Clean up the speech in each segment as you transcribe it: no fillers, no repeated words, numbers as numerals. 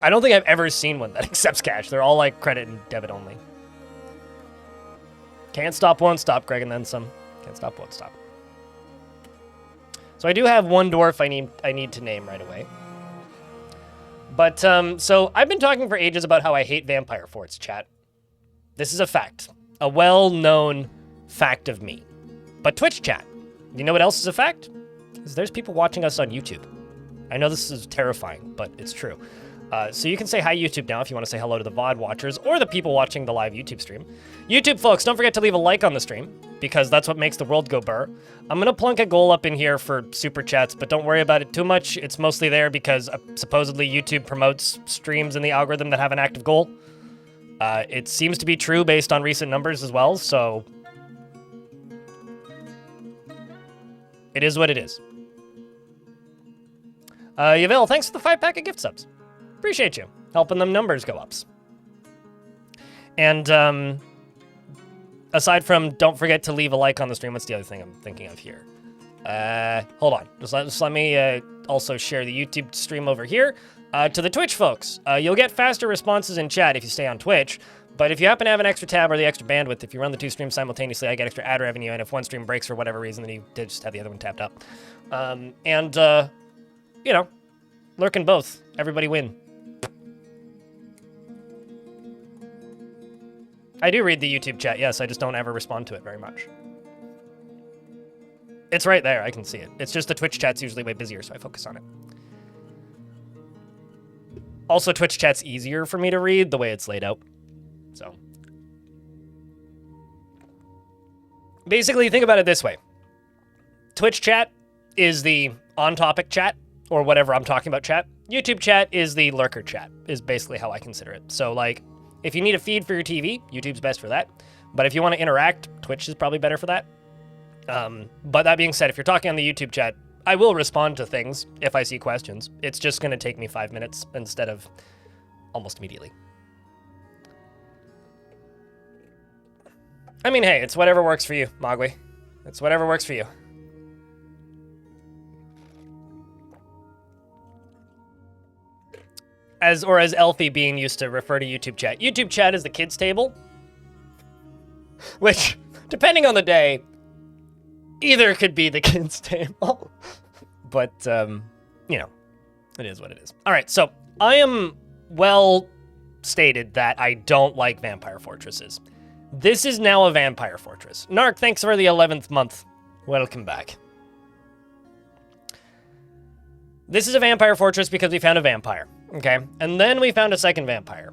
I don't think I've ever seen one that accepts cash. They're all like credit and debit only. Can't stop, won't stop, Greg, and then some. Can't stop, won't stop. So I do have one dwarf I need to name right away. But, so I've been talking for ages about how I hate vampire forts, chat. This is a fact. A well-known fact of me. But Twitch chat, you know what else is a fact? Is there's people watching us on YouTube. I know this is terrifying, but it's true. So you can say hi YouTube now if you want to say hello to the VOD watchers or the people watching the live YouTube stream. YouTube folks, don't forget to leave a like on the stream because that's what makes the world go burr. I'm going to plunk a goal up in here for super chats, but don't worry about it too much. It's mostly there because supposedly YouTube promotes streams in the algorithm that have an active goal. It seems to be true based on recent numbers as well, so it is what it is. Yavil, thanks for the 5-pack of gift subs. Appreciate you helping them numbers go ups. And aside from don't forget to leave a like on the stream, what's the other thing I'm thinking of here? Hold on. Just let me also share the YouTube stream over here. To the Twitch folks, you'll get faster responses in chat if you stay on Twitch. But if you happen to have an extra tab or the extra bandwidth, if you run the two streams simultaneously, I get extra ad revenue. And if one stream breaks for whatever reason, then you did just have the other one tapped up. You know, lurking both. Everybody win. I do read the YouTube chat, yes, I just don't ever respond to it very much. It's right there, I can see it. It's just the Twitch chat's usually way busier, so I focus on it. Also, Twitch chat's easier for me to read the way it's laid out. So. Basically, think about it this way. Twitch chat is the on-topic chat, or whatever I'm talking about chat. YouTube chat is the lurker chat, is basically how I consider it. So, like, if you need a feed for your TV, YouTube's best for that. But if you want to interact, Twitch is probably better for that. But that being said, if you're talking on the YouTube chat, I will respond to things if I see questions. It's just going to take me 5 minutes instead of almost immediately. I mean, hey, it's whatever works for you, Mogwai. It's whatever works for you. As Elfie being used to refer to YouTube chat. YouTube chat is the kids' table. Which, depending on the day, either could be the kids' table. But, you know, it is what it is. All right, so I am well stated that I don't like vampire fortresses. This is now a vampire fortress. Narc, thanks for the 11th month. Welcome back. This is a vampire fortress because we found a vampire. Okay, and then we found a second vampire.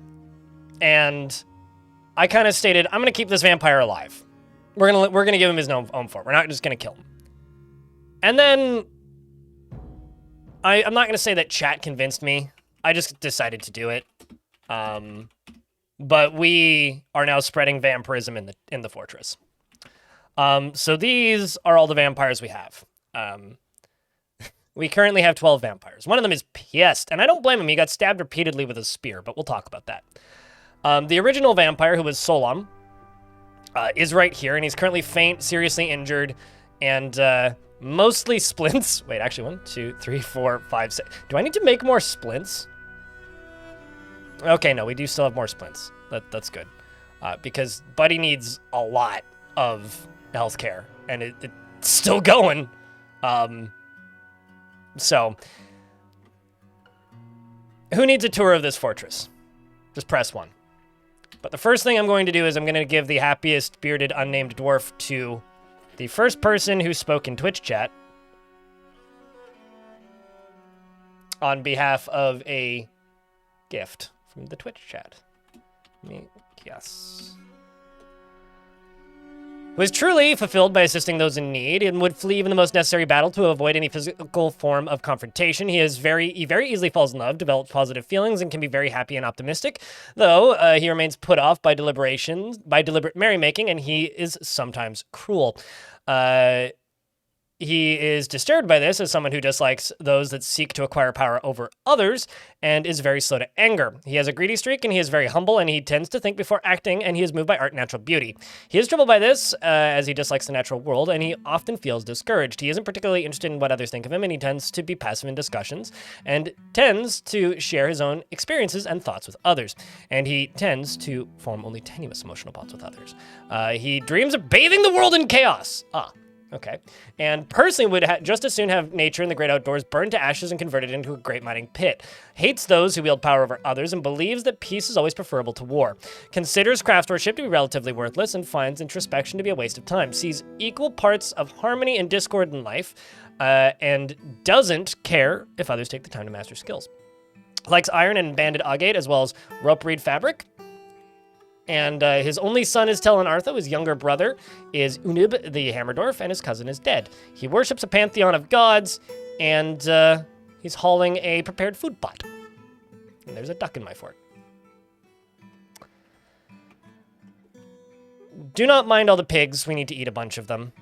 And I kind of stated, I'm going to keep this vampire alive. We're gonna give him his own fort. We're not just going to kill him. And then I'm not going to say that chat convinced me. I just decided to do it. But we are now spreading vampirism in the fortress. So these are all the vampires we have. We currently have 12 vampires. One of them is pissed, and I don't blame him. He got stabbed repeatedly with a spear, but we'll talk about that. The original vampire, who was Solam, is right here, and he's currently faint, seriously injured, and mostly splints. Wait, actually, 1, 2, 3, 4, 5, 6. Do I need to make more splints? Okay, no, we do still have more splints. That's good. Because Buddy needs a lot of healthcare, and it's still going. So, who needs a tour of this fortress? Just press 1. But the first thing I'm going to do is I'm going to give the happiest bearded unnamed dwarf to the first person who spoke in Twitch chat on behalf of a gift from the Twitch chat. Yes. Was truly fulfilled by assisting those in need and would flee even the most necessary battle to avoid any physical form of confrontation. He very easily falls in love, develops positive feelings, and can be very happy and optimistic, though he remains put off by deliberate merrymaking, and he is sometimes cruel. He He is disturbed by this as someone who dislikes those that seek to acquire power over others and is very slow to anger. He has a greedy streak and he is very humble and he tends to think before acting and he is moved by art and natural beauty. He is troubled by this as he dislikes the natural world and he often feels discouraged. He isn't particularly interested in what others think of him and he tends to be passive in discussions and tends to share his own experiences and thoughts with others. And he tends to form only tenuous emotional bonds with others. He dreams of bathing the world in chaos. Okay. And personally would just as soon have nature and the great outdoors burned to ashes and converted into a great mining pit. Hates those who wield power over others and believes that peace is always preferable to war. Considers craftsmanship to be relatively worthless and finds introspection to be a waste of time. Sees equal parts of harmony and discord in life and doesn't care if others take the time to master skills. Likes iron and banded agate as well as rope reed fabric. And his only son is Tel and Artho. His younger brother is Unib the Hammer Dwarf, and his cousin is dead. He worships a pantheon of gods, and he's hauling a prepared food pot. And there's a duck in my fort. Do not mind all the pigs. We need to eat a bunch of them.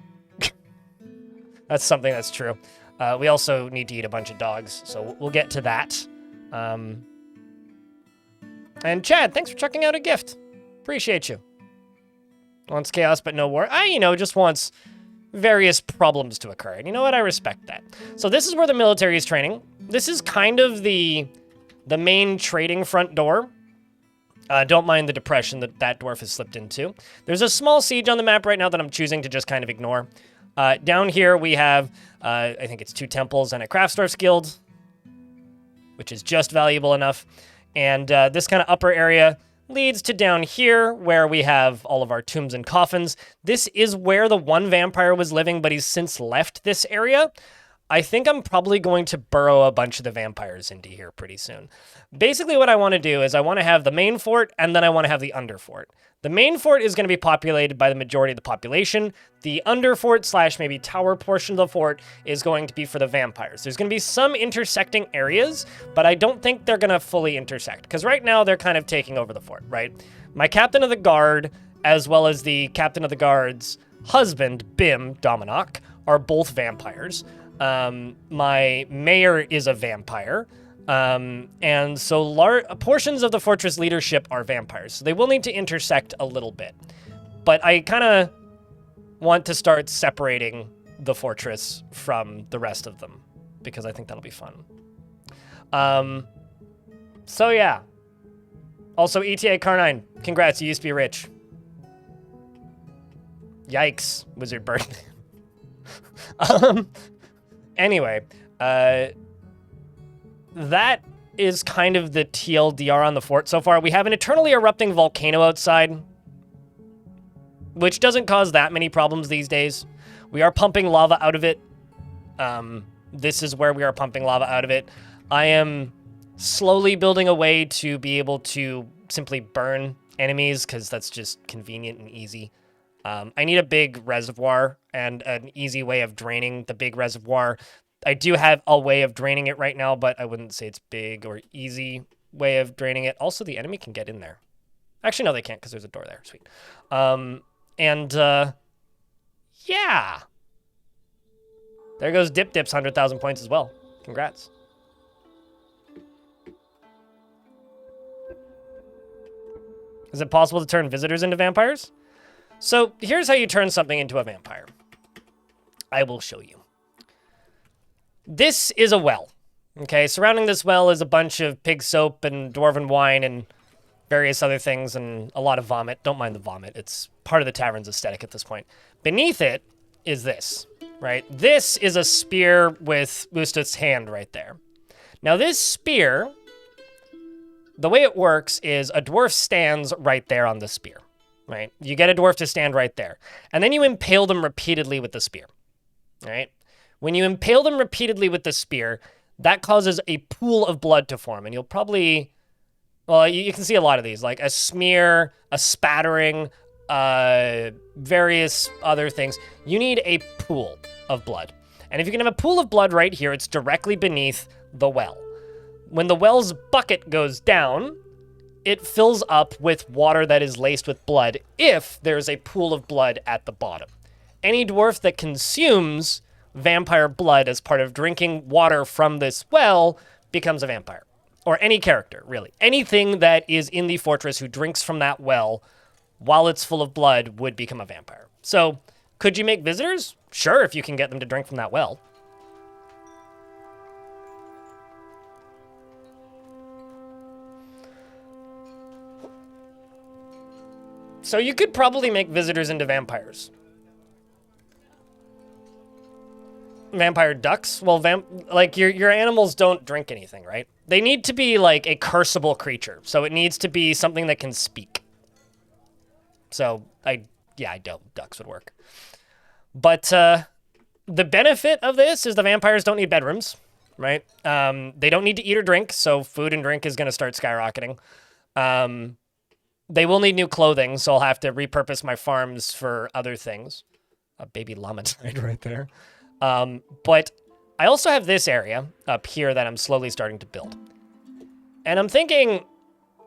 That's something that's true. We also need to eat a bunch of dogs, so we'll get to that. And Chad, thanks for chucking out a gift. Appreciate you. Wants chaos but no war. Just wants various problems to occur. And you know what? I respect that. So this is where the military is training. This is kind of the main trading front door. Don't mind the depression that dwarf has slipped into. There's a small siege on the map right now that I'm choosing to just kind of ignore. Down here we have, I think it's 2 temples and a craftsdwarf's guild, which is just valuable enough. And this kind of upper area leads to down here where we have all of our tombs and coffins. This is where the one vampire was living, but he's since left this area. I think I'm probably going to burrow a bunch of the vampires into here pretty soon. Basically what I want to do is I want to have the main fort and then I want to have the under fort. The main fort is going to be populated by the majority of the population. The under fort / maybe tower portion of the fort is going to be for the vampires. There's going to be some intersecting areas, but I don't think they're going to fully intersect because right now they're kind of taking over the fort, right? My captain of the guard, as well as the captain of the guard's husband, Bim Dominok, are both vampires. My mayor is a vampire. And so portions of the fortress leadership are vampires. So they will need to intersect a little bit. But I kind of want to start separating the fortress from the rest of them because I think that'll be fun. So yeah. Also, ETA Carnine, congrats, you used to be rich. Yikes, Wizard Bird. Anyway, that is kind of the TLDR on the fort so far. We have an eternally erupting volcano outside, which doesn't cause that many problems these days. We are pumping lava out of it. This is where we are pumping lava out of it. I am slowly building a way to be able to simply burn enemies because that's just convenient and easy. I need a big reservoir and an easy way of draining the big reservoir. I do have a way of draining it right now, but I wouldn't say it's big or easy way of draining it. Also, the enemy can get in there. Actually, no, they can't because there's a door there. Sweet. Yeah. There goes Dip's 100,000 points as well. Congrats. Is it possible to turn visitors into vampires? So here's how you turn something into a vampire. I will show you. This is a well. Okay, surrounding this well is a bunch of pig soap and dwarven wine and various other things and a lot of vomit. Don't mind the vomit. It's part of the tavern's aesthetic at this point. Beneath it is this, right? This is a spear with Usta's hand right there. Now this spear, the way it works is a dwarf stands right there on the spear, right? You get a dwarf to stand right there. And then you impale them repeatedly with the spear, right? When you impale them repeatedly with the spear, that causes a pool of blood to form. And you'll probably, well, you can see a lot of these, like a smear, a spattering, various other things. You need a pool of blood. And if you can have a pool of blood right here, it's directly beneath the well. When the well's bucket goes down, it fills up with water that is laced with blood if there's a pool of blood at the bottom. Any dwarf that consumes vampire blood as part of drinking water from this well becomes a vampire. Or any character, really. Anything that is in the fortress who drinks from that well while it's full of blood would become a vampire. So, could you make visitors? Sure, if you can get them to drink from that well. So you could probably make visitors into vampires. Vampire ducks? Well, like your animals don't drink anything, right? They need to be like a curseable creature. So it needs to be something that can speak. So I don't. Ducks would work. But the benefit of this is the vampires don't need bedrooms, right? They don't need to eat or drink, so food and drink is going to start skyrocketing. They will need new clothing, so I'll have to repurpose my farms for other things. A baby llama died right there. But I also have this area up here that I'm slowly starting to build. And I'm thinking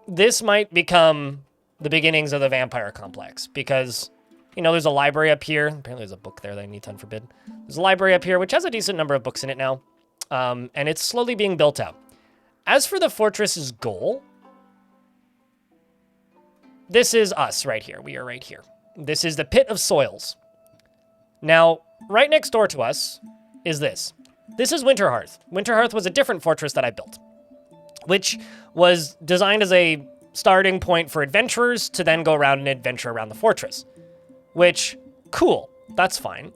this might become the beginnings of the vampire complex because, you know, there's a library up here. Apparently there's a book there that I need to unforbid. There's a library up here, which has a decent number of books in it now. And it's slowly being built out. As for the fortress's goal, this is us right here. We are right here. This is the Pit of Soils. Now, right next door to us is this. This is Winterhearth. Winterhearth was a different fortress that I built, which was designed as a starting point for adventurers to then go around and adventure around the fortress, which, cool, that's fine.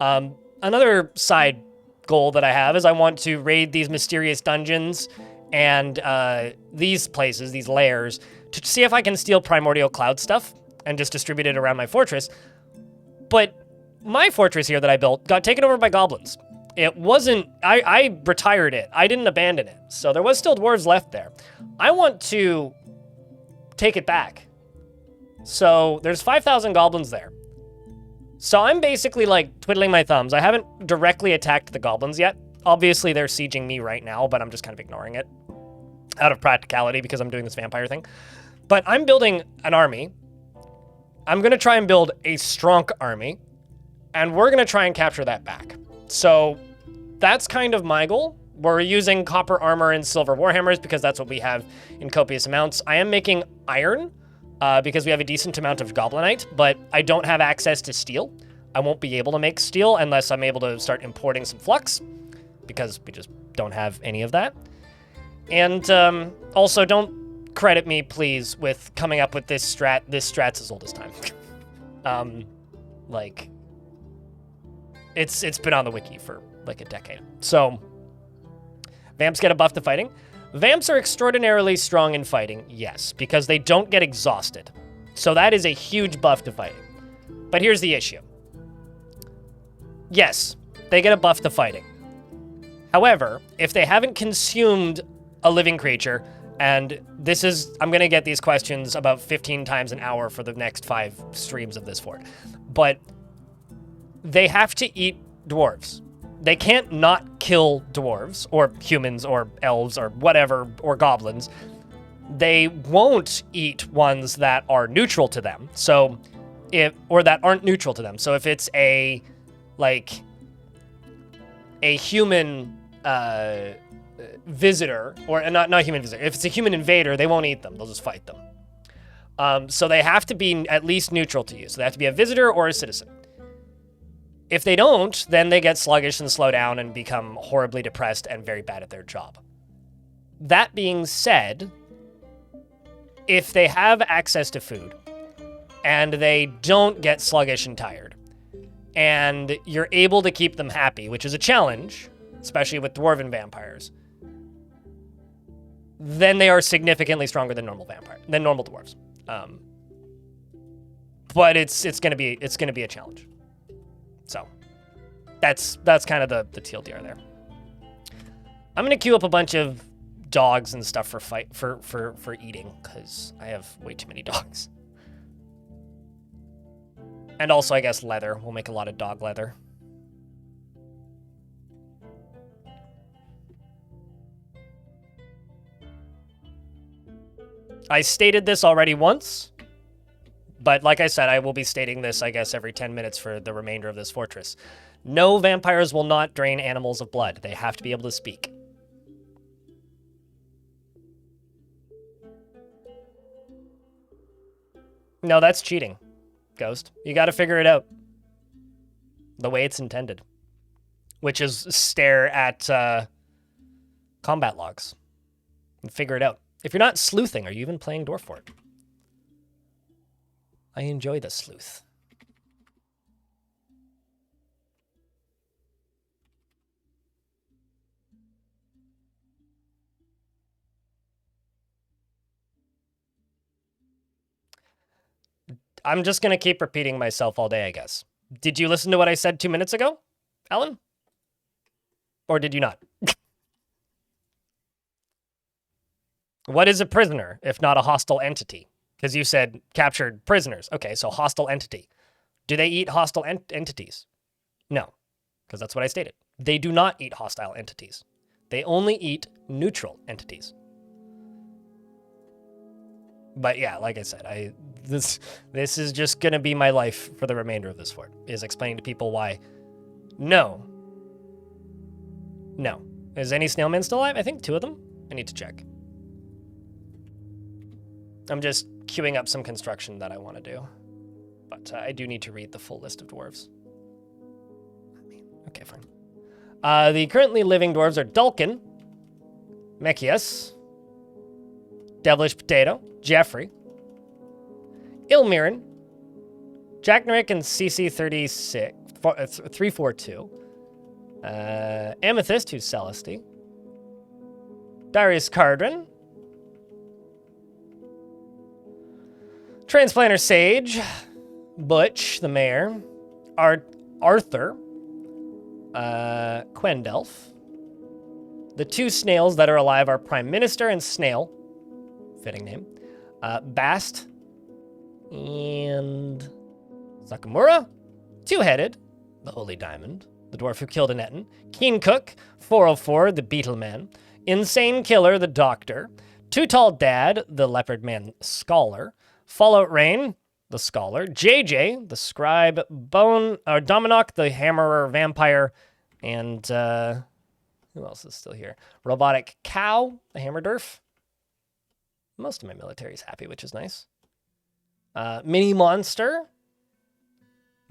Another side goal that I have is I want to raid these mysterious dungeons and these places, these lairs, to see if I can steal primordial cloud stuff and just distribute it around my fortress. But my fortress here that I built got taken over by goblins. It wasn't, I retired it. I didn't abandon it. So there was still dwarves left there. I want to take it back. So there's 5,000 goblins there. So I'm basically like twiddling my thumbs. I haven't directly attacked the goblins yet. Obviously they're sieging me right now, but I'm just kind of ignoring it out of practicality because I'm doing this vampire thing. But I'm building an army. I'm going to try and build a strong army. And we're going to try and capture that back. So that's kind of my goal. We're using copper armor and silver warhammers because that's what we have in copious amounts. I am making iron because we have a decent amount of goblinite, but I don't have access to steel. I won't be able to make steel unless I'm able to start importing some flux because we just don't have any of that. And also, don't credit me, please, with coming up with this strat. This strat's as old as time. Like, it's been on the wiki for like a decade. So, vamps get a buff to fighting. Vamps are extraordinarily strong in fighting, yes, because they don't get exhausted. So that is a huge buff to fighting. But here's the issue. Yes, they get a buff to fighting. However, if they haven't consumed a living creature, and this is, I'm going to get these questions about 15 times an hour for the next 5 streams of this fort, but they have to eat dwarves. They can't not kill dwarves, or humans, or elves, or whatever, or goblins. They won't eat ones that are neutral to them, or that aren't neutral to them. So if it's a human visitor, or not human visitor, if it's a human invader, they won't eat them. They'll just fight them. So they have to be at least neutral to you. So they have to be a visitor or a citizen. If they don't, then they get sluggish and slow down and become horribly depressed and very bad at their job. That being said, if they have access to food and they don't get sluggish and tired, and you're able to keep them happy, which is a challenge, especially with dwarven vampires, then they are significantly stronger than normal dwarves. But it's gonna be a challenge. So that's kind of the TLDR there. I'm gonna queue up a bunch of dogs and stuff for eating because I have way too many dogs. And also, I guess leather. We'll make a lot of dog leather. I stated this already once, But like I said, I will be stating this, I guess, every 10 minutes for the remainder of this fortress. No, vampires will not drain animals of blood. They have to be able to speak. No, that's cheating, Ghost. You got to figure it out the way it's intended, which is stare at combat logs and figure it out. If you're not sleuthing, are you even playing Dwarf Fort? I enjoy the sleuth. I'm just going to keep repeating myself all day, I guess. Did you listen to what I said 2 minutes ago, Ellen? Or did you not? What is a prisoner if not a hostile entity? Because you said captured prisoners. Okay, so hostile entity. Do they eat hostile entities? No, because that's what I stated. They do not eat hostile entities. They only eat neutral entities. But yeah, like I said, this is just going to be my life for the remainder of this fort, is explaining to people why. No. Is any snailman still alive? I think 2 of them. I need to check. I'm just queuing up some construction that I want to do. But I do need to read the full list of dwarves. Okay, fine. The currently living dwarves are Dulkin, Mechias, Devilish Potato, Jeffrey, Ilmirin, Jack Narek and CC36, 342, Amethyst, who's Celesty, Darius Cardrin, Transplanter Sage, Butch, the mayor, Arthur, Quendelf. The 2 snails that are alive are Prime Minister and Snail, fitting name, Bast, and Sakamura, 2-headed, the Holy Diamond, the dwarf who killed Anetin, Keen Cook, 404, the Beetle Man, Insane Killer, the Doctor, Too Tall Dad, the Leopard Man Scholar, Fallout Rain, the Scholar, JJ, the Scribe, Dominok, the Hammerer Vampire, and who else is still here? Robotic Cow, the Hammerdurf. Most of my military is happy, which is nice. Mini Monster,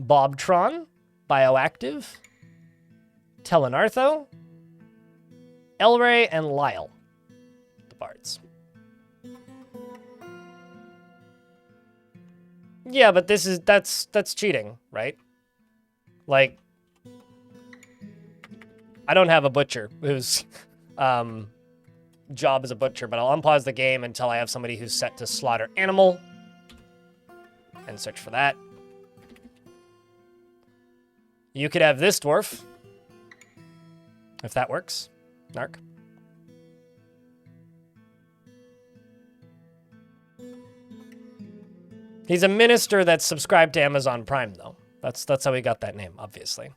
Bobtron, Bioactive, Telenartho, Elray, and Lyle, the bards. Yeah, but that's cheating, right? Like, I don't have a butcher whose job is a butcher, but I'll unpause the game until I have somebody who's set to slaughter animal and search for that. You could have this dwarf, if that works, Narc. He's a minister that's subscribed to Amazon Prime, though. That's how he got that name, obviously.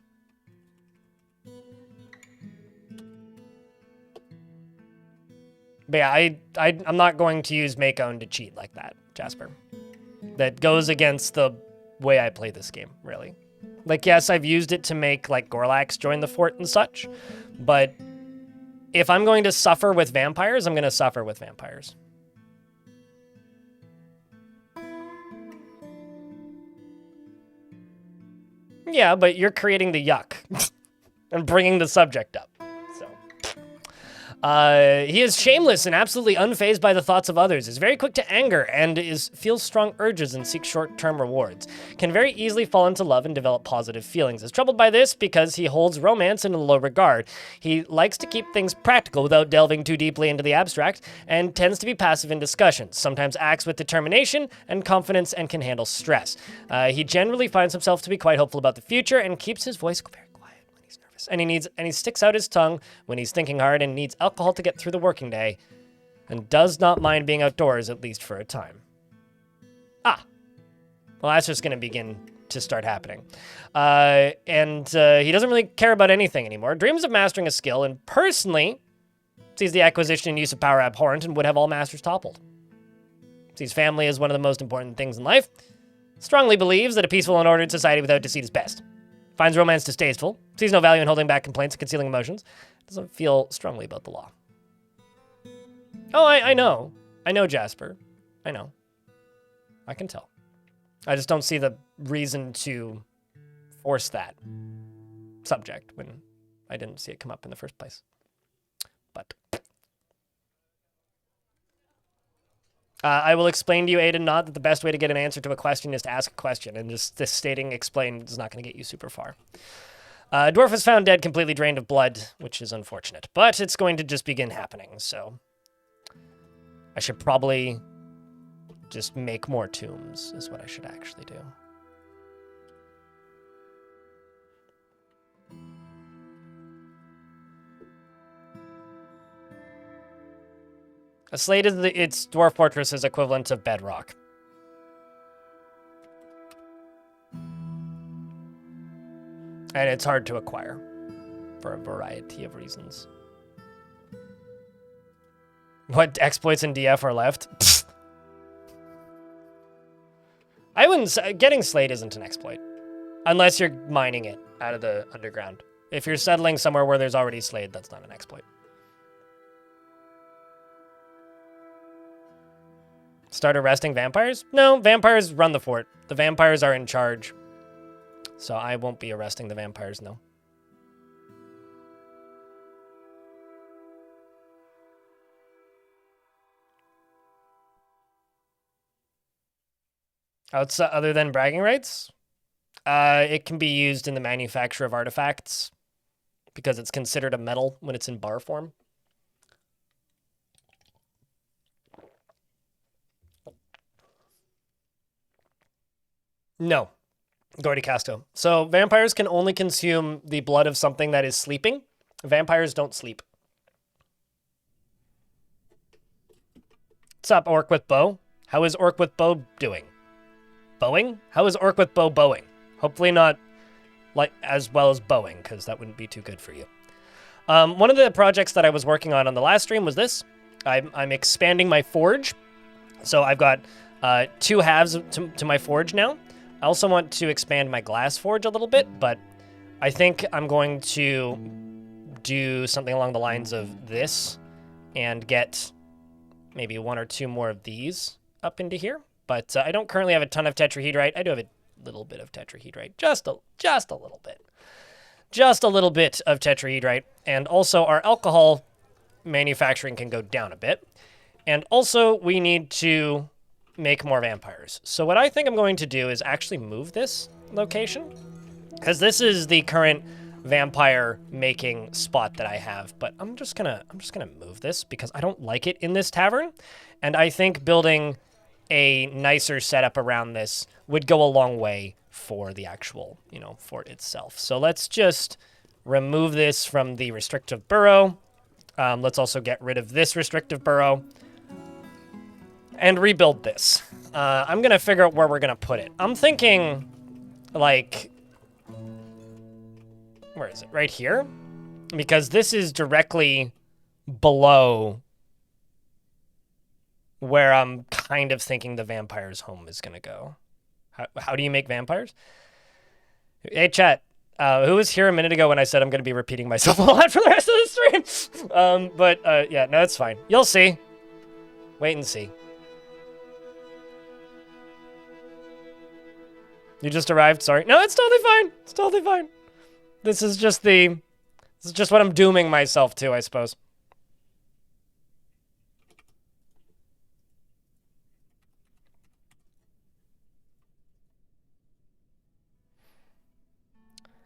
But yeah, I'm not going to use Make Own to cheat like that, Jasper. That goes against the way I play this game, really. Like, yes, I've used it to make, like, Gorlax join the fort and such, but if I'm going to suffer with vampires, I'm going to suffer with vampires. Yeah, but you're creating the yuck and bringing the subject up. He is shameless and absolutely unfazed by the thoughts of others, is very quick to anger, and feels strong urges and seeks short-term rewards. Can very easily fall into love and develop positive feelings. Is troubled by this because he holds romance in a low regard. He likes to keep things practical without delving too deeply into the abstract, and tends to be passive in discussions. Sometimes acts with determination and confidence and can handle stress. He generally finds himself to be quite hopeful about the future and keeps his voice very and he sticks out his tongue when he's thinking hard and needs alcohol to get through the working day and does not mind being outdoors, at least for a time. Well, that's just going to begin to start happening. And he doesn't really care about anything anymore. Dreams of mastering a skill and personally sees the acquisition and use of power abhorrent and would have all masters toppled. Sees family as one of the most important things in life Strongly believes that a peaceful and ordered society without deceit is best. Finds romance distasteful. Sees no value in holding back complaints and concealing emotions. Doesn't feel strongly about the law. Oh, I know. I know, Jasper. I know. I can tell. I just don't see the reason to force that subject when I didn't see it come up in the first place. But I will explain to you, Aiden, not that the best way to get an answer to a question is to ask a question, and just this stating explain is not going to get you super far. Dwarf is found dead, completely drained of blood, which is unfortunate, but it's going to just begin happening, so I should probably just make more tombs, is what I should actually do. A slate is its dwarf fortress's equivalent of bedrock. And it's hard to acquire for a variety of reasons. What exploits in DF are left? I wouldn't say, getting slate isn't an exploit. Unless you're mining it out of the underground. If you're settling somewhere where there's already slate, that's not an exploit. Start arresting vampires? No, vampires run the fort. The vampires are in charge. So I won't be arresting the vampires, no. Outside, other than bragging rights? It can be used in the manufacture of artifacts because it's considered a metal when it's in bar form. No. Gordy Casto. So vampires can only consume the blood of something that is sleeping. Vampires don't sleep. What's up, Orc with Bow? How is Orc with Bow doing? Bowing? How is Orc with Bow bowing? Hopefully not like as well as bowing, because that wouldn't be too good for you. One of the projects that I was working on the last stream was this. I'm expanding my forge. So I've got 2 halves to my forge now. I also want to expand my glass forge a little bit, but I think I'm going to do something along the lines of this and get maybe 1 or 2 more of these up into here. But I don't currently have a ton of tetrahedrite. I do have a little bit of tetrahedrite, just a little bit. Just a little bit of tetrahedrite. And also our alcohol manufacturing can go down a bit. And also we need to make more vampires. So what I think I'm going to do is actually move this location, because this is the current vampire making spot that I have, but I'm just gonna move this because I don't like it in this tavern, and I think building a nicer setup around this would go a long way for the actual, fort itself. So let's just remove this from the restrictive burrow. Let's also get rid of this restrictive burrow and rebuild this. I'm going to figure out where we're going to put it. I'm thinking, like, where is it? Right here? Because this is directly below where I'm kind of thinking the vampire's home is going to go. How do you make vampires? Hey, chat. Who was here a minute ago when I said I'm going to be repeating myself a lot for the rest of the stream? Yeah, no, it's fine. You'll see. Wait and see. You just arrived? Sorry. No, it's totally fine. It's totally fine. This is just what I'm dooming myself to, I suppose.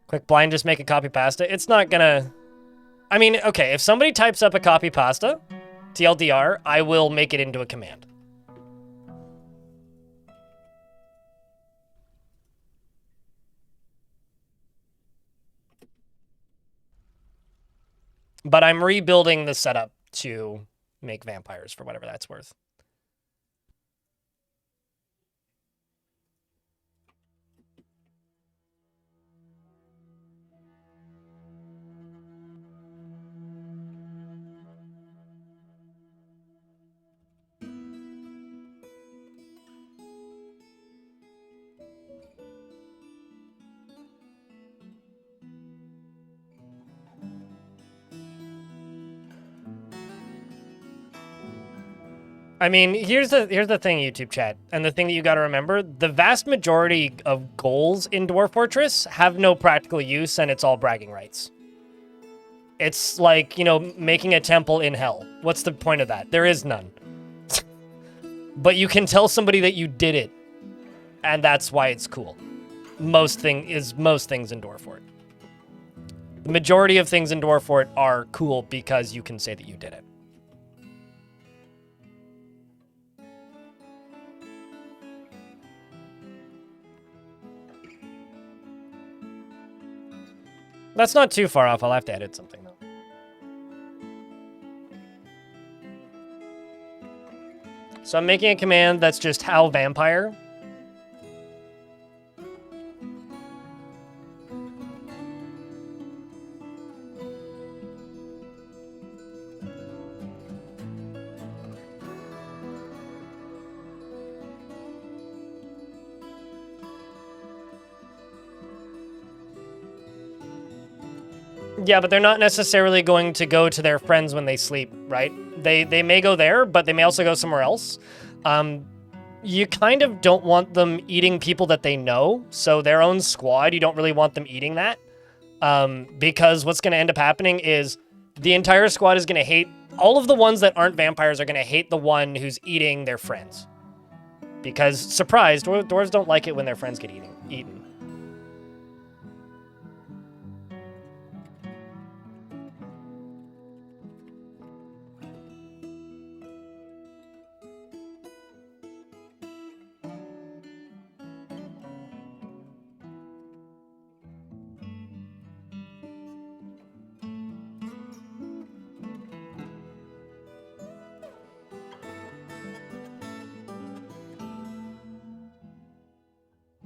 Quick blind, just make a copy pasta. It's not gonna... I mean, okay, if somebody types up a copy pasta, TLDR, I will make it into a command. But I'm rebuilding the setup to make vampires for whatever that's worth. I mean, here's the thing, YouTube chat, and the thing that you got to remember: the vast majority of goals in Dwarf Fortress have no practical use, and it's all bragging rights. It's like, you know, making a temple in hell. What's the point of that? There is none. But you can tell somebody that you did it, and that's why it's cool. Most things in Dwarf Fort. The majority of things in Dwarf Fort are cool because you can say that you did it. That's not too far off. I'll have to edit something, though. So I'm making a command that's just how vampire. Yeah, but they're not necessarily going to go to their friends when they sleep, right? They may go there, but they may also go somewhere else. You kind of don't want them eating people that they know, so their own squad, you don't really want them eating that. Because what's going to end up happening is the entire squad is going to hate... All of the ones that aren't vampires are going to hate the one who's eating their friends. Because, surprise, dwarves don't like it when their friends get eaten.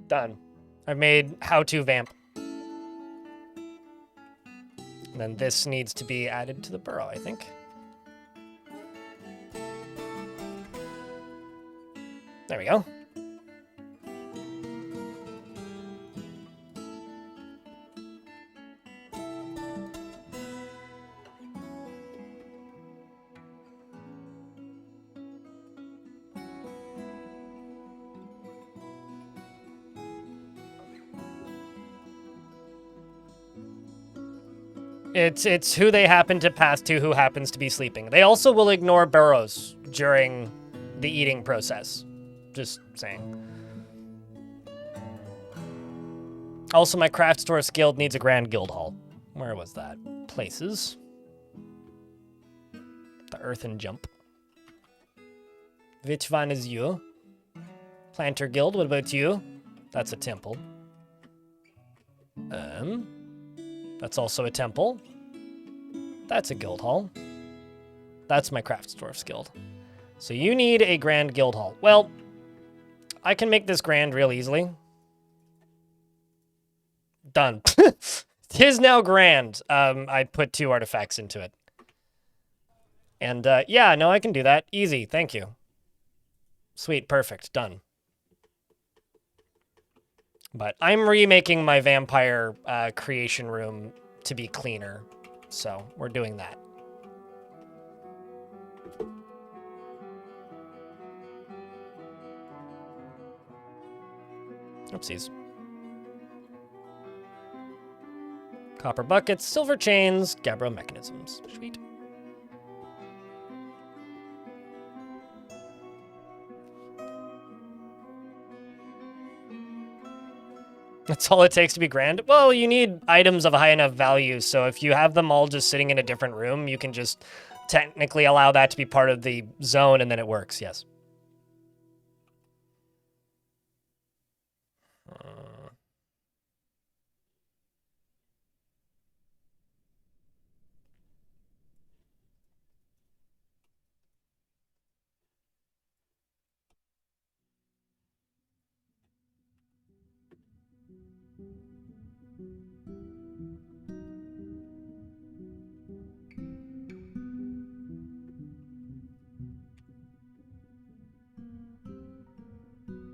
Done. I've made how-to vamp. And then this needs to be added to the burrow, I think. There we go. It's who they happen to pass to who happens to be sleeping. They also will ignore burrows during the eating process. Just saying. Also, my craft store guild needs a grand guild hall. Where was that? Places. The earthen jump. Which one is you? Planter guild, what about you? That's a temple. That's also a temple. That's a guild hall. That's my craftsdwarf's guild. So you need a grand guild hall. Well, I can make this grand real easily. Done. It is now grand. I put 2 artifacts into it. And yeah, no, I can do that. Easy, thank you. Sweet, perfect, done. But I'm remaking my vampire creation room to be cleaner, so we're doing that. Oopsies. Copper buckets, silver chains, gabbro mechanisms. Sweet. That's all it takes to be grand? Well, you need items of high enough value, so if you have them all just sitting in a different room, you can just technically allow that to be part of the zone, and then it works, yes.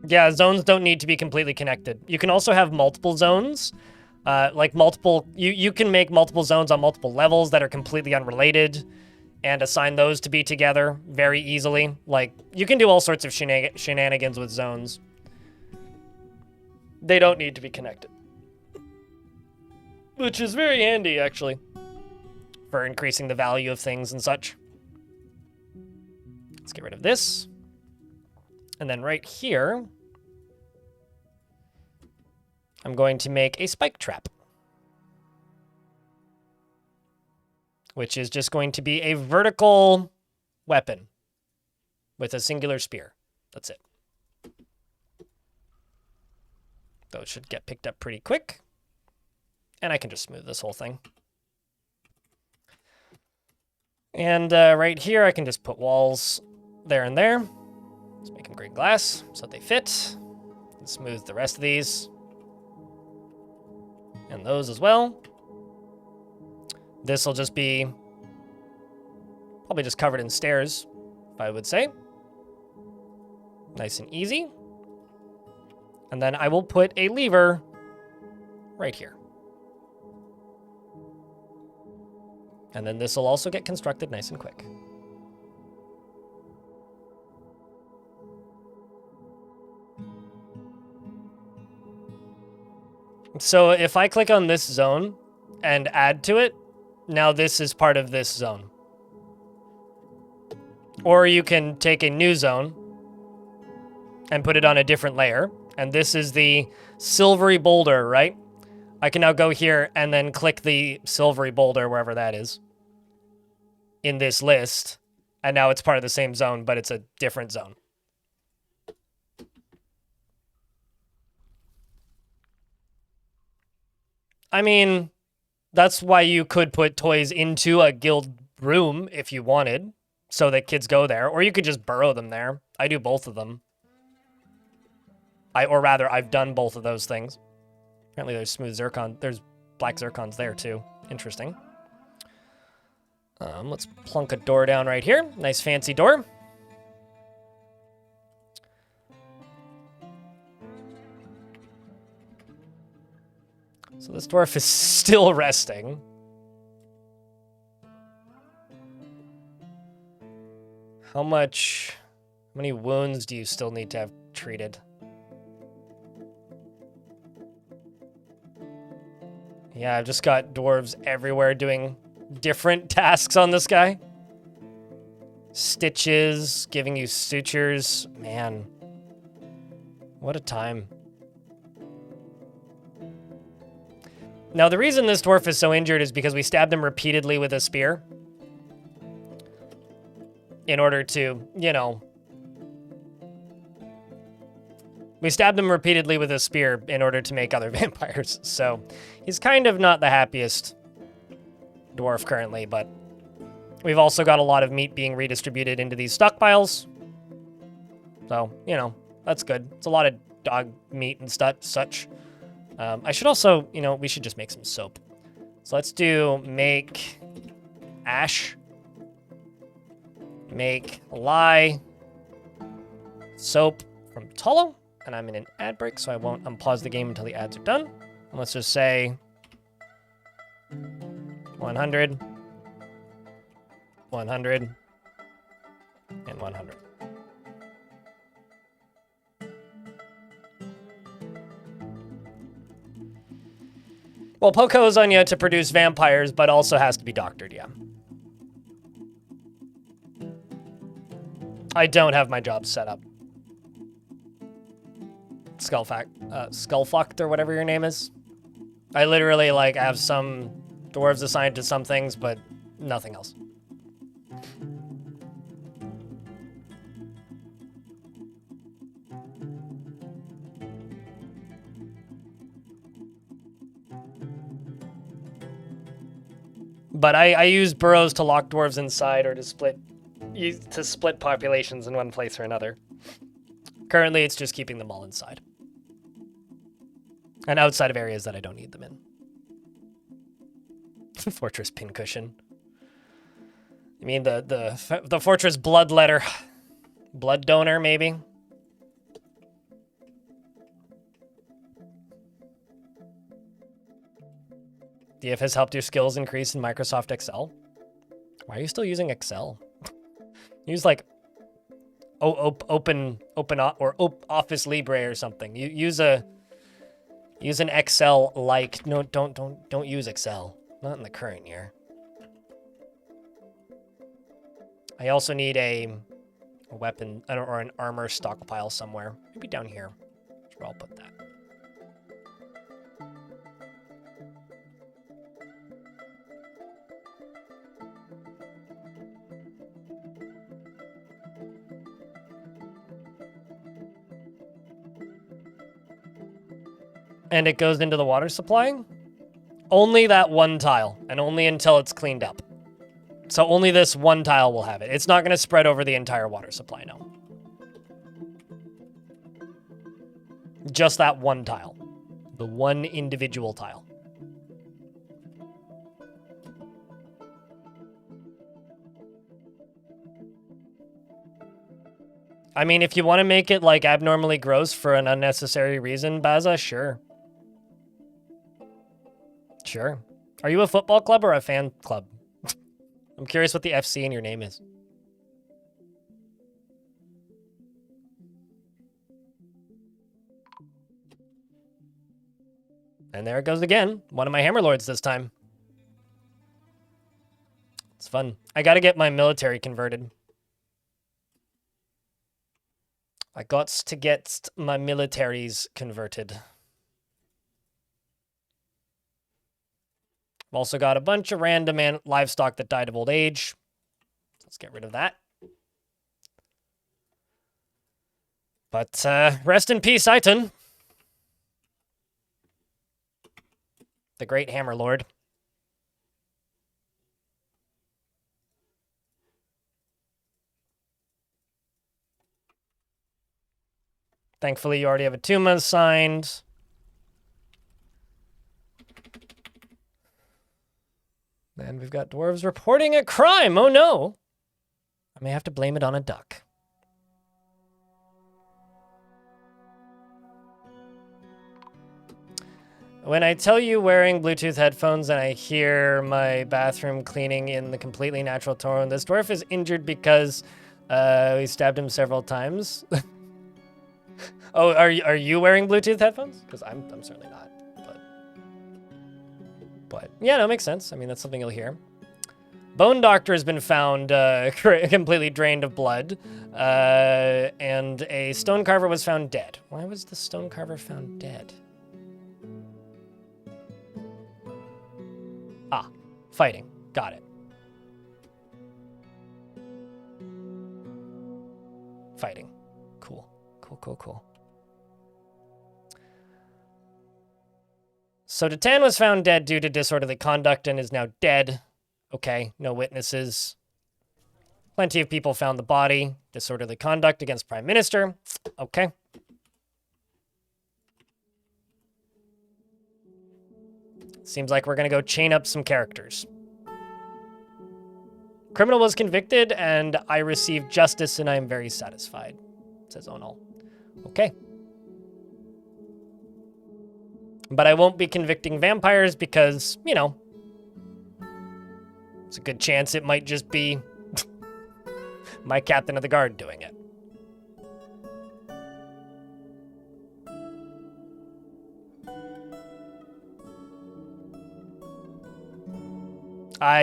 Yeah, zones don't need to be completely connected. You can also have multiple zones, like multiple, you can make multiple zones on multiple levels that are completely unrelated, and assign those to be together very easily. Like, you can do all sorts of shenanigans with zones. They don't need to be connected. Which is very handy, actually, for increasing the value of things and such. Let's get rid of this. And then right here, I'm going to make a spike trap, which is just going to be a vertical weapon with a singular spear. That's it. Those should get picked up pretty quick. And I can just smooth this whole thing. And right here, I can just put walls there and there. Let's make them green glass so they fit. And smooth the rest of these. And those as well. This will just be probably just covered in stairs, I would say. Nice and easy. And then I will put a lever right here. And then this will also get constructed nice and quick. So if I click on this zone and add to it, now this is part of this zone. Or you can take a new zone and put it on a different layer. And this is the silvery boulder, right? I can now go here and then click the silvery boulder, wherever that is, in this list. And now it's part of the same zone, but it's a different zone. I mean, that's why you could put toys into a guild room if you wanted, so that kids go there. Or you could just burrow them there. I do both of them. Or rather, I've done both of those things. Apparently there's smooth zircon. There's black zircons there too. Interesting. Let's plunk a door down right here. Nice fancy door. So this dwarf is still resting. How many wounds do you still need to have treated? Yeah, I've just got dwarves everywhere doing different tasks on this guy. Stitches, giving you sutures. Man, what a time. Now, the reason this dwarf is so injured is because we stabbed him repeatedly with a spear. In order to, you know... We stabbed him repeatedly with a spear in order to make other vampires. So, he's kind of not the happiest dwarf currently, but... We've also got a lot of meat being redistributed into these stockpiles. So, you know, that's good. It's a lot of dog meat and such. I should also, you know, we should just make some soap. So let's do make ash, make lye, soap from tallow, and I'm in an ad break, so I won't unpause the game until the ads are done. And let's just say 100, 100, and 100. Well, Poco's on you to produce vampires, but also has to be doctored, yeah. I don't have my job set up. Skullfucked or whatever your name is. I literally, like, have some dwarves assigned to some things, but nothing else. But I use burrows to lock dwarves inside or to split populations in one place or another. Currently, it's just keeping them all inside. And outside of areas that I don't need them in. Fortress pincushion. You mean the fortress bloodletter. Blood donor, maybe? DF has helped your skills increase in Microsoft Excel. Why are you still using Excel? Use like open Office Libre or something. You use an Excel like no don't use Excel. Not in the current year. I also need a weapon or an armor stockpile somewhere. Maybe down here. That's where I'll put that. And it goes into the water supply? Only that one tile, and only until it's cleaned up. So only this one tile will have it. It's not going to spread over the entire water supply, no. Just that one tile. The one individual tile. I mean, if you want to make it like abnormally gross for an unnecessary reason, Baza, sure. Sure. Are you a football club or a fan club? I'm curious what the FC in your name is. And there it goes again. One of my Hammerlords this time. It's fun. I gotta get my military converted. I got to get my militaries converted. I've also got a bunch of random livestock that died of old age. Let's get rid of that. But rest in peace, Iton. The great Hammerlord. Thankfully, you already have a 2 month signed. And we've got dwarves reporting a crime. Oh no. I may have to blame it on a duck. When I tell you wearing Bluetooth headphones and I hear my bathroom cleaning in the completely natural tone, this dwarf is injured because we stabbed him several times. Oh, are you wearing Bluetooth headphones? Because I'm certainly not. But yeah, no, makes sense. I mean, that's something you'll hear. Bone Doctor has been found completely drained of blood, and a stone carver was found dead. Why was the stone carver found dead? Ah, fighting. Got it. Fighting. Cool. Cool. So Datan was found dead due to disorderly conduct and is now dead. Okay, no witnesses. Plenty of people found the body. Disorderly conduct against Prime Minister. Okay. Seems like we're going to go chain up some characters. Criminal was convicted and I received justice and I am very satisfied, says Onal. Okay. But I won't be convicting vampires because, you know, it's a good chance it might just be my captain of the guard doing it.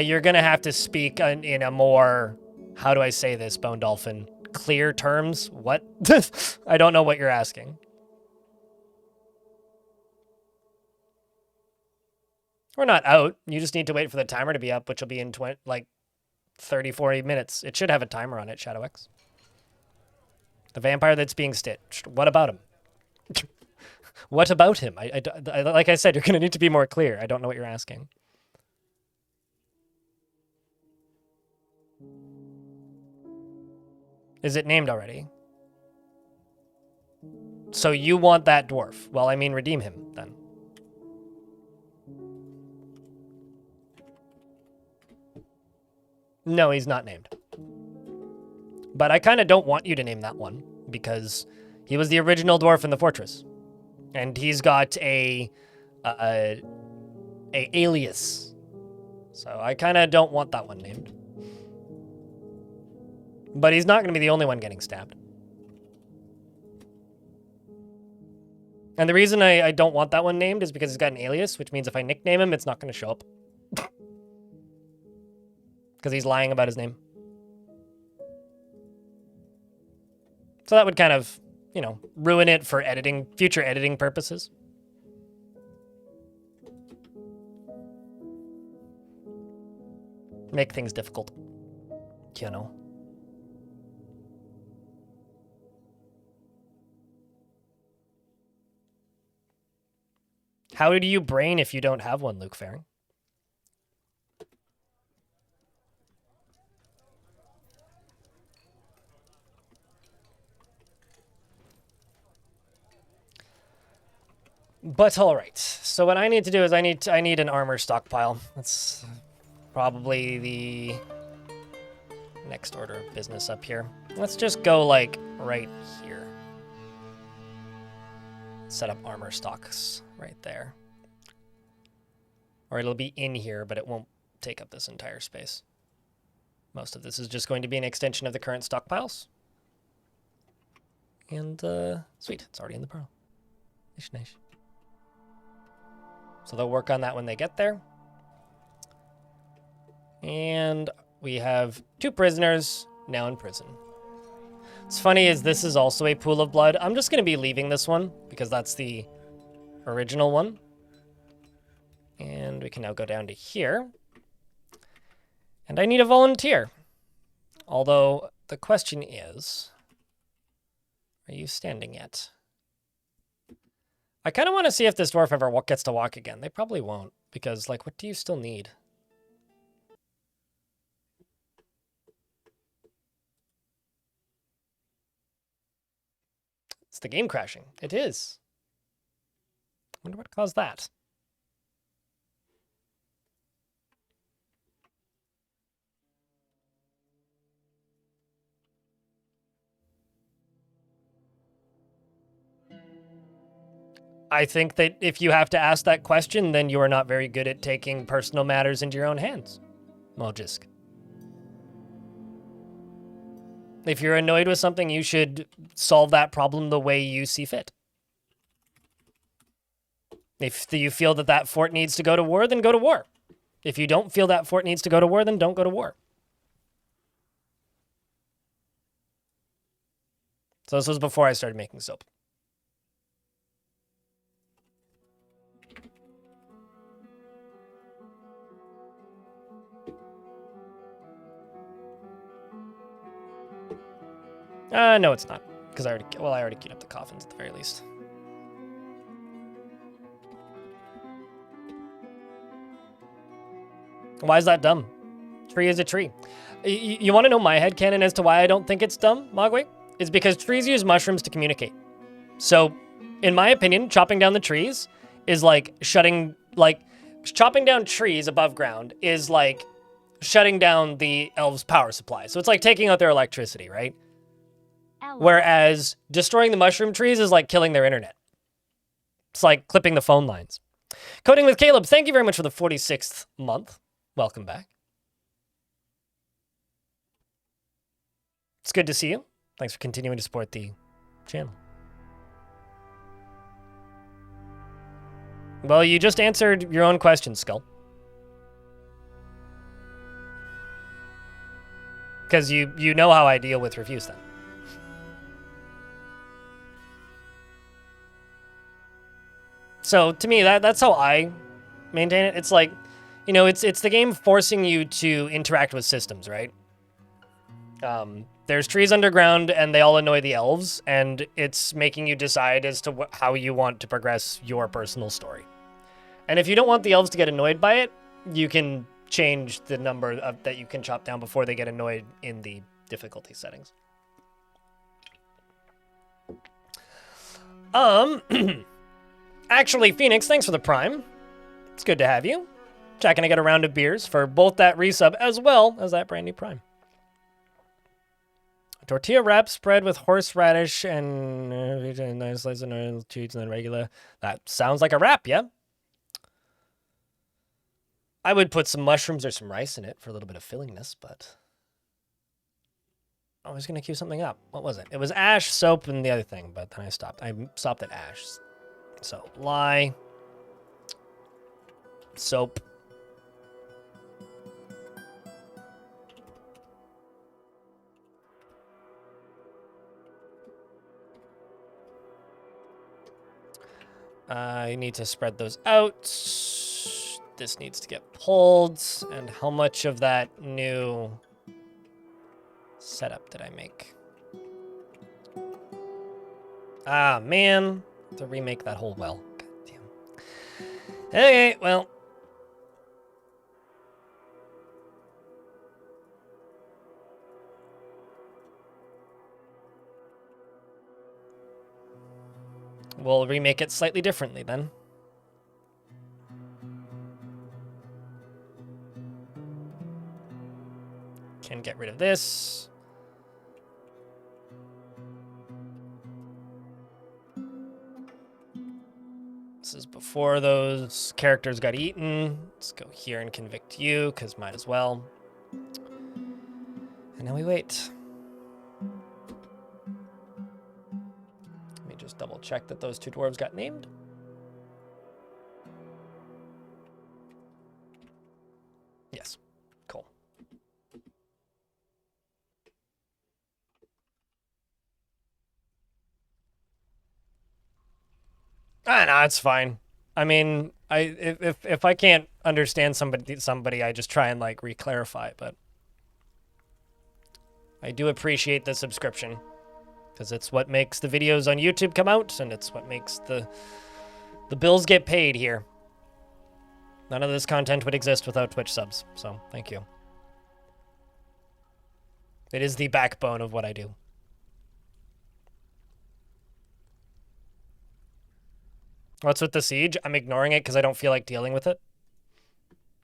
You're going to have to speak in a more, how do I say this, Bone Dolphin? Clear terms? What? I don't know what you're asking. We're not out. You just need to wait for the timer to be up, which will be in 30, 40 minutes. It should have a timer on it, ShadowX. The vampire that's being stitched. What about him? What about him? I, like I said, you're going to need to be more clear. I don't know what you're asking. Is it named already? So you want that dwarf. Well, I mean, redeem him, then. No, he's not named. But I kind of don't want you to name that one, because he was the original dwarf in the fortress. And he's got a alias. So I kind of don't want that one named. But he's not going to be the only one getting stabbed. And the reason I don't want that one named is because he's got an alias, which means if I nickname him, it's not going to show up. Because he's lying about his name. So that would kind of, you know, ruin it for editing, future editing purposes. Make things difficult, you know. How do you brain if you don't have one, Luke Faring? But all right. So what I need to do is I need an armor stockpile. That's probably the next order of business up here. Let's just go like right here. Set up armor stocks right there. Or it'll be in here, but it won't take up this entire space. Most of this is just going to be an extension of the current stockpiles. And sweet, it's already in the pearl. Nice. So they'll work on that when they get there. And we have 2 prisoners now in prison. What's funny is this is also a pool of blood. I'm just going to be leaving this one because that's the original one. And we can now go down to here. And I need a volunteer. Although the question is, are you standing yet? I kind of want to see if this dwarf ever gets to walk again. They probably won't, because, like, what do you still need? It's the game crashing. It is. I wonder what caused that. I think that if you have to ask that question, then you are not very good at taking personal matters into your own hands, Mojisk. If you're annoyed with something, you should solve that problem the way you see fit. If you feel that that fort needs to go to war, then go to war. If you don't feel that fort needs to go to war, then don't go to war. So this was before I started making soap. No, it's not. Because I already queued up the coffins at the very least. Why is that dumb? Tree is a tree. You want to know my headcanon as to why I don't think it's dumb, Mogwai? It's because trees use mushrooms to communicate. So, in my opinion, chopping down the trees is like chopping down trees above ground is like shutting down the elves' power supply. So it's like taking out their electricity, right? Whereas destroying the mushroom trees is like killing their internet. It's like clipping the phone lines. Coding with Caleb, thank you very much for the 46th month. Welcome back. It's good to see you. Thanks for continuing to support the channel. Well, you just answered your own question, Skull. Because you know how I deal with reviews then. So to me, that's how I maintain it. It's like, you know, it's the game forcing you to interact with systems, right? There's trees underground, and they all annoy the elves, and it's making you decide as to how you want to progress your personal story. And if you don't want the elves to get annoyed by it, you can change the number that you can chop down before they get annoyed in the difficulty settings. Actually, Phoenix, thanks for the Prime. It's good to have you. Jack and I get a round of beers for both that resub as well as that brand new Prime. A tortilla wrap spread with horseradish and nice slice of oil, cheese, and then regular. That sounds like a wrap, yeah? I would put some mushrooms or some rice in it for a little bit of fillingness, but I was gonna queue something up. What was it? It was ash, soap, and the other thing, but then I stopped. I stopped at ash. So, lie. Soap. I need to spread those out. This needs to get pulled. And how much of that new setup did I make? Ah, man. To remake that whole well. God damn. Okay, well. We'll remake it slightly differently then. Can get rid of this. This is before those characters got eaten. Let's go here and convict you, because might as well. And now we wait. Let me just double check that those two dwarves got named. Yes. Cool. Ah, no, it's fine. I mean, if I can't understand somebody, I just try and like re-clarify. But I do appreciate the subscription because it's what makes the videos on YouTube come out, and it's what makes the bills get paid here. None of this content would exist without Twitch subs, so thank you. It is the backbone of what I do. What's with the siege? I'm ignoring it because I don't feel like dealing with it.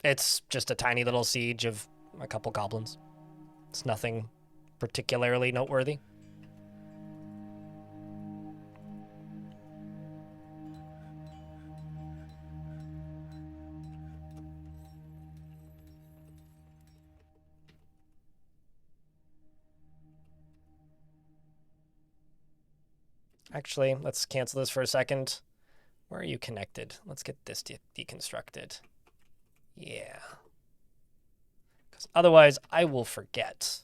It's just a tiny little siege of a couple goblins. It's nothing particularly noteworthy. Actually, let's cancel this for a second. Where are you connected? Let's get this deconstructed. Yeah. Because otherwise, I will forget.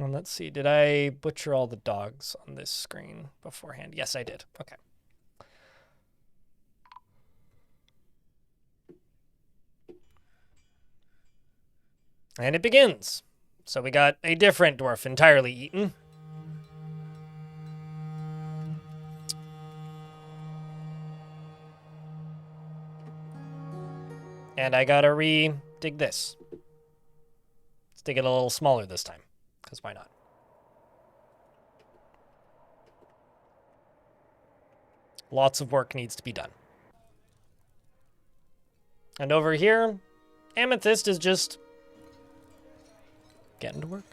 And let's see, did I butcher all the dogs on this screen beforehand? Yes, I did. Okay. And it begins. So we got a different dwarf entirely eaten. And I gotta re-dig this. Let's dig it a little smaller this time, because why not? Lots of work needs to be done. And over here, Amethyst is just getting to work.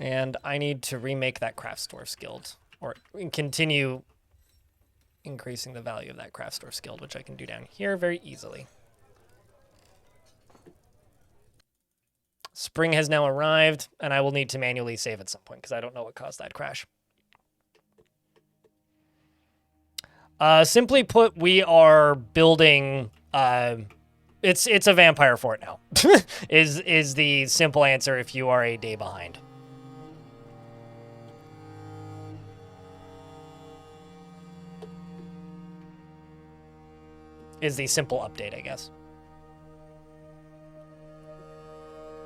And I need to remake that Craftsdwarf's Guild, or continue increasing the value of that Craftsdwarf's Guild, which I can do down here very easily. Spring has now arrived, and I will need to manually save at some point, because I don't know what caused that crash. Simply put, we are building... It's a vampire fort now, is the simple answer if you are a day behind. Is the simple update, I guess.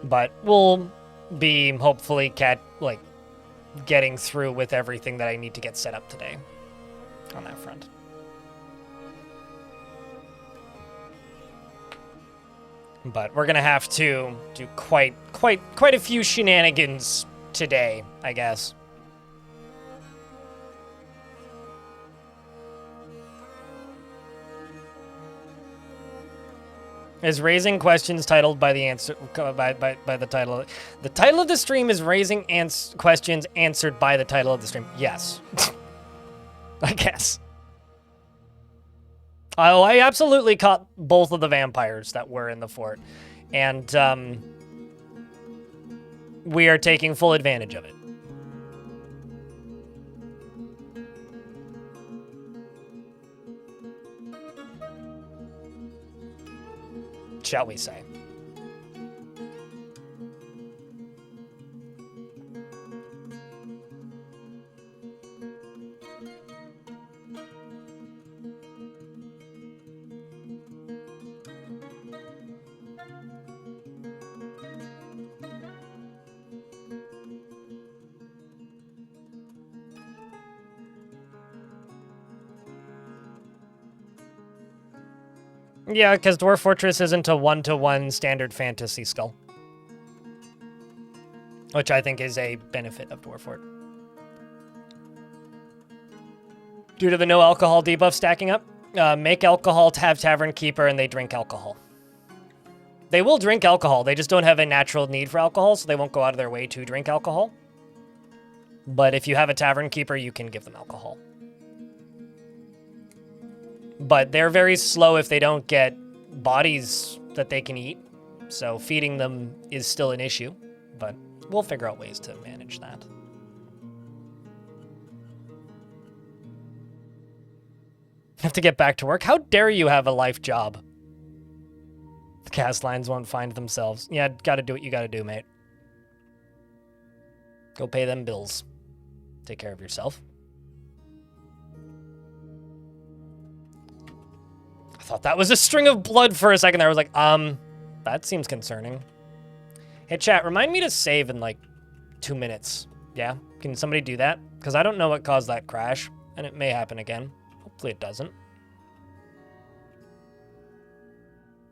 But we'll be hopefully getting through with everything that I need to get set up today on that front. But we're gonna have to do quite a few shenanigans today, I guess. Is raising questions titled by the answer by the title. The title of the stream is raising questions answered by the title of the stream. Yes. I guess. Oh, I absolutely caught both of the vampires that were in the fort. And we are taking full advantage of it. Shall we say. Yeah, because Dwarf Fortress isn't a one-to-one standard fantasy skull. Which I think is a benefit of Dwarf Fort. Due to the no alcohol debuff stacking up, make alcohol to have Tavern Keeper and they drink alcohol. They will drink alcohol, they just don't have a natural need for alcohol, so they won't go out of their way to drink alcohol. But if you have a Tavern Keeper, you can give them alcohol. But they're very slow if they don't get bodies that they can eat. So feeding them is still an issue, but we'll figure out ways to manage that. Have to get back to work? How dare you have a life job? The cast lines won't find themselves. Yeah, gotta do what you gotta do, mate. Go pay them bills. Take care of yourself. I thought that was a string of blood for a second there. I was like, that seems concerning. Hey, chat, remind me to save in, like, 2 minutes. Yeah? Can somebody do that? Because I don't know what caused that crash, and it may happen again. Hopefully it doesn't.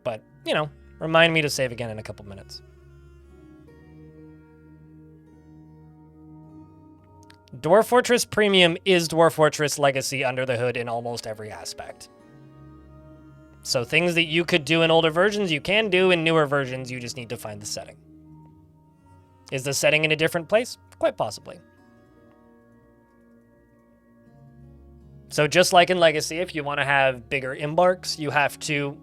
But, you know, remind me to save again in a couple minutes. Dwarf Fortress Premium is Dwarf Fortress Legacy under the hood in almost every aspect. So things that you could do in older versions, you can do in newer versions, you just need to find the setting. Is the setting in a different place? Quite possibly. So just like in Legacy, if you want to have bigger embarks, you have to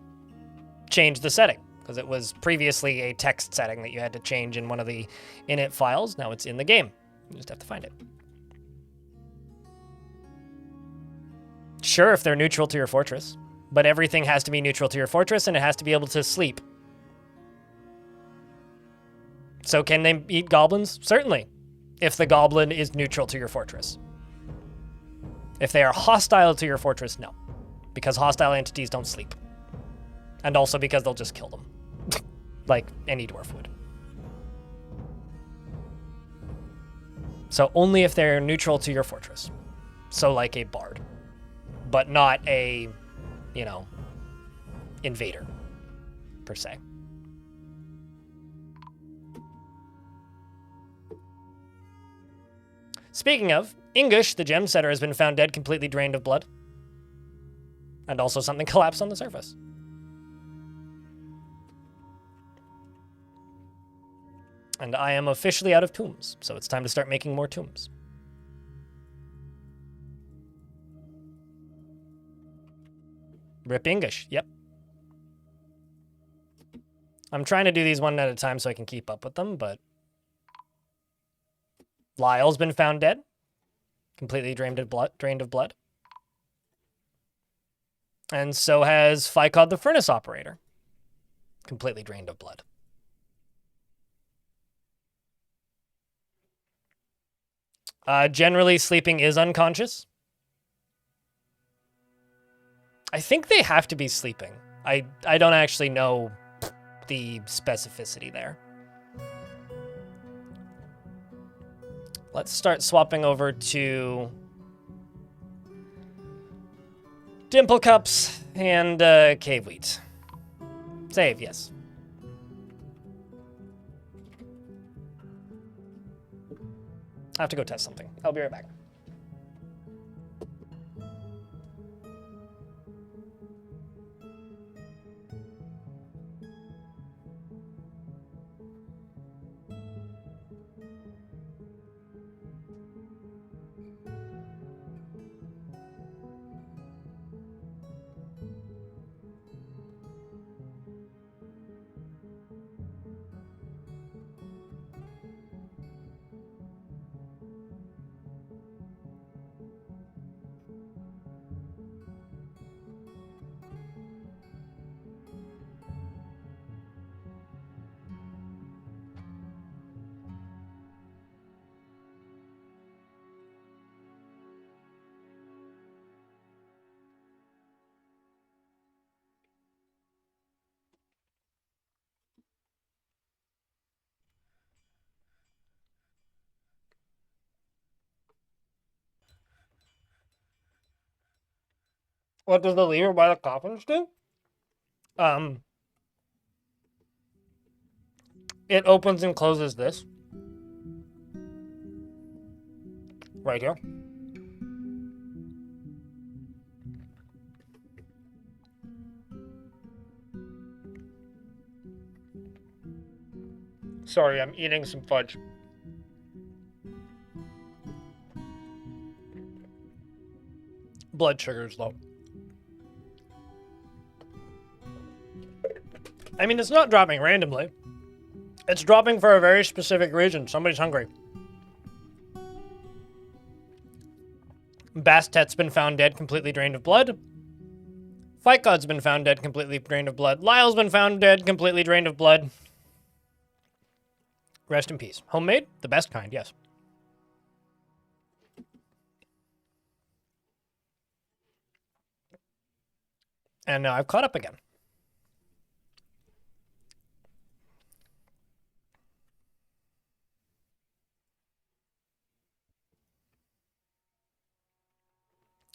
change the setting, because it was previously a text setting that you had to change in one of the init files. Now it's in the game. You just have to find it. Sure, if they're neutral to your fortress. But everything has to be neutral to your fortress, and it has to be able to sleep. So can they eat goblins? Certainly, if the goblin is neutral to your fortress. If they are hostile to your fortress, no. Because hostile entities don't sleep. And also because they'll just kill them. Like any dwarf would. So only if they're neutral to your fortress. So like a bard. But not a, you know, invader, per se. Speaking of, Ingush, the gem setter, has been found dead, completely drained of blood. And also something collapsed on the surface. And I am officially out of tombs, so it's time to start making more tombs. Rip English, yep. I'm trying to do these one at a time so I can keep up with them, but... Lyle's been found dead. Completely drained of blood. And so has Ficod the Furnace Operator. Completely drained of blood. Generally, sleeping is unconscious. I think they have to be sleeping. I don't actually know the specificity there. Let's start swapping over to Dimple Cups and Cave Wheat. Save, yes. I have to go test something. I'll be right back. What does the lever by the coffins do? It opens and closes this. Right here. Sorry, I'm eating some fudge. Blood sugar's low. I mean, it's not dropping randomly. It's dropping for a very specific reason. Somebody's hungry. Bastet's been found dead, completely drained of blood. Fight God's been found dead, completely drained of blood. Lyle's been found dead, completely drained of blood. Rest in peace. Homemade? The best kind, yes. And now I've caught up again.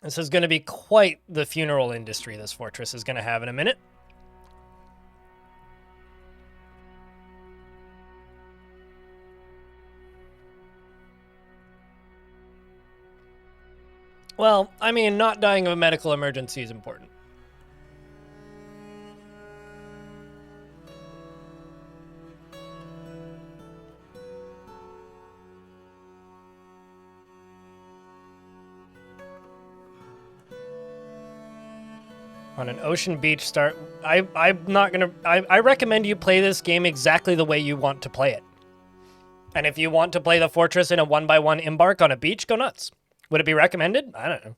This is going to be quite the funeral industry this fortress is going to have in a minute. Well, I mean, not dying of a medical emergency is important. On an ocean beach start, I'm not gonna. I recommend you play this game exactly the way you want to play it. And if you want to play the fortress in a 1x1 embark on a beach, go nuts. Would it be recommended? I don't know.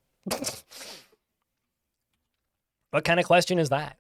What kind of question is that?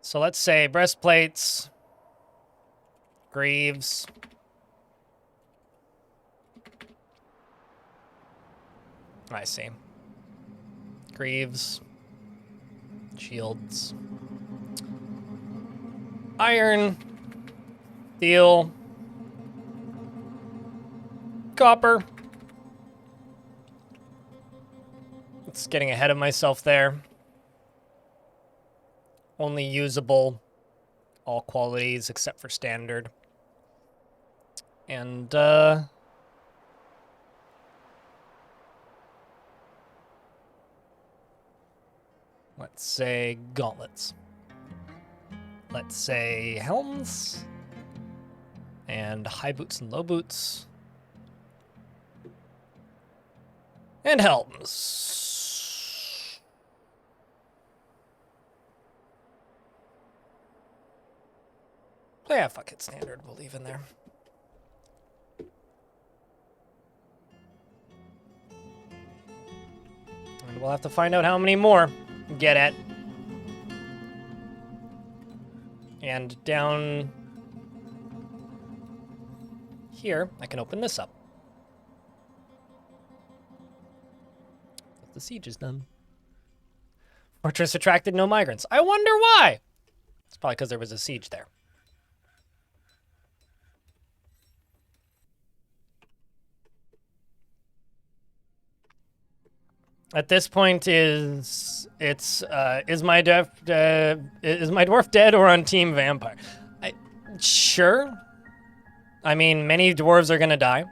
So let's say breastplates, greaves. I see. Greaves, shields, iron, steel, copper. It's getting ahead of myself there. Only usable, all qualities except for standard. And, let's say gauntlets. Let's say helms. And high boots and low boots. And helms. Yeah, fuck it, standard. We'll leave in there. And we'll have to find out how many more get at. And down here, I can open this up. The siege is done. Fortress attracted no migrants. I wonder why. It's probably because there was a siege there. At this point, is my dwarf dead or on Team Vampire? Sure. I mean, many dwarves are gonna die.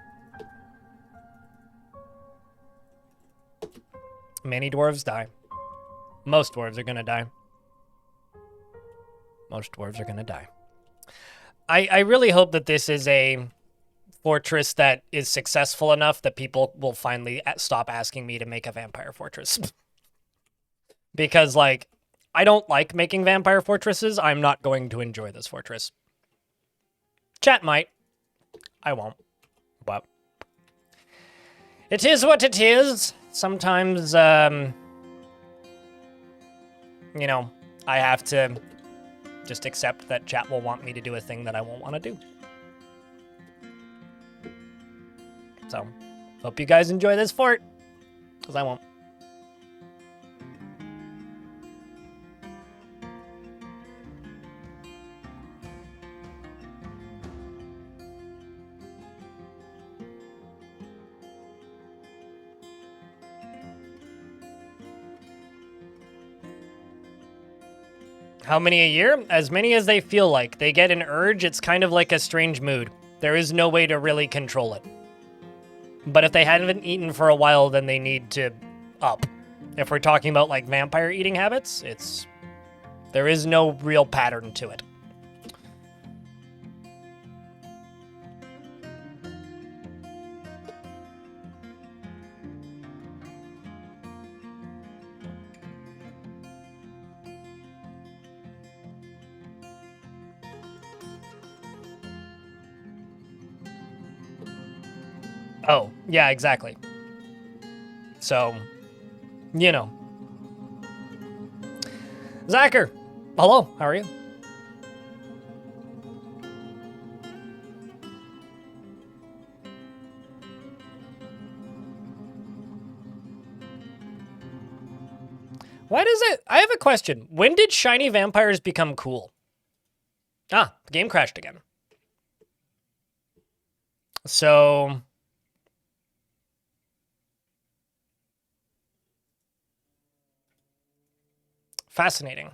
Many dwarves die. Most dwarves are gonna die. Most dwarves are gonna die. I really hope that this is a fortress that is successful enough that people will finally stop asking me to make a vampire fortress. Because, like, I don't like making vampire fortresses. I'm not going to enjoy this fortress. Chat might. I won't. But It is what it is. Sometimes, you know, I have to just accept that chat will want me to do a thing that I won't want to do. So, hope you guys enjoy this fort, because I won't. How many a year? As many as they feel like. They get an urge, it's kind of like a strange mood. There is no way to really control it. But if they haven't eaten for a while, then they need to up. If we're talking about like vampire eating habits, there is no real pattern to it. Oh, yeah, exactly. So, you know. Zacher, hello, how are you? Why does it... I have a question. When did shiny vampires become cool? Ah, the game crashed again. So... fascinating.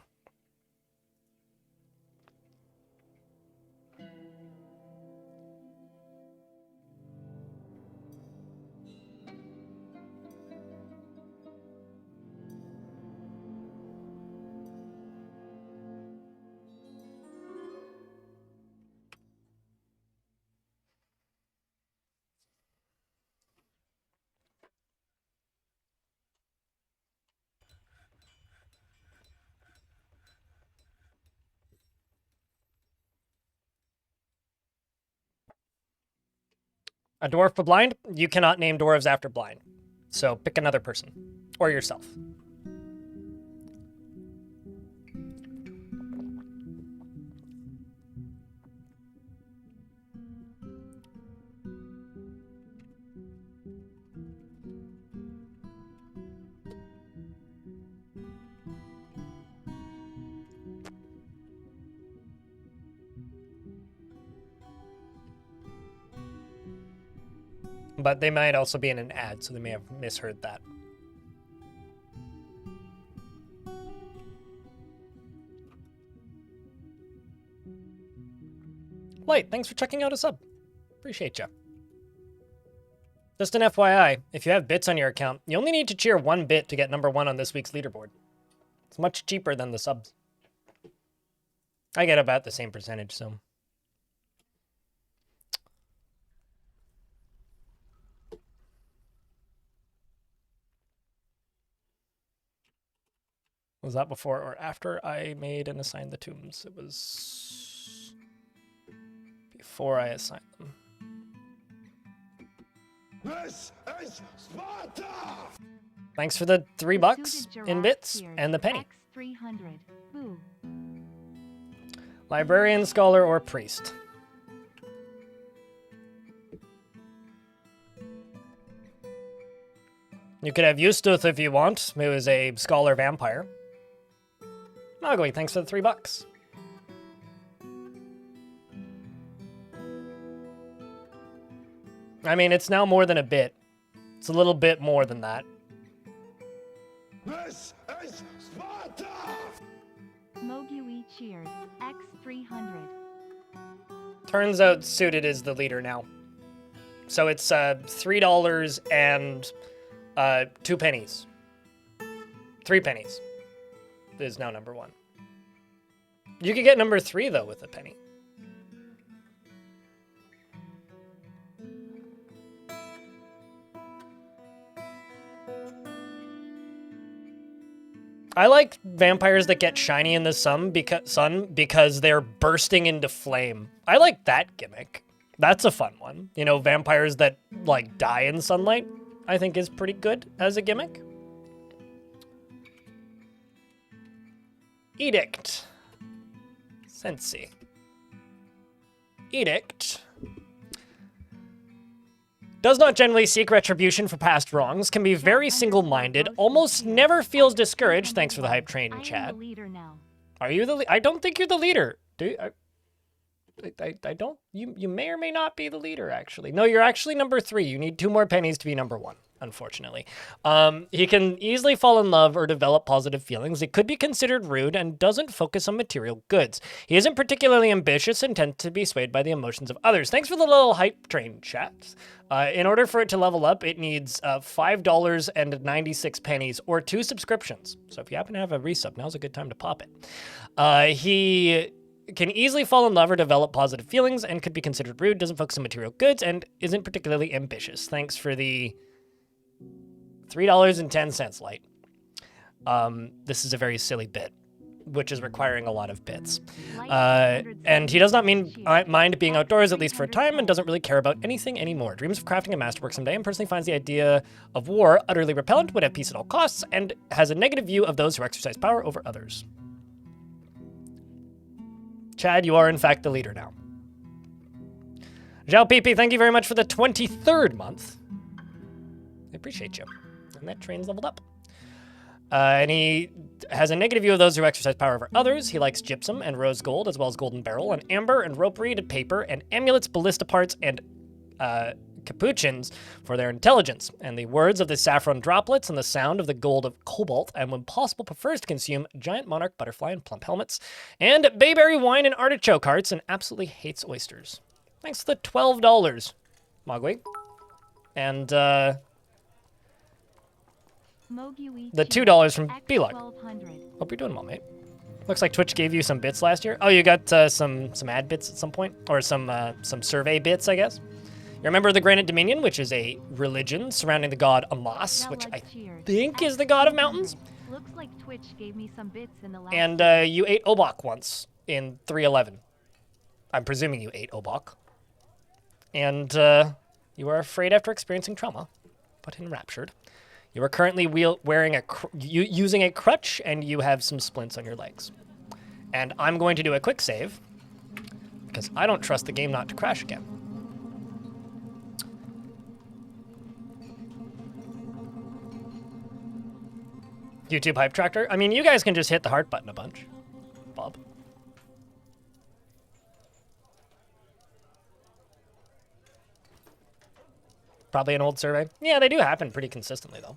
A dwarf but blind? You cannot name dwarves after blind. So pick another person. Or yourself. But they might also be in an ad, so they may have misheard that. Light, thanks for checking out a sub. Appreciate ya. Just an FYI, if you have bits on your account, you only need to cheer 1 bit to get #1 on this week's leaderboard. It's much cheaper than the subs. I get about the same percentage, so... Was that before or after I made and assigned the tombs? It was before I assigned them. This is Sparta! Thanks for the $3 in bits and the penny. Librarian, scholar, or priest. You could have Eustace if you want, who is a scholar vampire. Mowgli, thanks for the $3. I mean, it's now more than a bit. It's a little bit more than that. This is Sparta! Mowgli cheered. X300. Turns out Suited is the leader now. So it's $3 and 2 pennies. 3 pennies is now #1. You could get #3 though with a penny. I like vampires that get shiny in the sun because they're bursting into flame. I like that gimmick. That's a fun one. You know, vampires that like die in sunlight. I think is pretty good as a gimmick. Edict. Sensi. Edict. Does not generally seek retribution for past wrongs, can be very single-minded, almost never feels discouraged. Thanks for the hype train in chat. Are you the I don't think you're the leader. Do you? I don't. You may or may not be the leader, actually. No, you're actually number 3. You need 2 more pennies to be number 1, unfortunately. He can easily fall in love or develop positive feelings. It could be considered rude and doesn't focus on material goods. He isn't particularly ambitious and tends to be swayed by the emotions of others. Thanks for the little hype train, chat. In order for it to level up, it needs $5.96 or 2 subscriptions. So if you happen to have a resub, now's a good time to pop it. He can easily fall in love or develop positive feelings and could be considered rude, doesn't focus on material goods, and isn't particularly ambitious. Thanks for the $3.10 light. This is a very silly bit, which is requiring a lot of bits. And he does not mind being outdoors, at least for a time, and doesn't really care about anything anymore. Dreams of crafting a masterwork someday, and personally finds the idea of war utterly repellent, would have peace at all costs, and has a negative view of those who exercise power over others. Chad, you are in fact the leader now. Zhao Pipi, thank you very much for the 23rd month. I appreciate you. And that train's leveled up. And he has a negative view of those who exercise power over others. He likes gypsum and rose gold, as well as golden beryl and amber and rope reed paper and amulets, ballista parts, and capuchins for their intelligence, and the words of the saffron droplets and the sound of the gold of cobalt, and when possible prefers to consume giant monarch butterfly and plump helmets, and bayberry wine and artichoke hearts, and absolutely hates oysters. Thanks for the $12, Mogwai. And the $2 from B-Log. Hope you're doing well, mate. Looks like Twitch gave you some bits last year. Oh, you got some ad bits at some point? Or some survey bits, I guess? You remember the Granite Dominion, which is a religion surrounding the god Amas, which I think is the god of mountains. Looks like Twitch gave me some bits in the last and you ate Obok once in 311. I'm presuming you ate Obok. And you are afraid after experiencing trauma, but enraptured. You are currently wearing using a crutch, and you have some splints on your legs. And I'm going to do a quick save, because I don't trust the game not to crash again. YouTube Hype Tractor. I mean, you guys can just hit the heart button a bunch, Bob. Probably an old survey. Yeah, they do happen pretty consistently, though.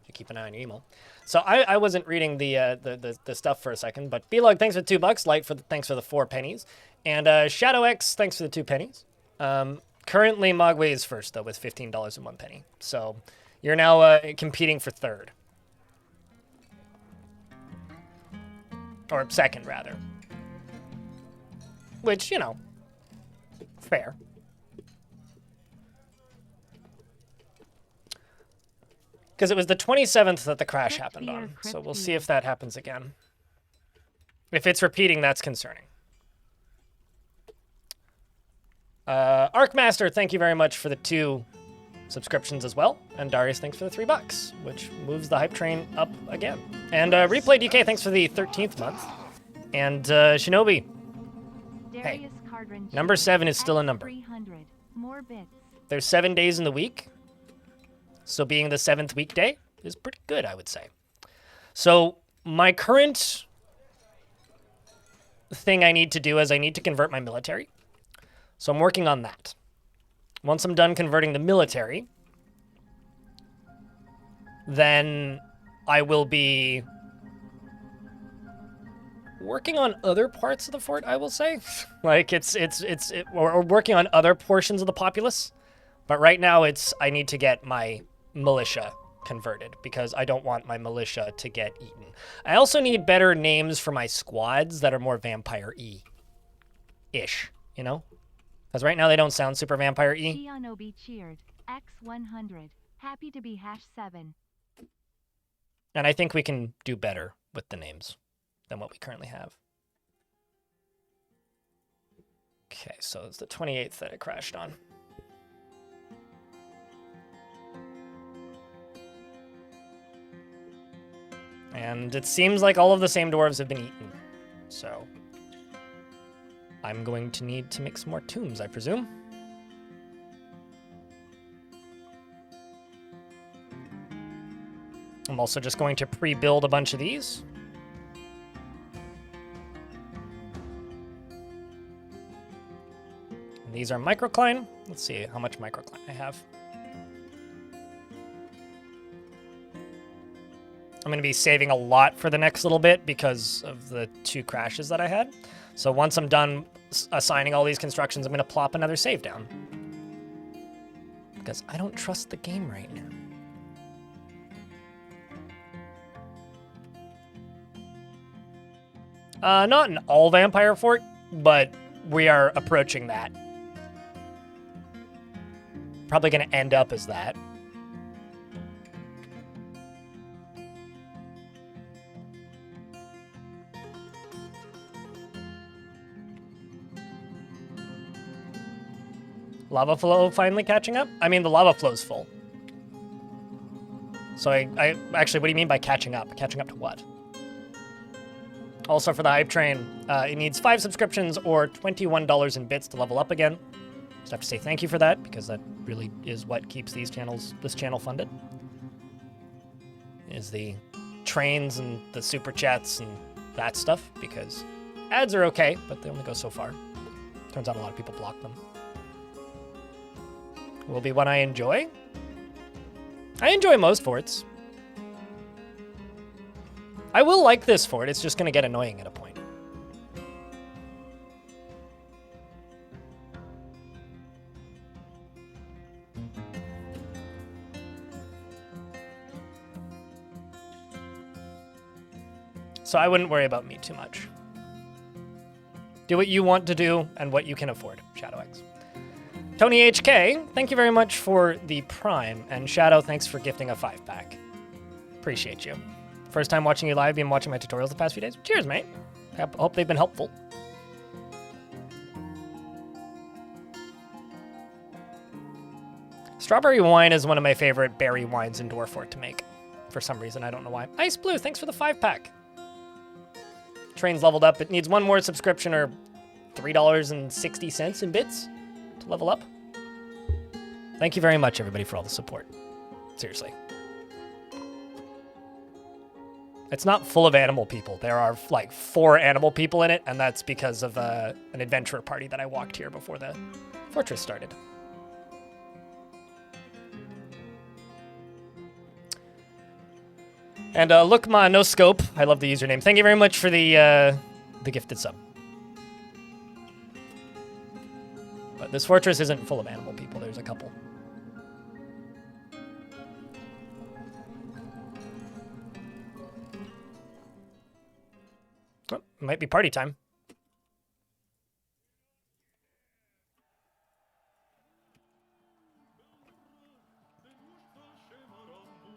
You keep an eye on your email. So I wasn't reading the stuff for a second, but B-Log, thanks for the $2. Light, thanks for the 4 pennies. And Shadow X, thanks for the 2 pennies. Currently, Mogwai is first, though, with $15 and 1 penny. So you're now competing for third. Or second, rather. Which, you know, fair. Because it was the 27th that the crash happened on. So we'll see if that happens again. If it's repeating, that's concerning. Arkmaster, thank you very much for the 2 subscriptions as well. And Darius, thanks for the $3, which moves the hype train up again. And Replay DK, thanks for the 13th month. And Shinobi, hey, number 7 is still a number. There's 7 days in the week. So being the 7th weekday is pretty good, I would say. So my current thing I need to do is I need to convert my military. So I'm working on that. Once I'm done converting the military, then I will be working on other parts of the fort, I will say. Like or working on other portions of the populace. But right now I need to get my militia converted because I don't want my militia to get eaten. I also need better names for my squads that are more vampire-y-ish, you know? Because right now they don't sound super vampire-y. Gianobi cheered. X100. Happy to be #7. And I think we can do better with the names than what we currently have. Okay, so it's the 28th that it crashed on. And it seems like all of the same dwarves have been eaten. So I'm going to need to make some more tombs, I presume. I'm also just going to pre-build a bunch of these. And these are microcline. Let's see how much microcline I have. I'm going to be saving a lot for the next little bit because of the 2 crashes that I had. So once I'm done assigning all these constructions, I'm going to plop another save down. Because I don't trust the game right now. Not an all vampire fort, but we are approaching that. Probably going to end up as that. Lava flow finally catching up? I mean, the lava flow's full. So I actually, what do you mean by catching up? Catching up to what? Also for the hype train, it needs 5 subscriptions or $21 in bits to level up again. Just have to say thank you for that because that really is what keeps this channel funded. Is the trains and the super chats and that stuff, because ads are okay, but they only go so far. Turns out a lot of people block them. Will be one I enjoy. I enjoy most forts. I will like this fort, it's just going to get annoying at a point. So I wouldn't worry about me too much. Do what you want to do and what you can afford, ShadowX. Tony HK, thank you very much for the Prime, and Shadow, thanks for gifting a 5-pack. Appreciate you. First time watching you live, been watching my tutorials the past few days. Cheers, mate. I hope they've been helpful. Strawberry wine is one of my favorite berry wines in Dwarf Fort to make. For some reason, I don't know why. Ice Blue, thanks for the 5-pack. Train's leveled up. It needs one more subscription or $3.60 in bits to level up. Thank you very much, everybody, for all the support. Seriously. It's not full of animal people. There are like 4 animal people in it, and that's because of an adventurer party that I walked here before the fortress started. And look, ma, no scope. I love the username. Thank you very much for the gifted sub. But this fortress isn't full of animal people. There's a couple. Oh, it might be party time.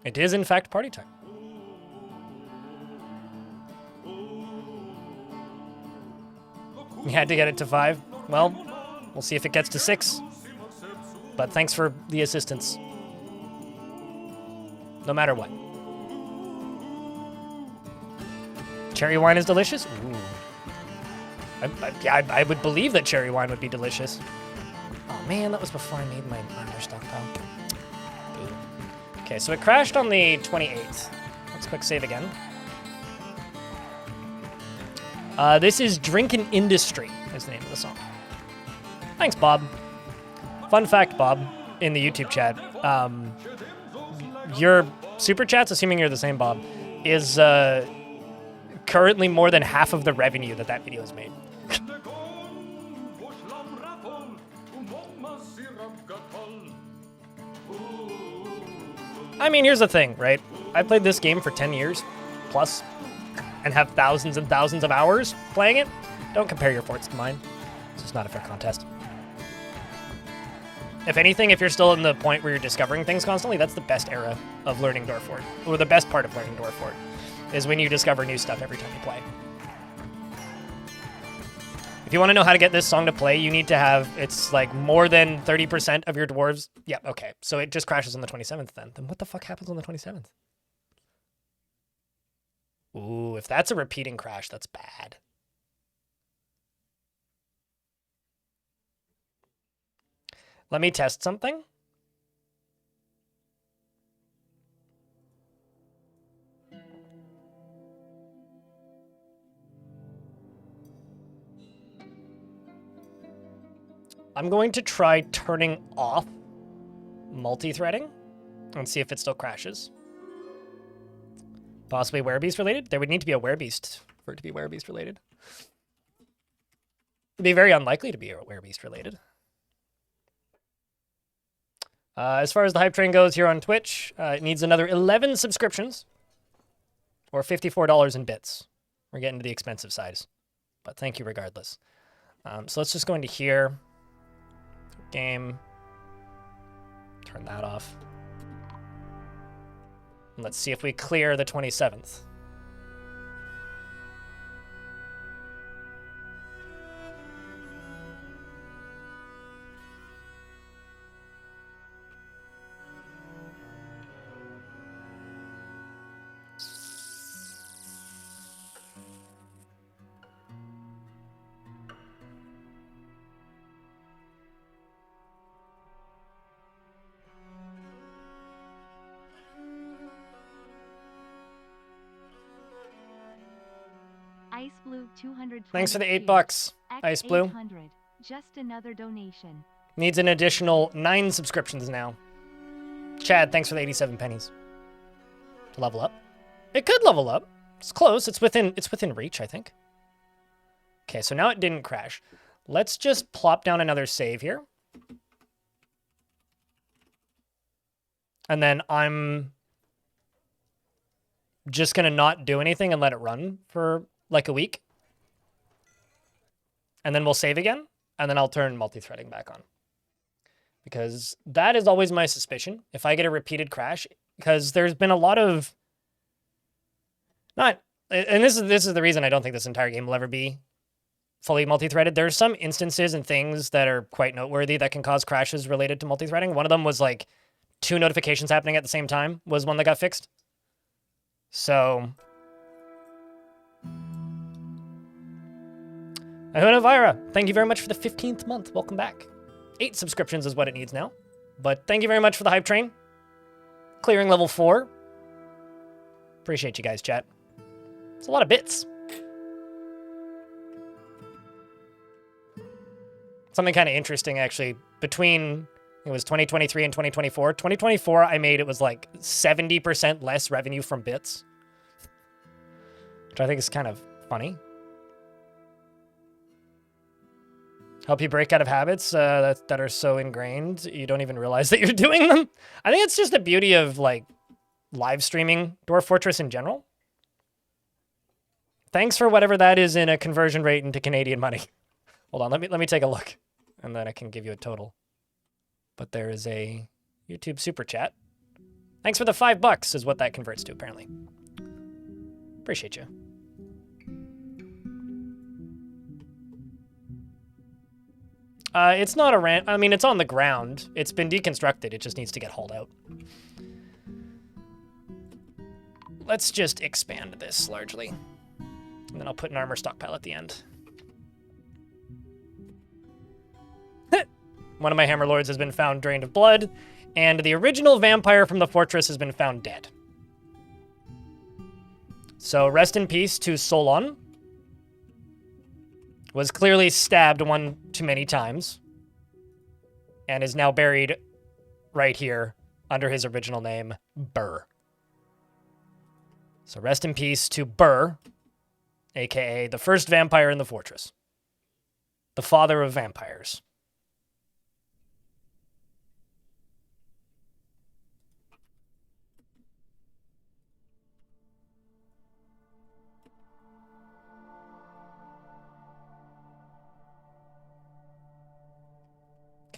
It is, in fact, party time. We had to get it to 5. Well, we'll see if it gets to 6. But thanks for the assistance. No matter what. Cherry wine is delicious? Ooh. I would believe that cherry wine would be delicious. Oh man, that was before I made my armor stockpile. Boo. Okay, so it crashed on the 28th. Let's quick save again. This is Drinkin' Industry, is the name of the song. Thanks, Bob. Fun fact, Bob, in the YouTube chat, your super chats, assuming you're the same Bob, is currently more than half of the revenue that video has made. I mean, here's the thing, right? I played this game for 10 years plus and have thousands and thousands of hours playing it. Don't compare your forts to mine. It's just not a fair contest. If anything, if you're still in the point where you're discovering things constantly, that's the best era of learning Dwarf Fort, or the best part of learning Dwarf Fort, is when you discover new stuff every time you play. If you want to know how to get this song to play, you need to have, it's like more than 30% of your dwarves. Yeah, okay. So it just crashes on the 27th then. Then what the fuck happens on the 27th? Ooh, if that's a repeating crash, that's bad. Let me test something. I'm going to try turning off multi-threading and see if it still crashes. Possibly werebeast related? There would need to be a werebeast for it to be werebeast related. It'd be very unlikely to be werebeast related. As far as the hype train goes here on Twitch, it needs another 11 subscriptions or $54 in bits. We're getting to the expensive size, but thank you regardless. So let's just go into here. Game. Turn that off. And let's see if we clear the 27th. Ice Blue 200. Thanks for the $8, Ice Blue. Just another donation. Needs an additional 9 subscriptions now. Chad, thanks for the 87 pennies. To level up. It could level up. It's close. It's within reach, I think. Okay, so now it didn't crash. Let's just plop down another save here. And then I'm just going to not do anything and let it run for like a week. And then we'll save again. And then I'll turn multi-threading back on. Because that is always my suspicion. If I get a repeated crash, because there's been a lot of... And this is the reason I don't think this entire game will ever be fully multi-threaded. There's some instances and things that are quite noteworthy that can cause crashes related to multi-threading. One of them was like 2 notifications happening at the same time was one that got fixed. So... Ahunavira, thank you very much for the 15th month. Welcome back. 8 subscriptions is what it needs now. But thank you very much for the hype train. Clearing level 4. Appreciate you guys, chat. It's a lot of bits. Something kind of interesting, actually. Between, it was 2023 and 2024. 2024, I made, it was like 70% less revenue from bits. Which I think is kind of funny. Help you break out of habits that are so ingrained you don't even realize that you're doing them. I think it's just the beauty of like live streaming Dwarf Fortress in general. Thanks for whatever that is in a conversion rate into Canadian money. Hold on, let me take a look, and then I can give you a total. But there is a YouTube super chat. Thanks for the $5 is what that converts to apparently. Appreciate you. It's not a rant. I mean, it's on the ground. It's been deconstructed. It just needs to get hauled out. Let's just expand this largely. And then I'll put an armor stockpile at the end. One of my hammer lords has been found drained of blood, and the original vampire from the fortress has been found dead. So rest in peace to Solon. Was clearly stabbed one too many times, and is now buried right here under his original name, Burr. So rest in peace to Burr, aka the first vampire in the fortress. The father of vampires.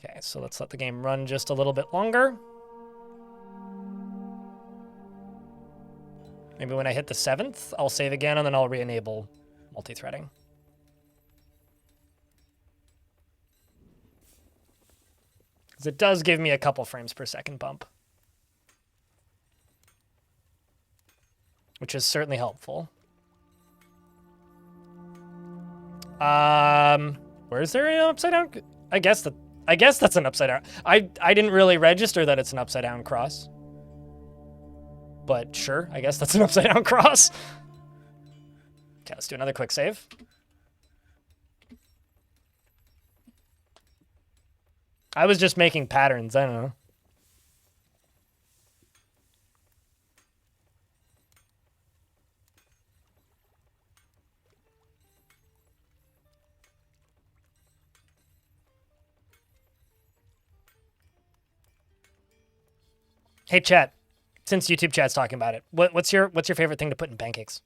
Okay, so let's let the game run just a little bit longer. Maybe when I hit the 7th, I'll save again, and then I'll re-enable multi-threading. Because it does give me a couple frames per second bump. Which is certainly helpful. Where's there an upside down? I guess that's an upside down. I didn't really register that it's an upside down cross. But sure, I guess that's an upside down cross. Okay, let's do another quick save. I was just making patterns, I don't know. Hey chat, since YouTube chat's talking about it, what's your favorite thing to put in pancakes?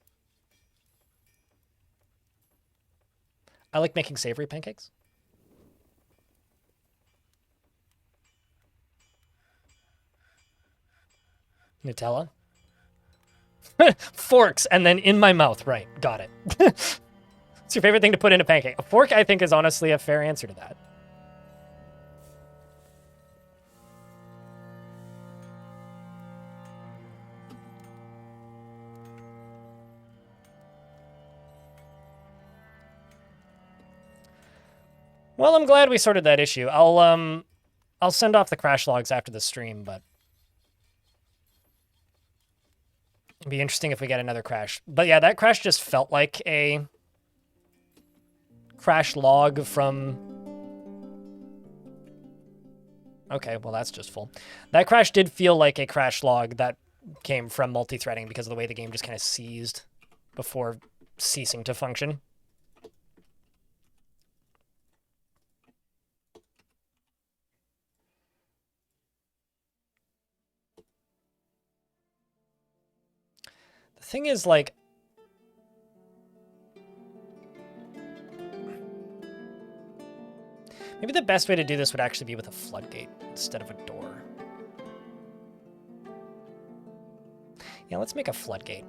I like making savory pancakes. Nutella. Forks, and then in my mouth. Right, got it. What's your favorite thing to put in a pancake? A fork, I think, is honestly a fair answer to that. Well, I'm glad we sorted that issue. I'll send off the crash logs after the stream, but it'd be interesting if we get another crash. But yeah, that crash just felt like a crash log from... Okay, well that's just full. That crash did feel like a crash log that came from multi-threading because of the way the game just kind of seized before ceasing to function. Thing is, like, maybe the best way to do this would actually be with a floodgate instead of a door. Yeah, let's make a floodgate.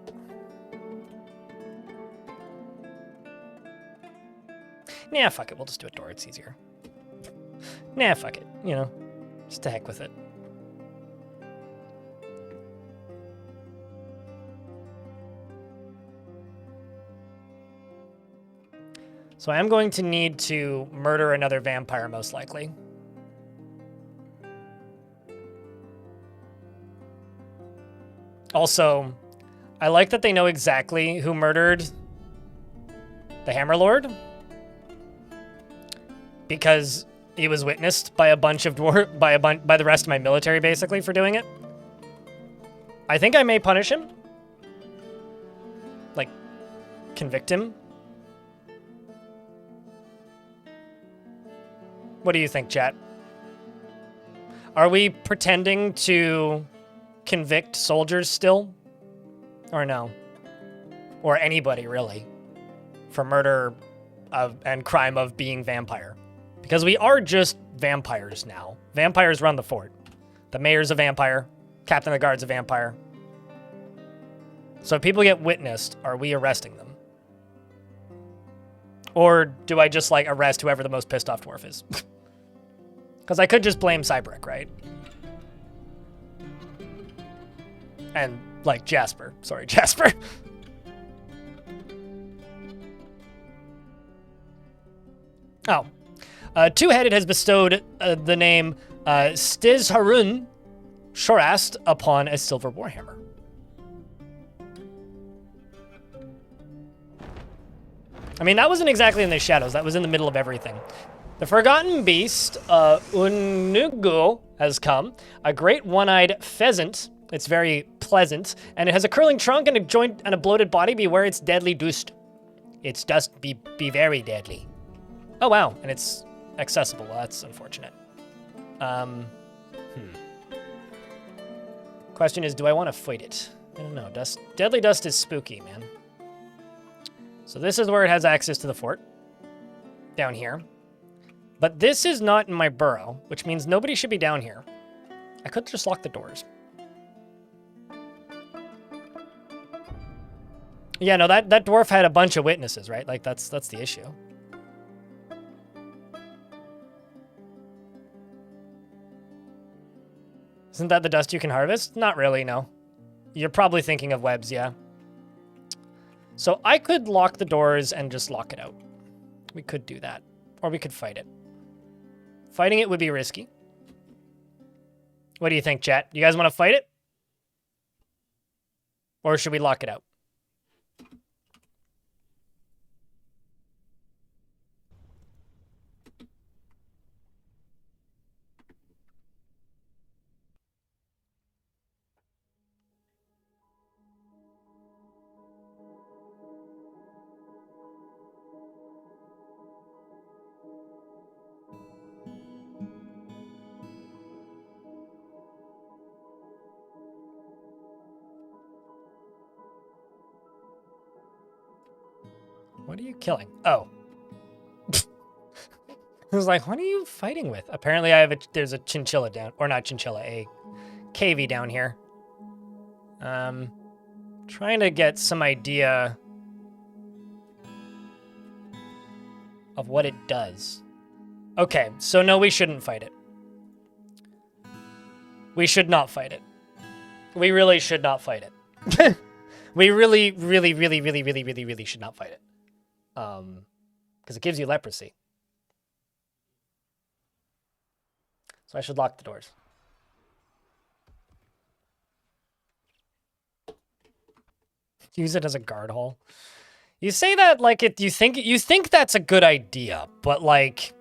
Nah, fuck it. We'll just do a door. It's easier. Nah, fuck it. You know, just to heck with it. So I am going to need to murder another vampire, most likely. Also, I like that they know exactly who murdered the Hammerlord, because he was witnessed by a bunch of by the rest of my military, basically, for doing it. I think I may punish him. Like, convict him. What do you think, chat? Are we pretending to convict soldiers still? Or no? Or anybody, really, for murder and crime of being vampire? Because we are just vampires now. Vampires run the fort. The mayor's a vampire. Captain of the guard's a vampire. So if people get witnessed, are we arresting them? Or do I just, like, arrest whoever the most pissed off dwarf is? Because I could just blame Cybrick, right? And, like, Jasper. Sorry, Jasper. Oh. Two-Headed has bestowed the name Stiz Harun Shorast upon a silver warhammer. I mean, that wasn't exactly in the shadows. That was in the middle of everything. The Forgotten Beast, Unugu, has come. A great one-eyed pheasant. It's very pleasant. And it has a curling trunk and a joint and a bloated body. Beware its deadly dust. Its dust be very deadly. Oh, wow. And it's accessible. Well, that's unfortunate. Question is, do I want to fight it? I don't know. Deadly dust is spooky, man. So this is where it has access to the fort. Down here. But this is not in my burrow, which means nobody should be down here. I could just lock the doors. Yeah, no, that dwarf had a bunch of witnesses, right? Like, that's the issue. Isn't that the dust you can harvest? Not really, no. You're probably thinking of webs, yeah. So I could lock the doors and just lock it out. We could do that. Or we could fight it. Fighting it would be risky. What do you think, chat? You guys want to fight it? Or should we lock it out? What are you killing? Oh. I was like, what are you fighting with? Apparently there's a chinchilla down, or not chinchilla, a cavy down here. Trying to get some idea of what it does. Okay, so no, we shouldn't fight it. We should not fight it. We really should not fight it. We really should not fight it. Because it gives you leprosy. So I should lock the doors. Use it as a guard hall. You say that like you think that's a good idea, but like,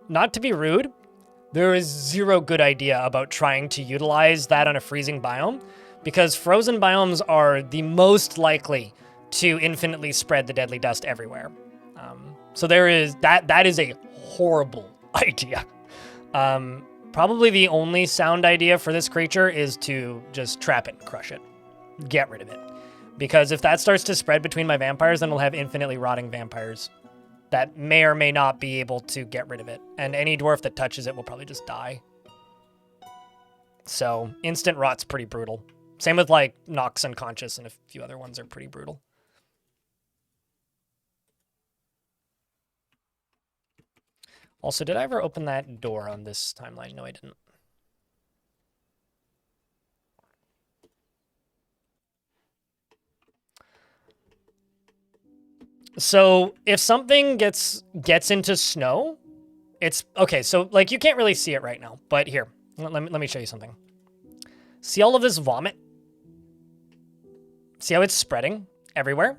not to be rude, there is zero good idea about trying to utilize that on a freezing biome, because frozen biomes are the most likely to infinitely spread the deadly dust everywhere. So there is that is a horrible idea. Probably the only sound idea for this creature is to just trap it and crush it. Get rid of it. Because if that starts to spread between my vampires, then we'll have infinitely rotting vampires that may or may not be able to get rid of it. And any dwarf that touches it will probably just die. So instant rot's pretty brutal. Same with like Nox Unconscious, and a few other ones are pretty brutal. Also, did I ever open that door on this timeline? No, I didn't. So if something gets into snow, it's okay. So like you can't really see it right now, but here, let me show you something. See all of this vomit? See how it's spreading everywhere?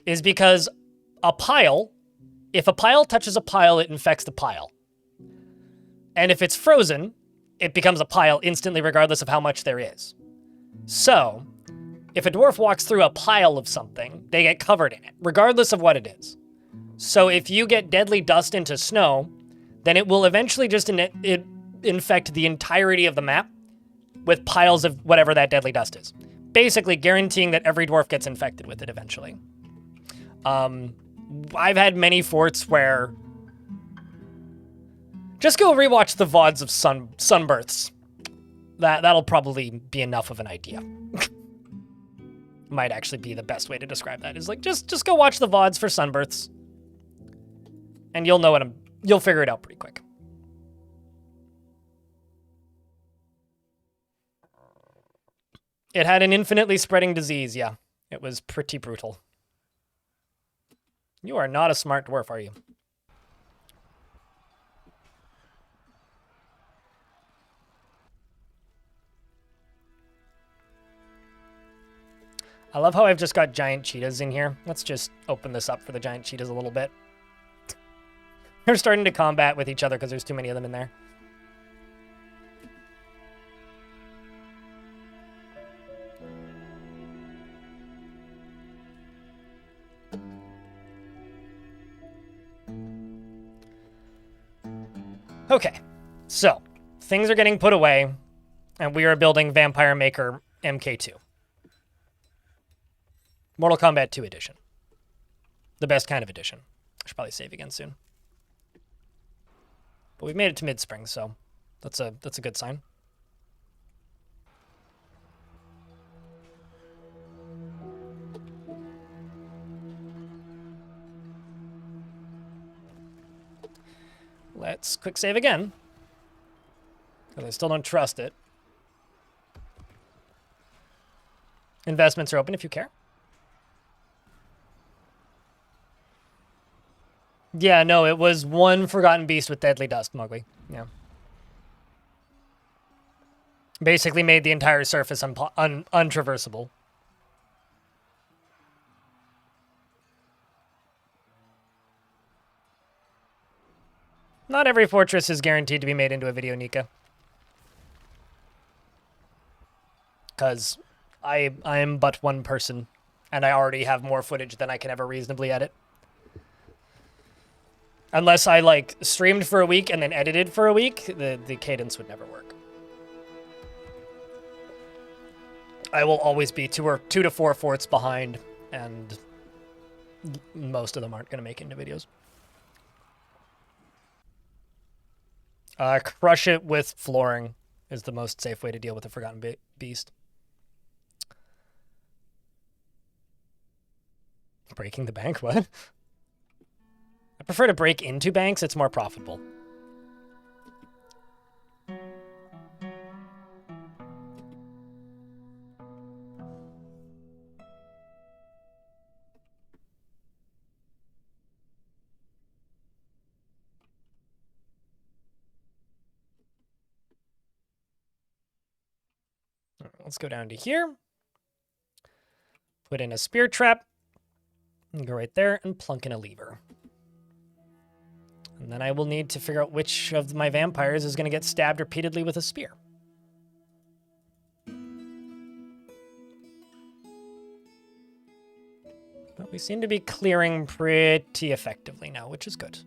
Is because a pile, if a pile touches a pile, it infects the pile. And if it's frozen, it becomes a pile instantly regardless of how much there is. So if a dwarf walks through a pile of something, they get covered in it, regardless of what it is. So if you get deadly dust into snow, then it will eventually just infect the entirety of the map with piles of whatever that deadly dust is. Basically guaranteeing that every dwarf gets infected with it eventually. I've had many forts where... Just go rewatch the VODs of sunbirths. That'll probably be enough of an idea. Might actually be the best way to describe that. Is like just go watch the VODs for sunbirths, and you'll know you'll figure it out pretty quick. It had an infinitely spreading disease. Yeah, it was pretty brutal. You are not a smart dwarf, are you? I love how I've just got giant cheetahs in here. Let's just open this up for the giant cheetahs a little bit. They're starting to combat with each other because there's too many of them in there. Okay, so things are getting put away, and we are building Vampire Maker MK2. Mortal Kombat 2 edition. The best kind of edition. I should probably save again soon. But we've made it to mid-spring, so that's a good sign. Let's quick save again, because I still don't trust it. Investments are open if you care. Yeah, no, it was one Forgotten Beast with Deadly Dust, Mowgli. Yeah. Basically made the entire surface untraversable. Not every fortress is guaranteed to be made into a video, Nika. Because I am but one person, and I already have more footage than I can ever reasonably edit. Unless I, like, streamed for a week and then edited for a week, the cadence would never work. I will always be two to four forts behind, and most of them aren't going to make into videos. Crush it with flooring is the most safe way to deal with a Forgotten Beast. Breaking the bank? What? I prefer to break into banks. It's more profitable. All right, let's go down to here. Put in a spear trap. And go right there and plunk in a lever. And then I will need to figure out which of my vampires is going to get stabbed repeatedly with a spear. But we seem to be clearing pretty effectively now, which is good.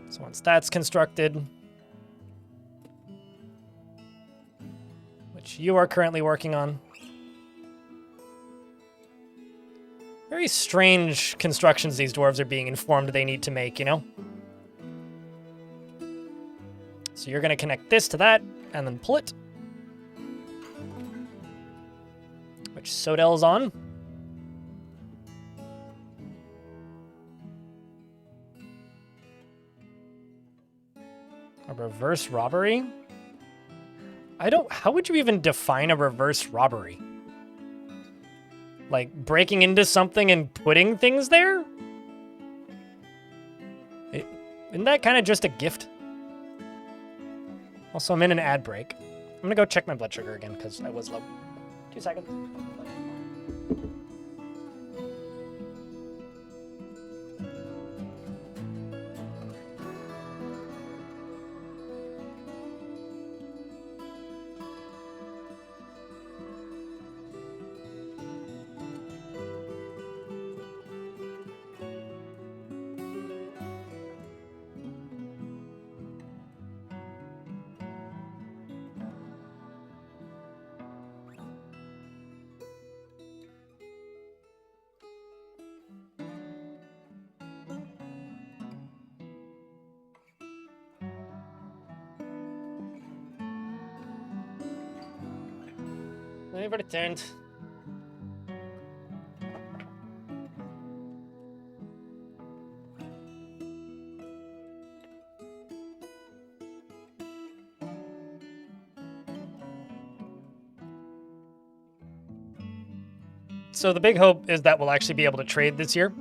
So once that's constructed, which you are currently working on. Very strange constructions these dwarves are being informed they need to make, you know? So you're going to connect this to that, and then pull it. Which Sodel's on. A reverse robbery? How would you even define a reverse robbery? Like, breaking into something and putting things there? Isn't that kind of just a gift? Also, I'm in an ad break. I'm gonna go check my blood sugar again, because I was low. 2 seconds. I've returned. So the big hope is that we'll actually be able to trade this year.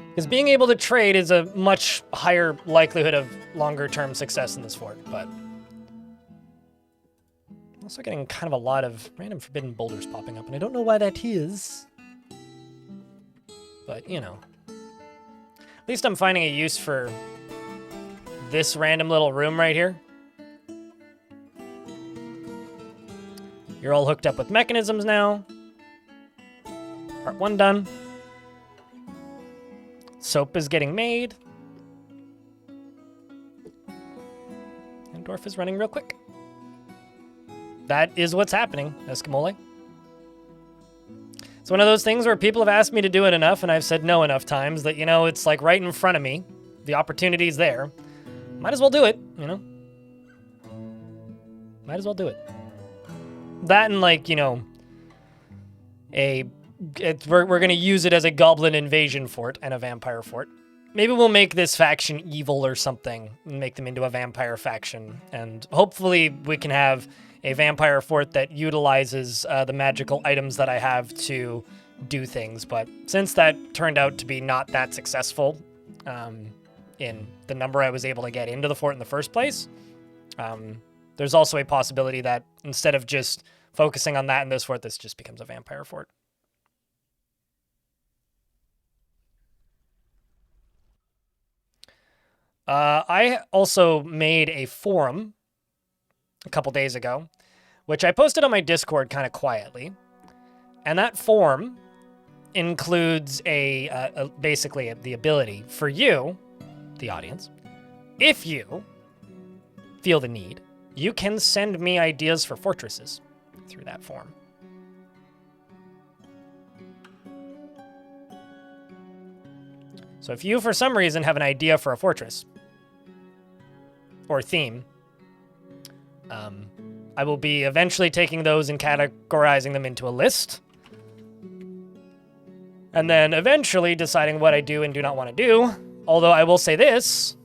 Because being able to trade is a much higher likelihood of longer-term success in this fort, but also getting kind of a lot of random forbidden boulders popping up, and I don't know why that is. But, you know. At least I'm finding a use for this random little room right here. You're all hooked up with mechanisms now. Part 1 done. Soap is getting made. And Dwarf is running real quick. That is what's happening, Eskimole. It's one of those things where people have asked me to do it enough, and I've said no enough times that, you know, it's like right in front of me. The opportunity's there. Might as well do it, you know? Might as well do it. That and, like, you know, we're going to use it as a goblin invasion fort and a vampire fort. Maybe we'll make this faction evil or something and make them into a vampire faction. And hopefully we can have a vampire fort that utilizes the magical items that I have to do things. But since that turned out to be not that successful in the number I was able to get into the fort in the first place, there's also a possibility that instead of just focusing on that in this fort, this just becomes a vampire fort. I also made a forum a couple days ago, which I posted on my Discord kind of quietly. And that forum includes basically the ability for you, the audience, if you feel the need, you can send me ideas for fortresses through that forum. So if you, for some reason, have an idea for a fortress or theme, I will be eventually taking those and categorizing them into a list. And then eventually deciding what I do and do not want to do. Although I will say this,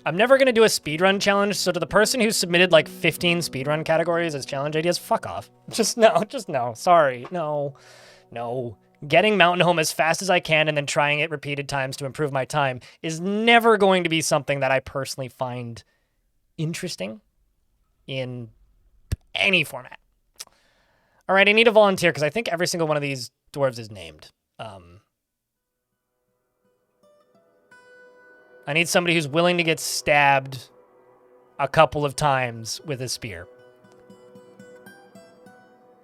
I'm never going to do a speedrun challenge, so to the person who submitted like 15 speedrun categories as challenge ideas, fuck off. Just no, sorry, no. Getting Mountain Home as fast as I can and then trying it repeated times to improve my time is never going to be something that I personally find interesting in any format. All right, I need a volunteer because I think every single one of these dwarves is named. I need somebody who's willing to get stabbed a couple of times with a spear.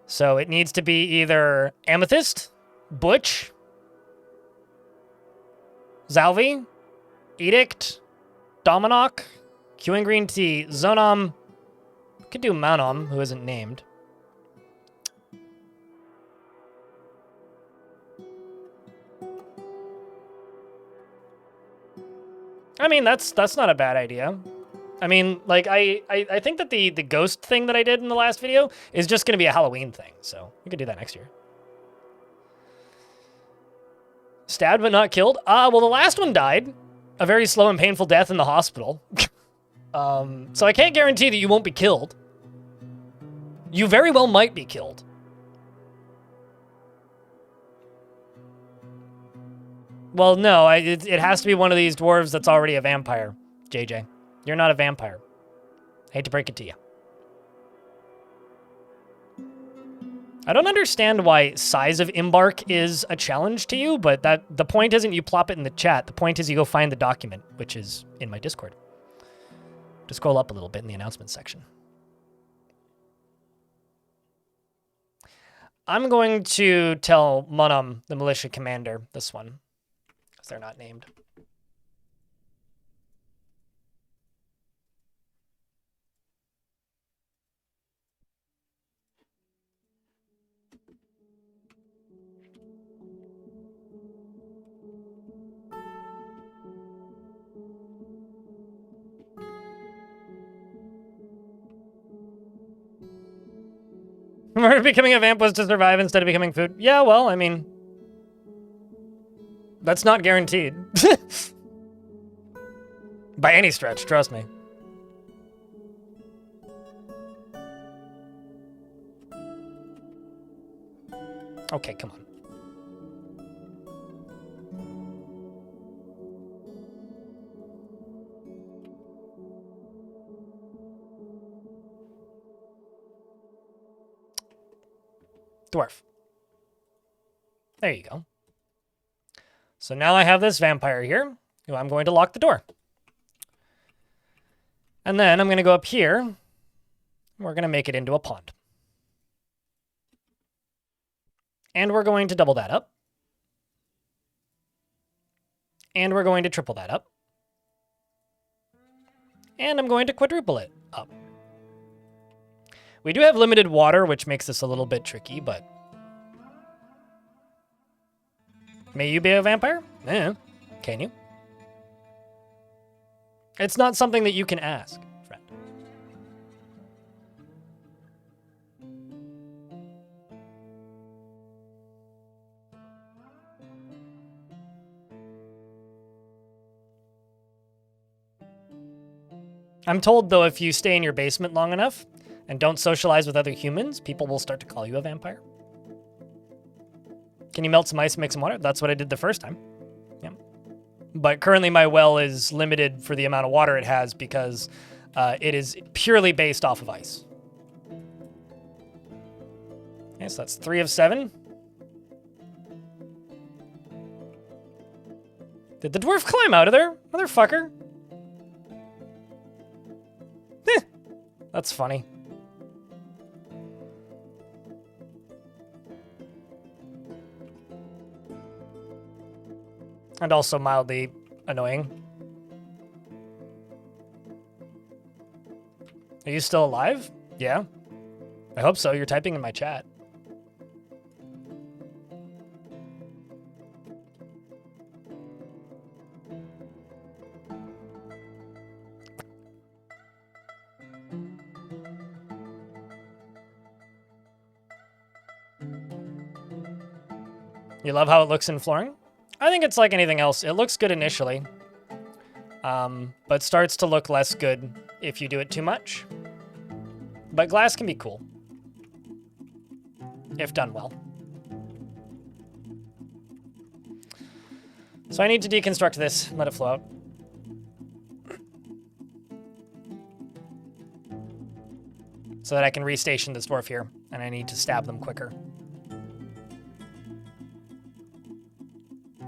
So it needs to be either Amethyst, Butch, Zalvi, Edict, Dominok, Queuing Green Tea, Zonom. Could do Mounom, who isn't named. I mean, that's not a bad idea. I mean, like, I think that the ghost thing that I did in the last video is just going to be a Halloween thing, so we could do that next year. Stabbed but not killed? Well, the last one died. A very slow and painful death in the hospital. So I can't guarantee that you won't be killed. You very well might be killed. Well, no, it has to be one of these dwarves that's already a vampire, JJ. You're not a vampire. Hate to break it to you. I don't understand why size of embark is a challenge to you, but the point isn't you plop it in the chat. The point is you go find the document, which is in my Discord. Just scroll up a little bit in the announcements section. I'm going to tell Munum, the militia commander, this one, because they're not named. Becoming a vamp was to survive instead of becoming food. Yeah, well, I mean, that's not guaranteed. By any stretch, trust me. Okay, come on. Dwarf. There you go. So now I have this vampire here, who I'm going to lock the door. And then I'm going to go up here, and we're going to make it into a pond. And we're going to double that up. And we're going to triple that up. And I'm going to quadruple it up. We do have limited water, which makes this a little bit tricky, but... May you be a vampire? Eh, can you? It's not something that you can ask, friend. I'm told, though, if you stay in your basement long enough, and don't socialize with other humans, people will start to call you a vampire. Can you melt some ice and make some water? That's what I did the first time. Yeah. But currently my well is limited for the amount of water it has because it is purely based off of ice. Okay, so that's 3 of 7. Did the dwarf climb out of there? Motherfucker. That's funny. And also mildly annoying. Are you still alive? Yeah. I hope so. You're typing in my chat. You love how it looks in flooring? I think it's like anything else. It looks good initially, but starts to look less good if you do it too much. But glass can be cool, if done well. So I need to deconstruct this, let it flow out. So that I can restation this dwarf here, and I need to stab them quicker.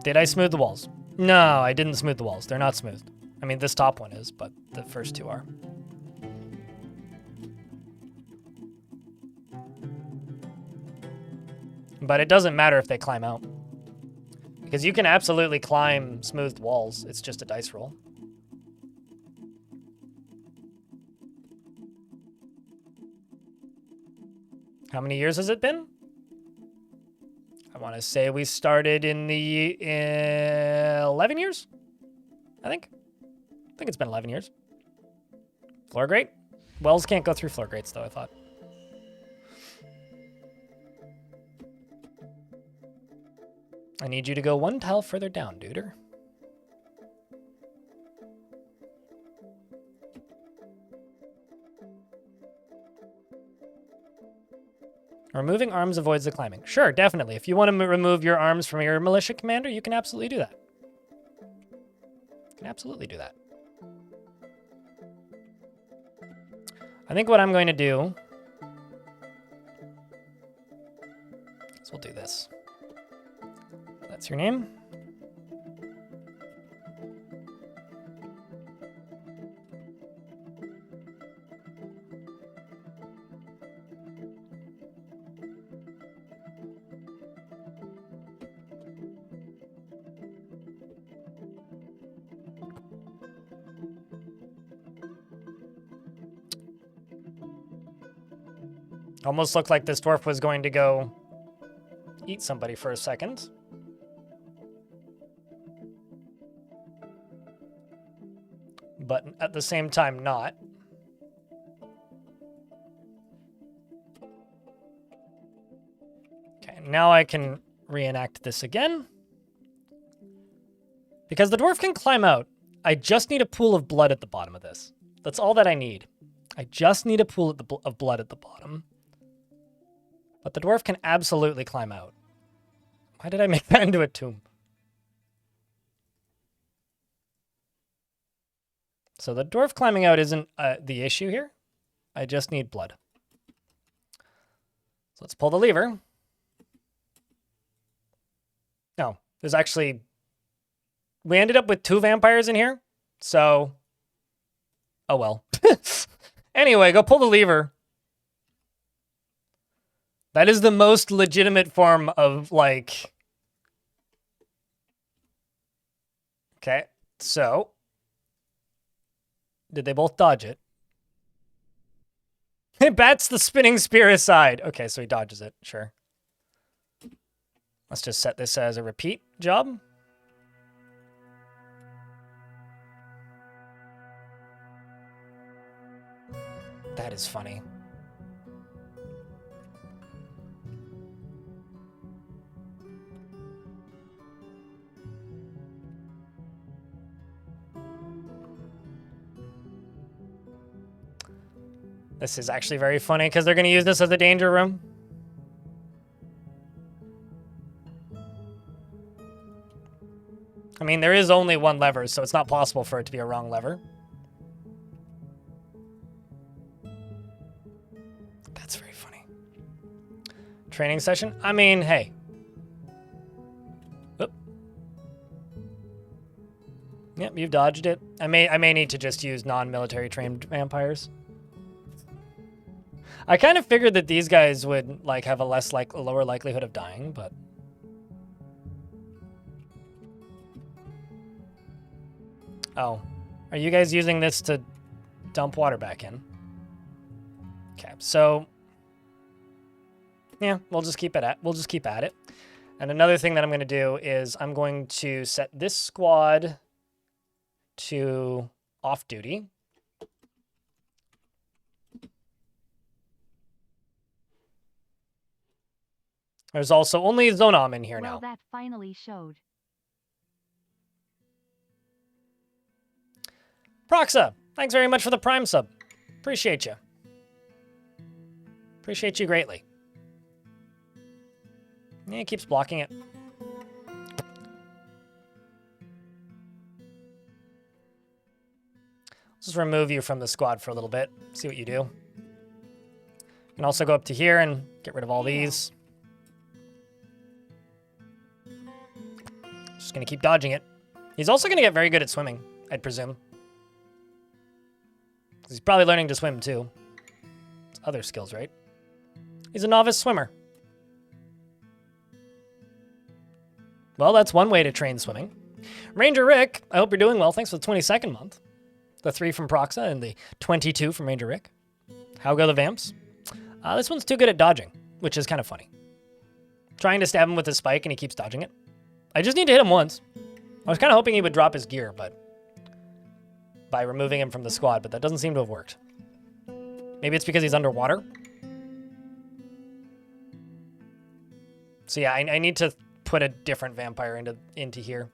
Did I smooth the walls? No, I didn't smooth the walls. They're not smooth. I mean, this top one is, but the first two are. But it doesn't matter if they climb out. Because you can absolutely climb smoothed walls. It's just a dice roll. How many years has it been? I want to say we started in the 11 years, I think. I think it's been 11 years. Floor grate? Wells can't go through floor grates, though, I thought. I need you to go one tile further down, duder. Removing arms avoids the climbing. Sure, definitely. If you want to remove your arms from your militia commander, you can absolutely do that. You can absolutely do that. I think what I'm going to do is we'll do this. That's your name. Almost looked like this dwarf was going to go eat somebody for a second. But at the same time, not. Okay, now I can reenact this again. Because the dwarf can climb out, I just need a pool of blood at the bottom of this. That's all that I need. I just need a pool of blood at the bottom. But the dwarf can absolutely climb out. Why did I make that into a tomb? So the dwarf climbing out isn't the issue here. I just need blood. So let's pull the lever. No, there's actually... We ended up with 2 vampires in here, so... Oh well. Anyway, go pull the lever. That is the most legitimate form of, like... Okay, so... Did they both dodge it? It bats the spinning spear aside. Okay, so he dodges it, sure. Let's just set this as a repeat job. That is funny. This is actually very funny because they're going to use this as a danger room. I mean, there is only one lever, so it's not possible for it to be a wrong lever. That's very funny. Training session? I mean, hey. Oop. Yep, you've dodged it. I may need to just use non-military trained vampires. I kind of figured that these guys would like have a lower likelihood of dying, but oh, are you guys using this to dump water back in? Okay, so yeah, we'll just keep at it. And another thing that I'm going to do is I'm going to set this squad to off duty. There's also only Zonam in here now. Well, that finally showed. Proxa, thanks very much for the Prime sub. Appreciate you. Appreciate you greatly. Yeah, it keeps blocking it. Let's just remove you from the squad for a little bit. See what you do. You can also go up to here and get rid of all these. Just gonna keep dodging it. He's also gonna get very good at swimming, I'd presume. He's probably learning to swim too. It's other skills, right? He's a novice swimmer. Well, that's one way to train swimming. Ranger Rick, I hope you're doing well. Thanks for the 22nd month. The 3 from Proxa and the 22 from Ranger Rick. How go the Vamps? This one's too good at dodging, which is kind of funny. Trying to stab him with his spike and he keeps dodging it. I just need to hit him once. I was kind of hoping he would drop his gear, but by removing him from the squad, but that doesn't seem to have worked. Maybe it's because he's underwater. So yeah, I need to put a different vampire into here.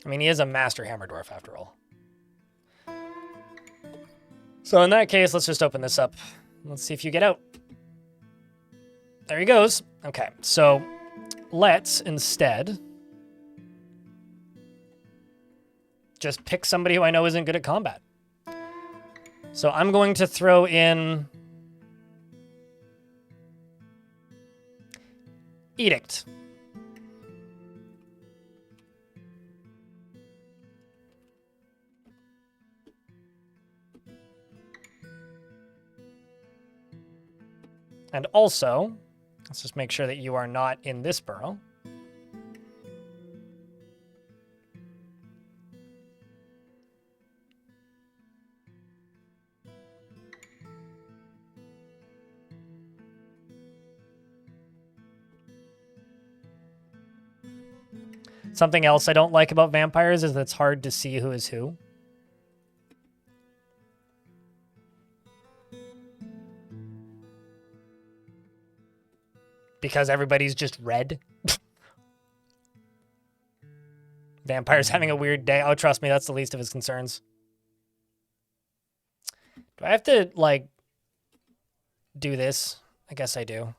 I mean, he is a master hammer dwarf after all. So in that case, let's just open this up. Let's see if you get out. There he goes. Okay, so let's instead just pick somebody who I know isn't good at combat. So I'm going to throw in Edict. And also, let's just make sure that you are not in this burrow. Something else I don't like about vampires is that it's hard to see who is who. Because everybody's just red. Vampire's having a weird day. Oh, trust me, that's the least of his concerns. Do I have to, like, do this? I guess I do.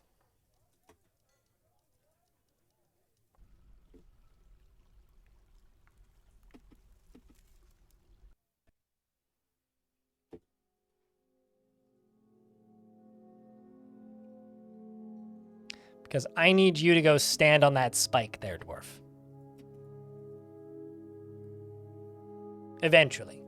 Because I need you to go stand on that spike there, Dwarf. Eventually.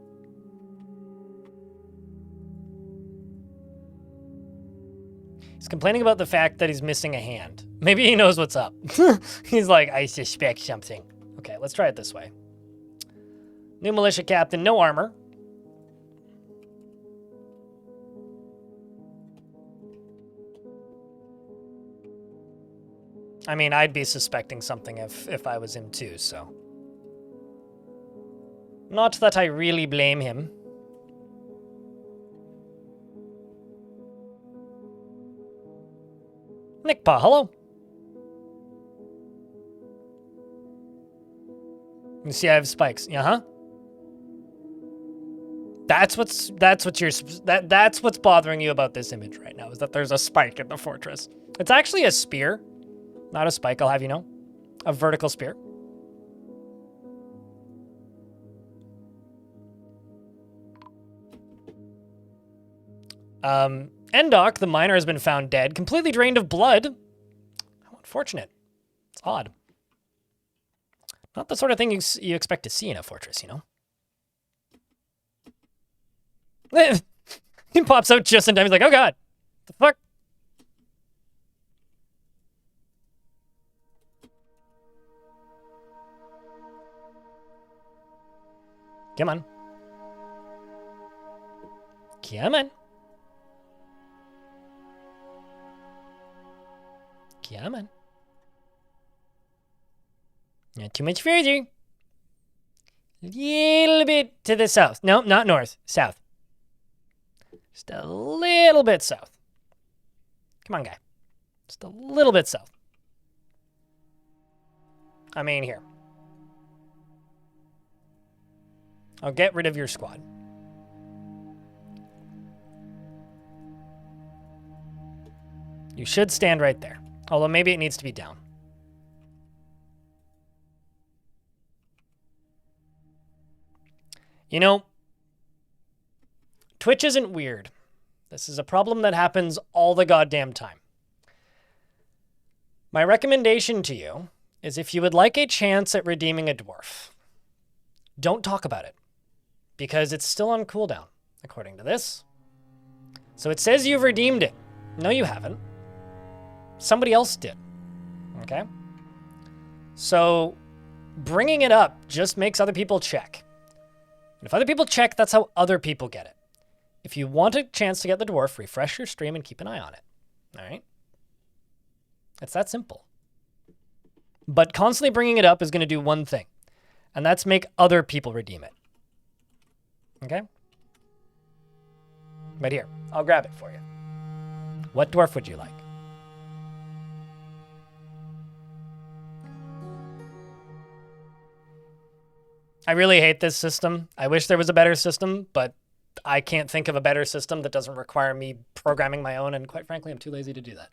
He's complaining about the fact that he's missing a hand. Maybe he knows what's up. He's like, I suspect something. Okay, let's try it this way. New militia captain, no armor. I mean, I'd be suspecting something if I was him too, so. Not that I really blame him. Nickpa, hello. You see I have spikes. Uh-huh. That's what's bothering you about this image right now, is that there's a spike in the fortress. It's actually a spear, not a spike, I'll have you know. A vertical spear. Endok, the miner, has been found dead, completely drained of blood. How unfortunate. It's odd. Not the sort of thing you expect to see in a fortress, you know? He pops out just in time. He's like, oh god, the fuck? Come on. Come on. Come on. Not too much further. Little bit to the south. No, not north. South. Just a little bit south. Come on, guy. Just a little bit south. I mean, here. I'll get rid of your squad. You should stand right there. Although maybe it needs to be down. You know, Twitch isn't weird. This is a problem that happens all the goddamn time. My recommendation to you is, if you would like a chance at redeeming a dwarf, don't talk about it, because it's still on cooldown, according to this. So it says you've redeemed it. No, you haven't. Somebody else did. Okay? So bringing it up just makes other people check. And if other people check, that's how other people get it. If you want a chance to get the dwarf, refresh your stream and keep an eye on it. All right? It's that simple. But constantly bringing it up is going to do one thing, and that's make other people redeem it. Okay? But here, I'll grab it for you. What dwarf would you like? I really hate this system. I wish there was a better system, but I can't think of a better system that doesn't require me programming my own, and quite frankly, I'm too lazy to do that.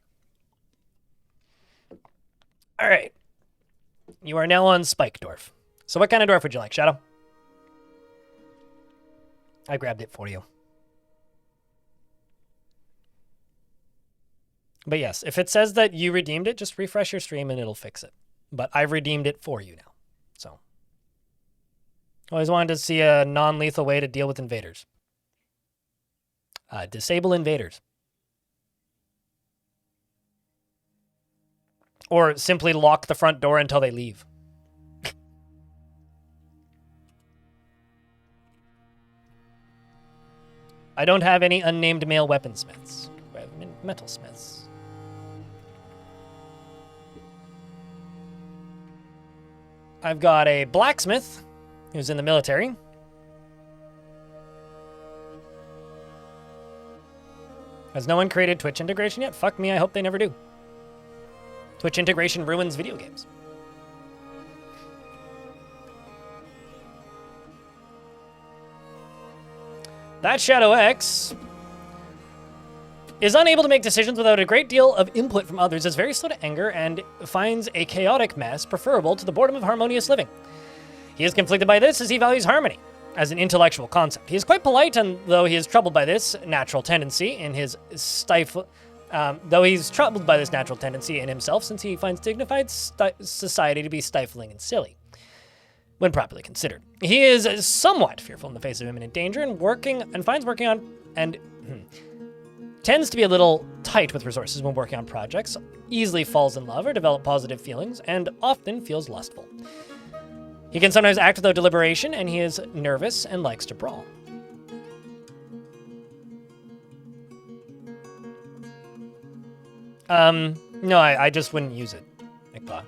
All right. You are now on Spike Dwarf. So what kind of dwarf would you like, Shadow? I grabbed it for you. But yes, if it says that you redeemed it, just refresh your stream and it'll fix it. But I've redeemed it for you now. So always wanted to see a non-lethal way to deal with invaders. Disable invaders. Or simply lock the front door until they leave. I don't have any unnamed male weaponsmiths. I have metalsmiths. I've got a blacksmith who's in the military. Has no one created Twitch integration yet? Fuck me, I hope they never do. Twitch integration ruins video games. That Shadow X is unable to make decisions without a great deal of input from others, is very slow to anger, and finds a chaotic mess preferable to the boredom of harmonious living. He is conflicted by this as he values harmony as an intellectual concept. He is quite polite, and though he is troubled by this natural tendency in his himself, since he finds dignified society to be stifling and silly when properly considered. He is somewhat fearful in the face of imminent danger and tends to be a little tight with resources when working on projects, easily falls in love or develop positive feelings, and often feels lustful. He can sometimes act without deliberation, and he is nervous and likes to brawl. No, I just wouldn't use it, Mikba.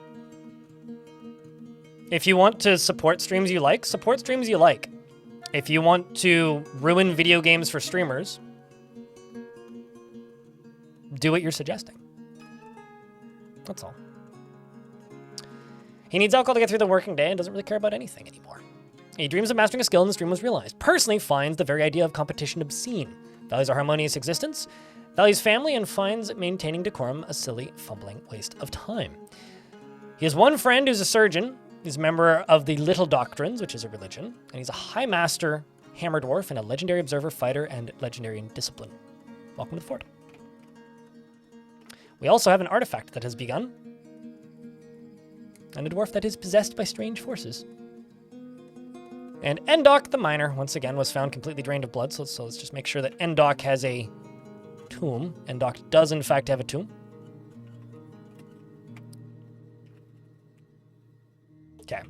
If you want to support streams you like, support streams you like. If you want to ruin video games for streamers, do what you're suggesting. That's all. He needs alcohol to get through the working day and doesn't really care about anything anymore. He dreams of mastering a skill, and this dream was realized. Personally finds the very idea of competition obscene. Values a harmonious existence. Values family and finds maintaining decorum a silly, fumbling waste of time. He has one friend who's a surgeon. He's a member of the Little Doctrines, which is a religion. And he's a high master hammer dwarf and a legendary observer, fighter, and legendary in discipline. Welcome to the fort. We also have an artifact that has begun. And a dwarf that is possessed by strange forces. And Endok the Miner, once again, was found completely drained of blood. So let's just make sure that Endok has a tomb. Endok does, in fact, have a tomb. Okay.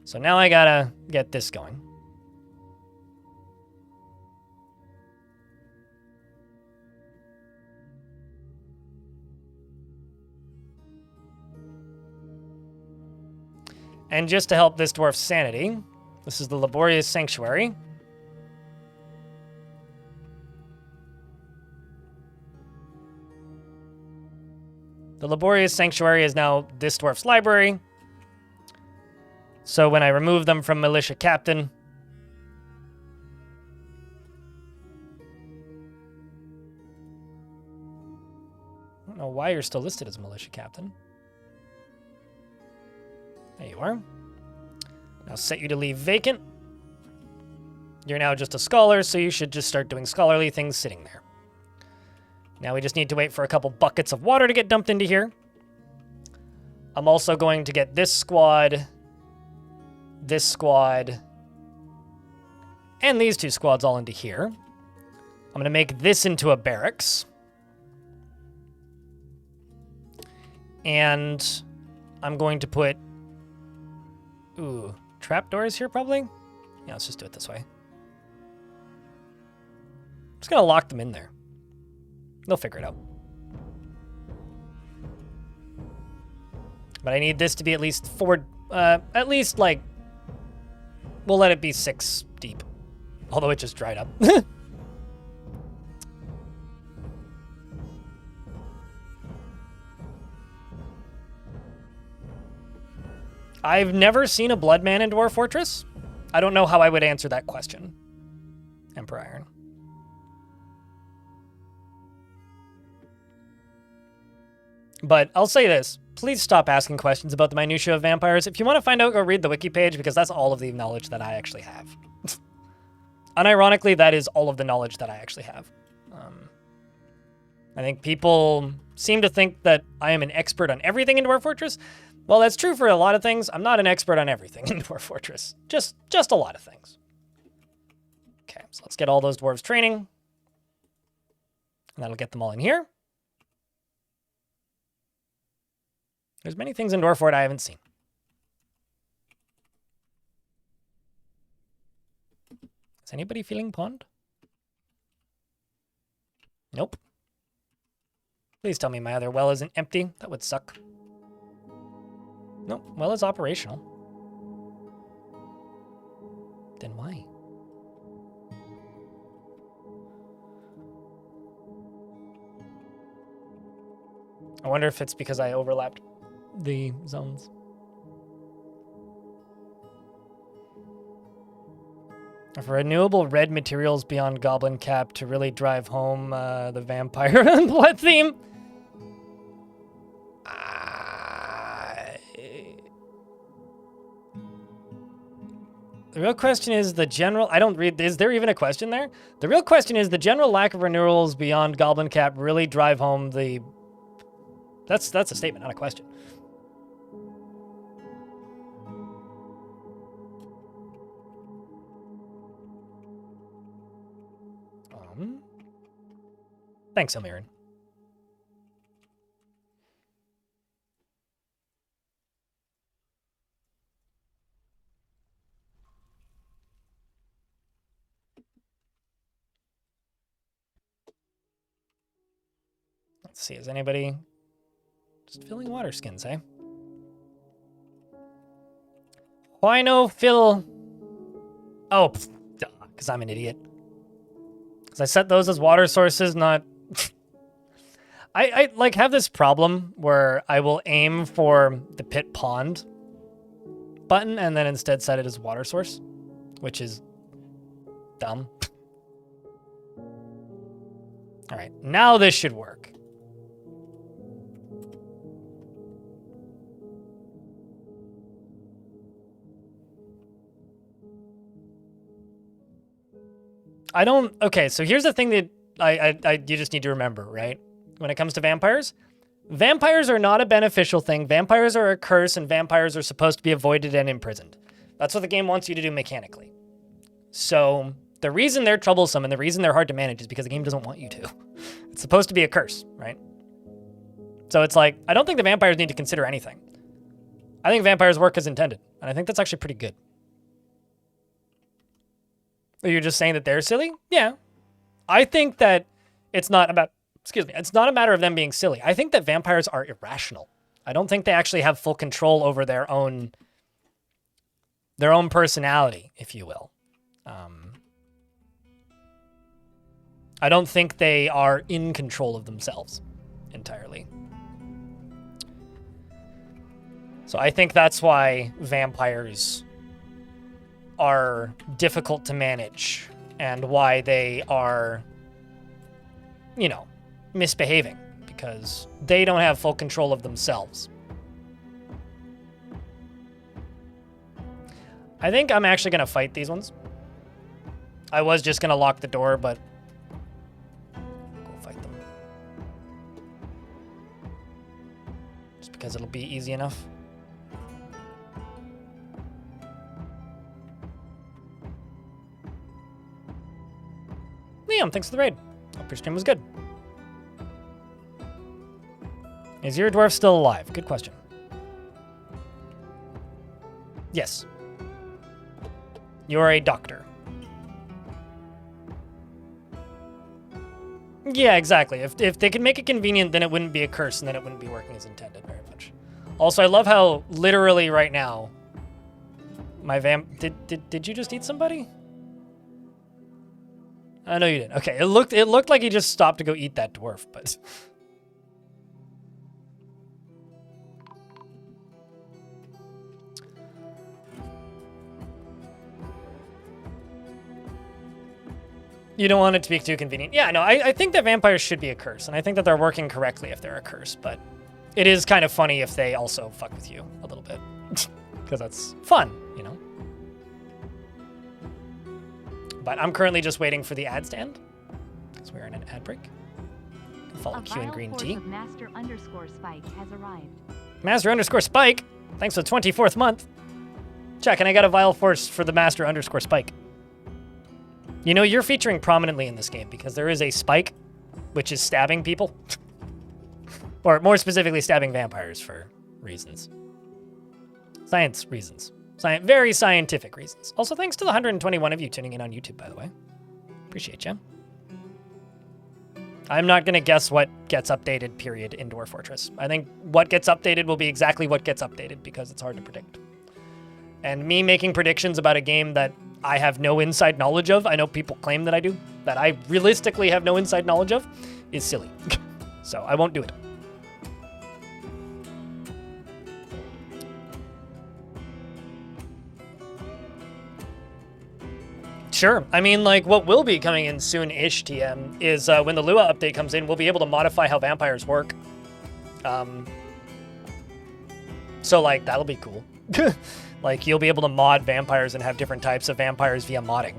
So now I gotta get this going. And just to help this dwarf's sanity, this is the Laborious Sanctuary. The Laborious Sanctuary is now this dwarf's library. So when I remove them from Militia Captain, I don't know why you're still listed as Militia Captain. There you are. Now set you to leave vacant. You're now just a scholar, so you should just start doing scholarly things sitting there. Now we just need to wait for a couple buckets of water to get dumped into here. I'm also going to get this squad, and these two squads all into here. I'm going to make this into a barracks. And I'm going to put... Ooh, trapdoors here probably? Yeah, let's just do it this way. I'm just going to lock them in there. They'll figure it out. But I need this to be at least at least like, we'll let it be 6 deep. Although it just dried up. I've never seen a blood man in Dwarf Fortress. I don't know how I would answer that question. Emperor Iron. But I'll say this. Please stop asking questions about the minutiae of vampires. If you want to find out, go read the wiki page, because that's all of the knowledge that I actually have. Unironically, that is all of the knowledge that I actually have. I think people seem to think that I am an expert on everything in Dwarf Fortress. Well, that's true for a lot of things. I'm not an expert on everything in Dwarf Fortress. Just a lot of things. Okay, so let's get all those dwarves training. And that'll get them all in here. There's many things in Dwarf Fort I haven't seen. Is anybody feeling pond? Nope. Please tell me my other well isn't empty. That would suck. Nope, well is operational. Then why? I wonder if it's because I overlapped the zones. For renewable red materials beyond Goblin Cap to really drive home the vampire and blood theme. The real question is the general... I don't read... Is there even a question there? The real question is the general lack of renewals beyond Goblin Cap really drive home the... That's a statement, not a question. Thanks, Elmiran. Let's see, is anybody just filling water skins, eh? Why no fill? Oh, because I'm an idiot. Because I set those as water sources, not... I like have this problem where I will aim for the pit pond button and then instead set it as water source. which is dumb. All right, now this should work. Okay, so here's the thing that you just need to remember, right? When it comes to vampires, vampires are not a beneficial thing. Vampires are a curse, and vampires are supposed to be avoided and imprisoned. That's what the game wants you to do mechanically. So the reason they're troublesome and the reason they're hard to manage is because the game doesn't want you to. It's supposed to be a curse, right? So it's like, I don't think the vampires need to consider anything. I think vampires work as intended, and I think that's actually pretty good. Are you just saying that they're silly? Yeah. I think that it's not about, it's not a matter of them being silly. I think that vampires are irrational. I don't think they actually have full control over their own personality, if you will. I don't think they are in control of themselves entirely. So I think that's why vampires are difficult to manage and why they are, you know, misbehaving, because they don't have full control of themselves. I think I'm actually going to fight these ones. I was just going to lock the door, but go fight them. Just because it'll be easy enough. Liam, thanks for the raid. Hope your stream was good. Is your dwarf still alive? Good question. Yes. You're a doctor. Yeah, exactly. If they could make it convenient, then it wouldn't be a curse, and then it wouldn't be working as intended very much. Also, I love how literally right now, my did you just eat somebody? I know you didn't. Okay, it looked like he just stopped to go eat that dwarf, but you don't want it to be too convenient. Yeah, no, I think that vampires should be a curse, and I think that they're working correctly if they're a curse, but it is kind of funny if they also fuck with you a little bit, because that's fun, you know? But I'm currently just waiting for the ad stand, because we're in an ad break. Follow Q and green tea. Master_Spike has arrived. Master_Spike, thanks for the 24th month. Check, and I got a vile force for the Master_Spike. You know, you're featuring prominently in this game because there is a spike, which is stabbing people. Or more specifically, stabbing vampires for reasons. Science reasons. Very scientific reasons. Also, thanks to the 121 of you tuning in on YouTube, by the way. Appreciate you. I'm not going to guess what gets updated, period, in Dwarf Fortress. I think what gets updated will be exactly what gets updated because it's hard to predict. And me making predictions about a game that I have no inside knowledge of, I know people claim that I do, that I realistically have no inside knowledge of, is silly. So I won't do it. Sure. I mean, like, what will be coming in soon-ish, TM, is when the Lua update comes in, we'll be able to modify how vampires work. So, like, that'll be cool. Like, you'll be able to mod vampires and have different types of vampires via modding.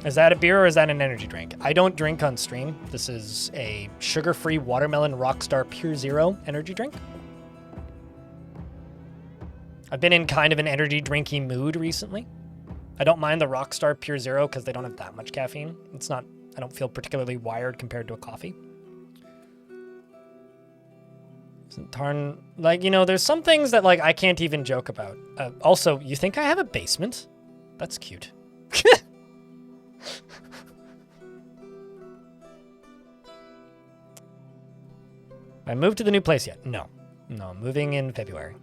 Is that a beer or is that an energy drink? I don't drink on stream. This is a sugar-free watermelon Rockstar Pure Zero energy drink. I've been in kind of an energy drinky mood recently. I don't mind the Rockstar Pure Zero because they don't have that much caffeine. It's not, I don't feel particularly wired compared to a coffee. Isn't Tarn, like, you know, there's some things that, like, I can't even joke about. Also, you think I have a basement? That's cute. I moved to the new place yet? No. No, I'm moving in February.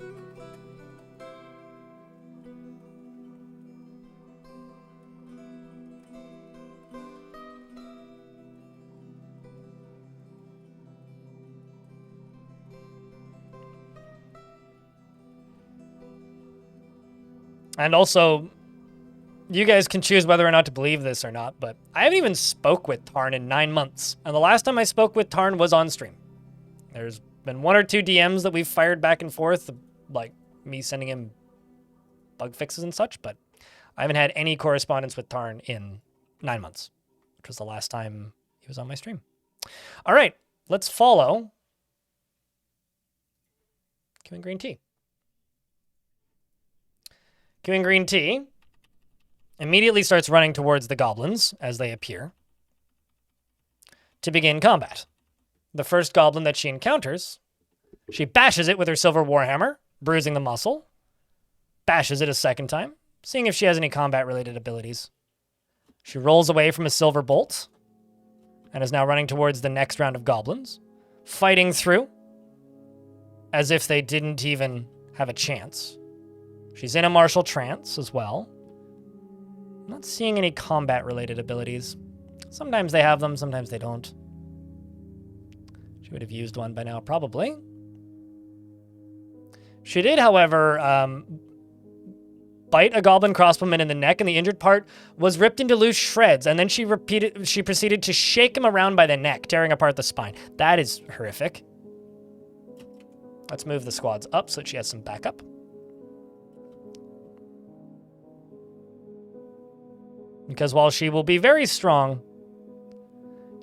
And also, you guys can choose whether or not to believe this or not, but I haven't even spoke with Tarn in 9 months. And the last time I spoke with Tarn was on stream. There's been 1 or 2 DMs that we've fired back and forth, like me sending him bug fixes and such, but I haven't had any correspondence with Tarn in 9 months, which was the last time he was on my stream. All right, let's follow Queuing Green Tea. Queuing Green Tea immediately starts running towards the goblins as they appear to begin combat. The first goblin that she encounters, she bashes it with her silver warhammer, bruising the muscle, bashes it a second time, seeing if she has any combat-related abilities. She rolls away from a silver bolt and is now running towards the next round of goblins, fighting through as if they didn't even have a chance. She's in a martial trance as well. Not seeing any combat-related abilities. Sometimes they have them, sometimes they don't. She would have used one by now, probably. She did, however, bite a goblin crossbowman in the neck, and the injured part was ripped into loose shreds, and then she proceeded to shake him around by the neck, tearing apart the spine. That is horrific. Let's move the squads up so that she has some backup. Because while she will be very strong,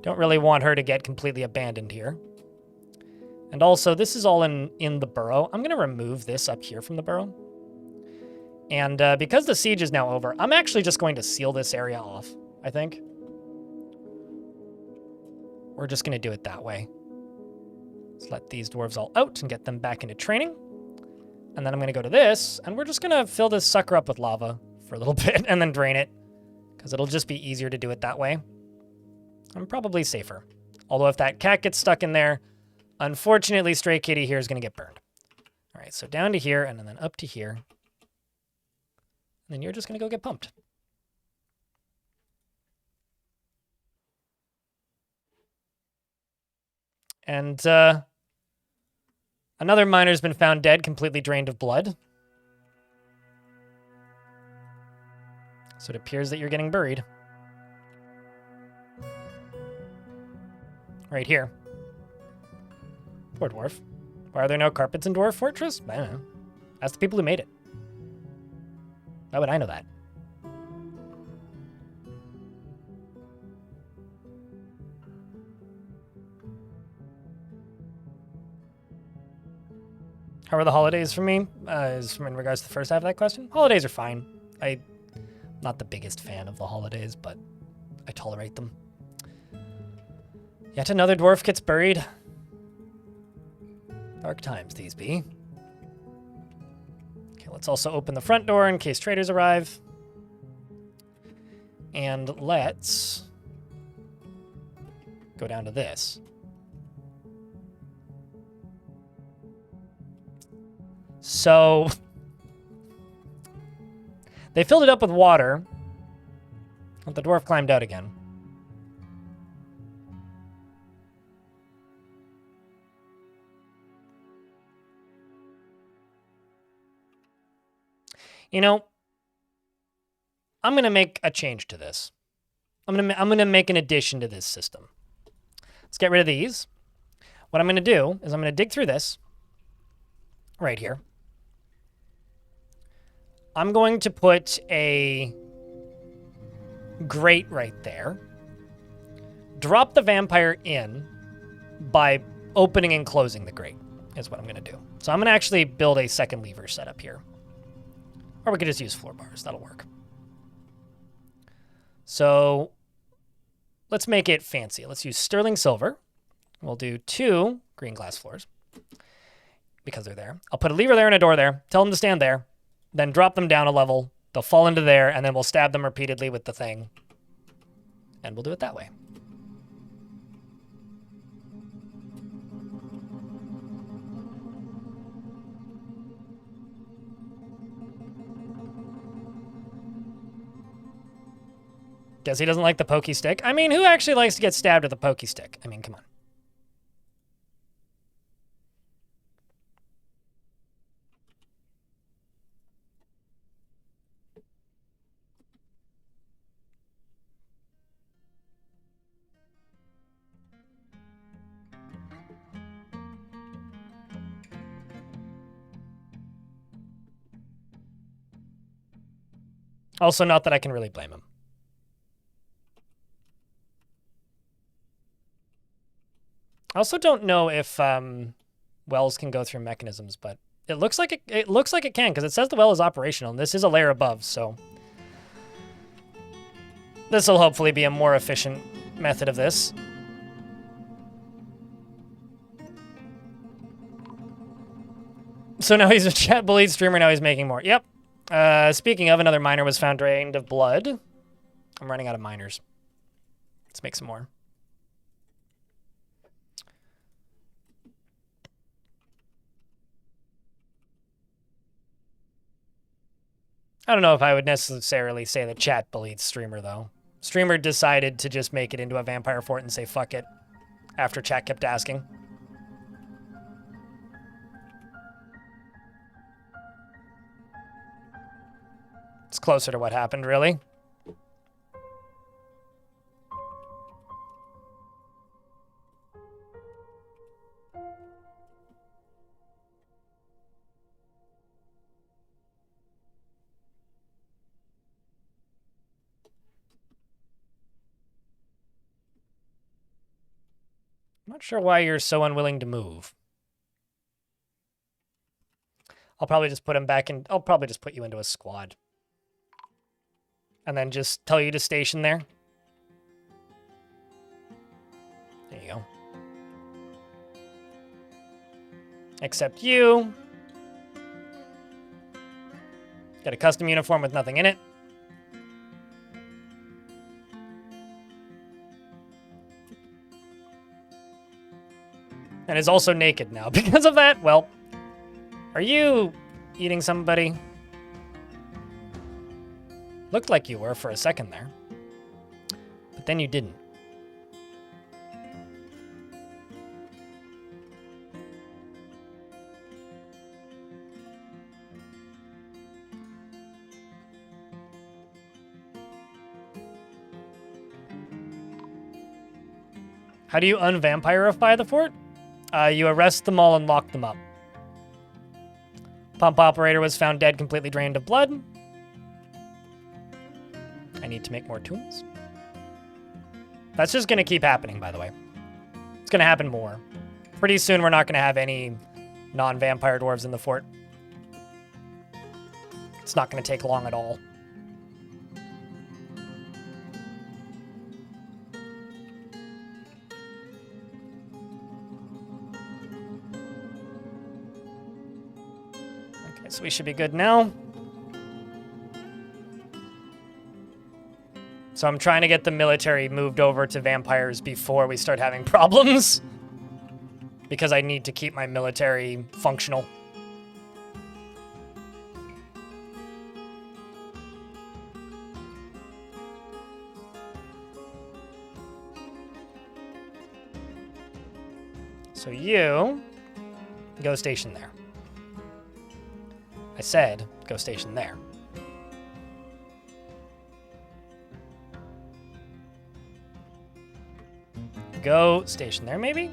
don't really want her to get completely abandoned here. And also, this is all in the burrow. I'm going to remove this up here from the burrow. And because the siege is now over, I'm actually just going to seal this area off, I think. We're just going to do it that way. Let's let these dwarves all out and get them back into training. And then I'm going to go to this, and we're just going to fill this sucker up with lava for a little bit and then drain it, because it'll just be easier to do it that way. And probably safer. Although if that cat gets stuck in there, unfortunately, Stray Kitty here is going to get burned. All right, so down to here, and then up to here. And then you're just going to go get pumped. And another miner's been found dead, completely drained of blood. So it appears that you're getting buried. Right here. Poor dwarf. Why are there no carpets in Dwarf Fortress? I don't know. Ask the people who made it. Why would I know that? How are the holidays for me? In regards to the first half of that question? Holidays are fine. I'm not the biggest fan of the holidays, but I tolerate them. Yet another dwarf gets buried. Dark times these be. Okay, let's also open the front door in case traders arrive. And let's go down to this. So they filled it up with water, but the dwarf climbed out again. You know, I'm going to make a change to this. I'm going to make an addition to this system. Let's get rid of these. What I'm going to do is I'm going to dig through this right here. I'm going to put a grate right there. Drop the vampire in by opening and closing the grate is what I'm going to do. So I'm going to actually build a second lever setup here. Or we could just use floor bars. That'll work. So let's make it fancy. Let's use sterling silver. We'll do 2 green glass floors because they're there. I'll put a lever there and a door there. Tell them to stand there. Then drop them down a level. They'll fall into there, and then we'll stab them repeatedly with the thing. And we'll do it that way. Guess he doesn't like the pokey stick. I mean, who actually likes to get stabbed with a pokey stick? I mean, come on. Also, not that I can really blame him. I also don't know if wells can go through mechanisms, but it looks like it can, because it says the well is operational, and this is a layer above, so this will hopefully be a more efficient method of this. So now he's a chat bullied streamer, now he's making more. Yep. Speaking of, another miner was found drained of blood. I'm running out of miners. Let's make some more. I don't know if I would necessarily say the chat bullied streamer, though. Streamer decided to just make it into a vampire fort and say fuck it after chat kept asking. It's closer to what happened, really. I'm not sure why you're so unwilling to move. I'll probably just put him back in. I'll probably just put you into a squad. And then just tell you to station there. There you go. Except you. Got a custom uniform with nothing in it. And is also naked now. Because of that, well, are you eating somebody? Looked like you were for a second there. But then you didn't. How do you unvampirify the fort? You arrest them all and lock them up. Pump operator was found dead, completely drained of blood. I need to make more tombs. That's just going to keep happening, by the way. It's going to happen more. Pretty soon, we're not going to have any non-vampire dwarves in the fort. It's not going to take long at all. Okay, so we should be good now. So I'm trying to get the military moved over to vampires before we start having problems. Because I need to keep my military functional. So you go station there. I said go station there. Go station there, maybe?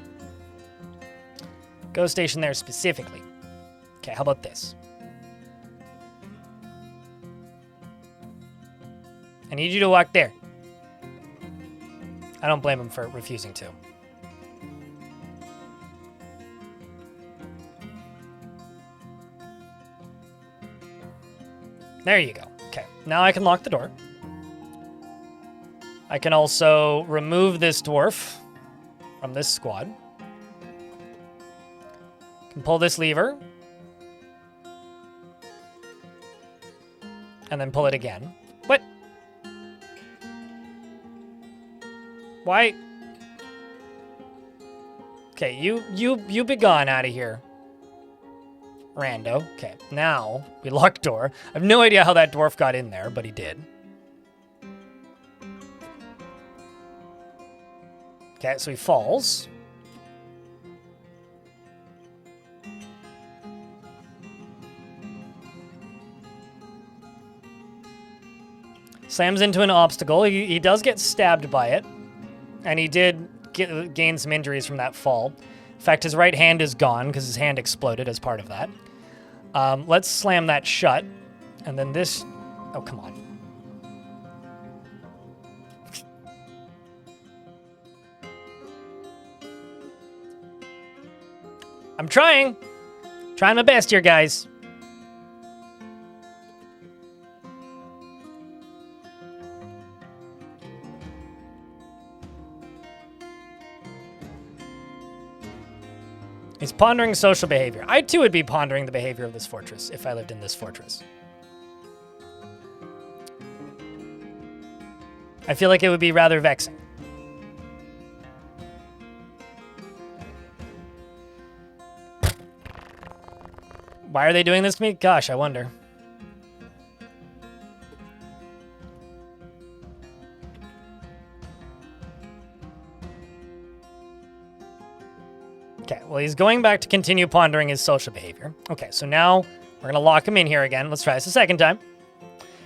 Go station there specifically. Okay, how about this? I need you to walk there. I don't blame him for refusing to. There you go. Okay, now I can lock the door. I can also remove this dwarf from this squad. Can pull this lever. And then pull it again. What? Why? Okay, you be gone out of here. Rando. Okay, now we lock door. I have no idea how that dwarf got in there, but he did. Okay, so he falls. Slams into an obstacle. He does get stabbed by it. And he did gain some injuries from that fall. In fact, his right hand is gone because his hand exploded as part of that. Let's slam that shut. And then this... Oh, come on. I'm trying. Trying my best here, guys. He's pondering social behavior. I too would be pondering the behavior of this fortress if I lived in this fortress. I feel like it would be rather vexing. Why are they doing this to me? Gosh, I wonder. Okay, well, he's going back to continue pondering his social behavior. Okay, so now we're going to lock him in here again. Let's try this a second time.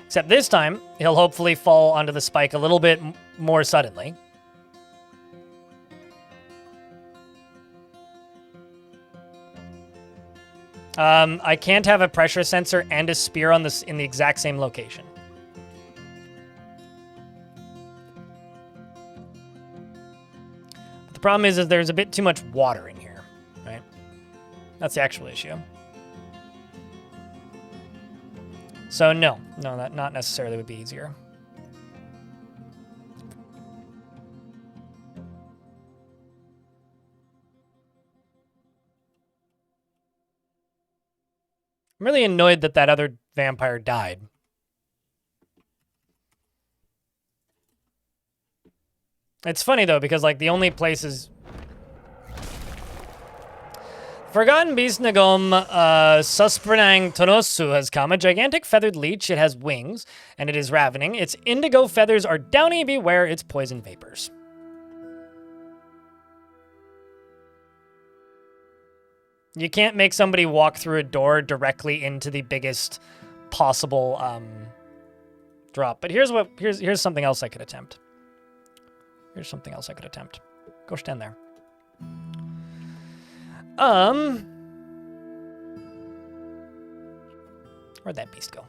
Except this time, he'll hopefully fall onto the spike a little bit more suddenly. I can't have a pressure sensor and a spear on this in the exact same location. But the problem is there's a bit too much water in here, right? That's the actual issue. So no, that not necessarily would be easier. I'm really annoyed that other vampire died. It's funny though, because like the only places Forgotten Beast Nagom Susprenang Tonosu has come, a gigantic feathered leech. It has wings, and it is ravening. Its indigo feathers are downy, beware its poison vapors. You can't make somebody walk through a door directly into the biggest possible drop. But here's something else I could attempt. Here's something else I could attempt. Go stand there. Where'd that beast go?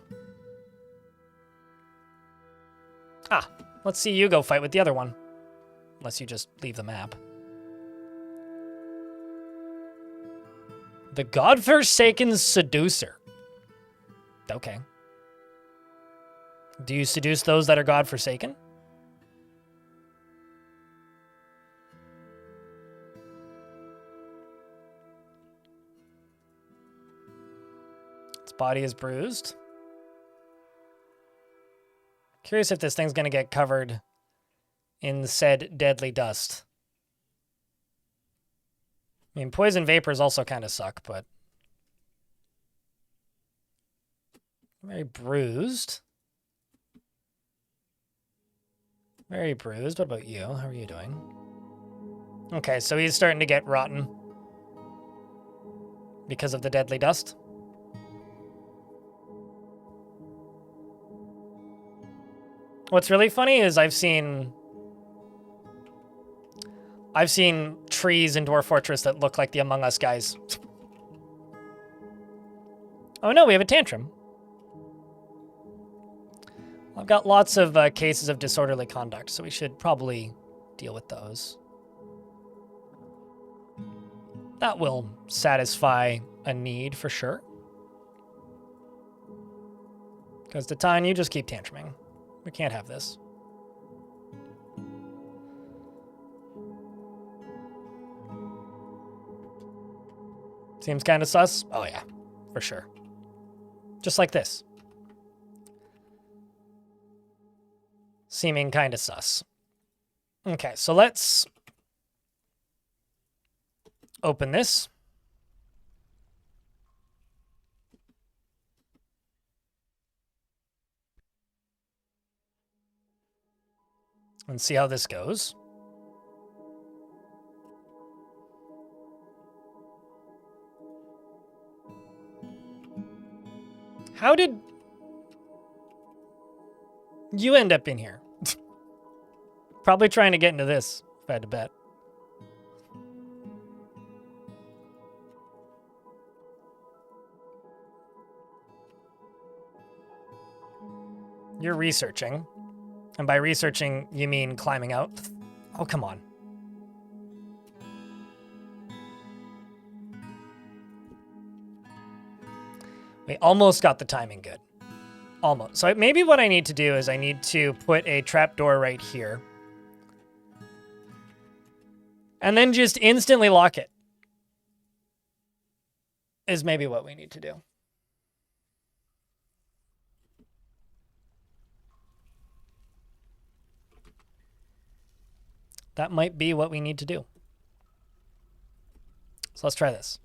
Ah, let's see you go fight with the other one. Unless you just leave the map. The Godforsaken Seducer. Okay. Do you seduce those that are Godforsaken? Its body is bruised. Curious if this thing's going to get covered in said deadly dust. I mean, poison vapors also kind of suck, but... Very bruised. Very bruised. What about you? How are you doing? Okay, so he's starting to get rotten. Because of the deadly dust. What's really funny is I've seen trees in Dwarf Fortress that look like the Among Us guys. Oh no, we have a tantrum. I've got lots of cases of disorderly conduct, so we should probably deal with those. That will satisfy a need for sure. Because Titane, you just keep tantruming. We can't have this. Seems kind of sus. Oh yeah, for sure. Just like this. Seeming kind of sus. Okay, so let's open this. And see how this goes. How did you end up in here? Probably trying to get into this, if I had to bet. You're researching. And by researching, you mean climbing out? Oh, come on. We almost got the timing good. Almost. So maybe what I need to do is I need to put a trapdoor right here. And then just instantly lock it. Is maybe what we need to do. That might be what we need to do. So let's try this.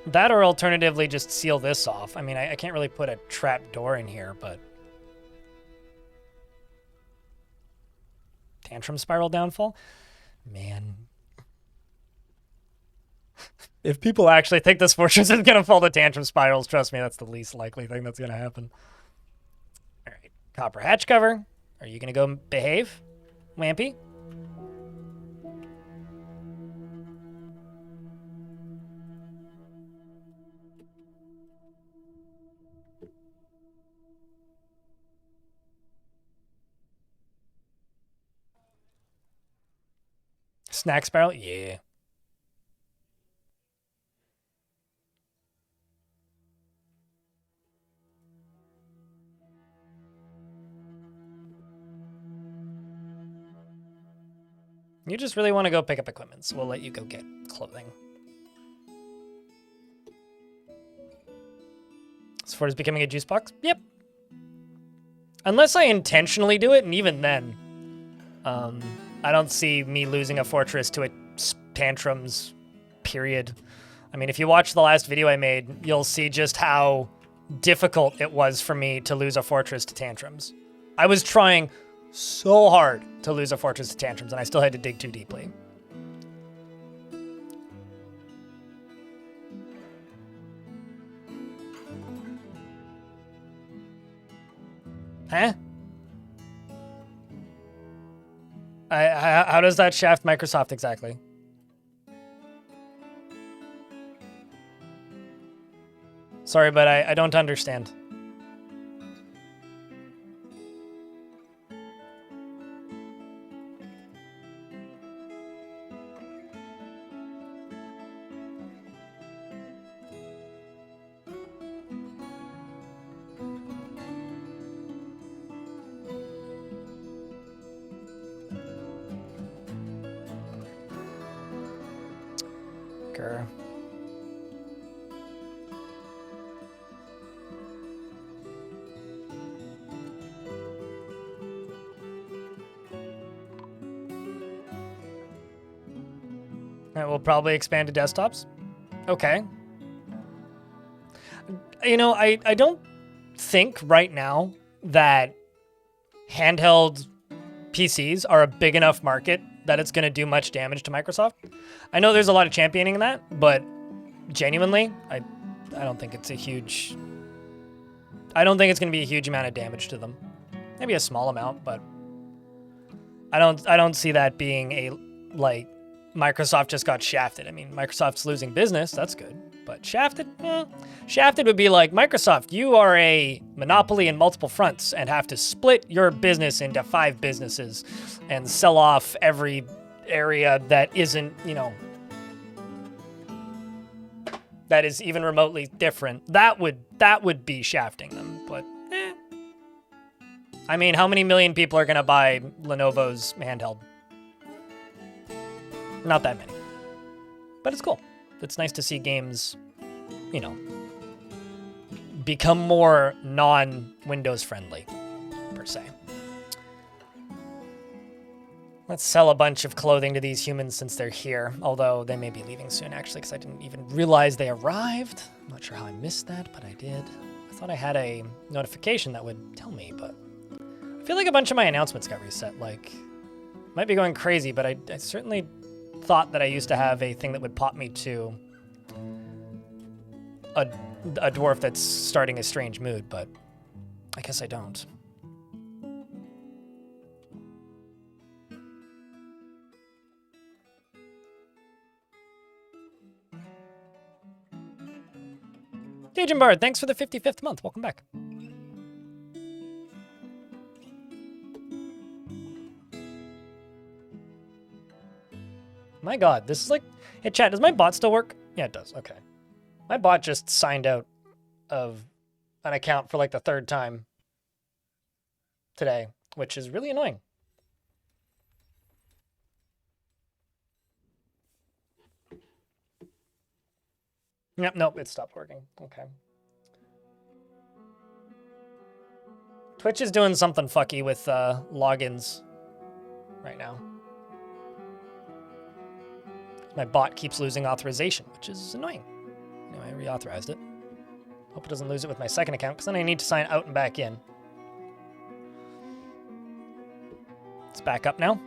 That or alternatively just seal this off. I mean, I can't really put a trap door in here, but... Tantrum spiral downfall? Man. If people actually think this fortress is going to fall to tantrum spirals, trust me, that's the least likely thing that's going to happen. All right. Copper hatch cover. Are you going to go behave, Wampy? Snack spiral? Yeah. You just really want to go pick up equipment, so we'll let you go get clothing. As far as becoming a juice box? Yep. Unless I intentionally do it, and even then, I don't see me losing a fortress to a tantrums, period. I mean, if you watch the last video I made, you'll see just how difficult it was for me to lose a fortress to tantrums. I was trying so hard to lose a fortress to tantrums, and I still had to dig too deeply. Huh? How does that shaft Microsoft exactly? Sorry, but I don't understand. Grr. All right, we'll probably expand to desktops. Okay. You know, I don't think right now that handheld PCs are a big enough market that it's going to do much damage to Microsoft. I know there's a lot of championing in that, but genuinely, I don't think it's a huge... I don't think it's going to be a huge amount of damage to them. Maybe a small amount, but I don't see that being a, like, Microsoft just got shafted. I mean, Microsoft's losing business, that's good. But shafted? Shafted would be like, Microsoft, you are a monopoly in multiple fronts and have to split your business into 5 businesses and sell off every area that isn't, you know, that is even remotely different. That would be shafting them, but I mean, how many million people are going to buy Lenovo's handheld? Not that many. But it's cool. It's nice to see games, you know, become more non-Windows friendly, per se. Let's sell a bunch of clothing to these humans since they're here, although they may be leaving soon, actually, because I didn't even realize they arrived. I'm not sure how I missed that, but I did. I thought I had a notification that would tell me, but I feel like a bunch of my announcements got reset. Like, might be going crazy, but I certainly thought that I used to have a thing that would pop me to a dwarf that's starting a strange mood, but I guess I don't. Cajun Bard, thanks for the 55th month. Welcome back. My god, this is like... Hey, chat, does my bot still work? Yeah, it does. Okay. My bot just signed out of an account for like the 3rd time today, which is really annoying. Yep, nope, it stopped working. Okay. Twitch is doing something fucky with logins right now. My bot keeps losing authorization, which is annoying. Anyway, I reauthorized it. Hope it doesn't lose it with my 2nd account, because then I need to sign out and back in. It's back up now.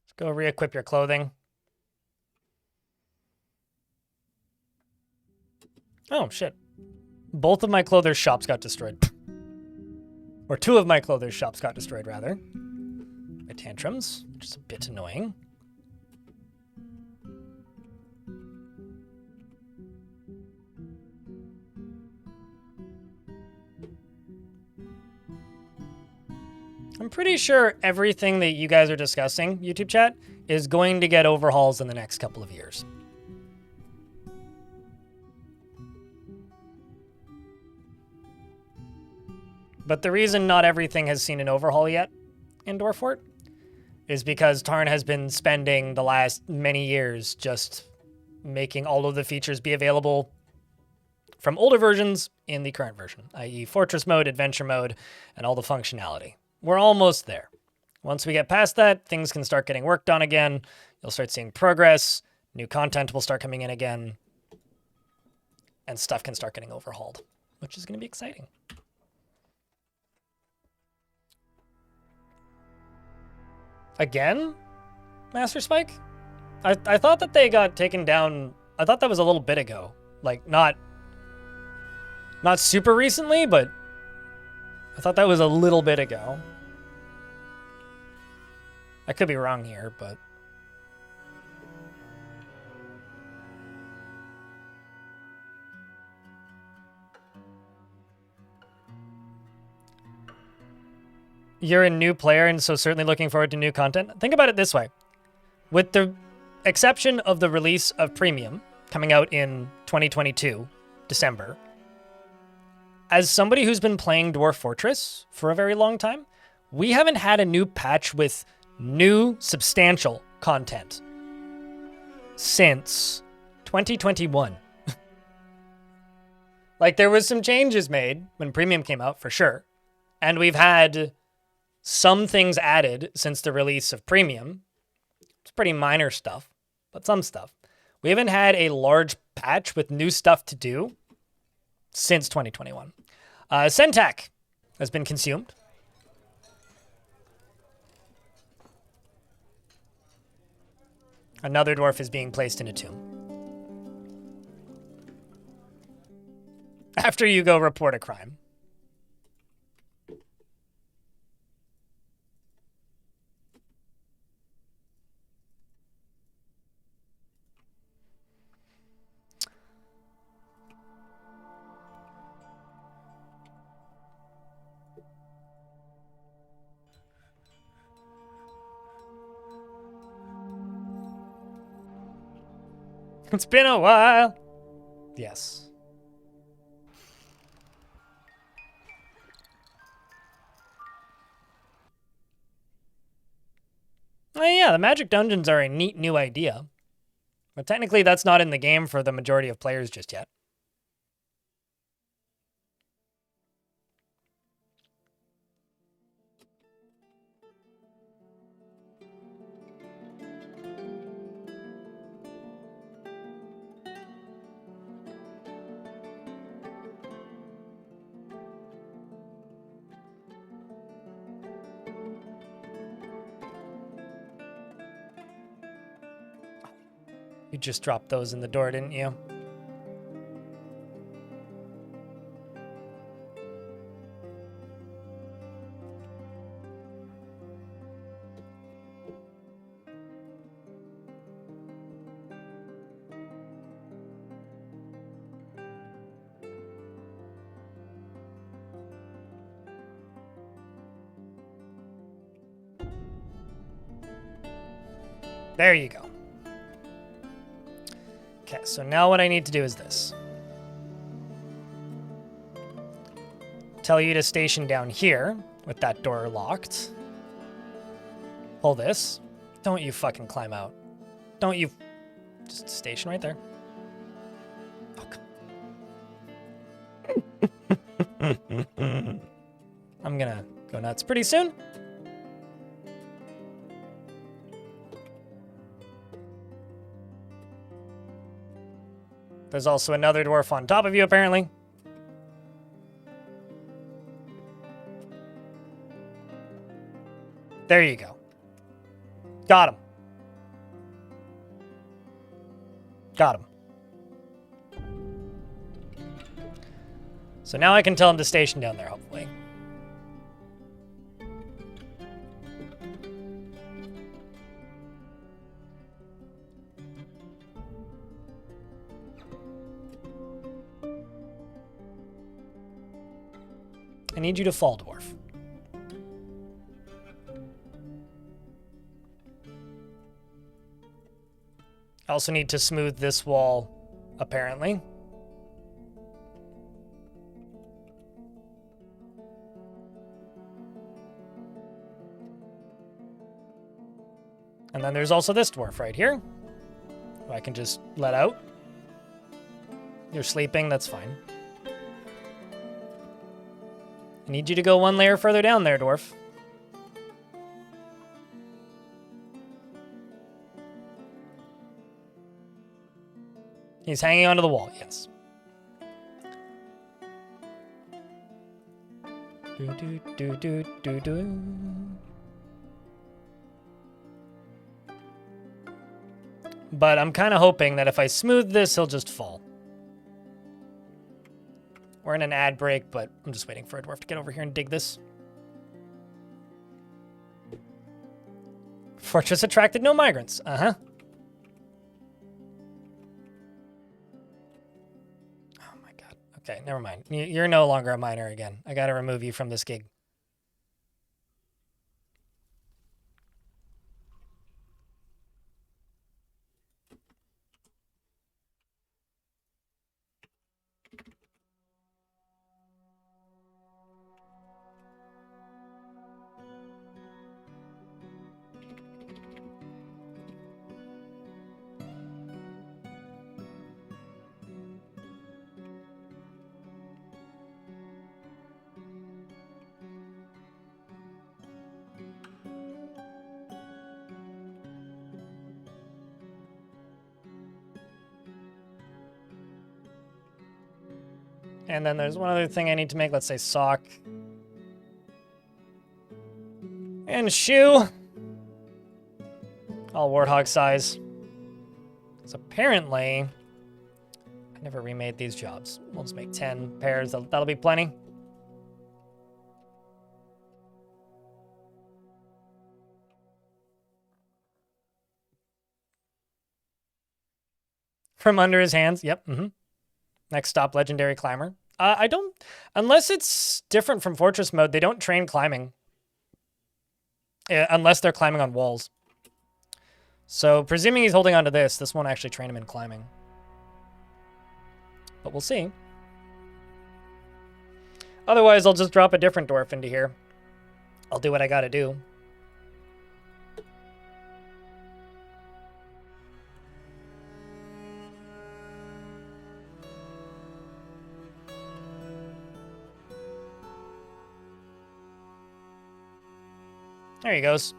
Let's go re-equip your clothing. Oh, shit. Both of my clother's shops got destroyed. Or 2 of my clother's shops got destroyed, rather. My tantrums, which is a bit annoying. I'm pretty sure everything that you guys are discussing, YouTube chat, is going to get overhauls in the next couple of years. But the reason not everything has seen an overhaul yet in Dwarf is because Tarn has been spending the last many years just making all of the features be available from older versions in the current version, i.e. Fortress mode, Adventure mode, and all the functionality. We're almost there. Once we get past that, things can start getting worked on again. You'll start seeing progress. New content will start coming in again. And stuff can start getting overhauled, which is going to be exciting. Again? Master Spike? I thought that they got taken down... I thought that was a little bit ago. Like, not super recently, but... I thought that was a little bit ago. I could be wrong here, but... You're a new player, and so certainly looking forward to new content. Think about it this way. With the exception of the release of Premium, coming out in 2022, December, as somebody who's been playing Dwarf Fortress for a very long time, we haven't had a new patch with new, substantial content since 2021. Like, there was some changes made when Premium came out, for sure. And we've had some things added since the release of Premium. It's pretty minor stuff, but some stuff. We haven't had a large patch with new stuff to do since 2021. Centak has been consumed. Another dwarf is being placed in a tomb. After you go report a crime. It's been a while. Yes. Oh yeah, the magic dungeons are a neat new idea. But technically that's not in the game for the majority of players just yet. You just dropped those in the door, didn't you? There you go. Okay, so now what I need to do is this. Tell you to station down here with that door locked. Pull this. Don't you fucking climb out. Don't you... Just station right there. Oh, come. I'm gonna go nuts pretty soon. There's also another dwarf on top of you, apparently. There you go. Got him. Got him. So now I can tell him to station down there, hopefully. I need you to fall, dwarf. I also need to smooth this wall, apparently. And then there's also this dwarf right here, who I can just let out. You're sleeping, that's fine. I need you to go one layer further down there, dwarf. He's hanging onto the wall, yes. But I'm kind of hoping that if I smooth this, he'll just fall. We're in an ad break, but I'm just waiting for a dwarf to get over here and dig this. Fortress attracted no migrants. Uh-huh. Oh my god. Okay, never mind. You're no longer a miner again. I gotta remove you from this gig. And then there's one other thing I need to make. Let's say sock. And shoe. All warthog size. Because apparently, I never remade these jobs. We'll just make 10 pairs. That'll be plenty. From under his hands. Yep. Mm-hmm. Next stop, legendary climber. I don't... Unless it's different from Fortress mode, they don't train climbing. Unless they're climbing on walls. So, presuming he's holding on to this won't actually train him in climbing. But we'll see. Otherwise, I'll just drop a different dwarf into here. I'll do what I gotta do. There he goes.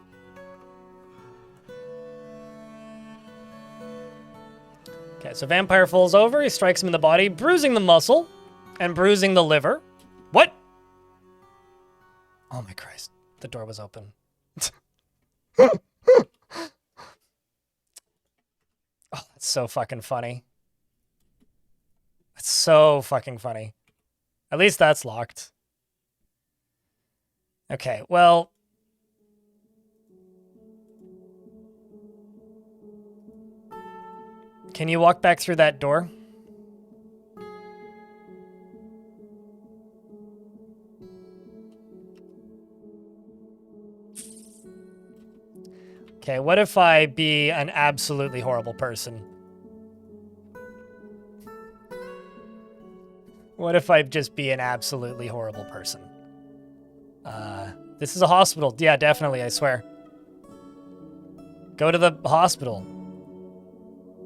Okay, so Vampire falls over. He strikes him in the body, bruising the muscle and bruising the liver. What? Oh my Christ. The door was open. Oh, that's It's so fucking funny. It's so fucking funny. At least that's locked. Okay, well... Can you walk back through that door? Okay, what if I be an absolutely horrible person? What if I just be an absolutely horrible person? This is a hospital. Yeah, definitely, I swear. Go to the hospital.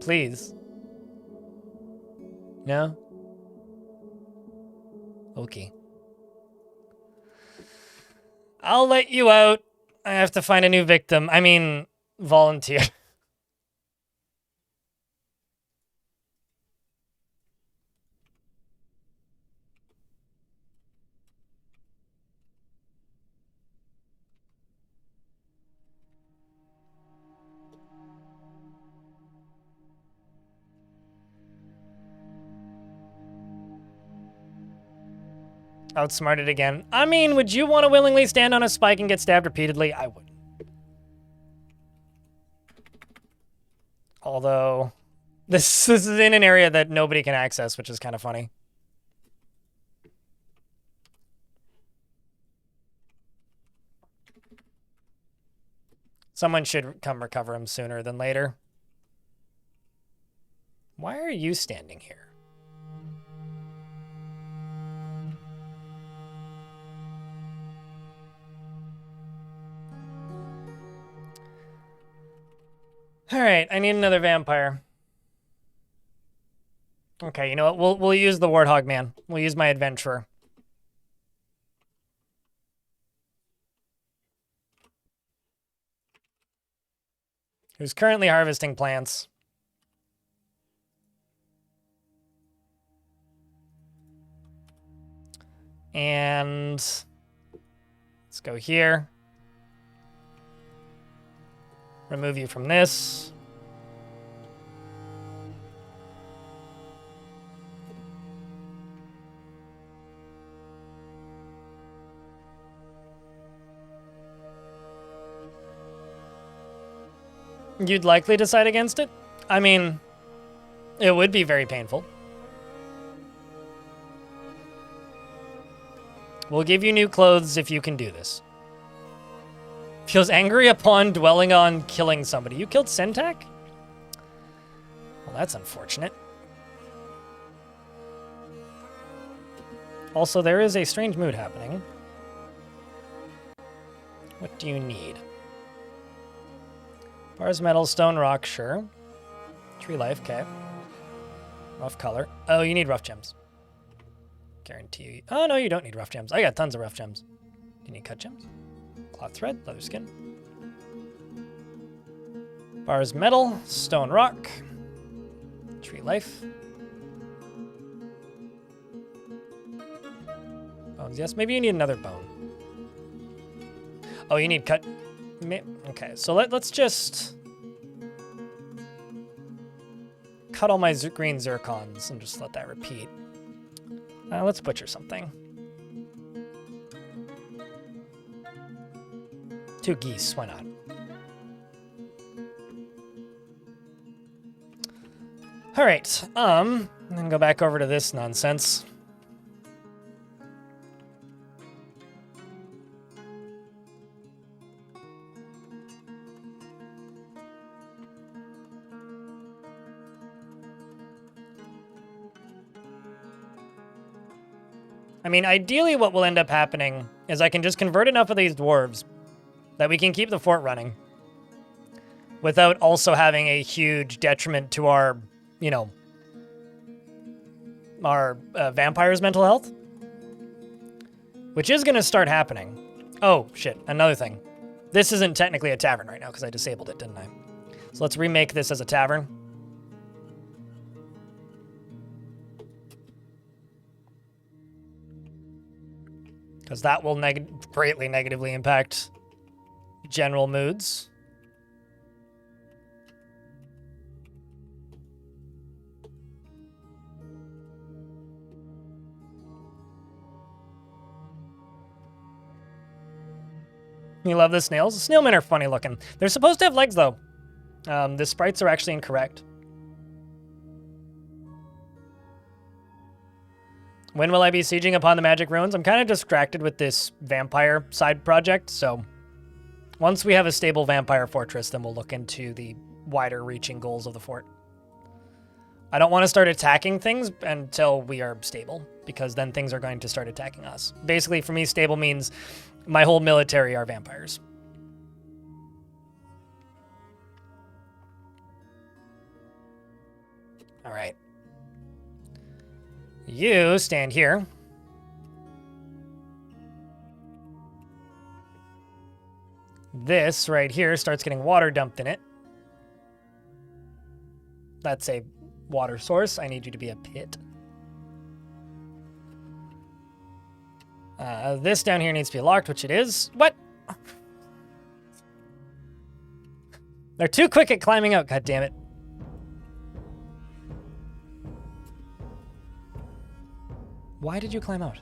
Please. No? Okay. I'll let you out. I have to find a new victim. I mean, volunteer. Outsmarted again. I mean, would you want to willingly stand on a spike and get stabbed repeatedly? I wouldn't. Although, this is in an area that nobody can access, which is kind of funny. Someone should come recover him sooner than later. Why are you standing here? All right, I need another vampire. Okay, you know what? We'll use the Warthog Man. We'll use my adventurer. Who's currently harvesting plants. And let's go here. Remove you from this. You'd likely decide against it? I mean, it would be very painful. We'll give you new clothes if you can do this. Feels angry upon dwelling on killing somebody. You killed Sentak? Well, that's unfortunate. Also, there is a strange mood happening. What do you need? Bars, metal, stone, rock, sure. Tree life, okay. Rough color. Oh, you need rough gems. Guarantee you. Oh, no, you don't need rough gems. I got tons of rough gems. Do you need cut gems? Cloth thread, leather skin. Bars, metal, stone, rock. Tree life. Bones, yes. Maybe you need another bone. Oh, you need cut. Okay, so let's just cut all my green zircons and just let that repeat. Let's butcher something. 2 geese, why not? All right, then go back over to this nonsense. I mean, ideally what will end up happening is I can just convert enough of these dwarves that we can keep the fort running without also having a huge detriment to our, you know, our vampires' mental health, which is going to start happening. Oh, shit, another thing. This isn't technically a tavern right now because I disabled it, didn't I? So let's remake this as a tavern. Because that will greatly negatively impact general moods. You love the snails? Snailmen are funny looking. They're supposed to have legs, though. The sprites are actually incorrect. When will I be sieging upon the magic ruins? I'm kind of distracted with this vampire side project, so once we have a stable vampire fortress, then we'll look into the wider reaching goals of the fort. I don't want to start attacking things until we are stable, because then things are going to start attacking us. Basically, for me, stable means my whole military are vampires. All right. You stand here. This right here starts getting water dumped in it. That's a water source. I need you to be a pit. This down here needs to be locked, which it is. What? They're too quick at climbing out, god damn it. Why did you climb out?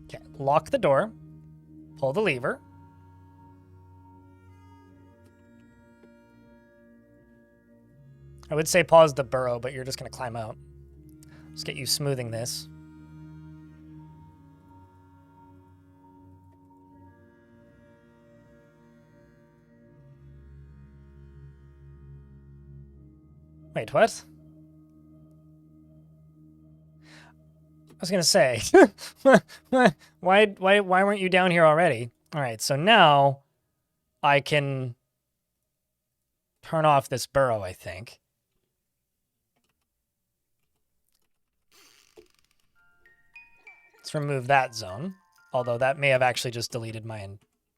Okay, lock the door. Pull the lever. I would say pause the burrow, but you're just going to climb out. Let's get you smoothing this. Wait, what? I was going to say, why weren't you down here already? All right, so now I can turn off this burrow, I think. Let's remove that zone. Although that may have actually just deleted my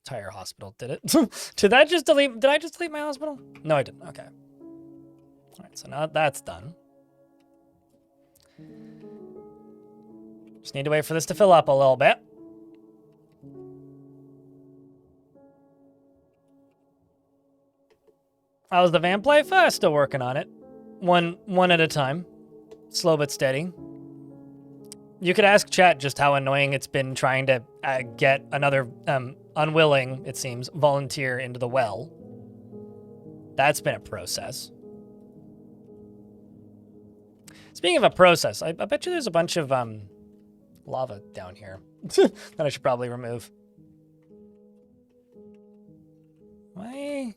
entire hospital, did it? Did I just delete my hospital? No, I didn't. Okay. All right, so now that's done. Just need to wait for this to fill up a little bit. How's the vamp life? Still working on it. One at a time. Slow but steady. You could ask chat just how annoying it's been trying to get another unwilling, it seems, volunteer into the well. That's been a process. Speaking of a process, I bet you there's a bunch of lava down here that I should probably remove. Why?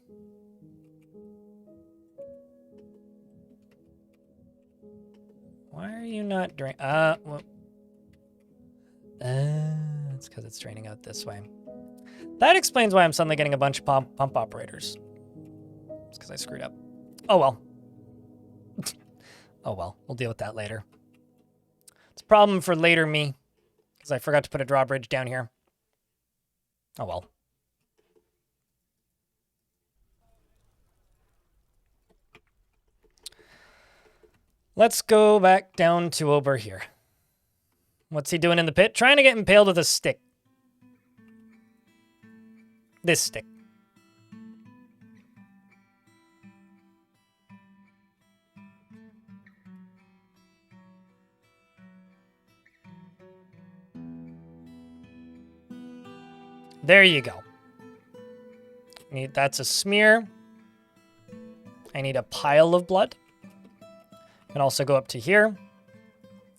Why are you not draining? Well, it's because it's draining out this way. That explains why I'm suddenly getting a bunch of pump operators. It's because I screwed up. Oh well. Oh well, we'll deal with that later. It's a problem for later me, because I forgot to put a drawbridge down here. Oh well. Let's go back down to over here. What's he doing in the pit? Trying to get impaled with a stick. This stick. There you go. That's a smear. I need a pile of blood. I can also go up to here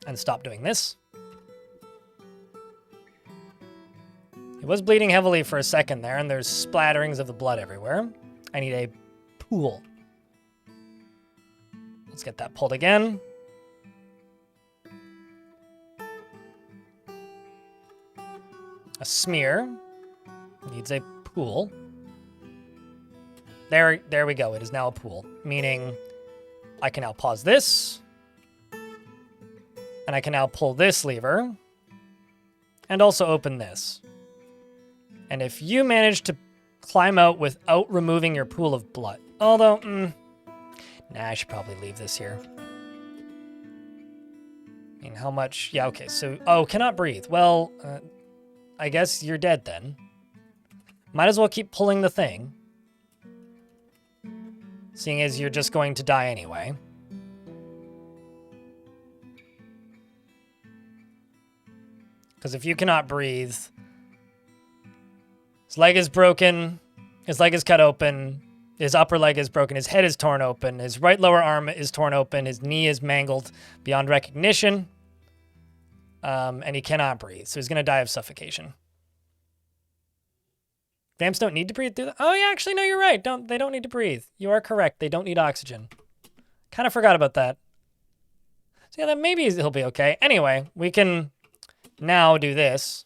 and stop doing this. It was bleeding heavily for a second there, and there's splatterings of the blood everywhere. I need a pool. Let's get that pulled again. A smear needs a pool. There we go. It is now a pool, meaning I can now pause this, and I can now pull this lever, and also open this. And if you manage to climb out without removing your pool of blood, although, nah, I should probably leave this here. I mean, how much? Yeah, okay, so, oh, cannot breathe. Well, I guess you're dead then. Might as well keep pulling the thing. Seeing as you're just going to die anyway. Because if you cannot breathe... His leg is broken. His leg is cut open. His upper leg is broken. His head is torn open. His right lower arm is torn open. His knee is mangled beyond recognition. And he cannot breathe. So he's going to die of suffocation. Vamps don't need to breathe through the... Oh, yeah, actually, no, you're right. They don't need to breathe. You are correct. They don't need oxygen. Kind of forgot about that. So yeah, then maybe he'll be okay. Anyway, we can now do this.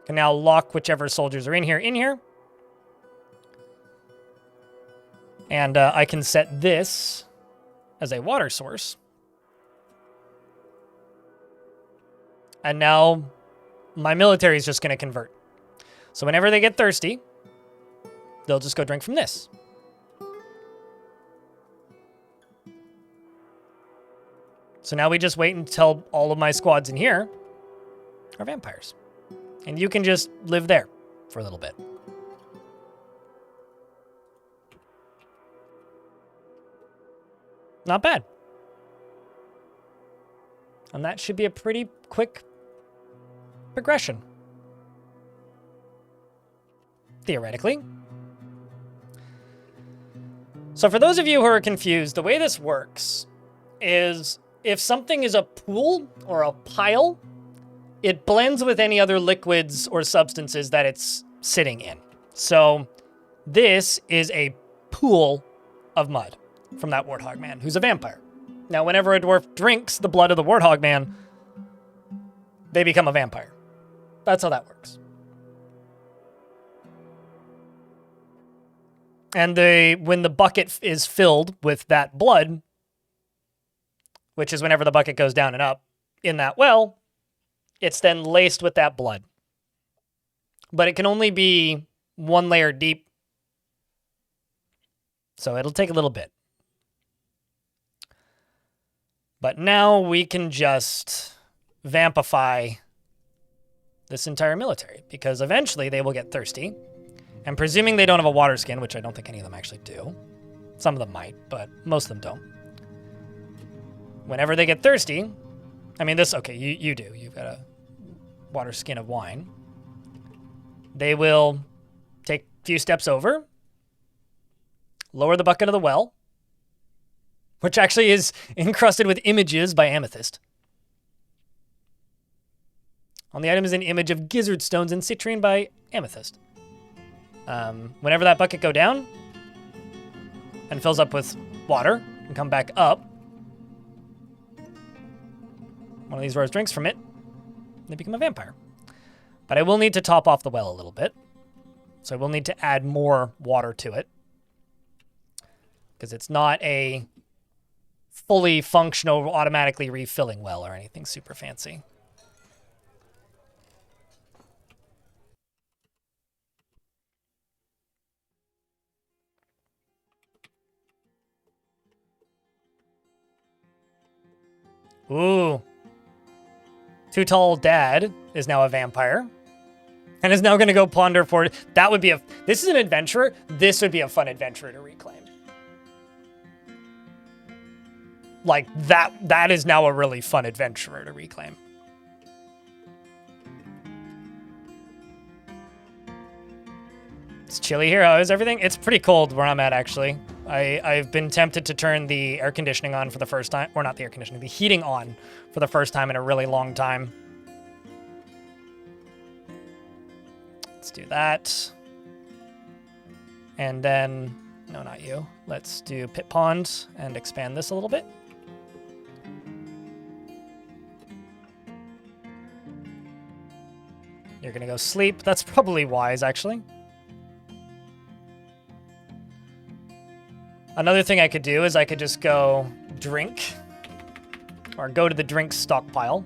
Can now lock whichever soldiers are in here. And I can set this as a water source. And now my military is just going to convert. So whenever they get thirsty, they'll just go drink from this. So now we just wait until all of my squads in here are vampires. And you can just live there for a little bit. Not bad. And that should be a pretty quick progression. Theoretically. So for those of you who are confused, the way this works is if something is a pool or a pile, it blends with any other liquids or substances that it's sitting in. So this is a pool of mud from that Warthog Man, who's a vampire. Now, whenever a dwarf drinks the blood of the Warthog Man, they become a vampire. That's how that works. And when the bucket is filled with that blood, which is whenever the bucket goes down and up in that well, it's then laced with that blood. But it can only be one layer deep, so it'll take a little bit. But now we can just vampify this entire military, because eventually they will get thirsty. And presuming they don't have a water skin, which I don't think any of them actually do. Some of them might, but most of them don't. Whenever they get thirsty, I mean this, okay, you do. You've got a water skin of wine. They will take a few steps over, lower the bucket of the well, which actually is encrusted with images by Amethyst. On the item is an image of gizzard stones and citrine by Amethyst. Whenever that bucket go down and fills up with water and come back up, one of these rows drinks from it, they become a vampire. But I will need to top off the well a little bit. So I will need to add more water to it, because it's not a fully functional, automatically refilling well or anything super fancy. Ooh. Too Tall Dad is now a vampire. And is now going to go plunder for it. That would be a... This is an adventurer. This would be a fun adventurer to reclaim. Like, that is now a really fun adventurer to reclaim. It's chilly here. How is everything? It's pretty cold where I'm at, actually. I've been tempted to turn the air conditioning on for the first time. Or not the air conditioning, the heating on for the first time in a really long time. Let's do that. And then, no, not you. Let's do Pit Pond and expand this a little bit. You're gonna go sleep. That's probably wise, actually. Another thing I could do is I could just go drink, or go to the drink stockpile,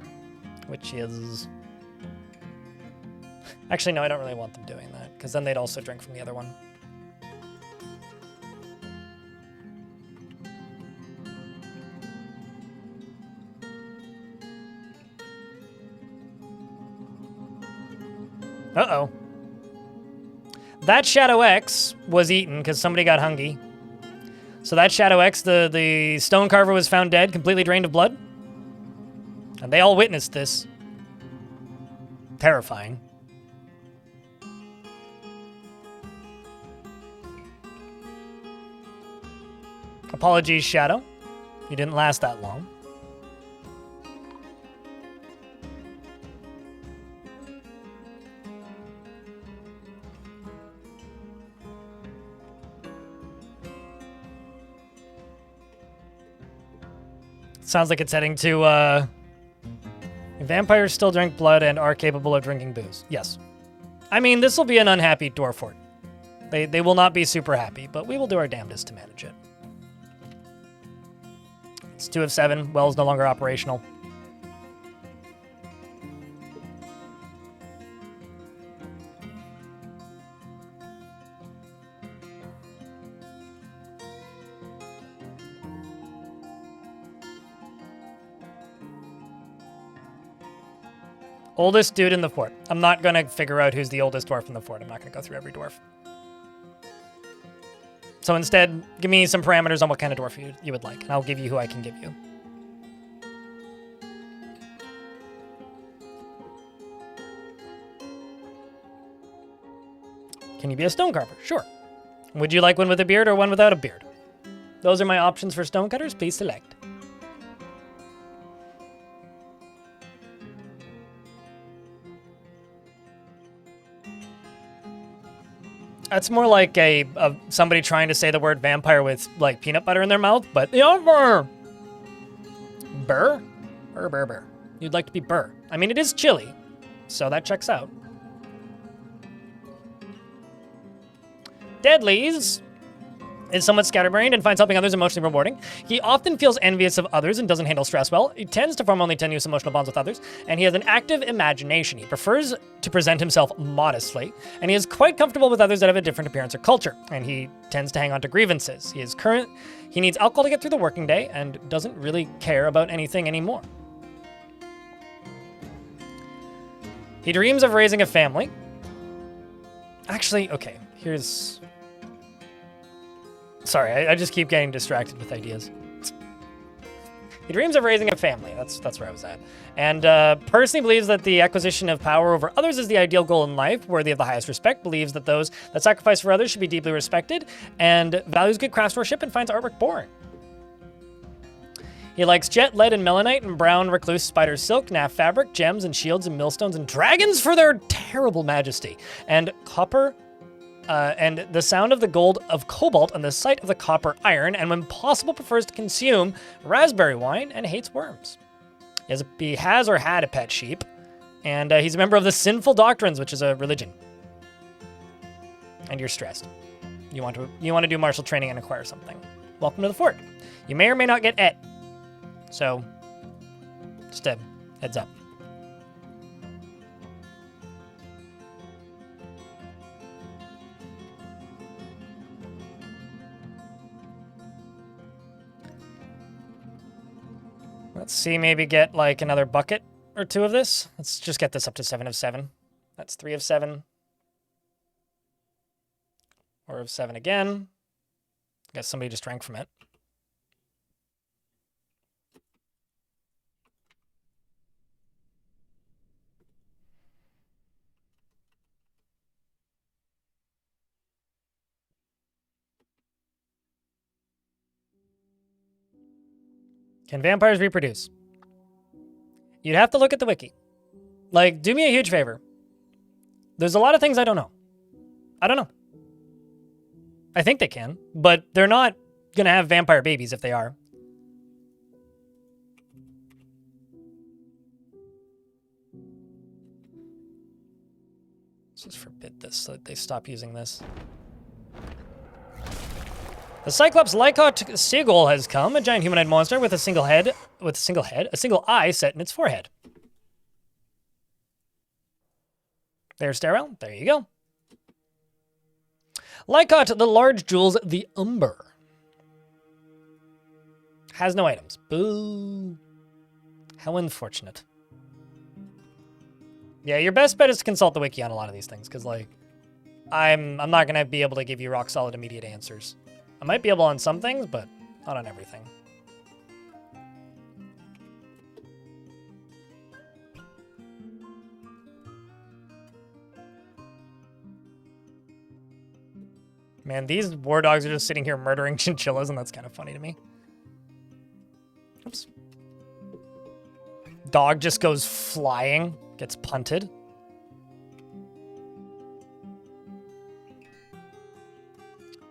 which is... Actually, no, I don't really want them doing that, because then they'd also drink from the other one. Uh-oh. That Shadow X was eaten because somebody got hungry. So that Shadow X, the stone carver, was found dead, completely drained of blood. And they all witnessed this. Terrifying. Apologies, Shadow. You didn't last that long. Sounds like it's heading to, vampires still drink blood and are capable of drinking booze. Yes. I mean, this will be an unhappy dwarf fort. They will not be super happy, but we will do our damnedest to manage it. It's 2 of 7. Well is no longer operational. Oldest dude in the fort. I'm not going to figure out who's the oldest dwarf in the fort. I'm not going to go through every dwarf. So instead, give me some parameters on what kind of dwarf you would like, and I'll give you who I can give you. Can you be a stone carver? Sure. Would you like one with a beard or one without a beard? Those are my options for stonecutters. Please select. That's more like somebody trying to say the word vampire with like peanut butter in their mouth, but burr. Burr? Burr, burr, burr. You'd like to be burr. I mean, it is chilly, so that checks out. Deadlies is somewhat scatterbrained and finds helping others emotionally rewarding. He often feels envious of others and doesn't handle stress well. He tends to form only tenuous emotional bonds with others, and he has an active imagination. He prefers to present himself modestly, and he is quite comfortable with others that have a different appearance or culture, and he tends to hang on to grievances. He needs alcohol to get through the working day and doesn't really care about anything anymore. He dreams of raising a family. Actually, okay, here's... Sorry, I just keep getting distracted with ideas. He dreams of raising a family. That's where I was at. And personally believes that the acquisition of power over others is the ideal goal in life, worthy of the highest respect, believes that those that sacrifice for others should be deeply respected, and values good craftsmanship and finds artwork boring. He likes jet, lead, and melanite, and brown recluse spider silk, naff fabric, gems, and shields, and millstones, and dragons for their terrible majesty, and copper... and the sound of the gold of cobalt on the sight of the copper iron, and when possible prefers to consume raspberry wine and hates worms. He has or had a pet sheep, and he's a member of the Sinful Doctrines, which is a religion. And you're stressed. You want to do martial training and acquire something. Welcome to the fort. You may or may not get et. So, just a heads up. Let's see, maybe get like another bucket or 2 of this. Let's just get this up to 7 of 7. That's 3 of 7. 4 of 7 again. Guess somebody just drank from it. Can vampires reproduce? You'd have to look at the wiki. Like, do me a huge favor. There's a lot of things I don't know. I don't know. I think they can, but they're not going to have vampire babies if they are. Let's just forbid this so that they stop using this. The Cyclops Lycot Seagull has come, a giant humanoid monster with a single eye set in its forehead. There's Darrell. There you go. Lycot, the large jewels, the Umber. Has no items. Boo. How unfortunate. Yeah, your best bet is to consult the wiki on a lot of these things, because, like, I'm not going to be able to give you rock-solid immediate answers. I might be able on some things, but not on everything. Man, these war dogs are just sitting here murdering chinchillas, and that's kind of funny to me. Oops. Dog just goes flying, gets punted.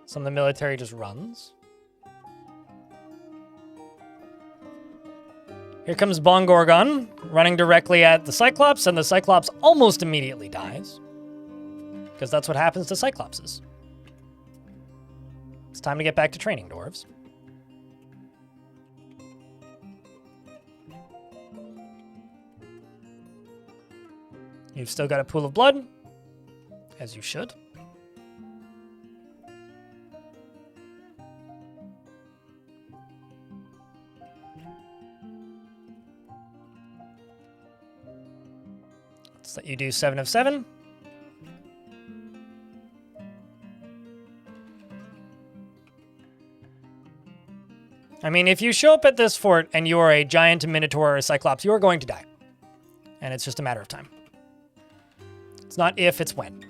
Some of the military just runs. Here comes Bongorgon, running directly at the Cyclops, and the Cyclops almost immediately dies. Because that's what happens to Cyclopses. It's time to get back to training, dwarves. You've still got a pool of blood, as you should. Let's let you do 7 of 7. I mean, if you show up at this fort and you are a giant, a minotaur, or a cyclops, you are going to die. And it's just a matter of time. It's not if, it's when.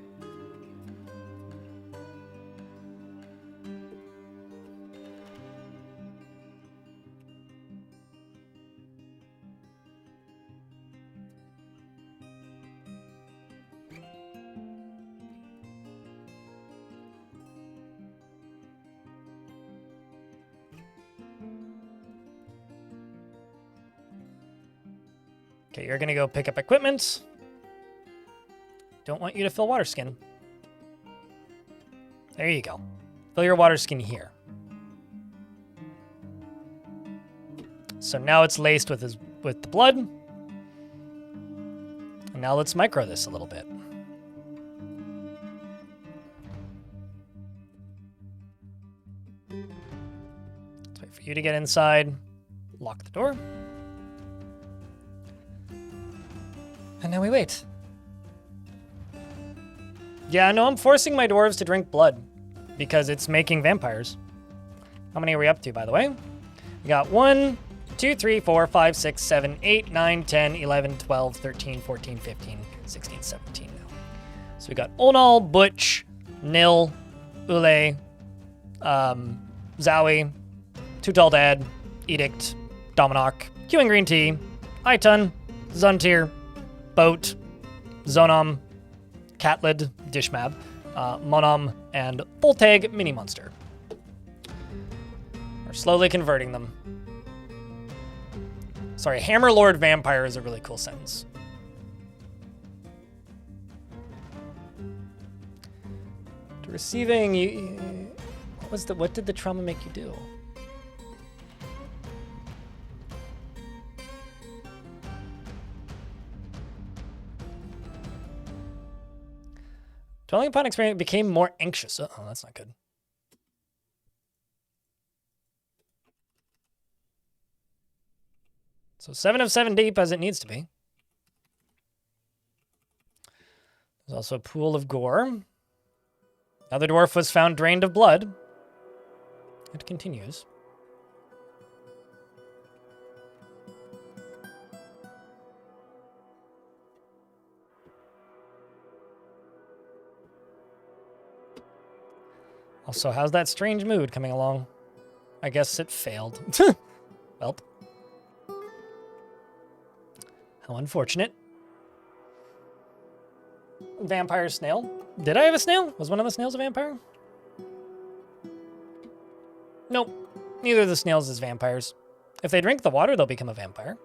Okay, you're gonna go pick up equipment. Don't want you to fill water skin. There you go. Fill your water skin here. So now it's laced with the blood. And now let's micro this a little bit. Let's wait for you to get inside. Lock the door. And now we wait. Yeah, no, I'm forcing my dwarves to drink blood because it's making vampires. How many are we up to, by the way? We got 1, 2, 3, 4, 5, 6, 7, 8, 9, 10, 11, 12, 13, 14, 15, 16, 17 now. So we got Olnal, Butch, Nil, Ule, Zowie, Too Tall Dad, Edict, Dominok, Q and Green Tea, Itun, Zuntir, Boat, Zonom, Catlid, Dishmab, Monom, and Voltag Mini Monster. We're slowly converting them. Sorry, Hammerlord Vampire is a really cool sentence. To receiving, what did the trauma make you do? Dwelling upon experience became more anxious. Uh-oh, that's not good. So 7 of 7 deep as it needs to be. There's also a pool of gore. Another dwarf was found drained of blood. It continues. Also, how's that strange mood coming along? I guess it failed. Well. How unfortunate. Vampire snail. Did I have a snail? Was one of the snails a vampire? Nope. Neither of the snails is vampires. If they drink the water, they'll become a vampire.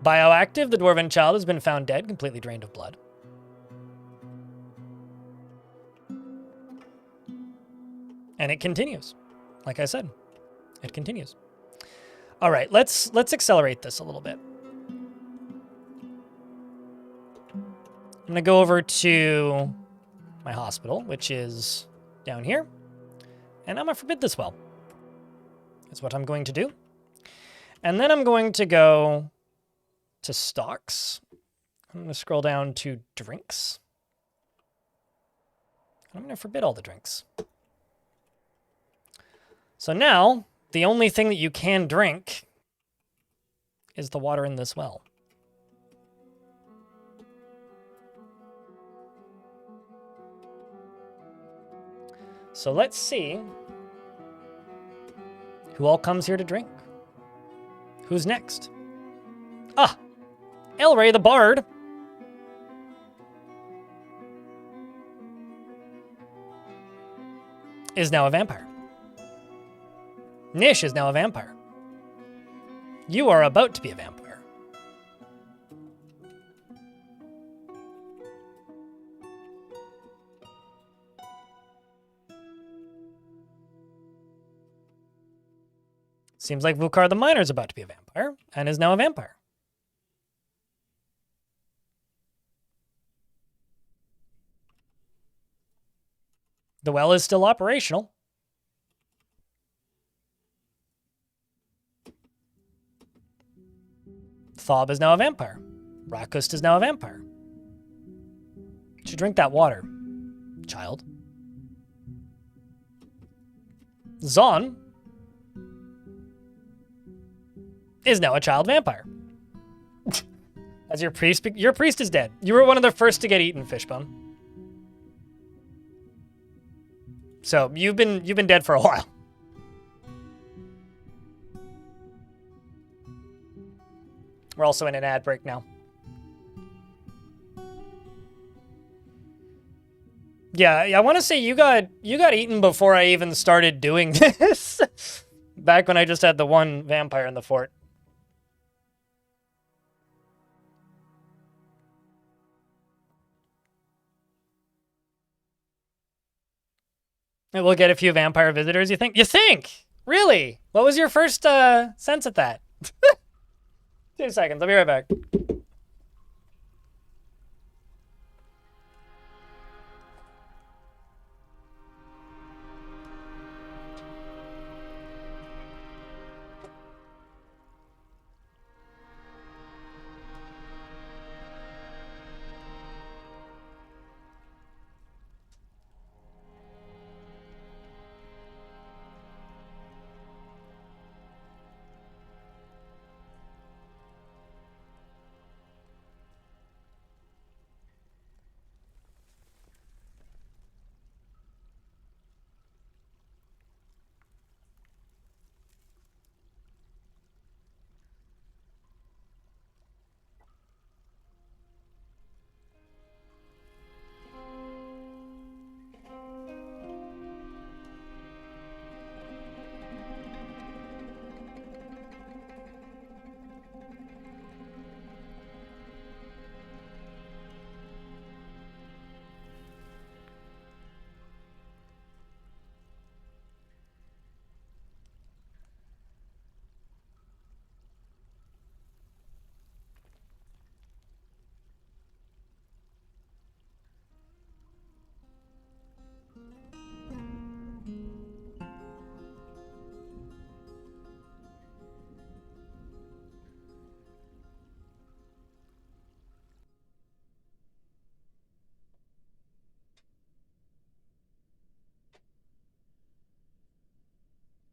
Bioactive, the dwarven child has been found dead, completely drained of blood. And it continues. Like I said, it continues. All right, let's accelerate this a little bit. I'm gonna go over to my hospital, which is down here, and I'm gonna forbid this well. That's what I'm going to do. And then I'm going to go to stocks. I'm gonna scroll down to drinks. I'm gonna forbid all the drinks. So now, the only thing that you can drink is the water in this well. So let's see who all comes here to drink. Who's next? Ah, Elray the Bard. Is now a vampire. Nish is now a vampire. You are about to be a vampire. Seems like Vukar the Miner is about to be a vampire, and is now a vampire. The well is still operational. Thob is now a vampire. Rakust is now a vampire. You should drink that water, child. Zon is now a child vampire. As your priest is dead. You were one of the first to get eaten, Fishbone. So you've been dead for a while. We're also in an ad break now. Yeah, I want to say you got eaten before I even started doing this. Back when I just had the one vampire in the fort. And we'll get a few vampire visitors, you think? You think? Really? What was your first sense at that? 2 seconds, I'll be right back.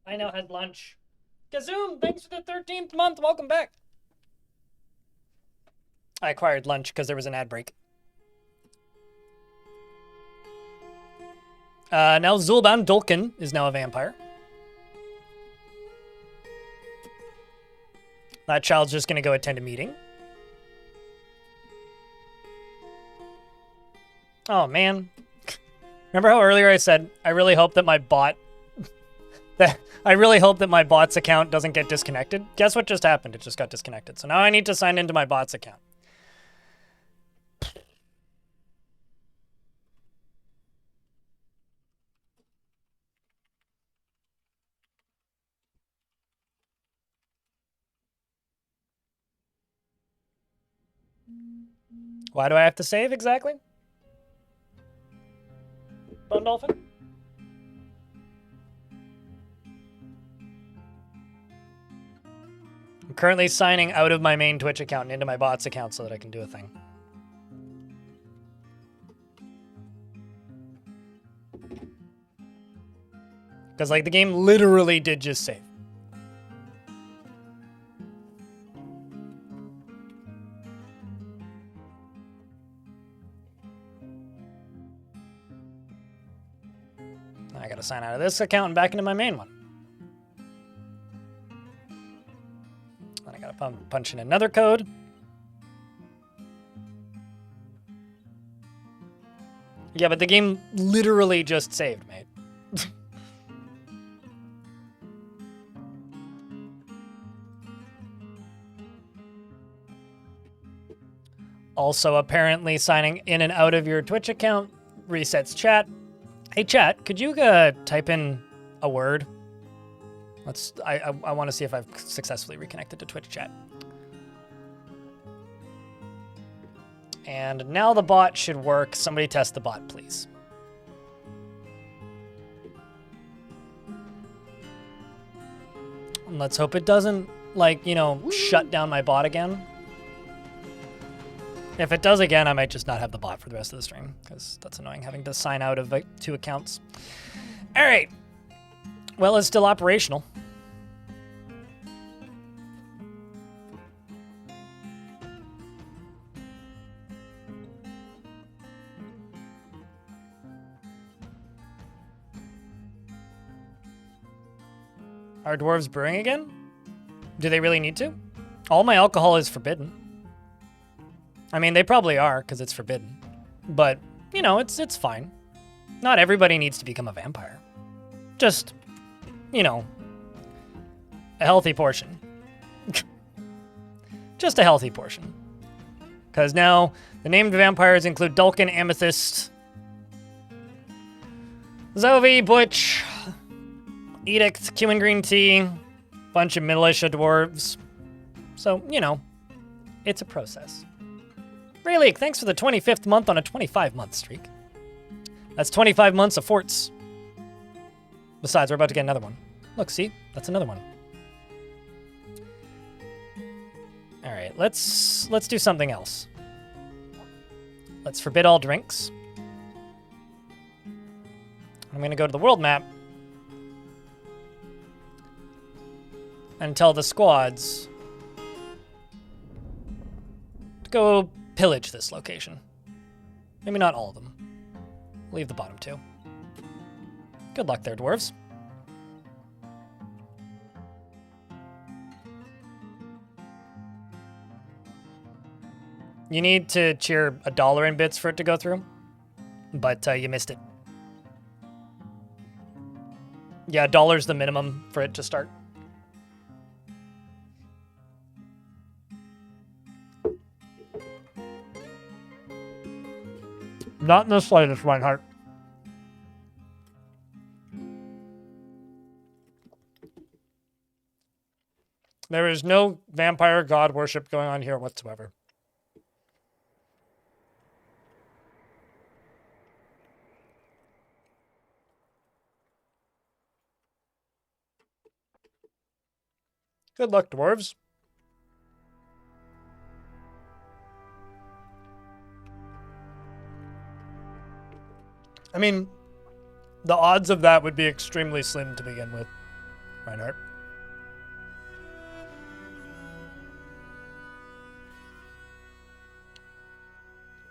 I now had lunch. Kazoom, thanks for the 13th month. Welcome back. I acquired lunch because there was an ad break. Now Zulban Dulkin is now a vampire. That child's just going to go attend a meeting. Oh, man. Remember how earlier I said, I really hope that my bot... I really hope that my bot's account doesn't get disconnected? Guess what just happened? It just got disconnected. So now I need to sign into my bot's account. Why do I have to save exactly? Bone Dolphin? I'm currently signing out of my main Twitch account and into my bot's account so that I can do a thing. Because, like, the game literally did just save. I gotta sign out of this account and back into my main one. Then I gotta punch in another code. Yeah, but the game literally just saved, mate. Also, apparently signing in and out of your Twitch account resets chat. Hey, chat, could you type in a word? I want to see if I've successfully reconnected to Twitch chat. And now the bot should work. Somebody test the bot, please. And let's hope it doesn't, like, you know, shut down my bot again. If it does again, I might just not have the bot for the rest of the stream, because that's annoying having to sign out of like, 2 accounts. All right. Well, it's still operational. Are dwarves brewing again? Do they really need to? All my alcohol is forbidden. I mean, they probably are, because it's forbidden. But, you know, it's fine. Not everybody needs to become a vampire. Just, you know, a healthy portion. Just a healthy portion. Because now, the named vampires include Dulcan, Amethyst, Zovi, Butch, Edict, Cumin Green Tea, bunch of militia dwarves. So, you know, it's a process. Really, thanks for the 25th month on a 25-month streak. That's 25 months of forts. Besides, we're about to get another one. Look, see? That's another one. All right, let's do something else. Let's forbid all drinks. I'm going to go to the world map and tell the squads to go pillage this location. Maybe not all of them. Leave the bottom 2. Good luck there, dwarves. You need to cheer $1 in bits for it to go through, but you missed it. Yeah, $1's the minimum for it to start. Not in the slightest, Reinhardt. There is no vampire god worship going on here whatsoever. Good luck, dwarves. I mean, the odds of that would be extremely slim to begin with, Reinhardt.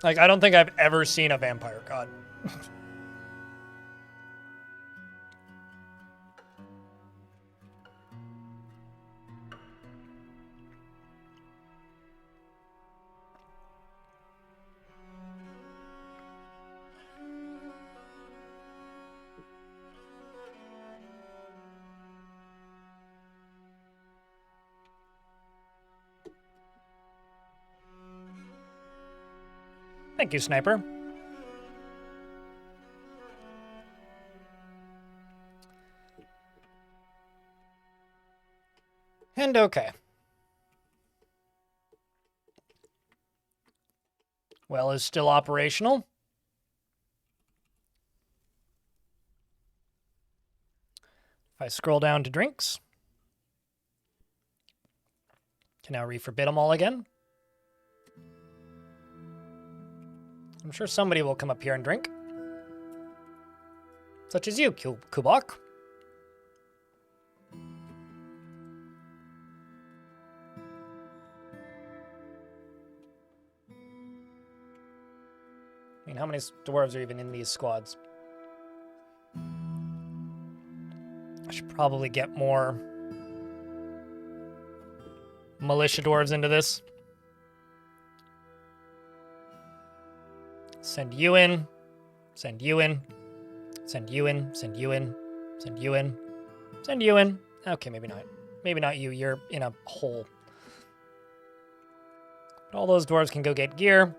Like, I don't think I've ever seen a vampire god. Thank you, Sniper. And okay. Well is still operational. If I scroll down to drinks, can now re-forbid them all again. I'm sure somebody will come up here and drink. Such as you, Kubok. I mean, how many dwarves are even in these squads? I should probably get more militia dwarves into this. Send you in. Send you in. Send you in. Send you in. Send you in. Send you in. Okay, maybe not. Maybe not you. You're in a hole. But all those dwarves can go get gear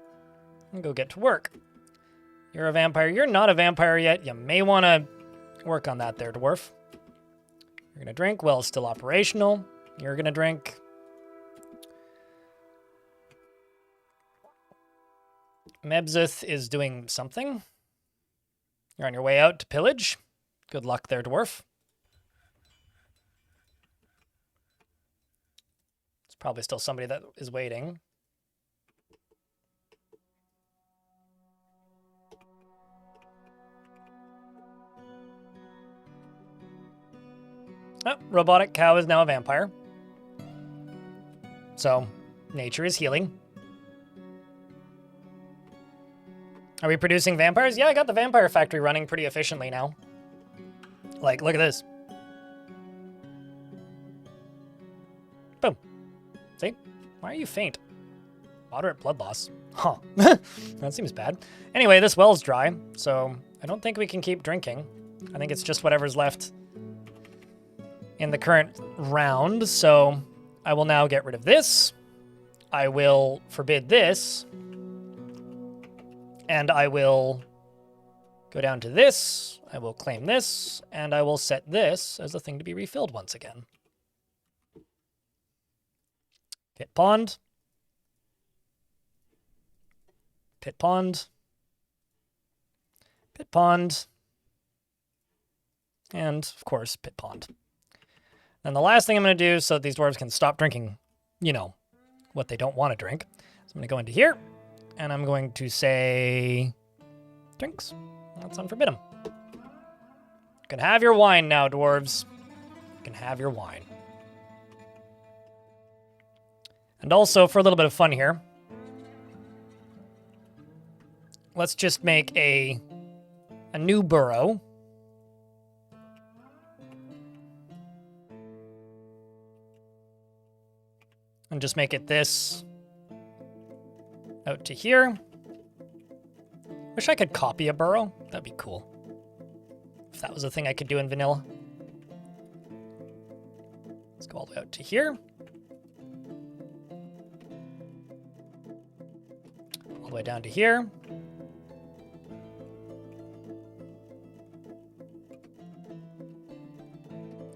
and go get to work. You're a vampire. You're not a vampire yet. You may want to work on that there, dwarf. You're going to drink. Well, it's still operational. You're going to drink. Mebzith is doing something. You're on your way out to pillage. Good luck there, dwarf. There's probably still somebody that is waiting. Oh, robotic cow is now a vampire. So, nature is healing. Are we producing vampires? Yeah, I got the vampire factory running pretty efficiently now. Like, look at this. Boom. See? Why are you faint? Moderate blood loss. Huh. That seems bad. Anyway, this well's dry, so I don't think we can keep drinking. I think it's just whatever's left in the current round, so I will now get rid of this. I will forbid this. And I will go down to this, I will claim this, and I will set this as a thing to be refilled once again. Pit pond. Pit pond. Pit pond. And, of course, pit pond. And the last thing I'm going to do so that these dwarves can stop drinking, you know, what they don't want to drink. So I'm going to go into here. And I'm going to say drinks. Let's unforbid them. You can have your wine now, dwarves. You can have your wine. And also, for a little bit of fun here, let's just make a new burrow. And just make it this. Out to here. Wish I could copy a burrow. That'd be cool. If that was a thing I could do in vanilla. Let's go all the way out to here. All the way down to here.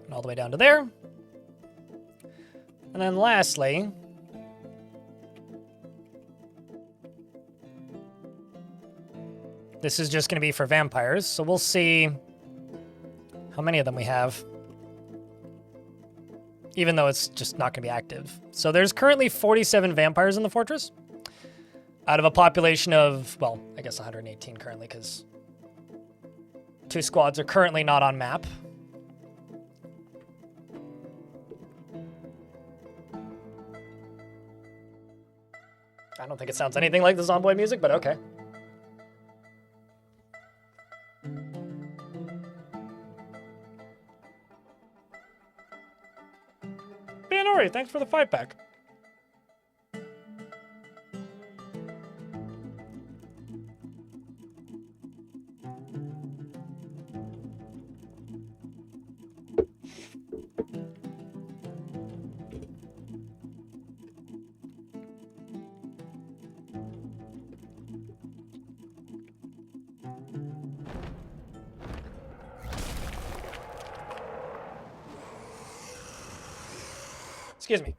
And all the way down to there. And then lastly, this is just going to be for vampires, so we'll see how many of them we have, even though it's just not going to be active. So there's currently 47 vampires in the fortress, out of a population of, well, I guess 118 currently, because 2 squads are currently not on map. I don't think it sounds anything like the Zomboid music, but okay. Banori, thanks for the 5-pack. Excuse me.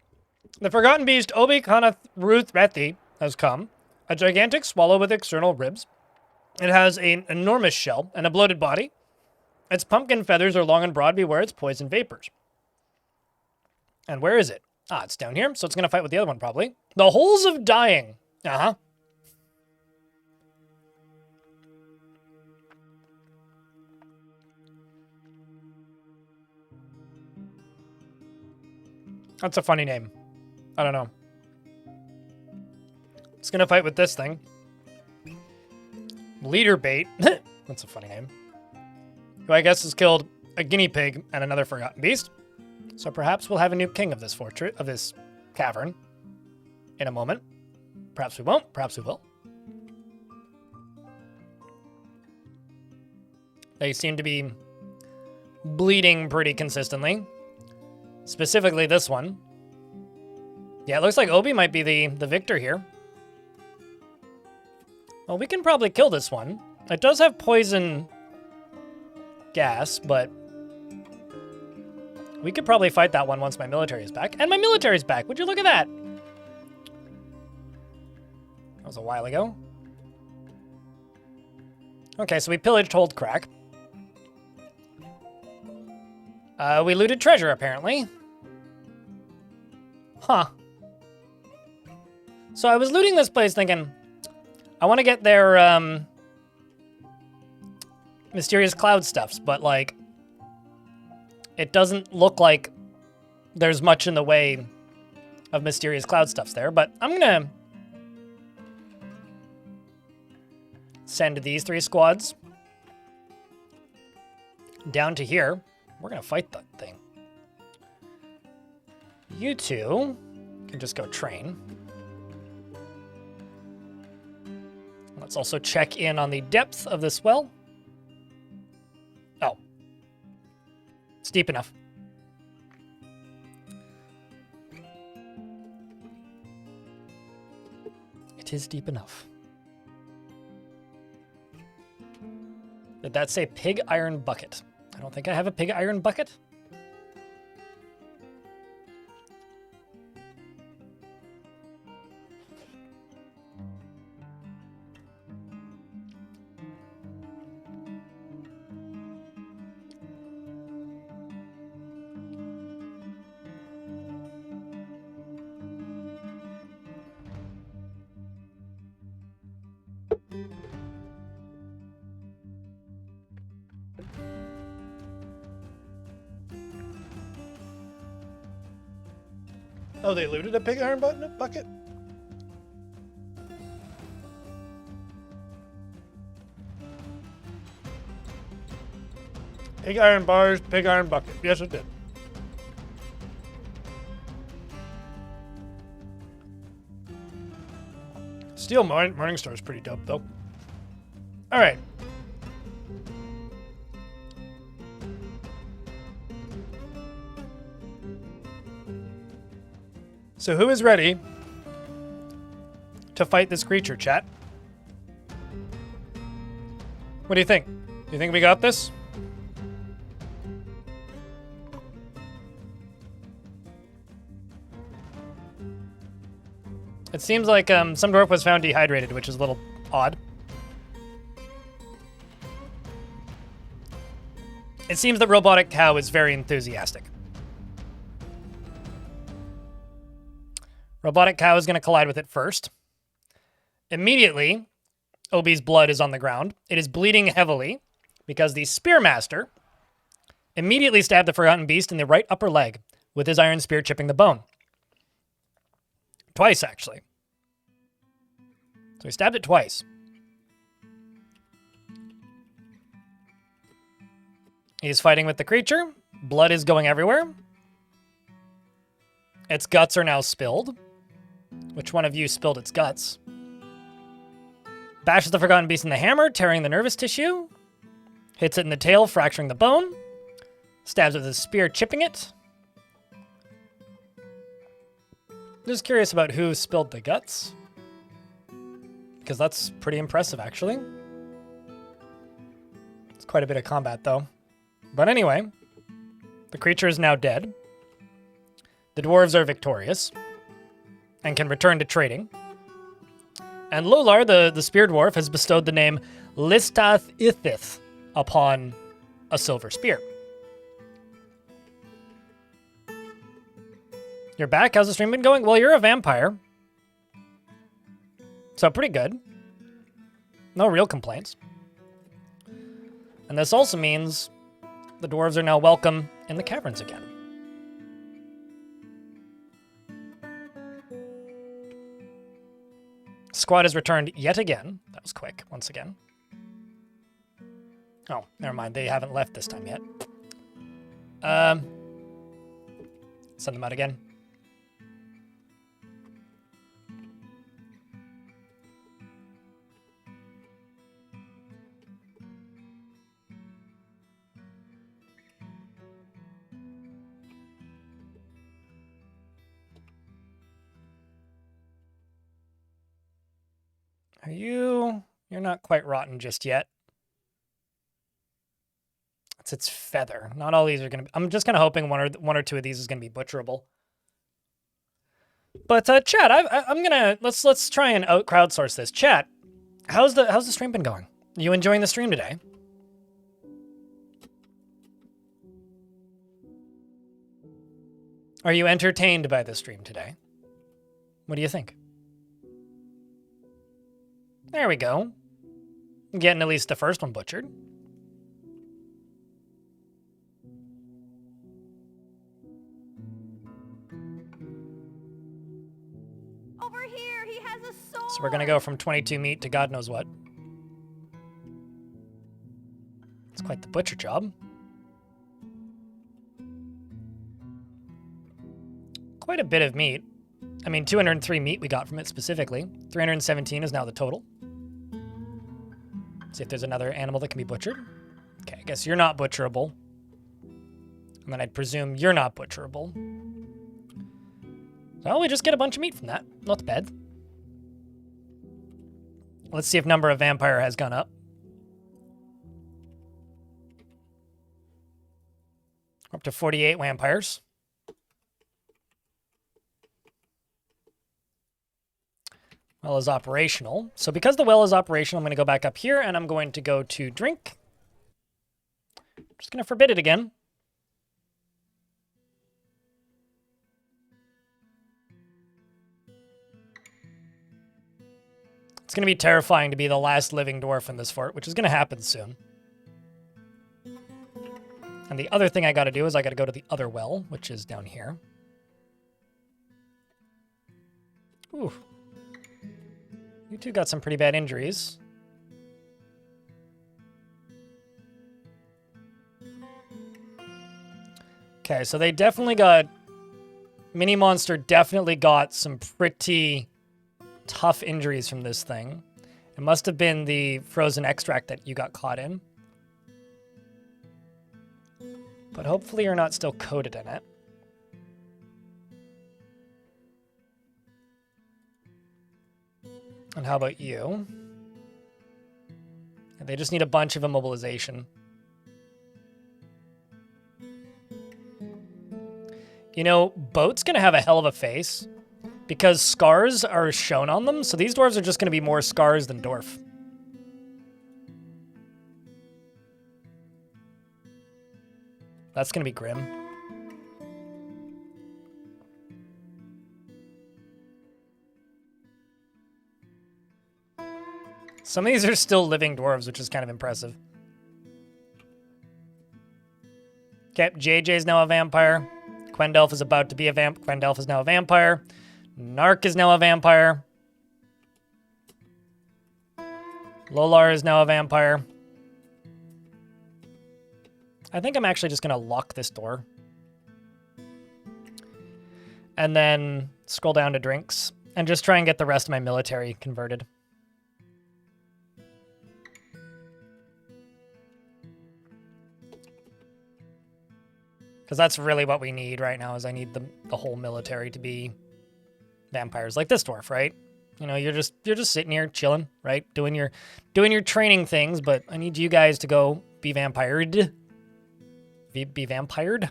The Forgotten Beast, Obi Kanath Ruth Rethi, has come. A gigantic swallow with external ribs. It has an enormous shell and a bloated body. Its pumpkin feathers are long and broad. Beware its poison vapors. And where is it? Ah, it's down here, so it's going to fight with the other one, probably. The Holes of Dying. Uh-huh. That's a funny name. I don't know. It's going to fight with this thing. Leader Bait. That's a funny name. Who I guess has killed a guinea pig and another forgotten beast. So perhaps we'll have a new king of this fortress, of this cavern, in a moment. Perhaps we won't. Perhaps we will. They seem to be bleeding pretty consistently. Specifically this one. Yeah, it looks like Obi might be the victor here. Well, we can probably kill this one. It does have poison gas, but we could probably fight that one once my military is back. And my military's back. Would you look at that? That was a while ago. Okay, so we pillaged Hold Crack. We looted treasure, apparently. Huh. So I was looting this place thinking, I want to get their, mysterious cloud stuffs, but, like, it doesn't look like there's much in the way of mysterious cloud stuffs there, but I'm gonna send these 3 squads down to here. We're gonna fight that thing. You two can just go train. Let's also check in on the depth of this well. Oh. It's deep enough. It is deep enough. Did that say pig iron bucket? I don't think I have a pig iron bucket. Oh, they looted a pig iron bucket? Pig iron bars, pig iron bucket. Yes, it did. Steel Morning Star is pretty dope, though. All right. So who is ready to fight this creature, chat? What do you think? Do you think we got this? It seems like some dwarf was found dehydrated, which is a little odd. It seems that Robotic Cow is very enthusiastic. Robotic Cow is going to collide with it first. Immediately, Obi's blood is on the ground. It is bleeding heavily because the Spearmaster immediately stabbed the Forgotten Beast in the right upper leg with his iron spear chipping the bone. Twice, actually. So he stabbed it twice. He's fighting with the creature. Blood is going everywhere. Its guts are now spilled. Which one of you spilled its guts? Bashes the Forgotten Beast in the hammer, tearing the nervous tissue. Hits it in the tail, fracturing the bone. Stabs it with his spear, chipping it. Just curious about who spilled the guts. Because that's pretty impressive, actually. It's quite a bit of combat, though. But anyway, the creature is now dead. The dwarves are victorious and can return to trading. And Lolar, the spear dwarf, has bestowed the name Listath Ithith upon a silver spear. You're back? How's the stream been going? Well, you're a vampire. So pretty good. No real complaints. And this also means the dwarves are now welcome in the caverns again. Squad has returned yet again. That was quick, once again. Oh, never mind. They haven't left this time yet. Send them out again. Are you... You're not quite rotten just yet. It's its feather. Not all these are going to... I'm just kind of hoping one or two of these is going to be butcherable. But, chat, I'm going to... Let's try and out-crowdsource this. Chat, how's the stream been going? Are you enjoying the stream today? Are you entertained by the stream today? What do you think? There we go. Getting at least the first one butchered. Over here, he has a sword. So we're gonna go from 22 meat to God knows what. It's quite the butcher job. Quite a bit of meat. I mean, 203 meat we got from it specifically. 317 is now the total. See if there's another animal that can be butchered. Okay, I guess you're not butcherable. And then I'd presume you're not butcherable. So we just get a bunch of meat from that. Not bad. Let's see if number of vampire has gone up. Up to 48 vampires. Well is operational. So because the well is operational, I'm going to go back up here and I'm going to go to drink. I'm just going to forbid it again. It's going to be terrifying to be the last living dwarf in this fort, which is going to happen soon. And the other thing I got to do is I got to go to the other well, which is down here. Ooh. You two got some pretty bad injuries. Okay, so they definitely got... Mini Monster definitely got some pretty tough injuries from this thing. It must have been the frozen extract that you got caught in. But hopefully you're not still coated in it. And how about you? They just need a bunch of immobilization. You know, Boat's gonna have a hell of a face because scars are shown on them, so these dwarves are just gonna be more scars than Dwarf. That's gonna be grim. Some of these are still living dwarves, which is kind of impressive. Okay, JJ's now a vampire. Quendelf is about to be a vamp. Quendelf is now a vampire. Narc is now a vampire. Lolar is now a vampire. I think I'm actually just going to lock this door. And then scroll down to drinks and just try and get the rest of my military converted. Because that's really what we need right now is I need the whole military to be vampires like this dwarf, right? You know, you're just sitting here chilling, right? Doing your training things, but I need you guys to go be vampired. Be vampired.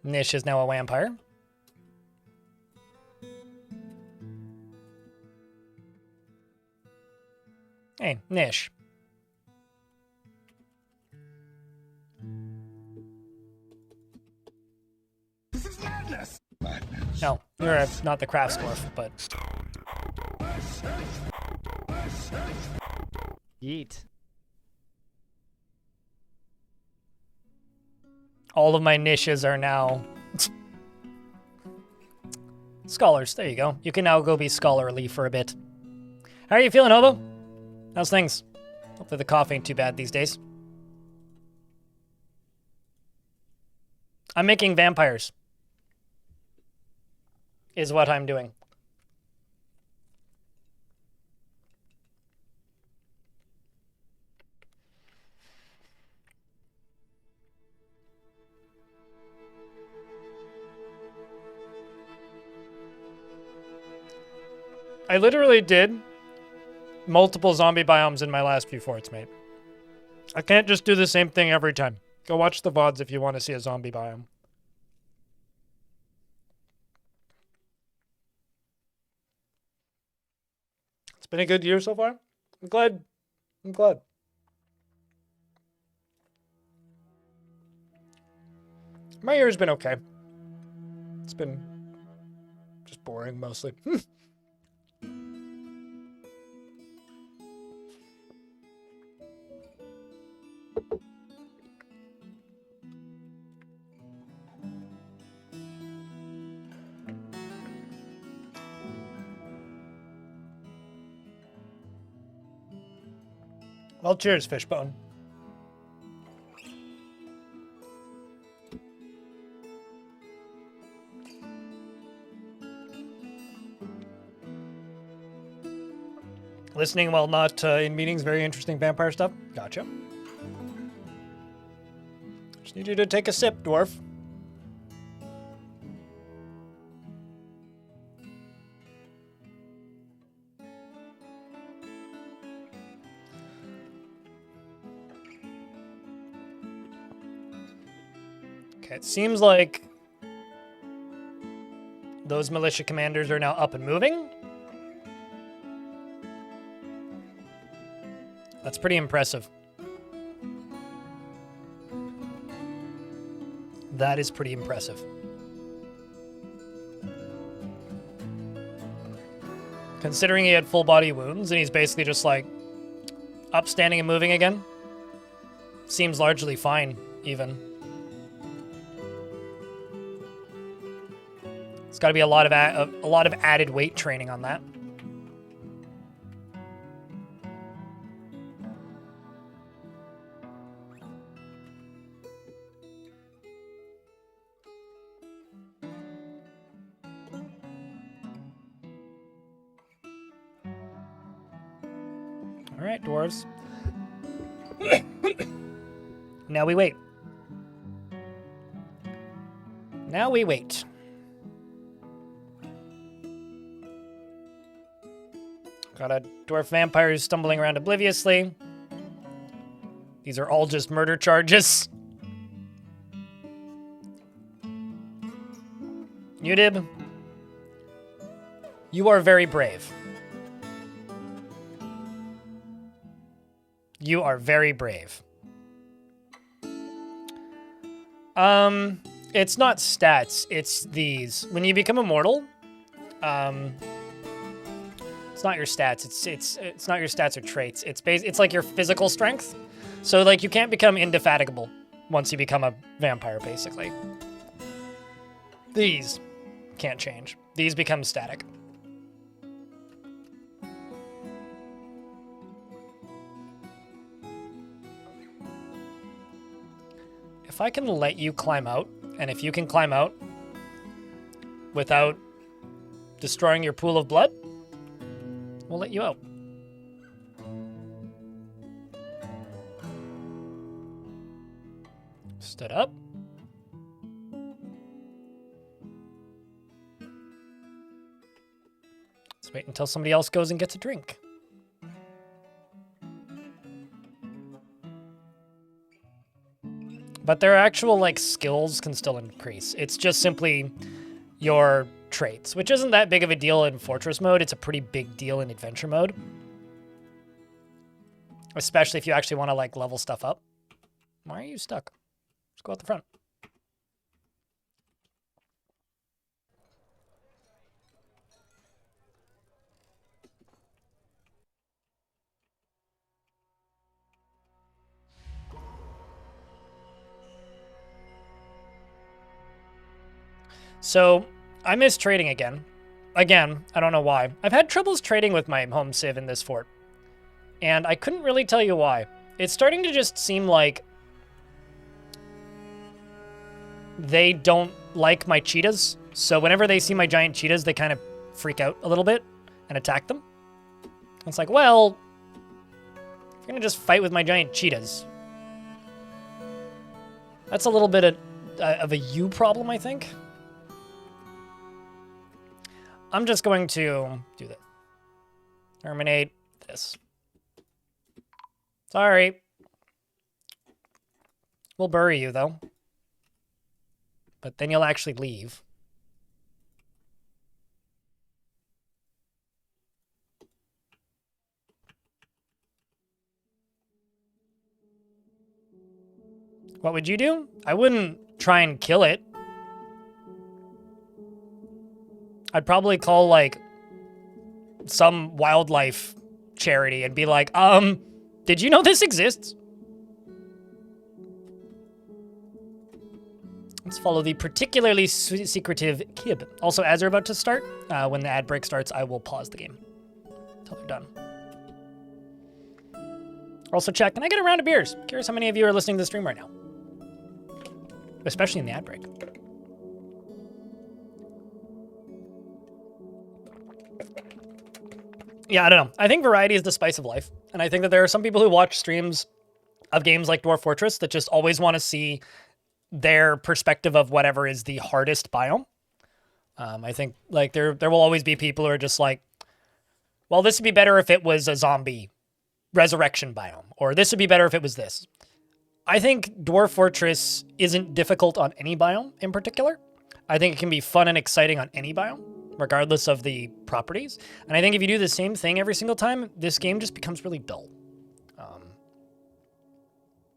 Nish is now a vampire. Hey, Nish. This is madness. No, you're not the crafts dwarf, but Yeet. all of my niches are now scholars. There you go. You can now go be scholarly for a bit. How are you feeling, Hobo? How's things? Hopefully the cough ain't too bad these days. I'm making vampires. Is what I'm doing. I literally did multiple zombie biomes in my last few forts, mate. I can't just do the same thing every time. Go watch the VODs if you want to see a zombie biome. It's been a good year so far. I'm glad. I'm glad. My year's been okay. It's been just boring mostly. Well, cheers, Fishbone. Listening while not in meetings, very interesting vampire stuff. Gotcha. Just need you to take a sip, Dwarf. Okay, it seems like those militia commanders are now up and moving. That's pretty impressive. That is pretty impressive. Considering he had full body wounds and he's basically just like upstanding and moving again. Seems largely fine, even. It's got to be a lot of added weight training on that. All right, dwarves. Now we wait. Now we wait. Got a dwarf vampire who's stumbling around obliviously. These are all just murder charges. Udib, you are very brave. You are very brave. It's not stats, it's these. When you become immortal, it's not your stats, it's not your stats or traits. It's like your physical strength. So like you can't become indefatigable once you become a vampire, basically. These can't change. These become static. If I can let you climb out, and if you can climb out without destroying your pool of blood, we'll let you out. Stood up. Let's wait until somebody else goes and gets a drink. But their actual, like, skills can still increase. It's just simply your traits, which isn't that big of a deal in Fortress mode. It's a pretty big deal in Adventure mode. Especially if you actually want to, like, level stuff up. Why are you stuck? Let's go out the front. So, I miss trading again. Again, I don't know why. I've had troubles trading with my home civ in this fort. And I couldn't really tell you why. It's starting to just seem like they don't like my cheetahs. So whenever they see my giant cheetahs, they kind of freak out a little bit and attack them. It's like, well, if you're going to just fight with my giant cheetahs. That's a little bit of a you problem, I think. I'm just going to do this. Terminate this. Sorry. We'll bury you, though. But then you'll actually leave. What would you do? I wouldn't try and kill it. I'd probably call, like, some wildlife charity and be like, did you know this exists? Let's follow the particularly secretive Kib. Also, as they're about to start, when the ad break starts, I will pause the game until they're done. Also check, can I get a round of beers? Curious how many of you are listening to the stream right now. Especially in the ad break. Yeah, I don't know. I think variety is the spice of life. And I think that there are some people who watch streams of games like Dwarf Fortress that just always want to see their perspective of whatever is the hardest biome. I think like there will always be people who are just like, well, this would be better if it was a zombie resurrection biome, or this would be better if it was this. I think Dwarf Fortress isn't difficult on any biome in particular. I think it can be fun and exciting on any biome, regardless of the properties. And I think if you do the same thing every single time, this game just becomes really dull.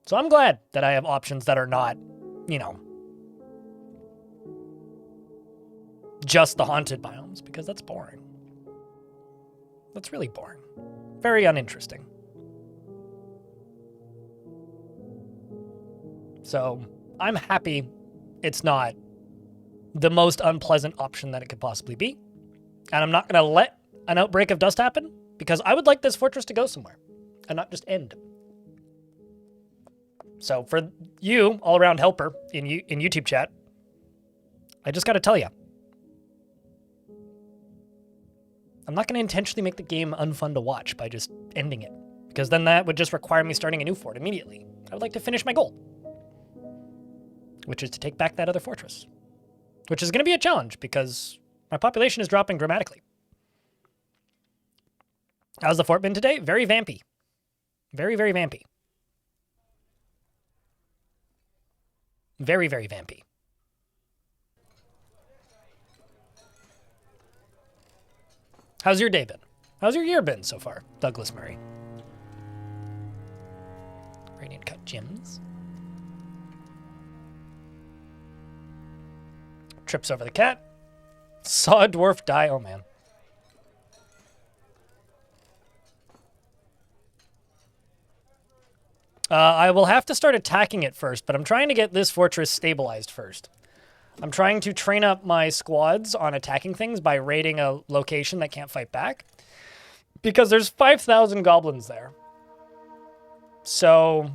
So I'm glad that I have options that are not, you know, just the haunted biomes, because that's boring. That's really boring. Very uninteresting. So I'm happy it's not the most unpleasant option that it could possibly be. And I'm not going to let an outbreak of dust happen, because I would like this fortress to go somewhere and not just end. So for you, all-around helper in YouTube chat, I just got to tell you, I'm not going to intentionally make the game unfun to watch by just ending it, because then that would just require me starting a new fort immediately. I would like to finish my goal, which is to take back that other fortress, which is going to be a challenge because my population is dropping dramatically. How's the fort been today? Very vampy. Very, very vampy. Very, very vampy. How's your day been? How's your year been so far, Douglas Murray? Radiant cut gems. Trips over the cat. Saw a dwarf die. Oh, man. I will have to start attacking it first, but I'm trying to get this fortress stabilized first. I'm trying to train up my squads on attacking things by raiding a location that can't fight back, because there's 5,000 goblins there. So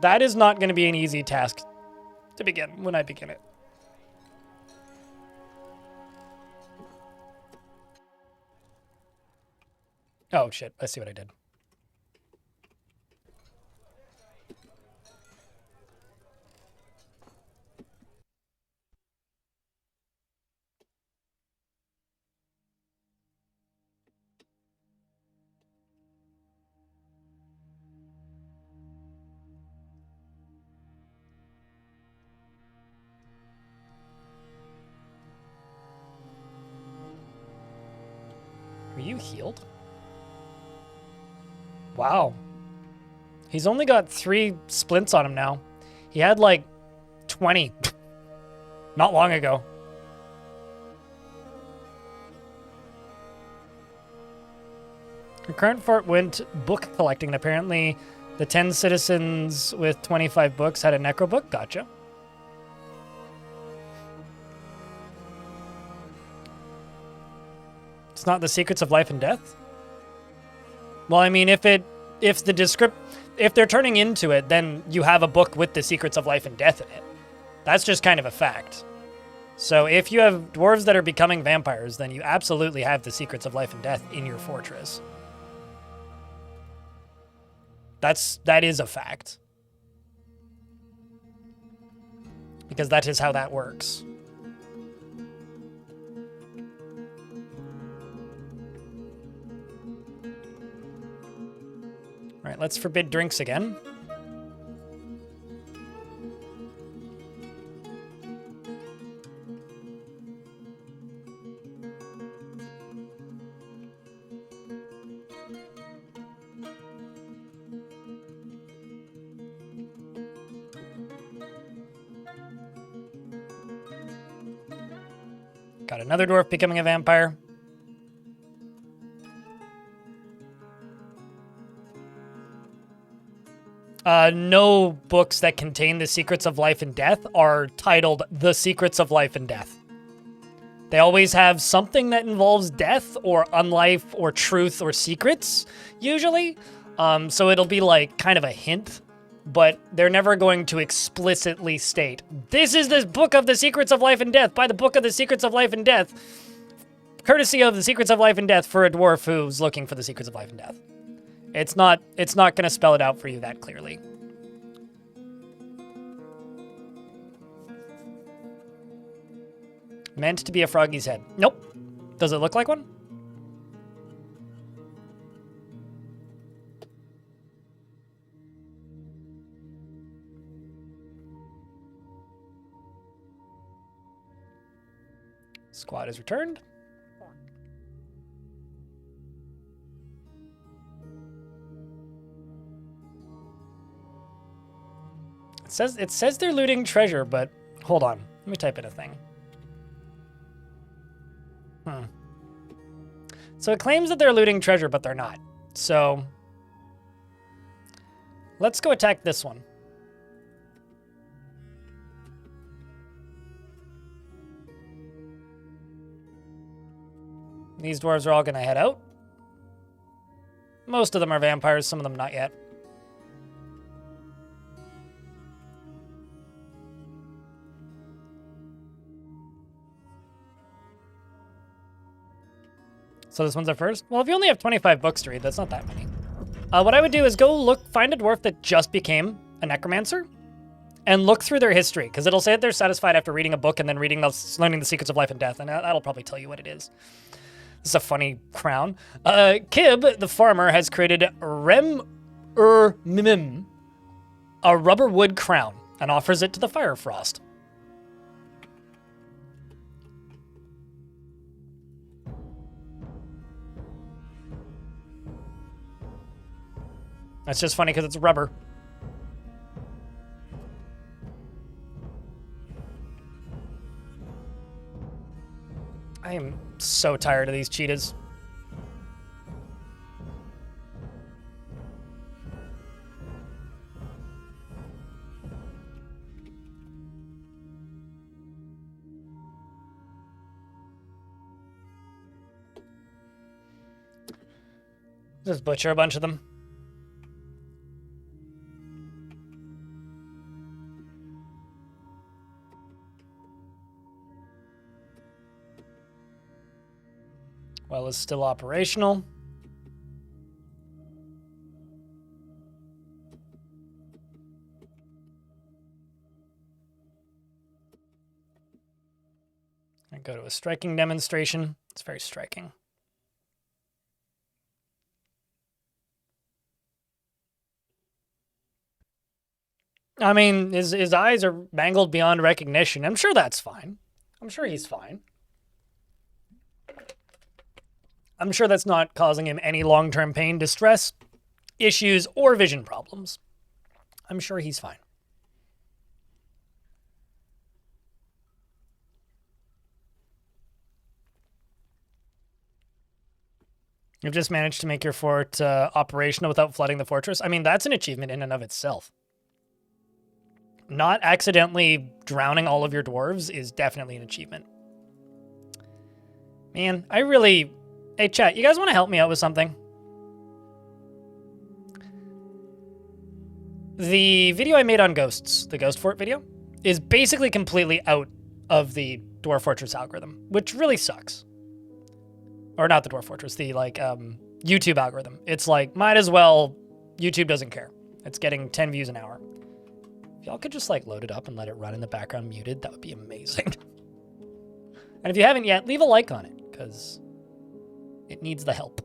that is not going to be an easy task to begin when I begin it. Oh, shit. I see what I did. Are you healed? Wow. He's only got 3 splints on him now. He had like 20 not long ago. The current fort went book collecting, and apparently the 10 citizens with 25 books had a necro book. Gotcha. It's not the secrets of life and death? Well, I mean, if they're turning into it, then you have a book with the secrets of life and death in it. That's just kind of a fact. So if you have dwarves that are becoming vampires, then you absolutely have the secrets of life and death in your fortress. That is a fact. Because that is how that works. All right, let's forbid drinks again. Got another dwarf becoming a vampire. No books that contain the secrets of life and death are titled The Secrets of Life and Death. They always have something that involves death or unlife or truth or secrets, usually. So it'll be like kind of a hint, but they're never going to explicitly state, this is the book of the secrets of life and death, by the book of the secrets of life and death, courtesy of the secrets of life and death for a dwarf who's looking for the secrets of life and death. It's not going to spell it out for you that clearly. Meant to be a froggy's head. Nope. Does it look like one? Squad is returned. It says they're looting treasure, but hold on. Let me type in a thing. So it claims that they're looting treasure, but they're not. So let's go attack this one. These dwarves are all going to head out. Most of them are vampires, some of them not yet. So this one's our first? Well, if you only have 25 books to read, that's not that many. What I would do is go find a dwarf that just became a necromancer and look through their history, because it'll say that they're satisfied after reading a book and then learning the secrets of life and death, and that'll probably tell you what it is. This is a funny crown. Kib, the farmer, has created Rem-Mim, a rubber wood crown, and offers it to the Fire Frost. That's just funny because it's rubber. I am so tired of these cheetahs. Just butcher a bunch of them. Well, is still operational. I go to a striking demonstration. It's very striking. I mean, his eyes are mangled beyond recognition. I'm sure that's fine. I'm sure he's fine. I'm sure that's not causing him any long-term pain, distress, issues, or vision problems. I'm sure he's fine. You've just managed to make your fort operational without flooding the fortress. I mean, that's an achievement in and of itself. Not accidentally drowning all of your dwarves is definitely an achievement. Man, I really... Hey, chat, you guys want to help me out with something? The video I made on ghosts, the Ghost Fort video, is basically completely out of the Dwarf Fortress algorithm, which really sucks. Or not the Dwarf Fortress, the, like, YouTube algorithm. It's like, might as well, YouTube doesn't care. It's getting 10 views an hour. If y'all could just, like, load it up and let it run in the background muted, that would be amazing. And if you haven't yet, leave a like on it, because it needs the help.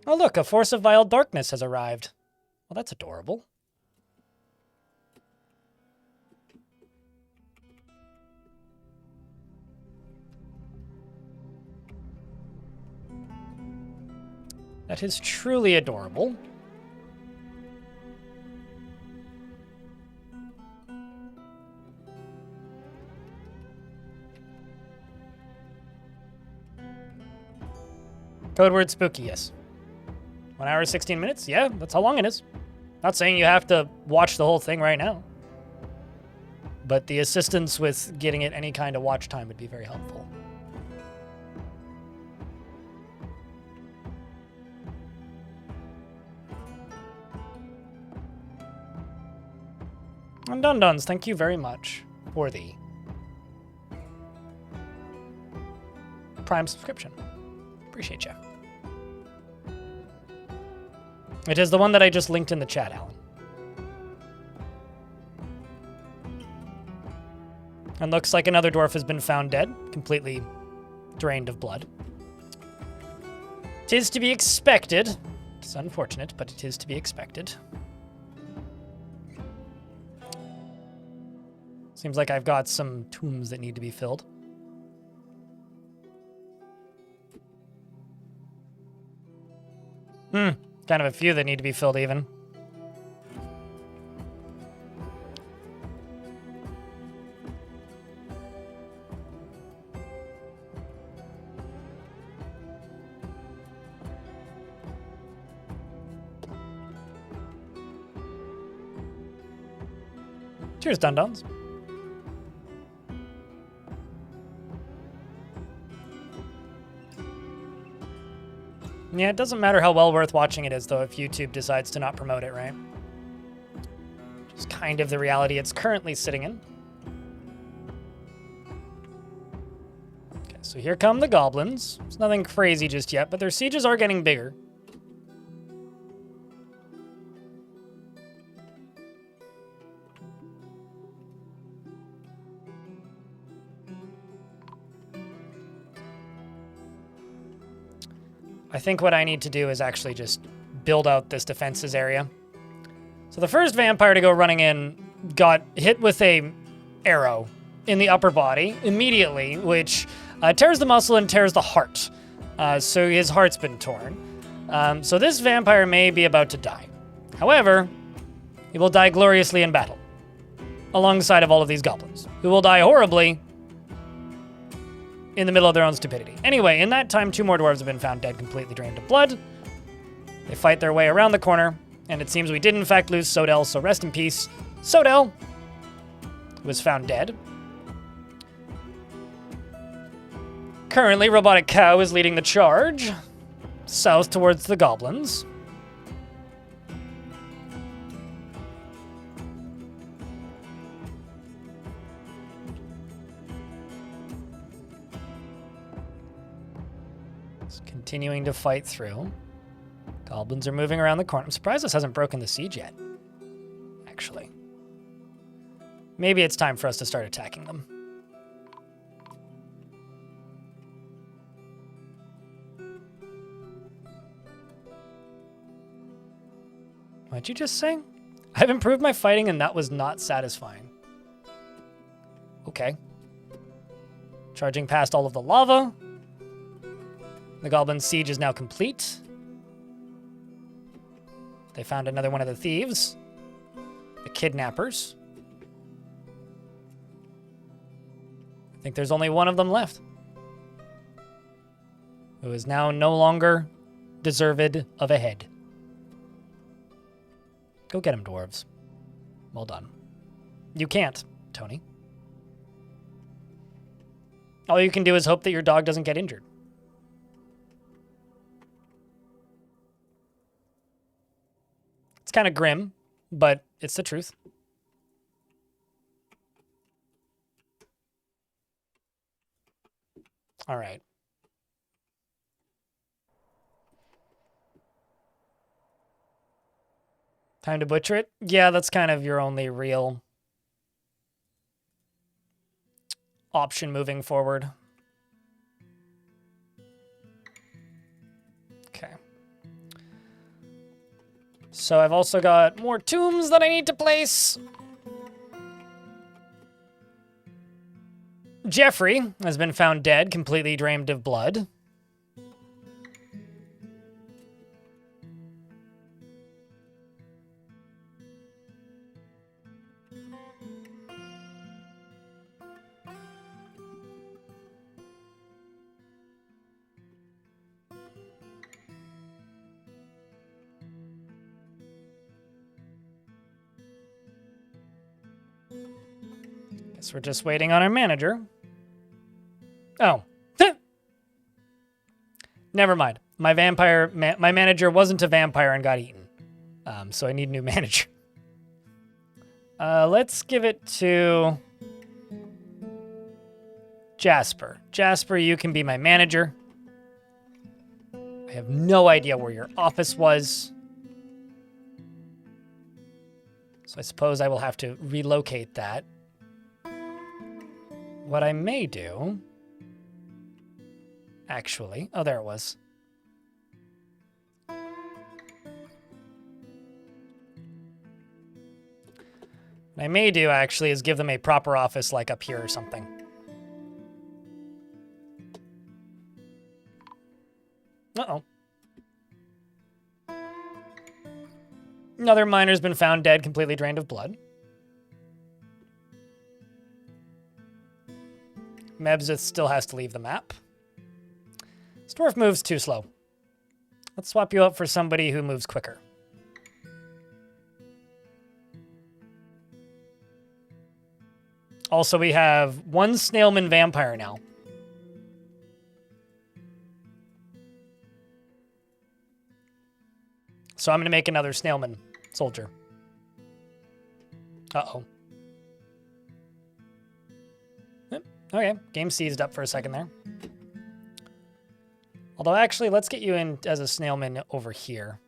Oh look, a force of vile darkness has arrived. Well, that's adorable. That is truly adorable. Code word spooky, yes. 1 hour, 16 minutes? Yeah, that's how long it is. Not saying you have to watch the whole thing right now. But the assistance with getting it any kind of watch time would be very helpful. And Dun-Duns, thank you very much for the Prime subscription. Appreciate you. It is the one that I just linked in the chat, Alan. And looks like another dwarf has been found dead, completely drained of blood. 'Tis to be expected. It's unfortunate, but it is to be expected. Seems like I've got some tombs that need to be filled. Kind of a few that need to be filled even. Cheers, Dun-Duns. Yeah, it doesn't matter how well worth watching it is, though, if YouTube decides to not promote it, right? Which is kind of the reality it's currently sitting in. Okay, so here come the goblins. It's nothing crazy just yet, but their sieges are getting bigger. I think what I need to do is actually just build out this defenses area. So the first vampire to go running in got hit with a arrow in the upper body immediately, which tears the muscle and tears the heart. So his heart's been torn. So this vampire may be about to die. However, he will die gloriously in battle, alongside of all of these goblins, who will die horribly in the middle of their own stupidity. Anyway, in that time, 2 more dwarves have been found dead, completely drained of blood. They fight their way around the corner, and it seems we did in fact lose Sodel, so rest in peace. Sodel was found dead. Currently, Robotic Cow is leading the charge south towards the goblins. Continuing to fight through. Goblins are moving around the corner. I'm surprised this hasn't broken the siege yet, actually. Maybe it's time for us to start attacking them. What'd you just say? I've improved my fighting and that was not satisfying. Okay. Charging past all of the lava. The goblin siege is now complete. They found another one of the thieves. The kidnappers. I think there's only one of them left. Who is now no longer deserved of a head. Go get him, dwarves. Well done. You can't, Tony. All you can do is hope that your dog doesn't get injured. It's kind of grim, but it's the truth. All right. Time to butcher it? Yeah, that's kind of your only real option moving forward. Okay. So I've also got more tombs that I need to place. Jeffrey has been found dead, completely drained of blood. Guess we're just waiting on our manager. Oh. Never mind. My my manager wasn't a vampire and got eaten. So I need a new manager. Let's give it to Jasper. Jasper, you can be my manager. I have no idea where your office was. So I suppose I will have to relocate that. What I may do... Actually... Oh, there it was. What I may do, actually, is give them a proper office, like up here or something. Uh-oh. Another miner's been found dead, completely drained of blood. Mebzith still has to leave the map. This dwarf moves too slow. Let's swap you up for somebody who moves quicker. Also, we have one snailman vampire now. So I'm going to make another snailman soldier. Uh-oh. Okay, game seized up for a second there. Although, actually, let's get you in as a snailman over here.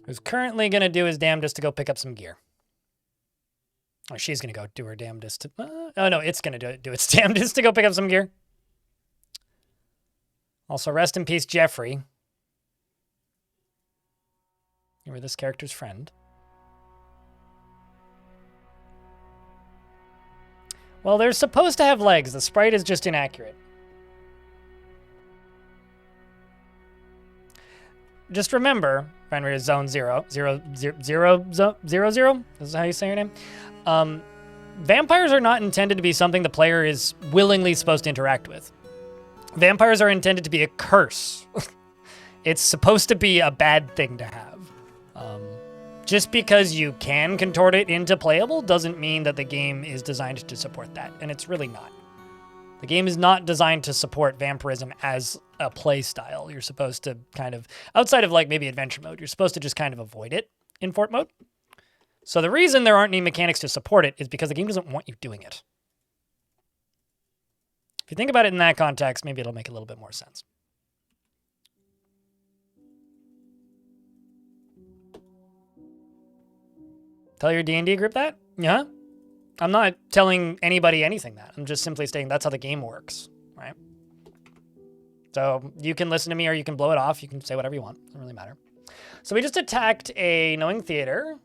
Who's currently going to do his damnedest to go pick up some gear. Or she's going to go do her damnedest to... oh, no, it's going to do its damnedest to go pick up some gear. Also, rest in peace, Jeffrey. You were this character's friend. Well, they're supposed to have legs. The sprite is just inaccurate. Just remember, Fenrir is zone 0. 0, 0, 0, 0, 0, 0? This is how you say your name? Vampires are not intended to be something the player is willingly supposed to interact with. Vampires are intended to be a curse. It's supposed to be a bad thing to have. Just because you can contort it into playable doesn't mean that the game is designed to support that, and it's really not. The game is not designed to support vampirism as a play style. You're supposed to kind of, outside of like maybe adventure mode, you're supposed to just kind of avoid it in fort mode. So the reason there aren't any mechanics to support it is because the game doesn't want you doing it. If you think about it in that context, maybe it'll make a little bit more sense. Tell your D&D group that? Yeah? I'm not telling anybody anything that. I'm just simply stating that's how the game works, right? So you can listen to me or you can blow it off. You can say whatever you want. Doesn't really matter. So we just attacked a knowing theater.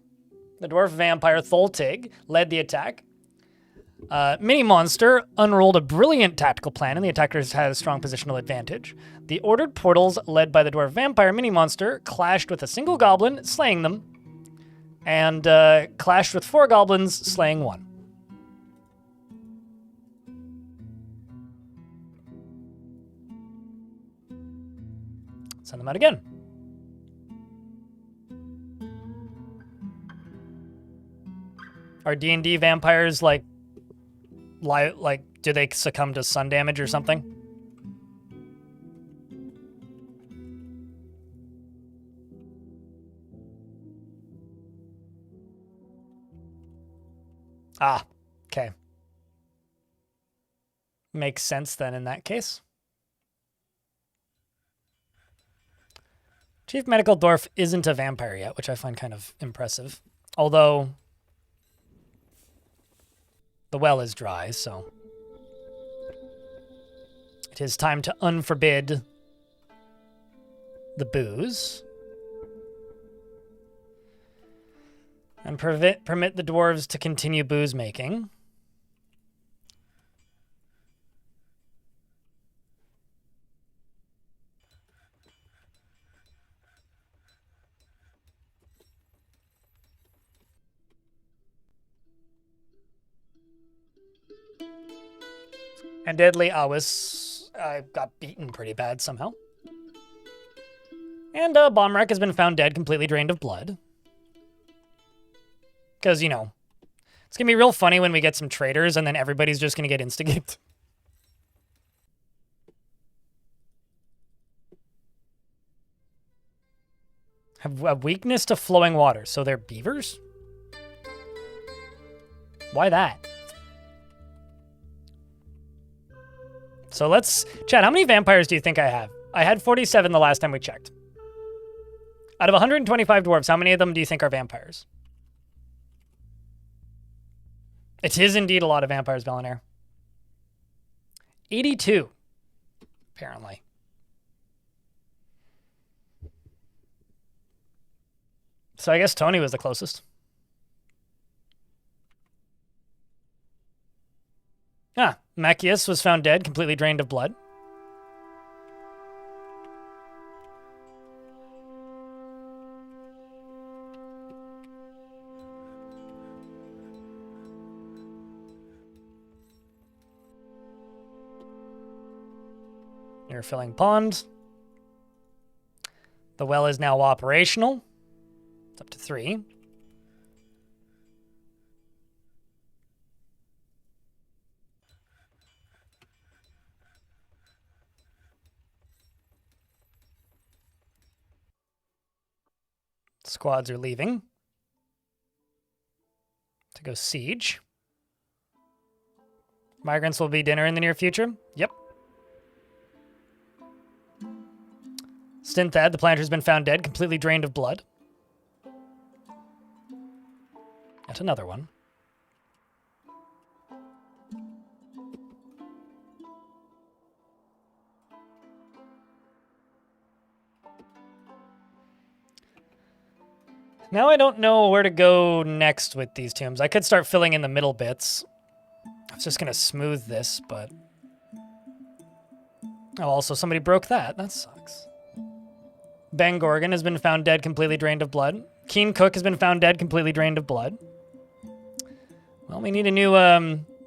The dwarf vampire Tholtig led the attack. Mini Monster unrolled a brilliant tactical plan, and the attackers had a strong positional advantage. The ordered portals led by the dwarf vampire Mini Monster clashed with a single goblin, slaying them, and clashed with 4 goblins, slaying 1. Send them out again. Are D&D vampires like do they succumb to sun damage or something? Ah, okay. Makes sense then in that case. Chief Medical Dwarf isn't a vampire yet, which I find kind of impressive. Although the well is dry, so it is time to unforbid the booze and permit the dwarves to continue booze making. And Deadly Awis got beaten pretty bad somehow. And Bombwreck has been found dead, completely drained of blood. Because, you know, it's going to be real funny when we get some traitors and then everybody's just going to get instigated. Have a weakness to flowing water, so they're beavers? Why that? So let's... Chad, how many vampires do you think I have? I had 47 the last time we checked. Out of 125 dwarves, how many of them do you think are vampires? It is indeed a lot of vampires, Belinair. 82, apparently. So I guess Tony was the closest. Ah, Machias was found dead, completely drained of blood. Near filling pond. The well is now operational. It's up to 3. Squads are leaving to go siege. Migrants will be dinner in the near future. Yep. Stinthad, the planter, has been found dead, completely drained of blood. That's another one. Now I don't know where to go next with these tombs. I could start filling in the middle bits. I was just going to smooth this, but... Oh, also somebody broke that. That sucks. Ben Gorgon has been found dead, completely drained of blood. Keen Cook has been found dead, completely drained of blood. Well, we need a new...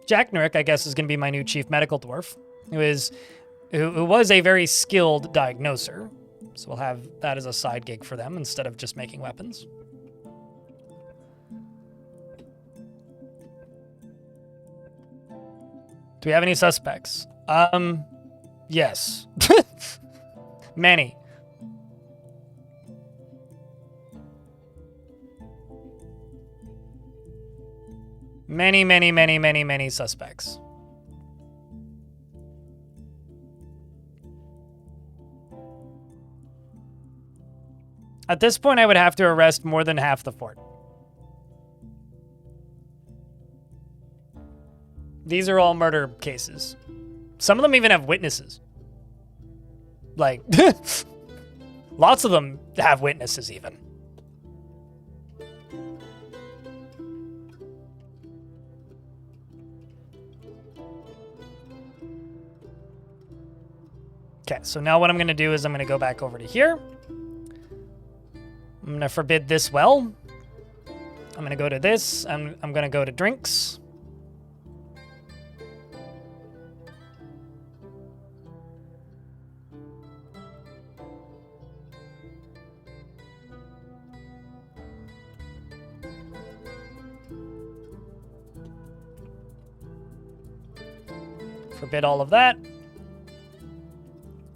Jack Nurik, I guess, is going to be my new chief medical dwarf, who was a very skilled diagnoser. So we'll have that as a side gig for them instead of just making weapons. Do we have any suspects? Yes. Many. Many suspects. At this point, I would have to arrest more than half the fort. These are all murder cases. Some of them even have witnesses. Like, lots of them have witnesses even. Okay, so now what I'm going to do is I'm going to go back over to here. I'm going to forbid this well. I'm going to go to this. I'm going to go to drinks. Forbid all of that.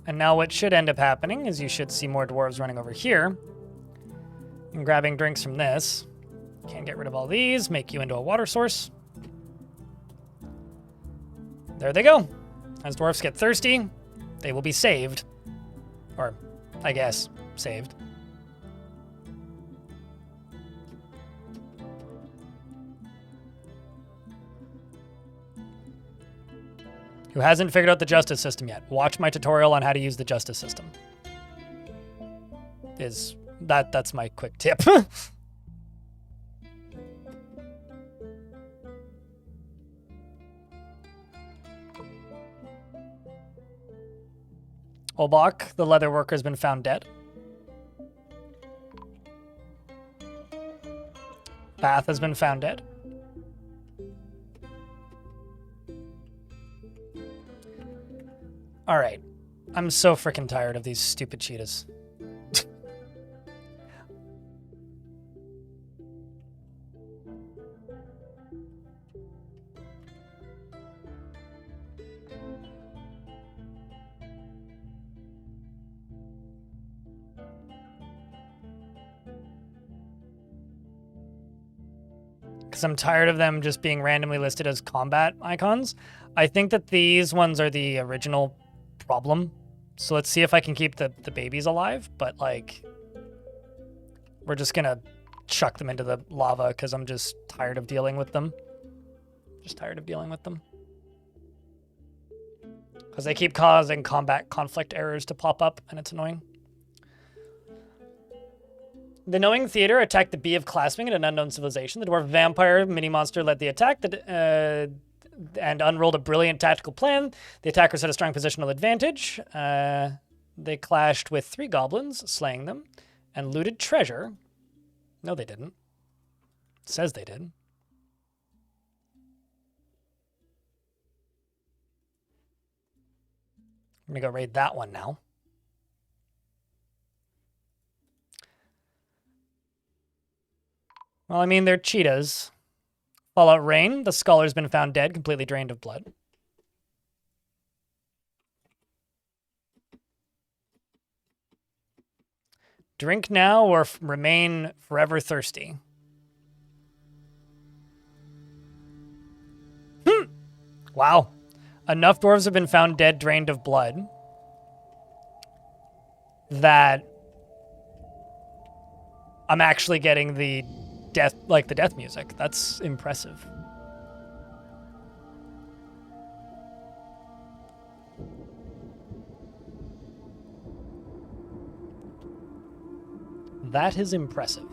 And now what should end up happening is you should see more dwarves running over here and grabbing drinks from this. Can't get rid of all these, make you into a water source. There they go. As dwarves get thirsty, they will be saved. Or, I guess, saved. Who hasn't figured out the justice system yet? Watch my tutorial on how to use the justice system. That's my quick tip. Olbach, the leather worker, has been found dead. Bath has been found dead. All right. I'm so freaking tired of these stupid cheetahs. Because I'm tired of them just being randomly listed as combat icons. I think that these ones are the original problem. So let's see if I can keep the babies alive, but like we're just gonna chuck them into the lava because I'm just tired of dealing with them. Just tired of dealing with them. Because they keep causing combat conflict errors to pop up and it's annoying. The Knowing Theater attacked the Bee of Clasping in an unknown civilization. The Dwarf Vampire mini-monster led the attack and unrolled a brilliant tactical plan. The attackers had a strong positional advantage. They clashed with 3 goblins, slaying them, and looted treasure. No, they didn't. It says they did. I'm going to go raid that one now. Well, I mean, they're cheetahs. Fallout Rain, the scholar's been found dead, completely drained of blood. Drink now or remain forever thirsty. Wow. Enough dwarves have been found dead, drained of blood, that I'm actually getting the death music. That's impressive. That is impressive.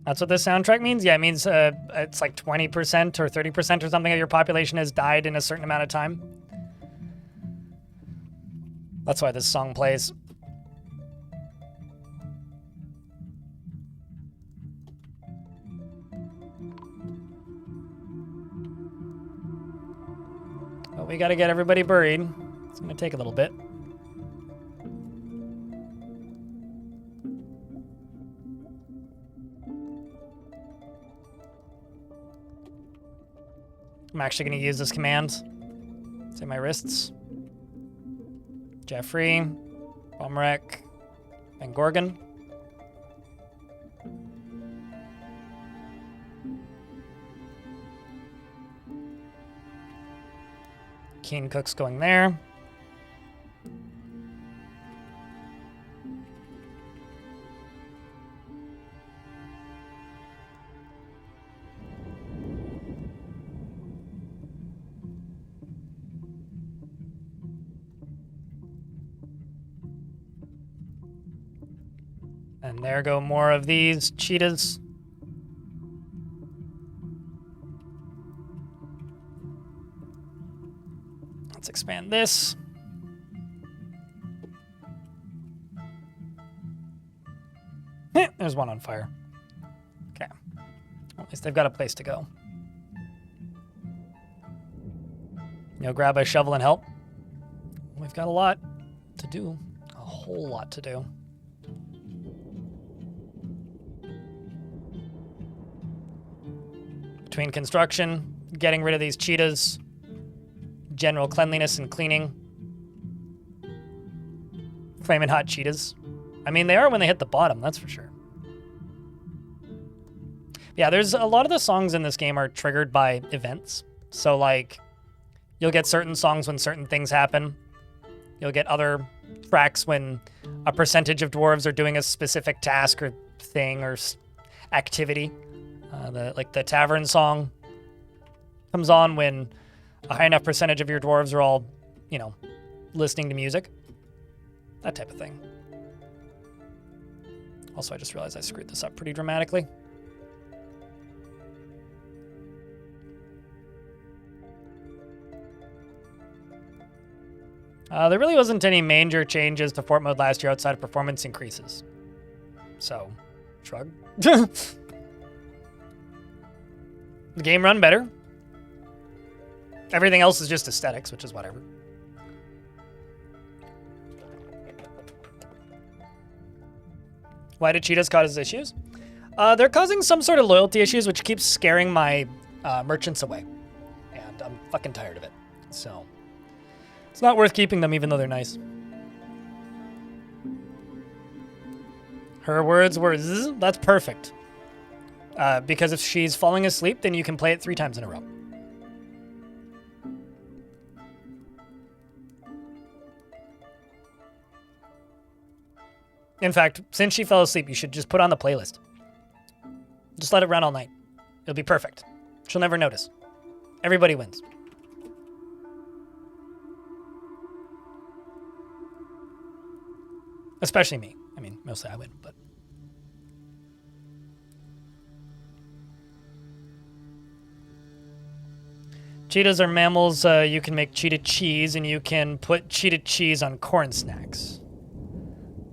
That's what this soundtrack means? Yeah, it means it's like 20% or 30% or something of your population has died in a certain amount of time. That's why this song plays. But we gotta get everybody buried. It's gonna take a little bit. I'm actually going to use this command. Say my wrists. Jeffrey, Bomrek, and Gorgon. Keen Cook's going there. And there go more of these cheetahs. Let's expand this. There's one on fire. Okay. Well, at least they've got a place to go. Grab a shovel and help. We've got a lot to do. A whole lot to do. Between construction, getting rid of these cheetahs, general cleanliness and cleaning. Flamin' hot cheetahs. I mean, they are when they hit the bottom, that's for sure. Yeah, there's a lot of the songs in this game are triggered by events. So, like, you'll get certain songs when certain things happen. You'll get other tracks when a percentage of dwarves are doing a specific task or thing or activity. The tavern song comes on when a high enough percentage of your dwarves are all, listening to music. That type of thing. Also, I just realized I screwed this up pretty dramatically. There really wasn't any major changes to Fort Mode last year outside of performance increases. So, shrug. The game run better. Everything else is just aesthetics, which is whatever. Why did cheetahs cause issues? They're causing some sort of loyalty issues, which keeps scaring my merchants away. And I'm fucking tired of it. So, it's not worth keeping them even though they're nice. Her words were zzz, that's perfect. Because if she's falling asleep, then you can play it 3 times in a row. In fact, since she fell asleep, you should just put on the playlist. Just let it run all night. It'll be perfect. She'll never notice. Everybody wins. Especially me. I mean, mostly I win, but... Cheetahs are mammals. You can make cheetah cheese, and you can put cheetah cheese on corn snacks.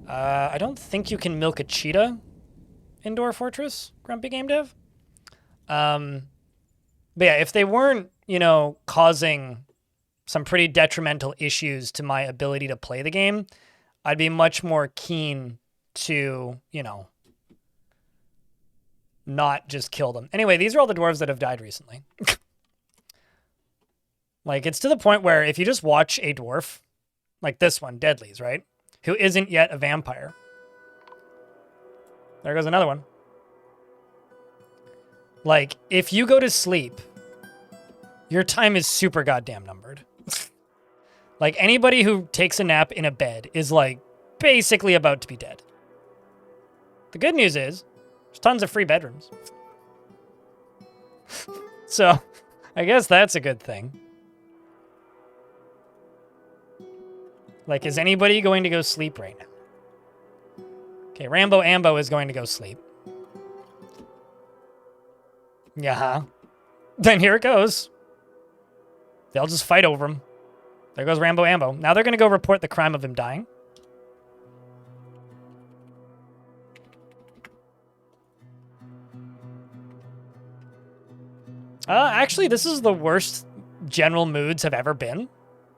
I don't think you can milk a cheetah in Dwarf Fortress, Grumpy Game Dev. But yeah, if they weren't, causing some pretty detrimental issues to my ability to play the game, I'd be much more keen to, not just kill them. Anyway, these are all the dwarves that have died recently. Like, it's to the point where if you just watch a dwarf, like this one, Deadly's, right? Who isn't yet a vampire. There goes another one. Like, if you go to sleep, your time is super goddamn numbered. Like, anybody who takes a nap in a bed is, like, basically about to be dead. The good news is, there's tons of free bedrooms. So, I guess that's a good thing. Like, is anybody going to go sleep right now? Okay, Rambo Ambo is going to go sleep. Yeah. Then here it goes. They'll just fight over him. There goes Rambo Ambo. Now they're going to go report the crime of him dying. Actually, this is the worst general moods have ever been.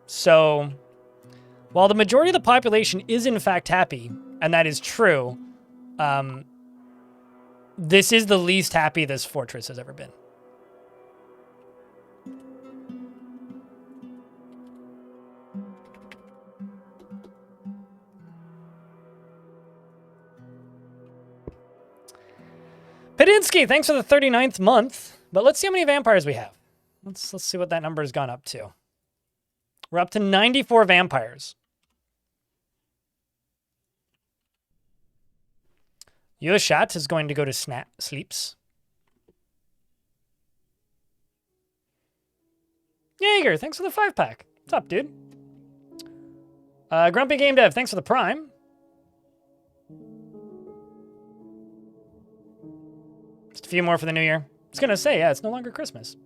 So... while the majority of the population is in fact happy, and that is true, this is the least happy this fortress has ever been. Minsky, thanks for the 39th month. But let's see how many vampires we have. Let's see what that number has gone up to. We're up to 94 vampires. Yoshat is going to go to sleeps. Jaeger, thanks for the 5-pack. What's up, dude? Grumpy Game Dev, thanks for the Prime. Just a few more for the new year. I was going to say, yeah, it's no longer Christmas.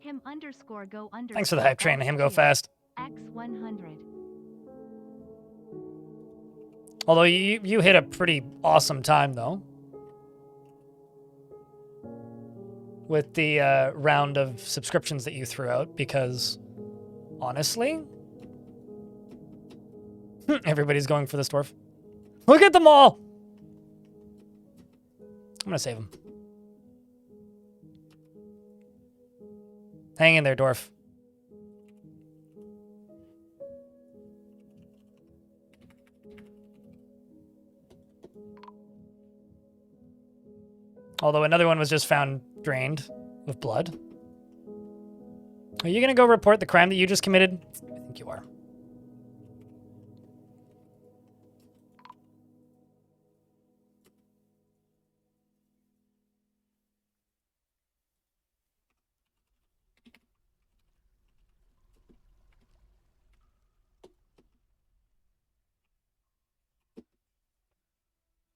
Him_go_. Thanks for the hype train to him go fast. X100. Although you hit a pretty awesome time, though. With the round of subscriptions that you threw out, because honestly, everybody's going for this dwarf. Look at them all! I'm gonna save him. Hang in there, dwarf. Although another one was just found drained of blood. Are you gonna go report the crime that you just committed? I think you are.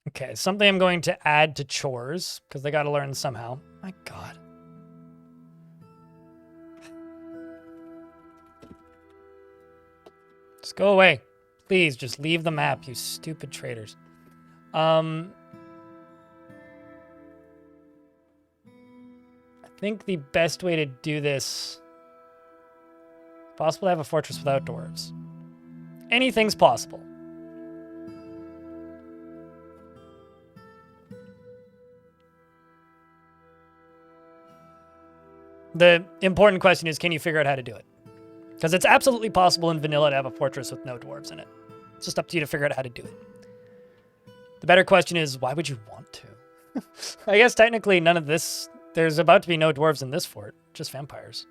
Okay, something I'm going to add to chores, because they gotta learn somehow. My God. Just go away. Please, just leave the map, you stupid traitors. I think the best way to do this... Possible to have a fortress without dwarves. Anything's possible. The important question is, can you figure out how to do it? Because it's absolutely possible in vanilla to have a fortress with no dwarves in it. It's just up to you to figure out how to do it. The better question is, why would you want to? I guess technically none of this... There's about to be no dwarves in this fort. Just vampires.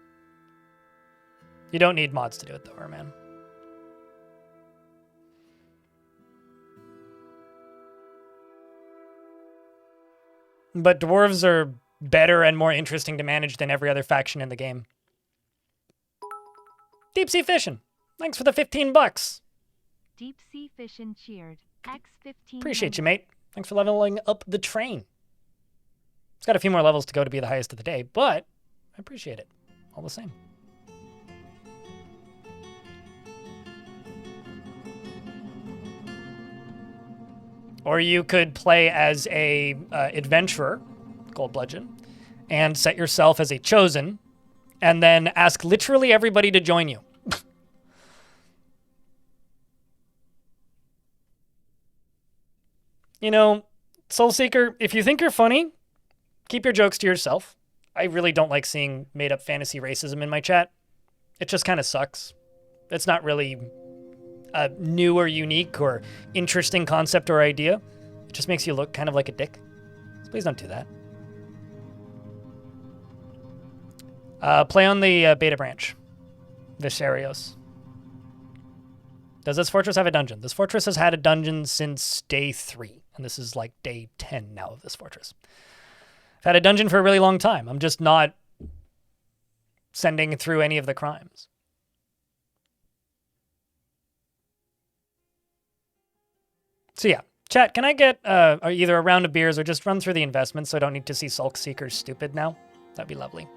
You don't need mods to do it, though, man. But dwarves are better and more interesting to manage than every other faction in the game. Deep Sea Fishing, thanks for the 15 bucks. Deep Sea Fishin' cheered. X15. Appreciate you, mate. Thanks for leveling up the train. It's got a few more levels to go to be the highest of the day, but I appreciate it all the same. Or you could play as a adventurer, Gold Bludgeon, and set yourself as a chosen, and then ask literally everybody to join you. You know, Soulseeker, if you think you're funny, keep your jokes to yourself. I really don't like seeing made-up fantasy racism in my chat. It just kind of sucks. It's not really a new or unique or interesting concept or idea. It just makes you look kind of like a dick. So please don't do that. Play on the beta branch. Viserios. Does this fortress have a dungeon? This fortress has had a dungeon since day 3. And this is like day 10 now of this fortress. I've had a dungeon for a really long time. I'm just not sending through any of the crimes. So yeah, chat, can I get either a round of beers or just run through the investments so I don't need to see Sulk Seekers stupid now? That'd be lovely.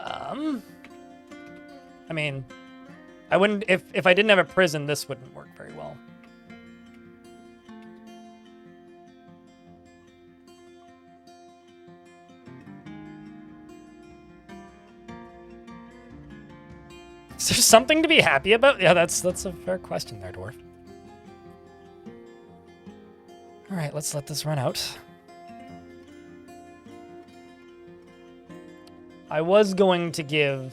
I mean, I wouldn't, if I didn't have a prison, this wouldn't work very well. Is there something to be happy about? Yeah, that's a fair question there, Dwarf. All right, let's let this run out. I was going to give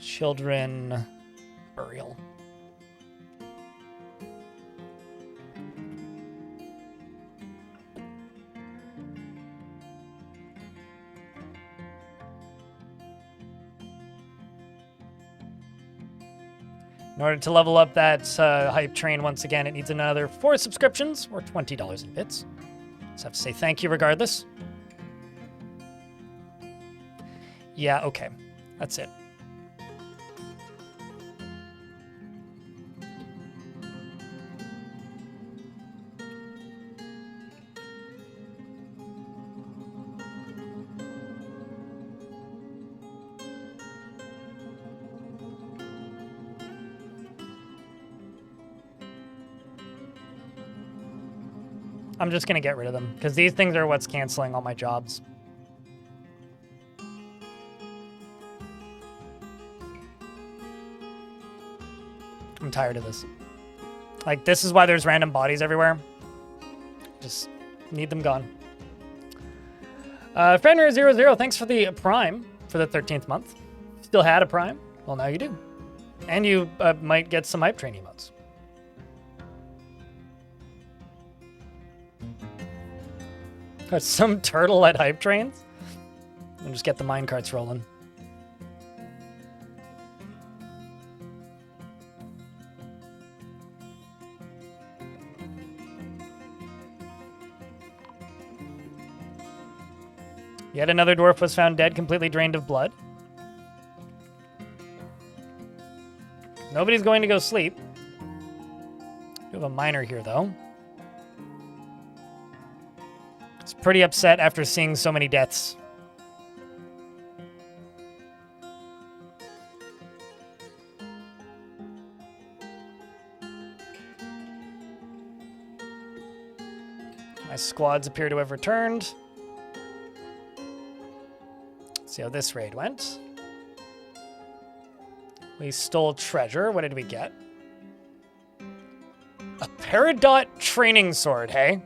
children burial. In order to level up that hype train once again, it needs another 4 subscriptions or $20 in bits. Just have to say thank you regardless. Yeah, okay. That's it. I'm just going to get rid of them, because these things are what's canceling all my jobs. I'm tired of this. Like, this is why there's random bodies everywhere. Just need them gone. Fenrir00, thanks for the Prime for the 13th month. Still had a Prime? Well, now you do. And you might get some hype train emotes. Got some turtle at hype trains? And just get the minecarts rolling. Yet another dwarf was found dead, completely drained of blood. Nobody's going to go sleep. We have a miner here, though. He's pretty upset after seeing so many deaths. My squads appear to have returned. Let's see how this raid went. We stole treasure. What did we get? A Peridot training sword, hey?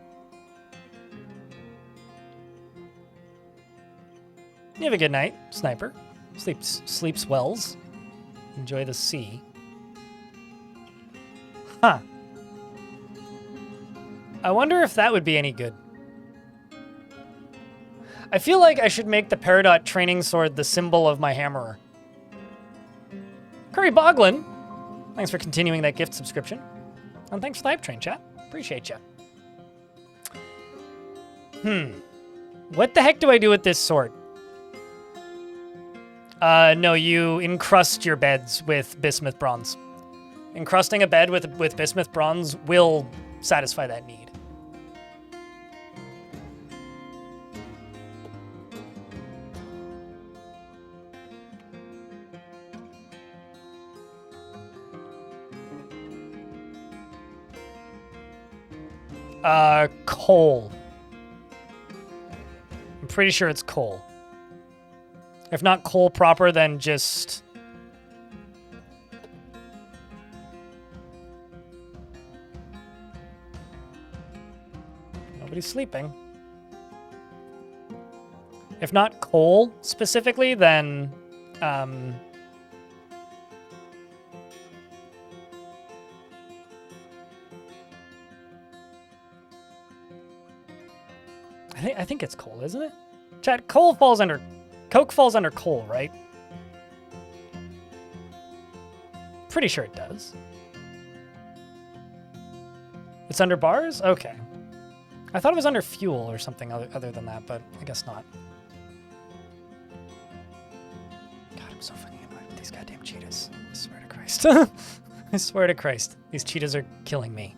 You have a good night, sniper. Sleeps wells. Enjoy the sea. Huh. I wonder if that would be any good. I feel like I should make the Peridot training sword the symbol of my hammerer. Curry Boglin, thanks for continuing that gift subscription. And thanks for the hype train, chat. Appreciate you. What the heck do I do with this sword? No, you encrust your beds with bismuth bronze. Encrusting a bed with bismuth bronze will satisfy that need. Coal. I'm pretty sure it's coal. If not coal proper, then just... Nobody's sleeping. If not coal specifically, then... I think it's coal, isn't it? Chat, coal falls under... Coke falls under coal, right? Pretty sure it does. It's under bars? Okay. I thought it was under fuel or something other than that, but I guess not. God, I'm so fucking annoyed with these goddamn cheetahs. I swear to Christ. I swear to Christ. These cheetahs are killing me.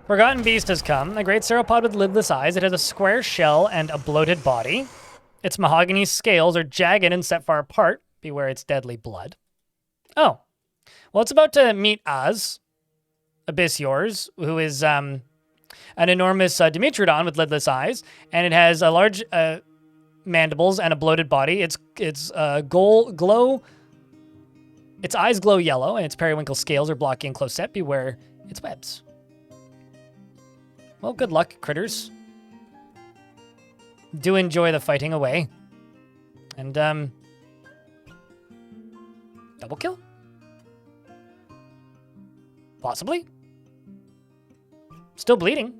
Forgotten Beast has come. A great sauropod with lidless eyes. It has a square shell and a bloated body. Its mahogany scales are jagged and set far apart. Beware its deadly blood. Oh. Well, it's about to meet Az, Abyss Yours, who is an enormous Dimetrodon with lidless eyes, and it has a large mandibles and a bloated body. Its eyes glow yellow, and its periwinkle scales are blocky and close set. Beware its webs. Well, good luck, critters. do enjoy the fighting away. And, double kill? Possibly. Still bleeding.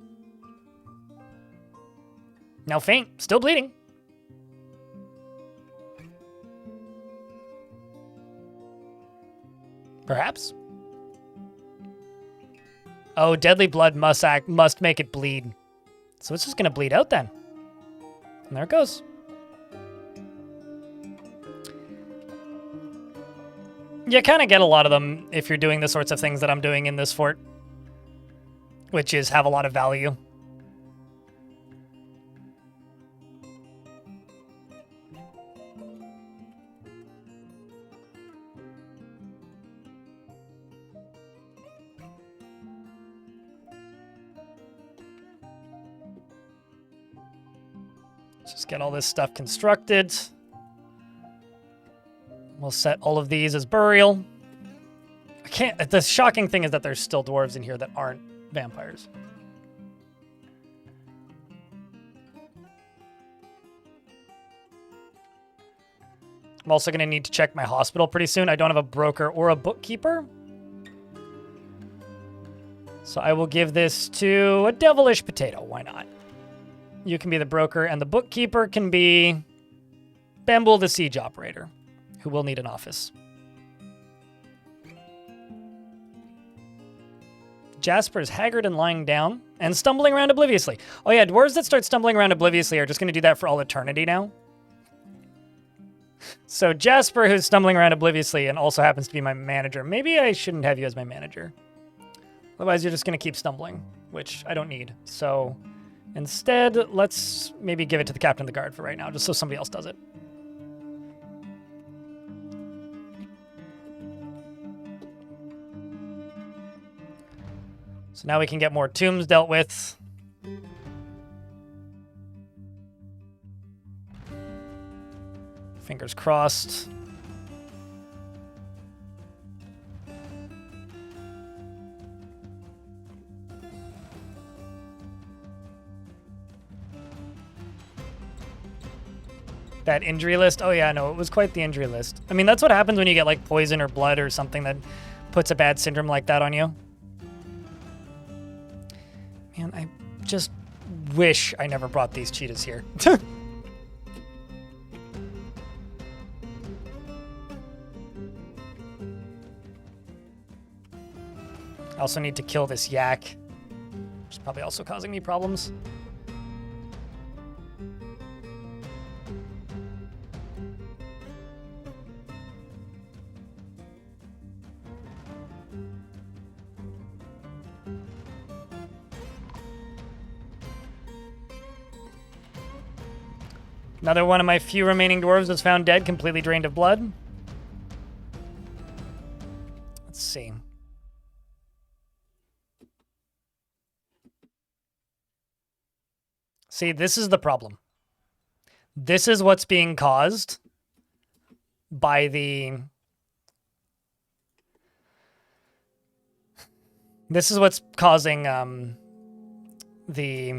Now faint. Still bleeding. Perhaps. Oh, deadly blood must make it bleed. So it's just gonna bleed out then. And there it goes. You kind of get a lot of them if you're doing the sorts of things that I'm doing in this fort, which is have a lot of value. Just get all this stuff constructed. We'll set all of these as burial. I can't. The shocking thing is that there's still dwarves in here that aren't vampires. I'm also going to need to check my hospital pretty soon. I don't have a broker or a bookkeeper. So I will give this to a devilish potato. Why not? You can be the broker, and the bookkeeper can be Bambool the siege operator, who will need an office. Jasper is haggard and lying down and stumbling around obliviously. Oh yeah, dwarves that start stumbling around obliviously are just going to do that for all eternity now. So Jasper, who's stumbling around obliviously and also happens to be my manager. Maybe I shouldn't have you as my manager. Otherwise, you're just going to keep stumbling, which I don't need. So instead, let's maybe give it to the captain of the guard for right now, just so somebody else does it. So now we can get more tombs dealt with. Fingers crossed. That injury list? Oh yeah, no, it was quite the injury list. I mean, that's what happens when you get like poison or blood or something that puts a bad syndrome like that on you. Man, I just wish I never brought these cheetahs here. I also need to kill this yak, which is probably also causing me problems. Another one of my few remaining dwarves was found dead, completely drained of blood. Let's see. See, this is the problem. This is what's being caused by the... This is what's causing the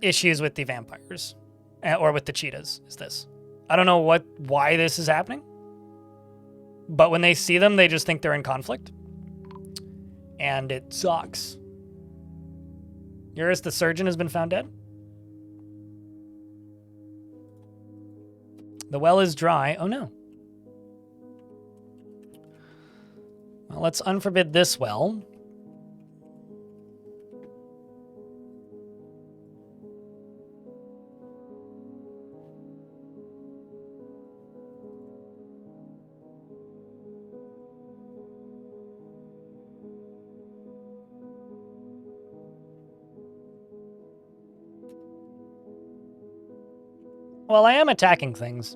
issues with the vampires. Or with the cheetahs, is this. I don't know why this is happening. But when they see them, they just think they're in conflict. And it sucks. Eurus the surgeon has been found dead. The well is dry. Oh no. Well, let's unforbid this well. Well, I am attacking things.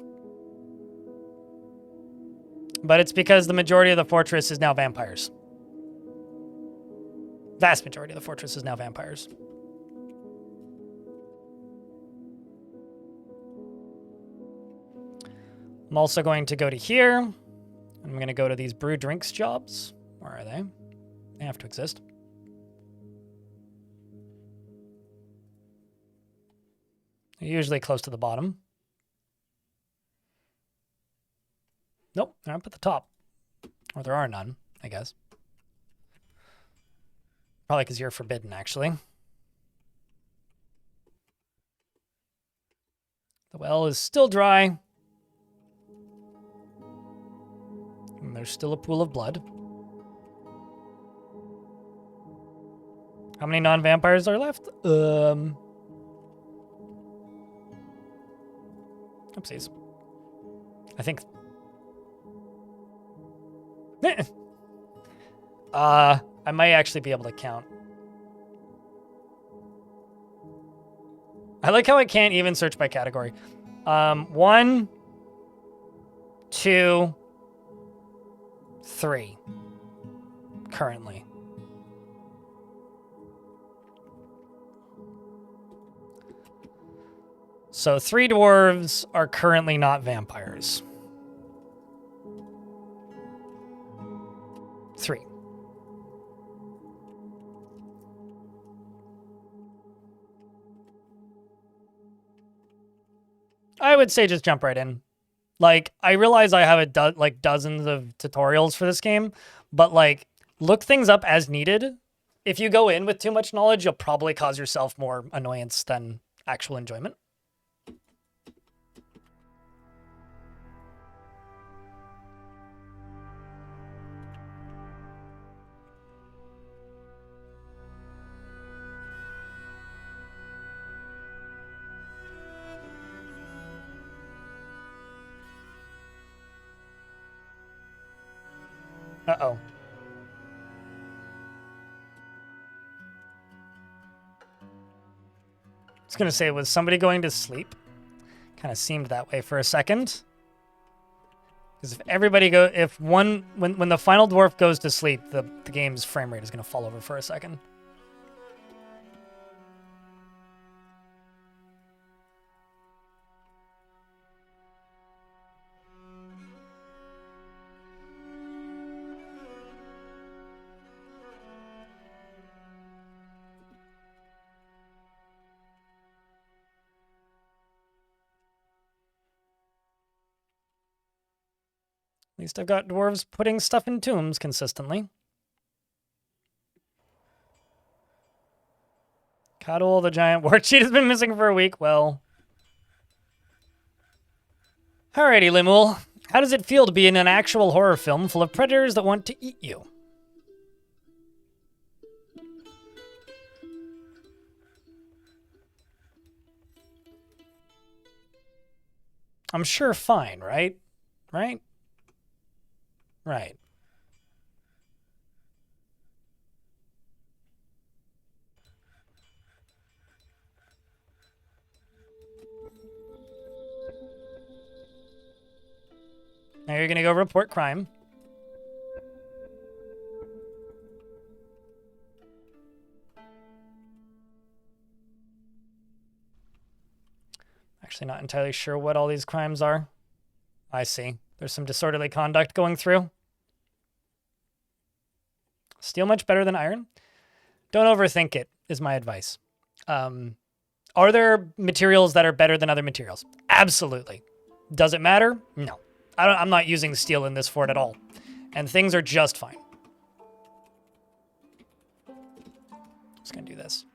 But it's because the majority of the fortress is now vampires. Vast majority of the fortress is now vampires. I'm also going to go to here. I'm going to go to these brew drinks jobs. Where are they? They have to exist. They're usually close to the bottom. Nope, they're up at the top. Or there are none, I guess. Probably because you're forbidden, actually. The well is still dry. And there's still a pool of blood. How many non-vampires are left? Oopsies. I think... I might actually be able to count. I like how I can't even search by category. 1, 2, 3. Currently. So 3 dwarves are currently not vampires. 3. I would say just jump right in. Like, I realize I have dozens of tutorials for this game, but like, look things up as needed. If you go in with too much knowledge, you'll probably cause yourself more annoyance than actual enjoyment. Uh-oh. I was gonna say, was somebody going to sleep? Kind of seemed that way for a second. Because if everybody when the final dwarf goes to sleep, the game's frame rate is gonna fall over for a second. At least I've got dwarves putting stuff in tombs consistently. Cuddle, the giant war cheat has been missing for a week. Well. Alrighty, Limul. How does it feel to be in an actual horror film full of predators that want to eat you? I'm sure fine, right? Right? Right. Now you're gonna go report crime. Actually not entirely sure what all these crimes are. I see. There's some disorderly conduct going through. Steel much better than iron? Don't overthink it, is my advice. Are there materials that are better than other materials? Absolutely. Does it matter? No. I'm not using steel in this fort at all. And things are just fine. Just gonna do this.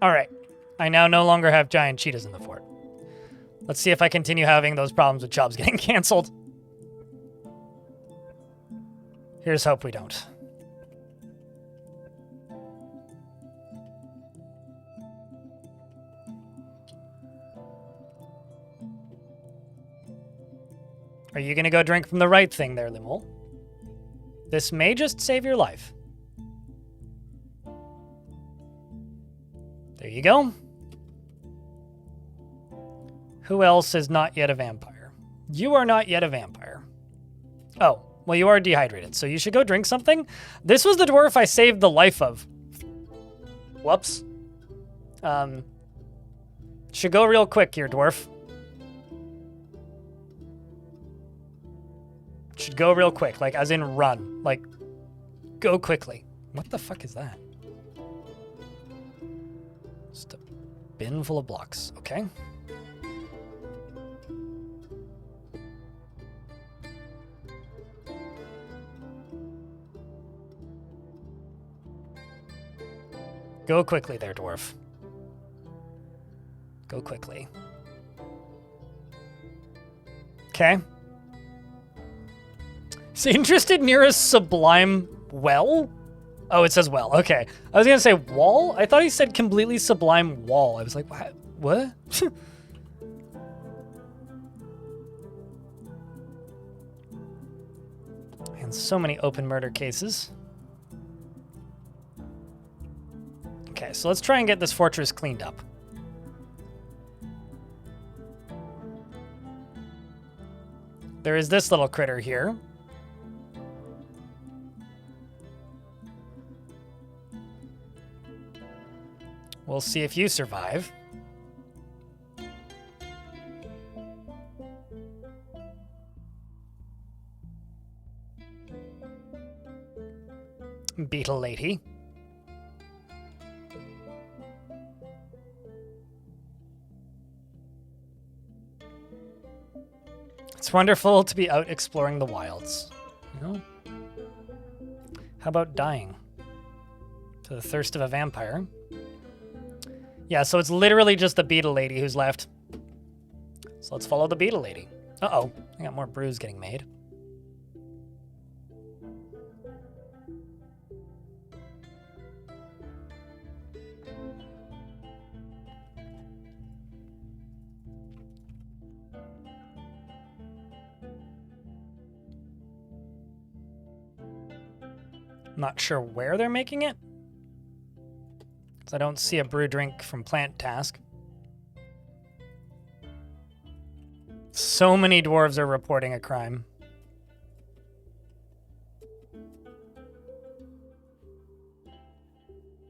All right. I now no longer have giant cheetahs in the fort. Let's see if I continue having those problems with jobs getting canceled. Here's hope we don't. Are you going to go drink from the right thing there, Limul? This may just save your life. There you go. Who else is not yet a vampire? You are not yet a vampire. Oh, well, you are dehydrated, so you should go drink something. This was the dwarf I saved the life of. Whoops. Should go real quick here, dwarf. Should go real quick, like as in run. Like, go quickly. What the fuck is that? Just a bin full of blocks, okay. Go quickly there, dwarf. Go quickly. Okay. Is interested near a sublime well? Oh, it says well. Okay. I was gonna say wall? I thought he said completely sublime wall. I was like, what? And so many open murder cases. Okay, so let's try and get this fortress cleaned up. There is this little critter here. We'll see if you survive. Beetle lady. It's wonderful to be out exploring the wilds, you know? How about dying to the thirst of a vampire? Yeah, so it's literally just the beetle lady who's left. So let's follow the beetle lady. Uh-oh, I got more brews getting made. Not sure where they're making it, because I don't see a brew drink from plant task. So many dwarves are reporting a crime.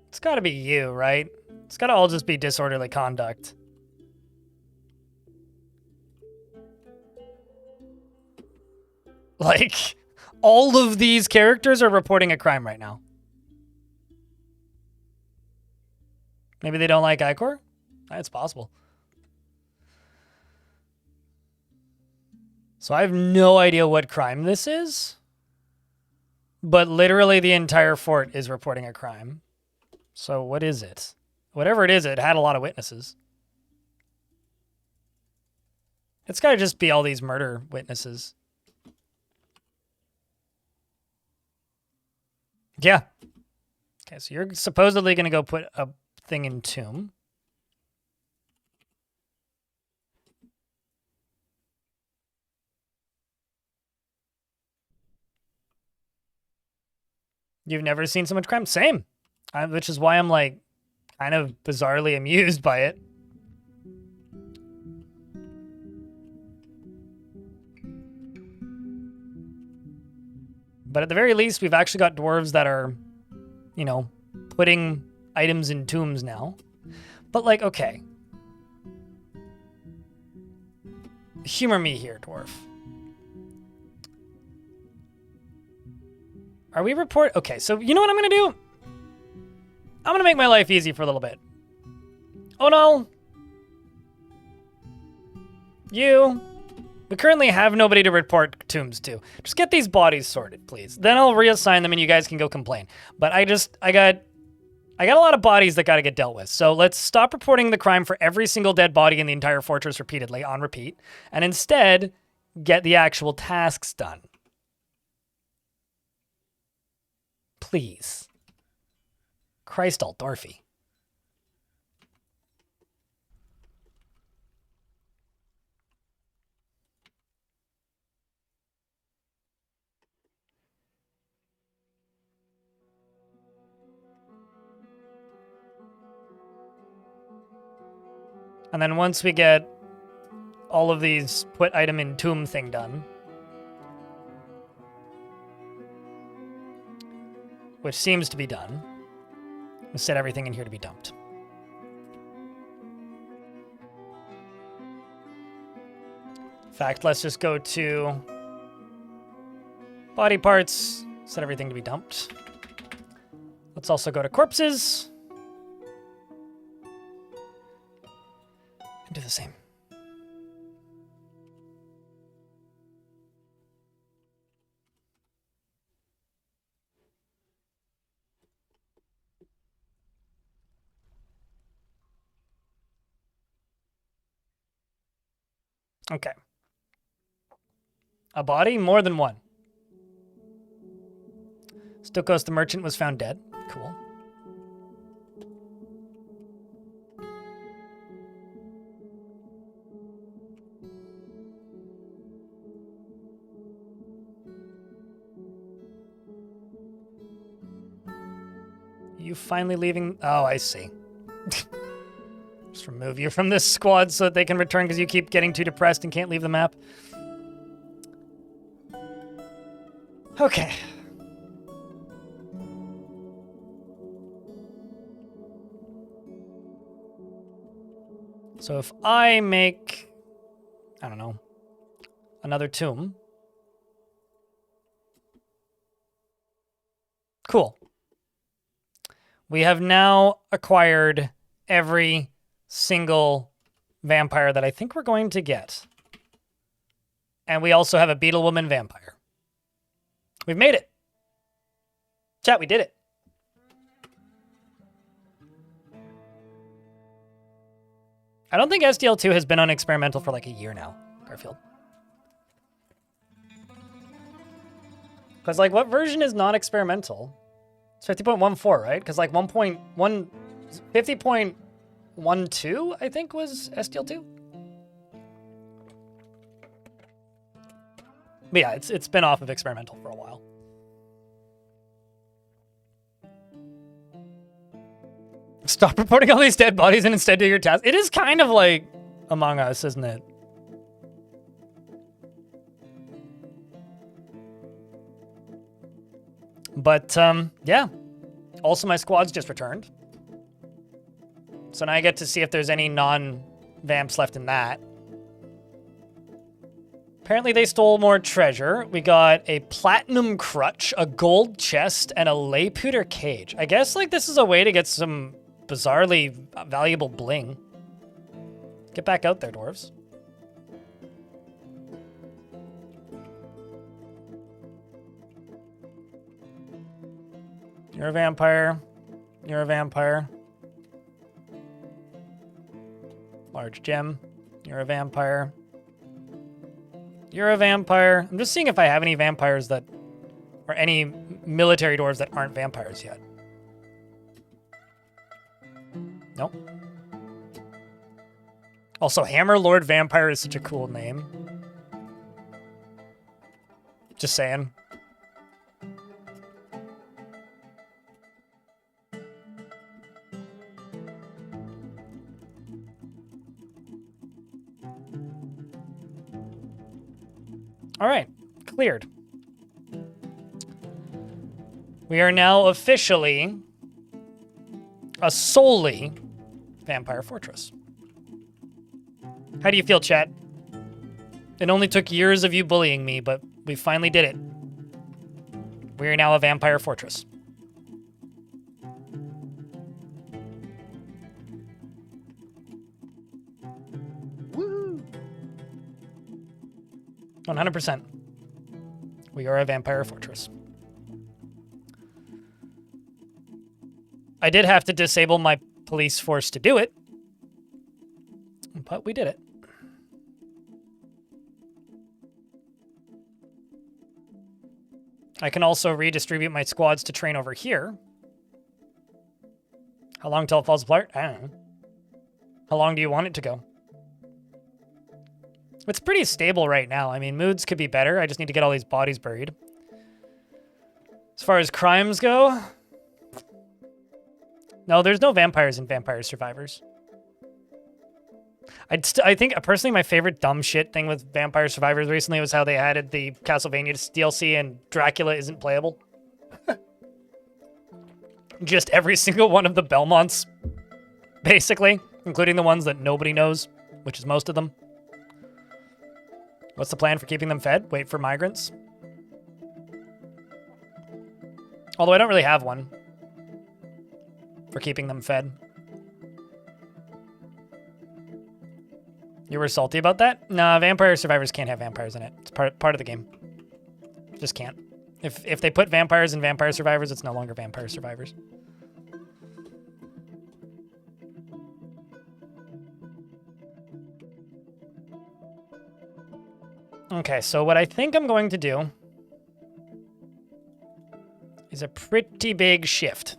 It's gotta be you, right? It's gotta all just be disorderly conduct. Like, all of these characters are reporting a crime right now. Maybe they don't like Icor? That's possible. So I have no idea what crime this is, but literally the entire fort is reporting a crime. So what is it? Whatever it is, it had a lot of witnesses. It's gotta just be all these murder witnesses. Yeah. Okay, so you're supposedly going to go put a thing in tomb. You've never seen so much crime? Same. Which is why I'm like kind of bizarrely amused by it. But at the very least, we've actually got dwarves that are, you know, putting items in tombs now. But, like, okay. Humor me here, dwarf. Are we report? Okay, so you know what I'm going to do? I'm going to make my life easy for a little bit. Oh, no. You. We currently have nobody to report tombs to. Just get these bodies sorted, please. Then I'll reassign them and you guys can go complain. But I got a lot of bodies that got to get dealt with. So let's stop reporting the crime for every single dead body in the entire fortress repeatedly on repeat, and instead get the actual tasks done. Please. Christ all Dwarfy. And then once we get all of these put item in tomb thing done, which seems to be done, we'll set everything in here to be dumped. In fact, let's just go to body parts, set everything to be dumped. Let's also go to corpses and do the same. Okay. A body? More than one. Stukos the merchant was found dead. Cool. You finally leaving? Oh, I see. Just remove you from this squad so that they can return because you keep getting too depressed and can't leave the map. Okay. So if I make, I don't know, another tomb. Cool. We have now acquired every single vampire that I think we're going to get. And we also have a Beetle Woman vampire. We've made it. Chat, we did it. I don't think SDL2 has been on experimental for like a year now, Garfield. Because like what version is not experimental? It's 50.14, right? Because like 50.12, I think, was SDL2. But yeah, it's been off of experimental for a while. Stop reporting all these dead bodies and instead do your task. It is kind of like Among Us, isn't it? But, yeah. Also, my squad's just returned. So now I get to see if there's any non-vamps left in that. Apparently they stole more treasure. We got a platinum crutch, a gold chest, and a lay pewter cage. I guess, like, this is a way to get some bizarrely valuable bling. Get back out there, dwarves. You're a vampire. You're a vampire. Large gem. You're a vampire. You're a vampire. I'm just seeing if I have any vampires that... or any military dwarves that aren't vampires yet. Nope. Also, Hammer Lord Vampire is such a cool name. Just saying. All right, cleared. We are now officially a solely vampire fortress. How do you feel, chat? It only took years of you bullying me, but we finally did it. We are now a vampire fortress. Woo! 100%. We are a vampire fortress. I did have to disable my police force to do it, but we did it. I can also redistribute my squads to train over here. How long till it falls apart? I don't know. How long do you want it to go? It's pretty stable right now. I mean, moods could be better. I just need to get all these bodies buried. As far as crimes go... No, there's no vampires in Vampire Survivors. I think personally my favorite dumb shit thing with Vampire Survivors recently was how they added the Castlevania DLC and Dracula isn't playable. Just every single one of the Belmonts, basically, including the ones that nobody knows, which is most of them. What's the plan for keeping them fed? Wait for migrants? Although I don't really have one for keeping them fed. You were salty about that? Nah, Vampire Survivors can't have vampires in it. It's part of the game. Just can't. If they put vampires in Vampire Survivors, it's no longer Vampire Survivors. Okay, so what I think I'm going to do is a pretty big shift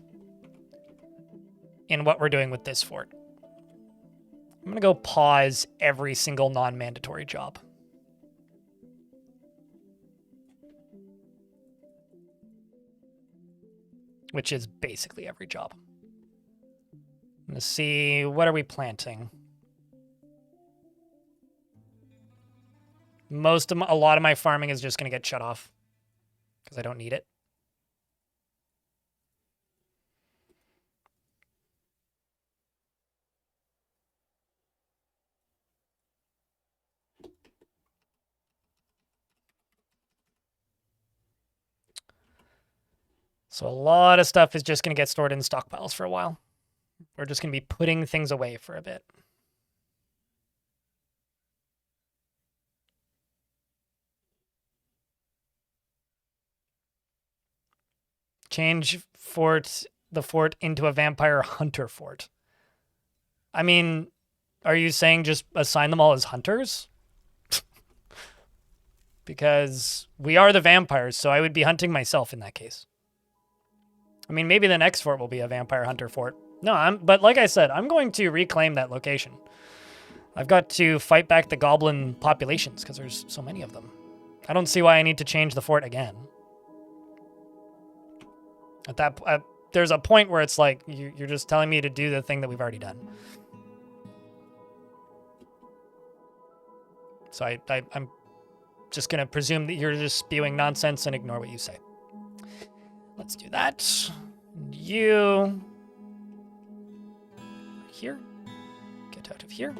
in what we're doing with this fort. I'm going to go pause every single non-mandatory job. Which is basically every job. I'm going to see, what are we planting? A lot of my farming is just going to get shut off because I don't need it. So a lot of stuff is just going to get stored in stockpiles for a while. We're just going to be putting things away for a bit. Change the fort into a vampire hunter fort. I mean, are you saying just assign them all as hunters? Because we are the vampires, so I would be hunting myself in that case. I mean, maybe the next fort will be a vampire hunter fort. No, but like I said, I'm going to reclaim that location. I've got to fight back the goblin populations because there's so many of them. I don't see why I need to change the fort again. There's a point where it's like, you're just telling me to do the thing that we've already done. So I'm just going to presume that you're just spewing nonsense and ignore what you say. Let's do that. And you... here. Get out of here.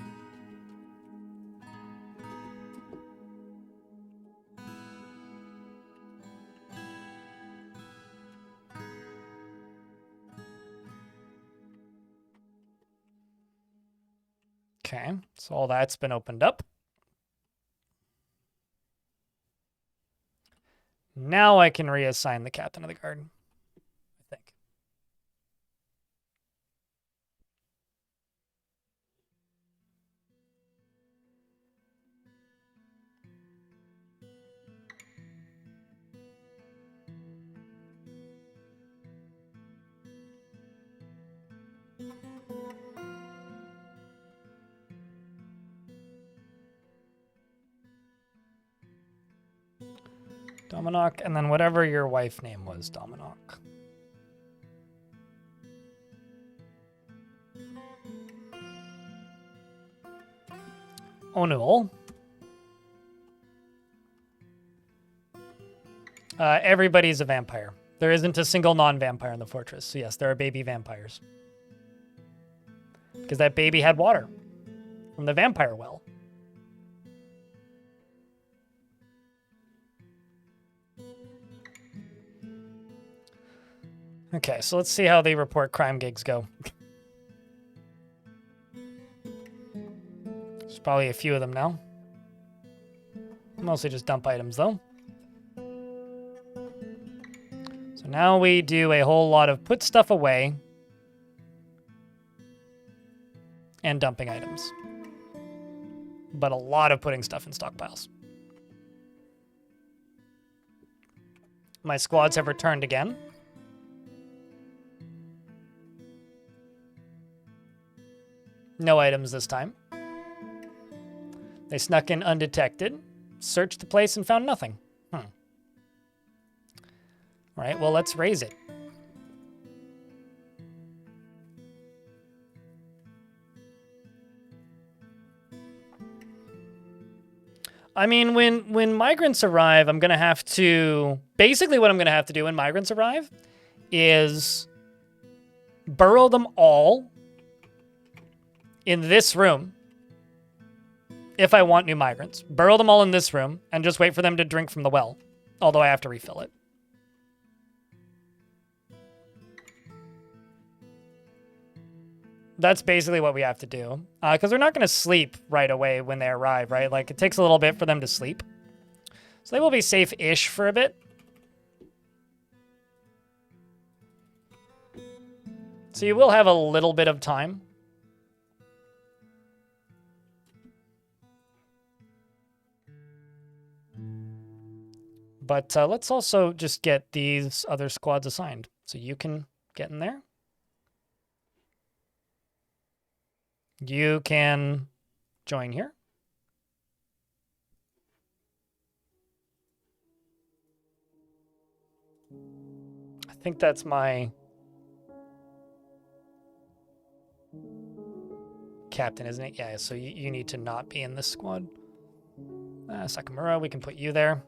Okay, so all that's been opened up. Now I can reassign the captain of the guard, I think. Dominoc, and then whatever your wife name was, Dominoc. Onul. Everybody's a vampire. There isn't a single non-vampire in the fortress. So yes, there are baby vampires. Because that baby had water from the vampire well. Okay, so let's see how the report crime gigs go. There's probably a few of them now. Mostly just dump items, though. So now we do a whole lot of put stuff away and dumping items. But a lot of putting stuff in stockpiles. My squads have returned again. No items this time. They snuck in undetected, searched the place, and found nothing. All right, well, let's raise it. I mean, when migrants arrive, I'm going to have to... Basically what I'm going to have to do when migrants arrive is burrow them all in this room if I want new migrants. Burrow them all in this room and just wait for them to drink from the well, although I have to refill it. That's basically what we have to do. Because they're not going to sleep right away when they arrive, right? Like, it takes a little bit for them to sleep. So they will be safe-ish for a bit. So you will have a little bit of time. But let's also just get these other squads assigned. So you can get in there. You can join here. I think that's my captain, isn't it? Yeah, so you need to not be in this squad. Sakamura, we can put you there.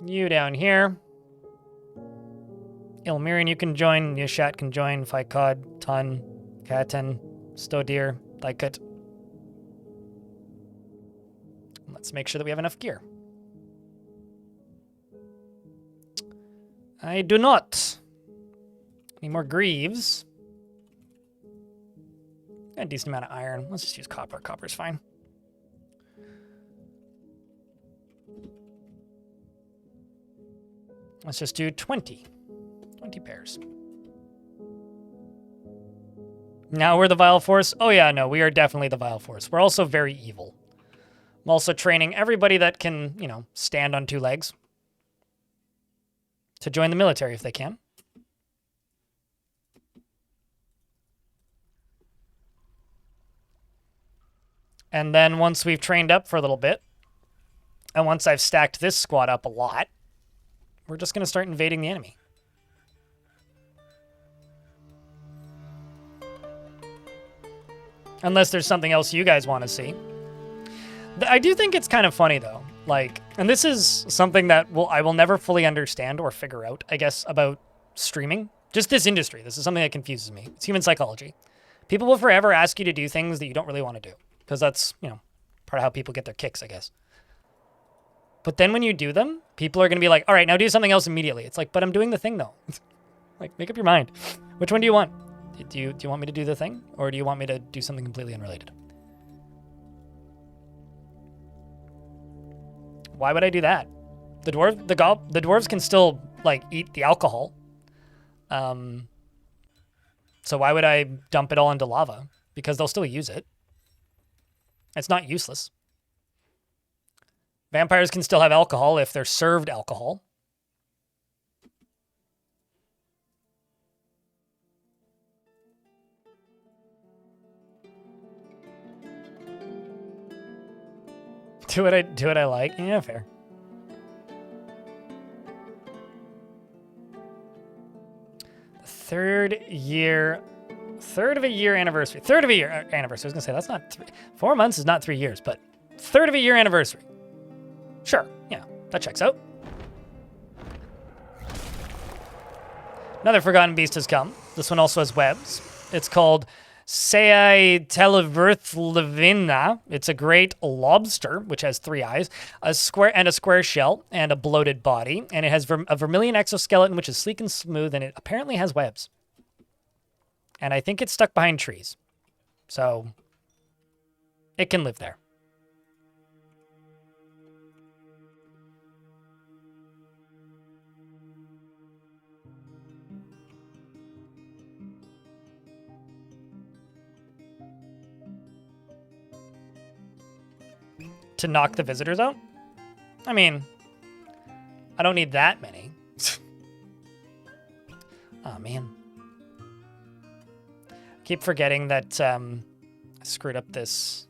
You down here. Ilmirian, you can join. Yashat can join. Faikad, Tun, Katan, Stodir, Daikut. Let's make sure that we have enough gear. I do not. Any more greaves? Got a decent amount of iron. Let's just use copper. Copper's fine. Let's just do 20. 20 pairs. Now we're the Vile Force? Oh yeah, no, we are definitely the Vile Force. We're also very evil. I'm also training everybody that can, you know, stand on two legs to join the military if they can. And then once we've trained up for a little bit, and once I've stacked this squad up a lot, we're just going to start invading the enemy. Unless there's something else you guys want to see. I do think it's kind of funny, though. Like, and this is something that I will never fully understand or figure out, I guess, about streaming. Just this industry. This is something that confuses me. It's human psychology. People will forever ask you to do things that you don't really want to do. Because that's, you know, part of how people get their kicks, I guess. But then when you do them, people are going to be like, all right, now do something else immediately. It's like, but I'm doing the thing, though. Like, make up your mind. Which one do you want? Do you want me to do the thing? Or do you want me to do something completely unrelated? Why would I do that? The dwarves can still, like, eat the alcohol. So why would I dump it all into lava? Because they'll still use it. It's not useless. Vampires can still have alcohol if they're served alcohol. Do what I like. Yeah, fair. Third of a year anniversary. Third of a year anniversary. I was gonna say that's not 4 months is not 3 years, but third of a year anniversary. Sure, yeah, that checks out. Another forgotten beast has come. This one also has webs. It's called Sei Televerthlevina. It's a great lobster, which has 3 eyes, a square shell, and a bloated body. And it has a vermilion exoskeleton, which is sleek and smooth, and it apparently has webs. And I think it's stuck behind trees. So it can live there. To knock the visitors out? I mean, I don't need that many. Oh, man. I keep forgetting that I screwed up this.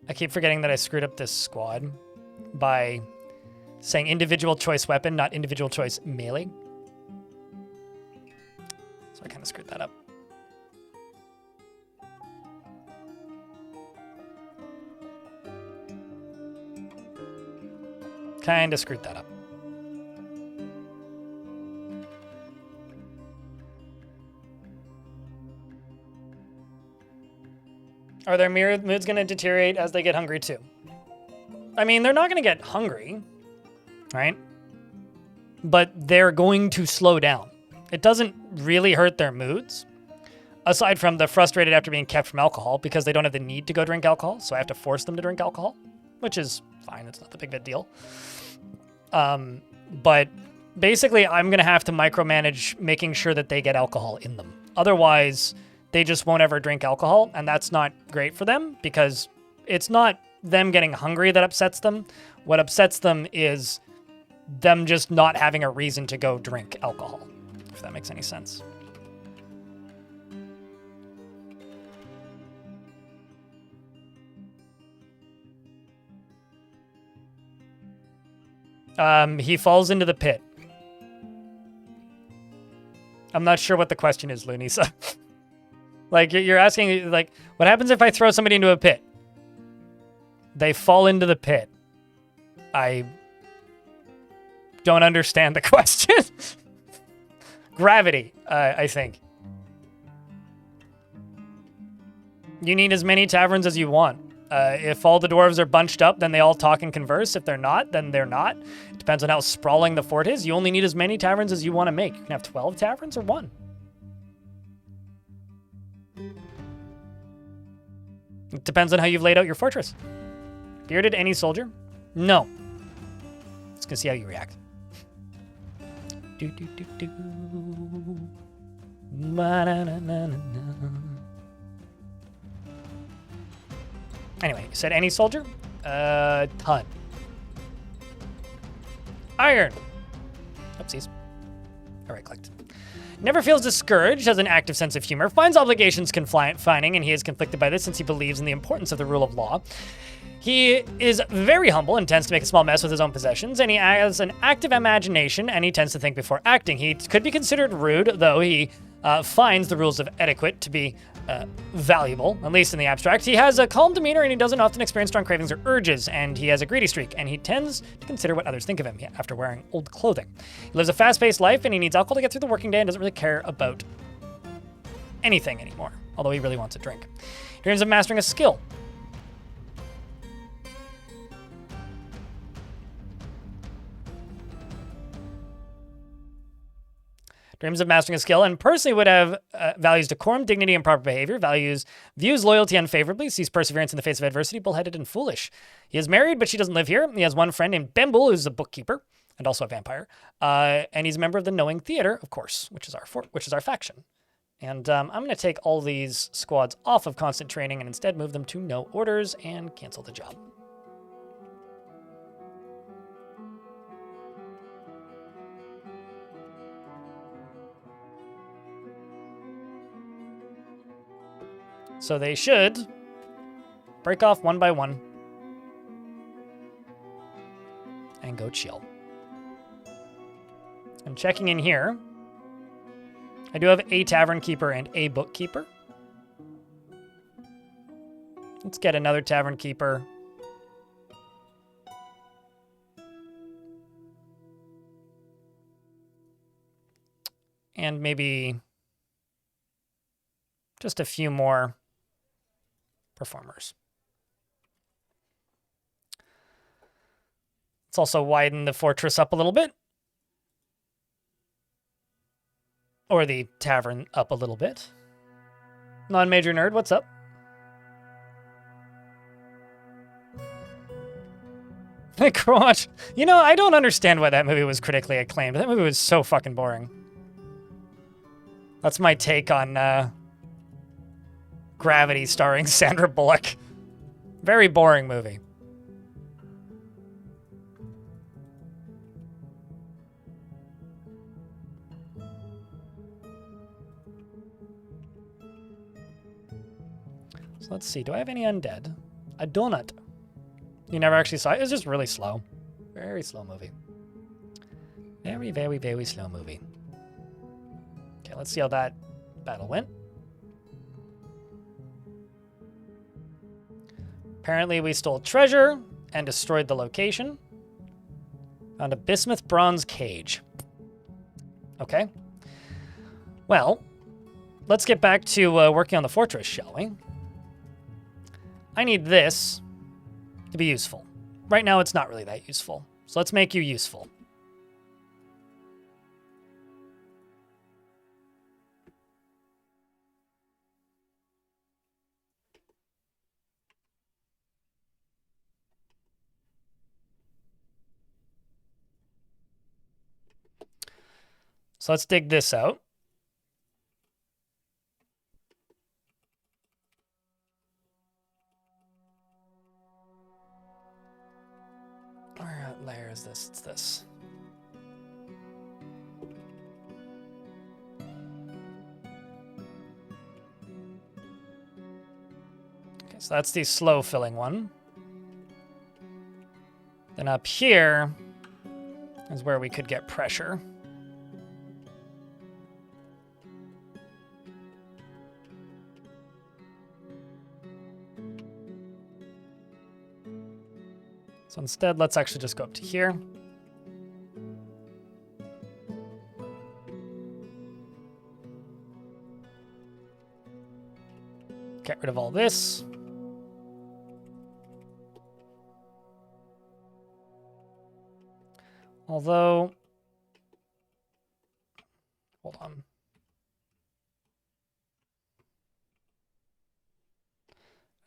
I keep forgetting that I screwed up this squad by saying individual choice weapon, not individual choice melee. So I kind of screwed that up. Kind of screwed that up. Are their mirror moods going to deteriorate as they get hungry too? I mean, they're not going to get hungry, right? But they're going to slow down. It doesn't really hurt their moods, aside from the frustrated after being kept from alcohol because they don't have the need to go drink alcohol, so I have to force them to drink alcohol, which is fine. It's not the big of a deal. But basically, I'm going to have to micromanage making sure that they get alcohol in them. Otherwise, they just won't ever drink alcohol, and that's not great for them because it's not them getting hungry that upsets them. What upsets them is them just not having a reason to go drink alcohol, if that makes any sense. He falls into the pit. I'm not sure what the question is, Loonisa. Like, you're asking, like, what happens if I throw somebody into a pit? They fall into the pit. I don't understand the question. Gravity, I think. You need as many taverns as you want. If all the dwarves are bunched up, then they all talk and converse. If they're not, then they're not. It depends on how sprawling the fort is. You only need as many taverns as you want to make. You can have 12 taverns or 1. It depends on how you've laid out your fortress. Bearded any soldier? No. Just gonna see how you react. Do, do, do, do. Ma-na-na-na-na-na. Anyway, you said any soldier? Ton. Iron. Oopsies. All right, clicked. Never feels discouraged, has an active sense of humor, finds obligations confining, and he is conflicted by this since he believes in the importance of the rule of law. He is very humble and tends to make a small mess with his own possessions, and he has an active imagination, and he tends to think before acting. He could be considered rude, though he finds the rules of etiquette to be valuable, at least in the abstract. He has a calm demeanor, and he doesn't often experience strong cravings or urges, and he has a greedy streak, and he tends to consider what others think of him after wearing old clothing. He lives a fast-paced life, and he needs alcohol to get through the working day and doesn't really care about anything anymore, although he really wants a drink. He dreams of mastering a skill. Dreams of mastering a skill, and personally would have values decorum, dignity, and proper behavior. Views loyalty unfavorably, sees perseverance in the face of adversity, bullheaded and foolish. He is married, but she doesn't live here. He has one friend named Bembul, who's a bookkeeper and also a vampire. And he's a member of the Knowing Theater, of course, which is our faction. And I'm going to take all these squads off of constant training and instead move them to no orders and cancel the job. So they should break off one by one and go chill. I'm checking in here. I do have a tavern keeper and a bookkeeper. Let's get another tavern keeper. And maybe just a few more performers. Let's also widen the fortress up a little bit. Or the tavern up a little bit. Non-major nerd, what's up? Crotch. You know, I don't understand why that movie was critically acclaimed. That movie was so fucking boring. That's my take on Gravity starring Sandra Bullock. Very boring movie. So let's see. Do I have any undead? A donut. You never actually saw it? It's just really slow. Very slow movie. Very, very, very slow movie. Okay, let's see how that battle went. Apparently we stole treasure and destroyed the location. Found a bismuth bronze cage. Okay. Well, let's get back to working on the fortress, shall we? I need this to be useful. Right now, it's not really that useful. So let's make you useful. So let's dig this out. What layer is this? It's this. Okay, so that's the slow filling one. Then up here is where we could get pressure. So instead, let's actually just go up to here. Get rid of all this. Although, hold on.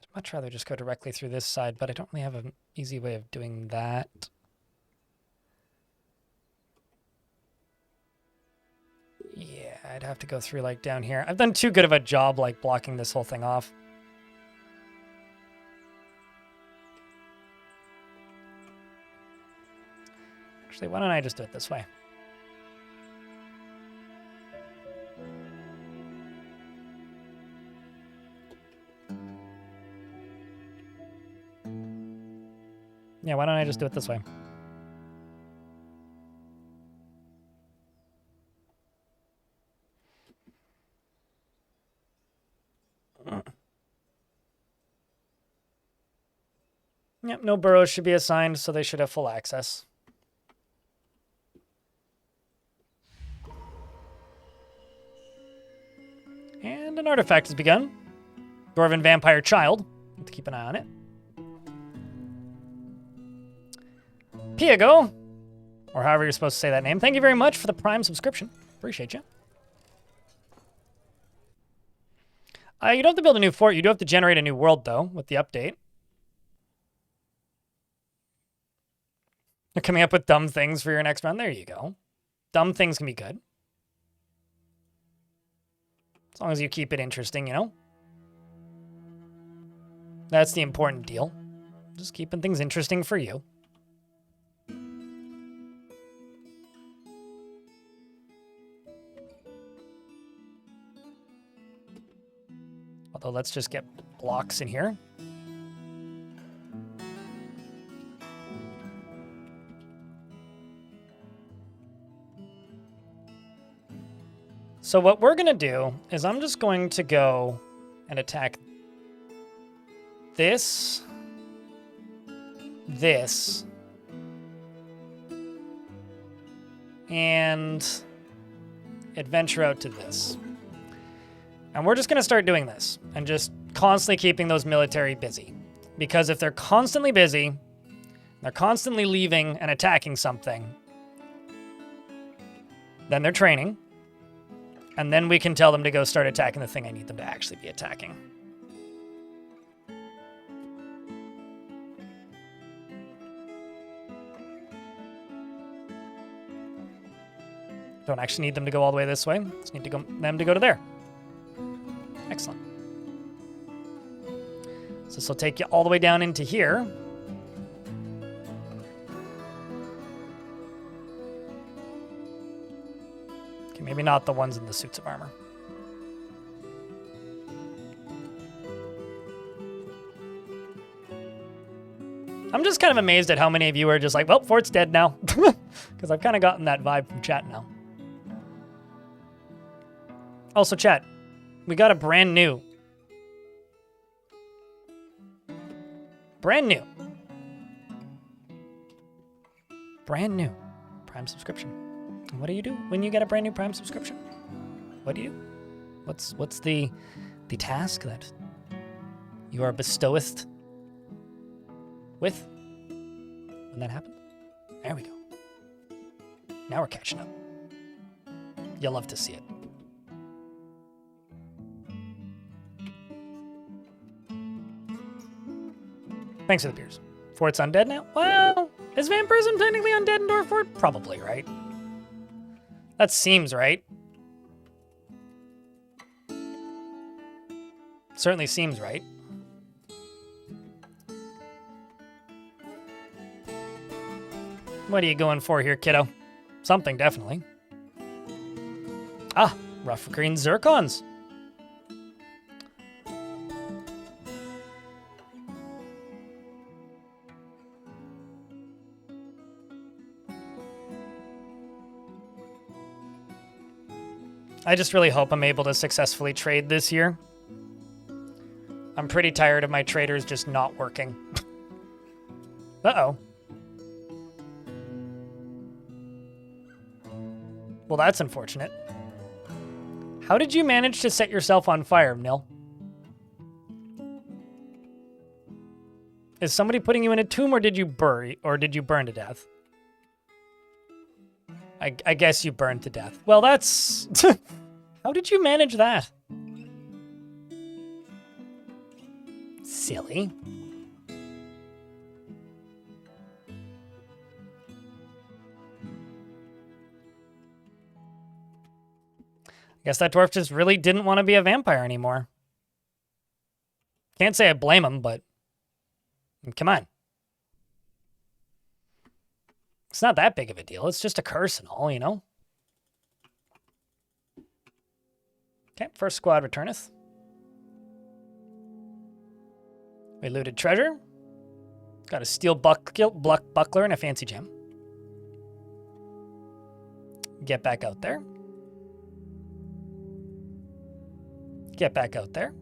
I'd much rather just go directly through this side, but I don't really have an easy way of doing that. Yeah, I'd have to go through like down here. I've done too good of a job like blocking this whole thing off. Actually, why don't I just do it this way? Yeah, why don't I just do it this way? Yep, no burrows should be assigned, so they should have full access. And an artifact has begun. Dwarven vampire child. Have to keep an eye on it. Piago, or however you're supposed to say that name. Thank you very much for the Prime subscription. Appreciate you. You don't have to build a new fort. You do have to generate a new world, though, with the update. You're coming up with dumb things for your next run. There you go. Dumb things can be good. As long as you keep it interesting, you know? That's the important deal. Just keeping things interesting for you. Although, let's just get blocks in here. So what we're going to do is I'm just going to go and attack this, and adventure out to this. And we're just going to start doing this and just constantly keeping those military busy. Because if they're constantly busy, they're constantly leaving and attacking something, then they're training. And then we can tell them to go start attacking the thing I need them to actually be attacking. Don't actually need them to go all the way this way. Just need them to go to there. Excellent. So this will take you all the way down into here. Okay, maybe not the ones in the suits of armor. I'm I'm just kind of amazed at how many of you are just like, well, fort's dead now. Because I've kind of gotten that vibe from chat now. Also, chat, we got a brand new Prime subscription. And what do you do when you get a brand new Prime subscription? What do you do? What's the task that you are bestoweth with when that happens? There we go. Now we're catching up. You'll love to see it. Thanks for the beers. Fort's undead now? Well, is vampirism technically undead in Dwarf Fort? Probably, right? That seems right. Certainly seems right. What are you going for here, kiddo? Something, definitely. Ah, rough green zircons. I just really hope I'm able to successfully trade this year. I'm pretty tired of my traders just not working. Uh-oh. Well, that's unfortunate. How did you manage to set yourself on fire, Nil? Is somebody putting you in a tomb, or did you burn to death? I guess you burned to death. Well, that's... How did you manage that? Silly. I guess that dwarf just really didn't want to be a vampire anymore. Can't say I blame him, but... Come on. It's not that big of a deal. It's just a curse and all, you know? Okay, first squad returneth. We looted treasure. Got a steel buckler and a fancy gem. Get back out there. Get back out there.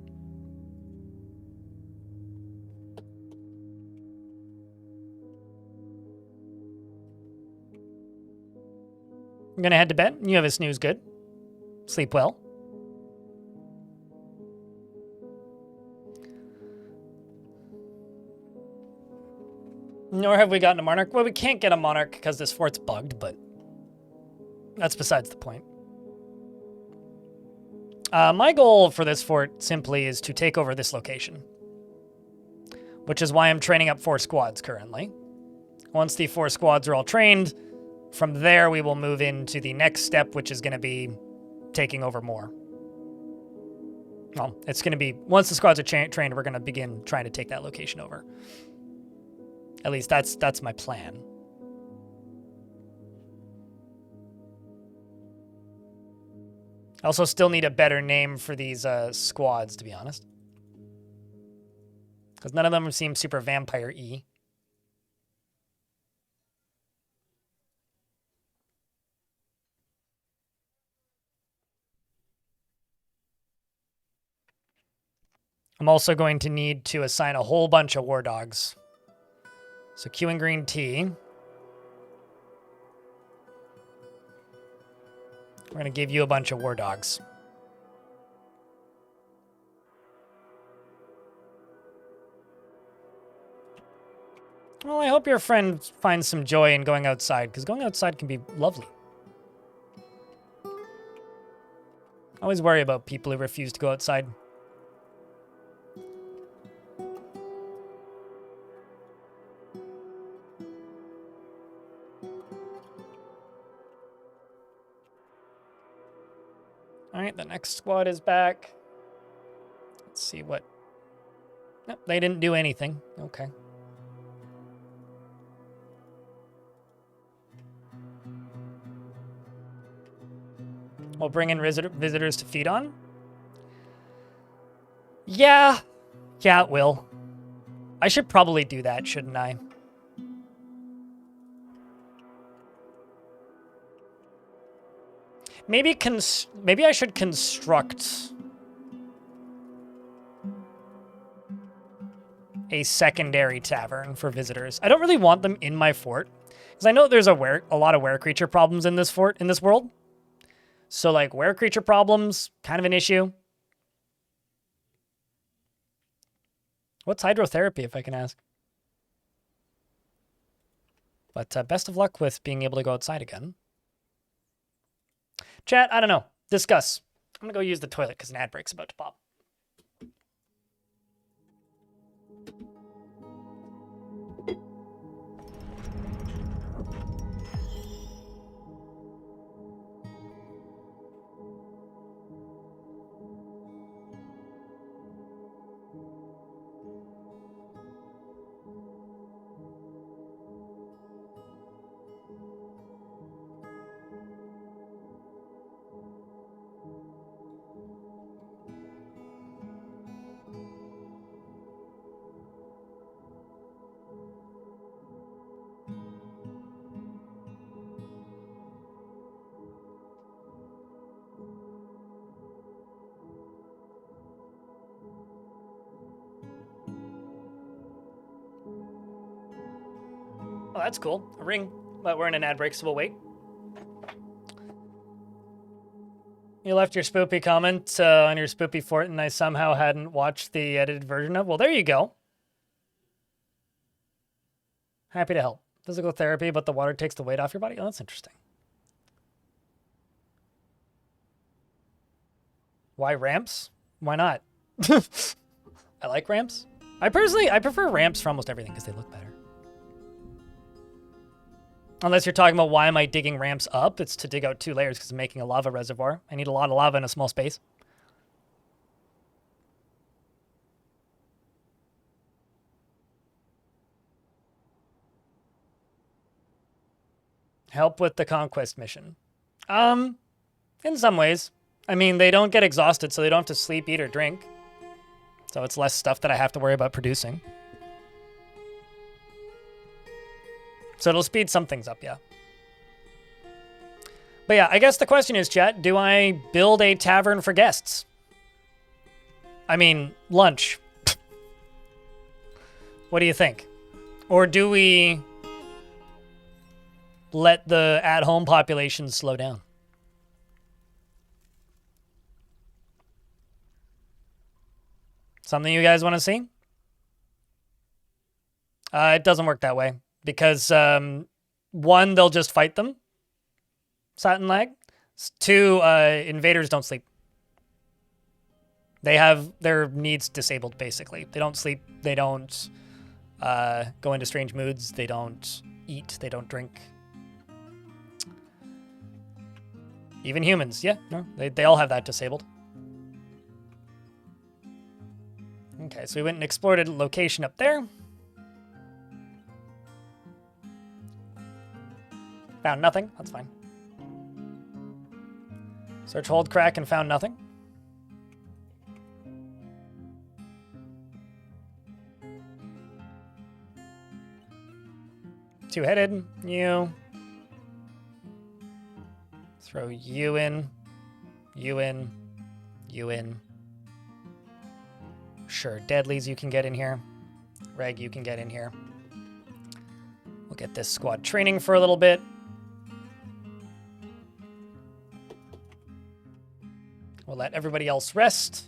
I'm gonna head to bed. You have a snooze good. Sleep well. Nor have we gotten a monarch. Well, we can't get a monarch because this fort's bugged, but that's besides the point. My goal for this fort simply is to take over this location, which is why I'm training up 4 squads currently. Once the 4 squads are all trained, from there we will move into the next step, which is going to be taking over more. Well, it's going to be, once the squads are trained, we're going to begin trying to take that location over. At least that's my plan. I also still need a better name for these squads, to be honest. Because none of them seem super vampire-y. I'm also going to need to assign a whole bunch of war dogs. So queuing green tea. We're going to give you a bunch of war dogs. Well, I hope your friend finds some joy in going outside, because going outside can be lovely. I always worry about people who refuse to go outside. All right, the next squad is back. Let's see what... Nope, they didn't do anything. Okay. We'll bring in visitors to feed on. Yeah, it will. I should probably do that, shouldn't I? Maybe maybe I should construct a secondary tavern for visitors. I don't really want them in my fort because I know there's a lot of were creature problems in this fort, in this world. So like were creature problems, kind of an issue. What's hydrotherapy, if I can ask? But best of luck with being able to go outside again. Chat, I don't know. Discuss. I'm going to go use the toilet because an ad break's about to pop. Oh, that's cool. A ring. But we're in an ad break, so we'll wait. You left your spoopy comment on your spoopy fort, and I somehow hadn't watched the edited version of. Well, there you go. Happy to help. Physical therapy, but the water takes the weight off your body? Oh, that's interesting. Why ramps? Why not? I like ramps. I prefer ramps for almost everything because they look better. Unless you're talking about why am I digging ramps up? It's to dig out 2 layers because I'm making a lava reservoir. I need a lot of lava in a small space. Help with the conquest mission. In some ways. I mean, they don't get exhausted, so they don't have to sleep, eat, or drink. So it's less stuff that I have to worry about producing. So it'll speed some things up, yeah. But yeah, I guess the question is, chat, do I build a tavern for guests? I mean, lunch. What do you think? Or do we let the at-home population slow down? Something you guys want to see? It doesn't work that way. Because, 1, they'll just fight them. Satin lag. 2, invaders don't sleep. They have their needs disabled, basically. They don't sleep. They don't go into strange moods. They don't eat. They don't drink. Even humans. Yeah, no, they all have that disabled. Okay, so we went and explored a location up there. Found nothing. That's fine. Search, hold, crack, and found nothing. Two-headed. You. Throw you in. You in. You in. Sure, deadlies you can get in here. Reg, you can get in here. We'll get this squad training for a little bit. We'll let everybody else rest.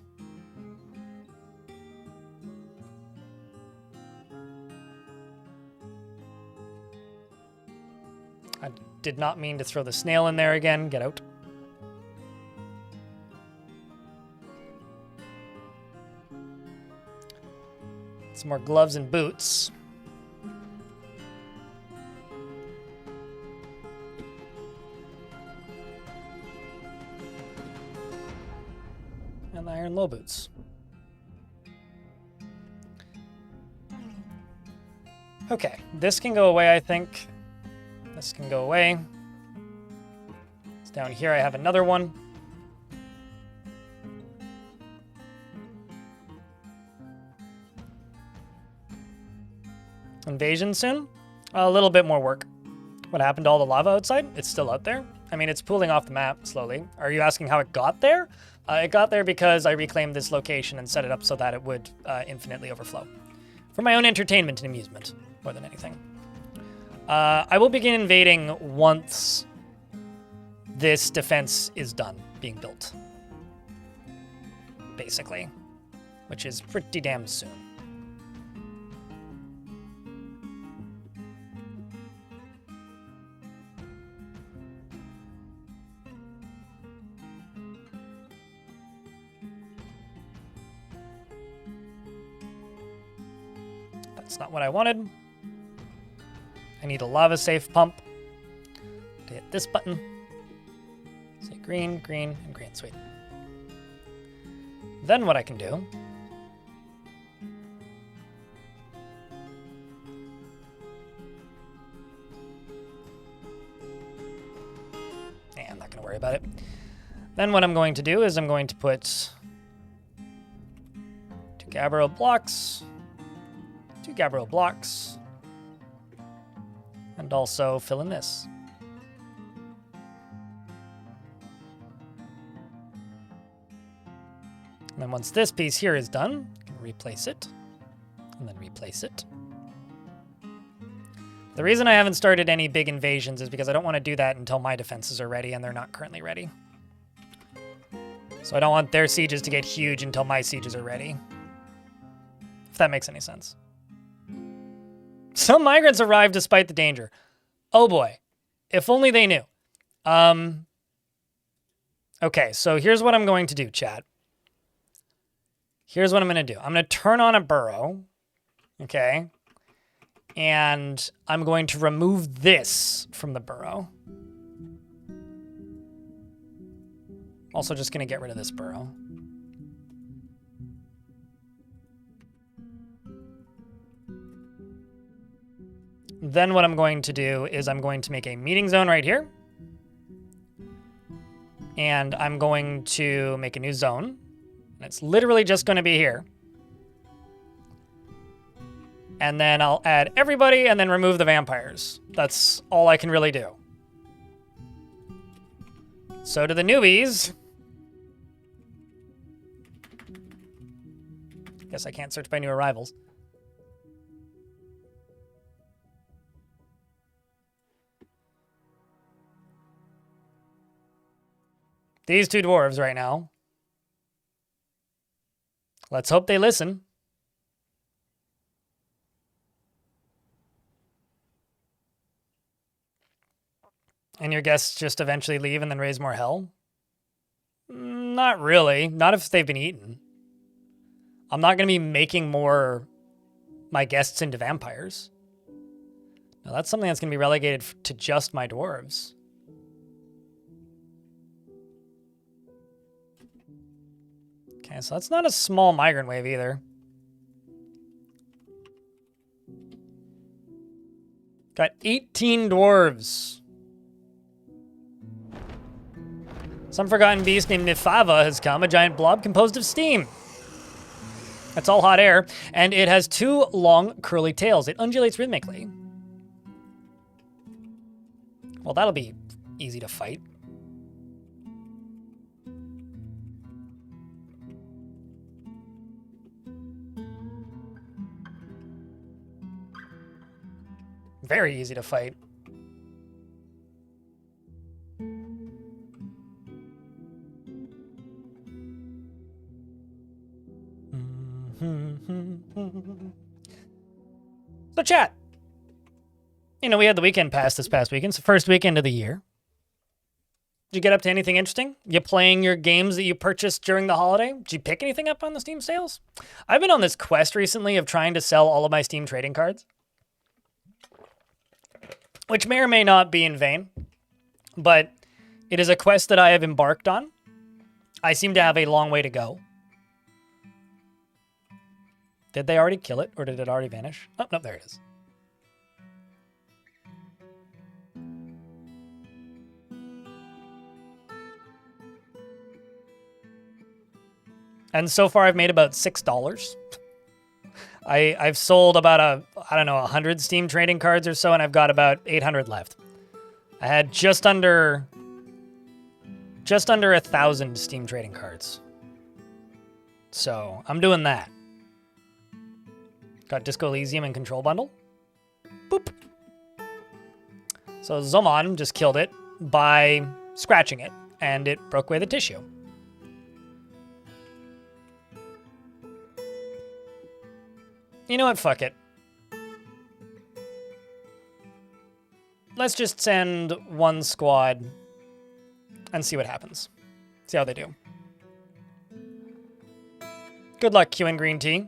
I did not mean to throw the snail in there again. Get out. Some more gloves and boots. And iron low boots. Okay, this can go away, I think. This can go away. It's down here, I have another one. Invasion soon? A little bit more work. What happened to all the lava outside? It's still out there. I mean, it's pooling off the map slowly. Are you asking how it got there? It got there because I reclaimed this location and set it up so that it would infinitely overflow. For my own entertainment and amusement, more than anything. I will begin invading once this defense is done being built. Basically. Which is pretty damn soon. That's not what I wanted. I need a lava safe pump to hit this button. Say green, green, and green. Sweet. Then what I can do I'm not going to worry about it. Then what I'm going to do is I'm going to put 2 Gabbro blocks, 2 Gabbro blocks, and also fill in this. And then once this piece here is done, I can replace it, and then replace it. The reason I haven't started any big invasions is because I don't want to do that until my defenses are ready, and they're not currently ready. So I don't want their sieges to get huge until my sieges are ready. If that makes any sense. Some migrants arrived despite the danger. Oh boy. If only they knew. Okay, so here's what I'm going to do, chat. Here's what I'm going to do. I'm going to turn on a burrow. Okay. And I'm going to remove this from the burrow. Also just going to get rid of this burrow. Then what I'm going to do is I'm going to make a meeting zone right here. And I'm going to make a new zone. And it's literally just going to be here. And then I'll add everybody and then remove the vampires. That's all I can really do. So to the newbies. Guess I can't search by new arrivals. These 2 dwarves right now. Let's hope they listen. And your guests just eventually leave and then raise more hell? Not really. Not if they've been eaten. I'm not going to be making more my guests into vampires. Now, that's something that's going to be relegated to just my dwarves. Okay, so that's not a small migrant wave either. Got 18 dwarves. Some forgotten beast named Nifava has come, a giant blob composed of steam. That's all hot air, and it has 2 long, curly tails. It undulates rhythmically. Well, that'll be easy to fight. Very easy to fight. So chat, you know, we had the weekend pass this past weekend. It's the first weekend of the year. Did you get up to anything interesting? You playing your games that you purchased during the holiday? Did you pick anything up on the Steam sales? I've been on this quest recently of trying to sell all of my Steam trading cards, which may or may not be in vain, but it is a quest that I have embarked on. I seem to have a long way to go. Did they already kill it, or did it already vanish? Oh, no, there it is. And so far, I've made about $6. I've sold about I don't know, 100 Steam trading cards or so, and I've got about 800 left. I had just under just under 1,000 Steam trading cards. So I'm doing that. Got Disco Elysium and Control Bundle. Boop. So Zomon just killed it by scratching it, and it broke away the tissue. You know what? Fuck it. Let's just send one squad and see what happens. See how they do. Good luck, Q and Green Tea.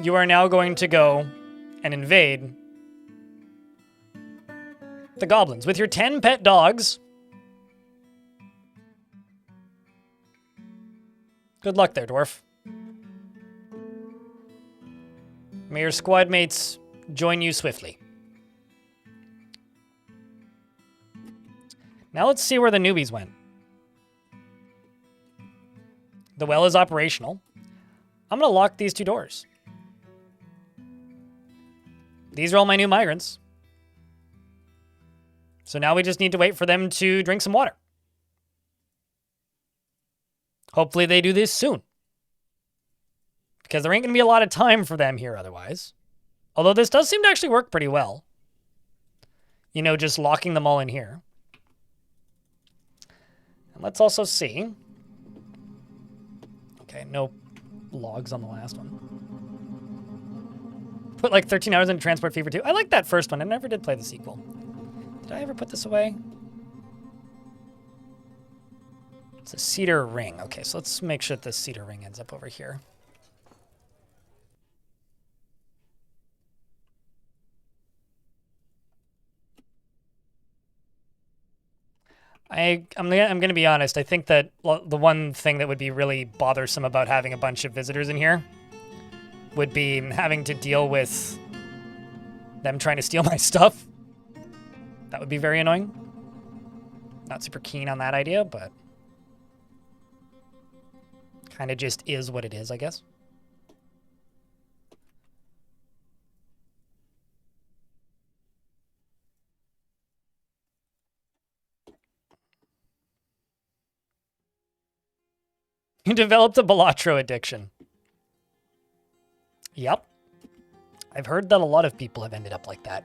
You are now going to go and invade the goblins with your 10 pet dogs. Good luck there, Dwarf. May your squad mates join you swiftly. Now let's see where the newbies went. The well is operational. I'm going to lock these 2 doors. These are all my new migrants. So now we just need to wait for them to drink some water. Hopefully they do this soon. Because there ain't going to be a lot of time for them here otherwise. Although this does seem to actually work pretty well. You know, just locking them all in here. And let's also see. Okay, no logs on the last one. Put like 13 hours into Transport Fever 2. I like that first one. I never did play the sequel. Did I ever put this away? It's a cedar ring. Okay, so let's make sure that the cedar ring ends up over here. I'm gonna be honest. I think that the one thing that would be really bothersome about having a bunch of visitors in here would be having to deal with them trying to steal my stuff. That would be very annoying. Not super keen on that idea, but kind of just is what it is, I guess. You developed a Balatro addiction. Yep. I've heard that a lot of people have ended up like that.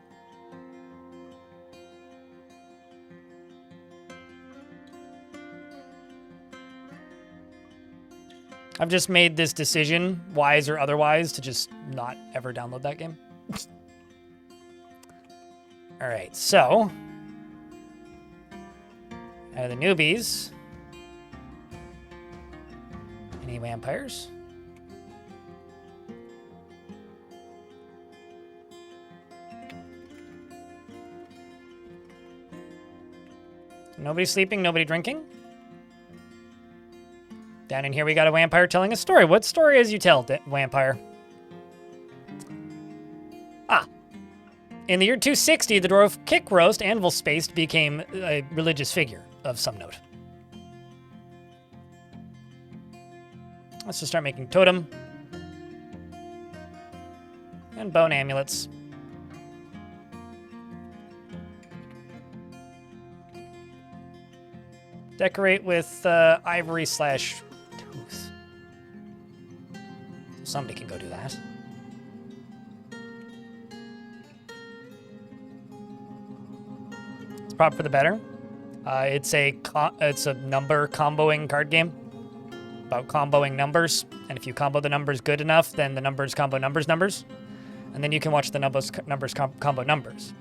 I've just made this decision, wise or otherwise, to just not ever download that game. All right, so out of the newbies, any vampires? Nobody sleeping, nobody drinking. Down in here we got a vampire telling a story. What story as you tell, vampire? Ah. In the year 260, the dwarf Kick Roast Anvil Spaced became a religious figure of some note. Let's just start making totem. And bone amulets. Decorate with ivory / tooth. Somebody can go do that. It's probably for the better. It's a number comboing card game about comboing numbers, and if you combo the numbers good enough, then the numbers combo numbers, and then you can watch the numbers combo numbers.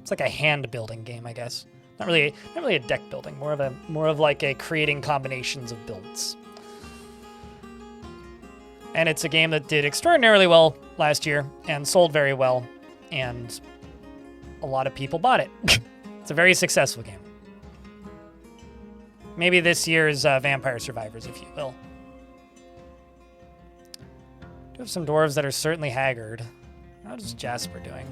It's like a hand building game, I guess. Not really a deck building, more of like a creating combinations of builds. And it's a game that did extraordinarily well last year and sold very well, and a lot of people bought it. It's a very successful game. Maybe this year's Vampire Survivors, if you will. Do have some dwarves that are certainly haggard. How is Jasper doing?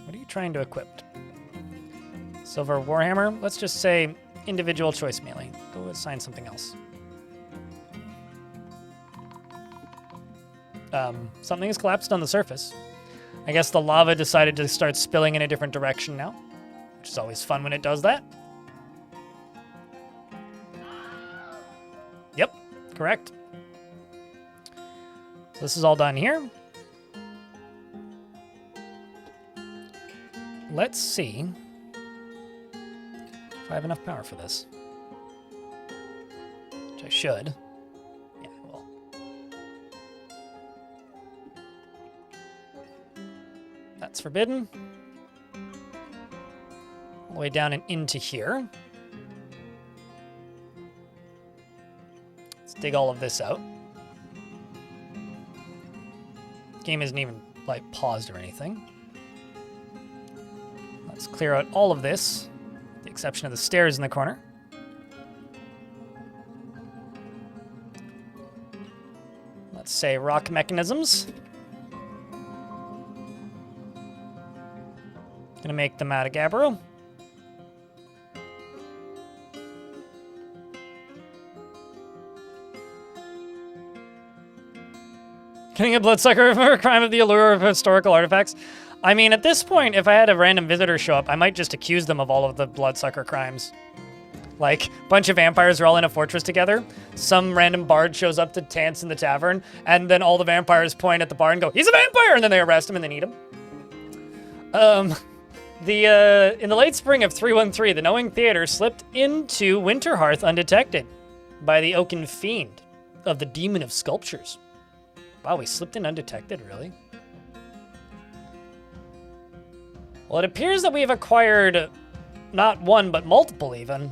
What are you trying to equip? Silver Warhammer? Let's just say individual choice melee. Go assign something else. Something has collapsed on the surface. I guess the lava decided to start spilling in a different direction now, which is always fun when it does that. Yep, correct. So this is all done here. Let's see if I have enough power for this. Which I should. Yeah, I will. That's forbidden. All the way down and into here. Let's dig all of this out. Game isn't even, like, paused or anything. Let's clear out all of this, with the exception of the stairs in the corner. Let's say rock mechanisms. Gonna make them out of gabbro. Getting a bloodsucker for a crime of the allure of historical artifacts. I mean, at this point, if I had a random visitor show up, I might just accuse them of all of the bloodsucker crimes. Like, a bunch of vampires are all in a fortress together. Some random bard shows up to dance in the tavern, and then all the vampires point at the bar and go, "He's a vampire!" And then they arrest him and then eat him. In the late spring of 313, the Knowing Theater slipped into Winterhearth undetected by the Oaken Fiend of the Demon of Sculptures. Wow, we slipped in undetected, really? Well, it appears that we've acquired not one, but multiple, even,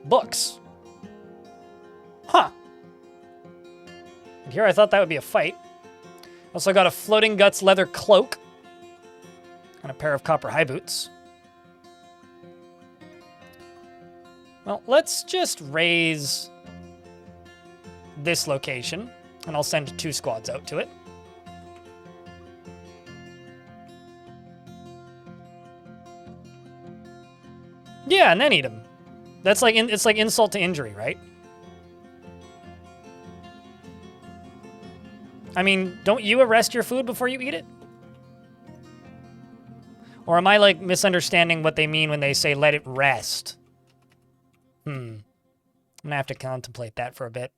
books. Huh. And here I thought that would be a fight. Also got a Floating Guts leather cloak and a pair of copper high boots. Well, let's just raise this location, and I'll send 2 squads out to it. Yeah, and then eat them. That's like it's like insult to injury, right? I mean, don't you arrest your food before you eat it? Or am I like misunderstanding what they mean when they say let it rest? I'm gonna have to contemplate that for a bit.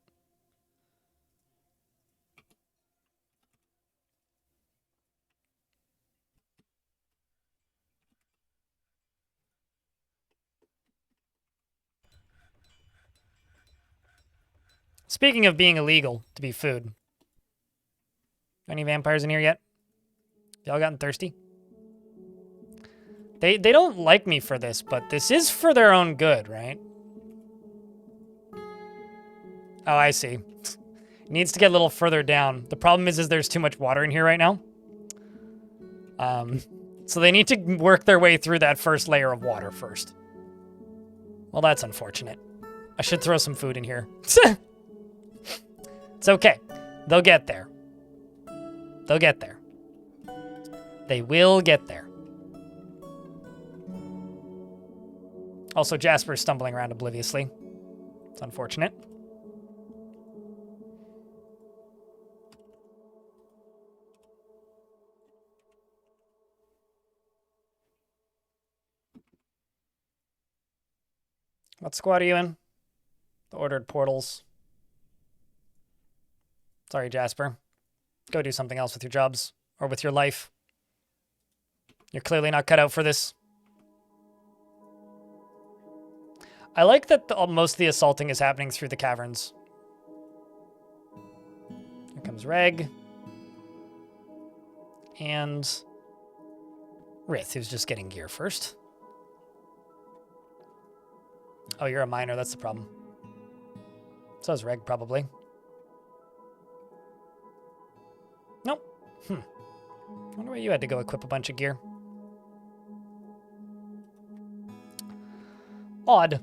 Speaking of being illegal to be food. Any vampires in here yet? Y'all gotten thirsty? They don't like me for this, but this is for their own good, right? Oh, I see. It needs to get a little further down. The problem is there's too much water in here right now. So they need to work their way through that first layer of water first. Well, that's unfortunate. I should throw some food in here. It's okay. They'll get there. They'll get there. They will get there. Also, Jasper's stumbling around obliviously. It's unfortunate. What squad are you in? The ordered portals. Sorry, Jasper. Go do something else with your jobs or with your life. You're clearly not cut out for this. I like that most of the assaulting is happening through the caverns. Here comes Reg. And Rith, who's just getting gear first. Oh, you're a miner. That's the problem. So is Reg, probably. Nope. Wonder why you had to go equip a bunch of gear. Odd.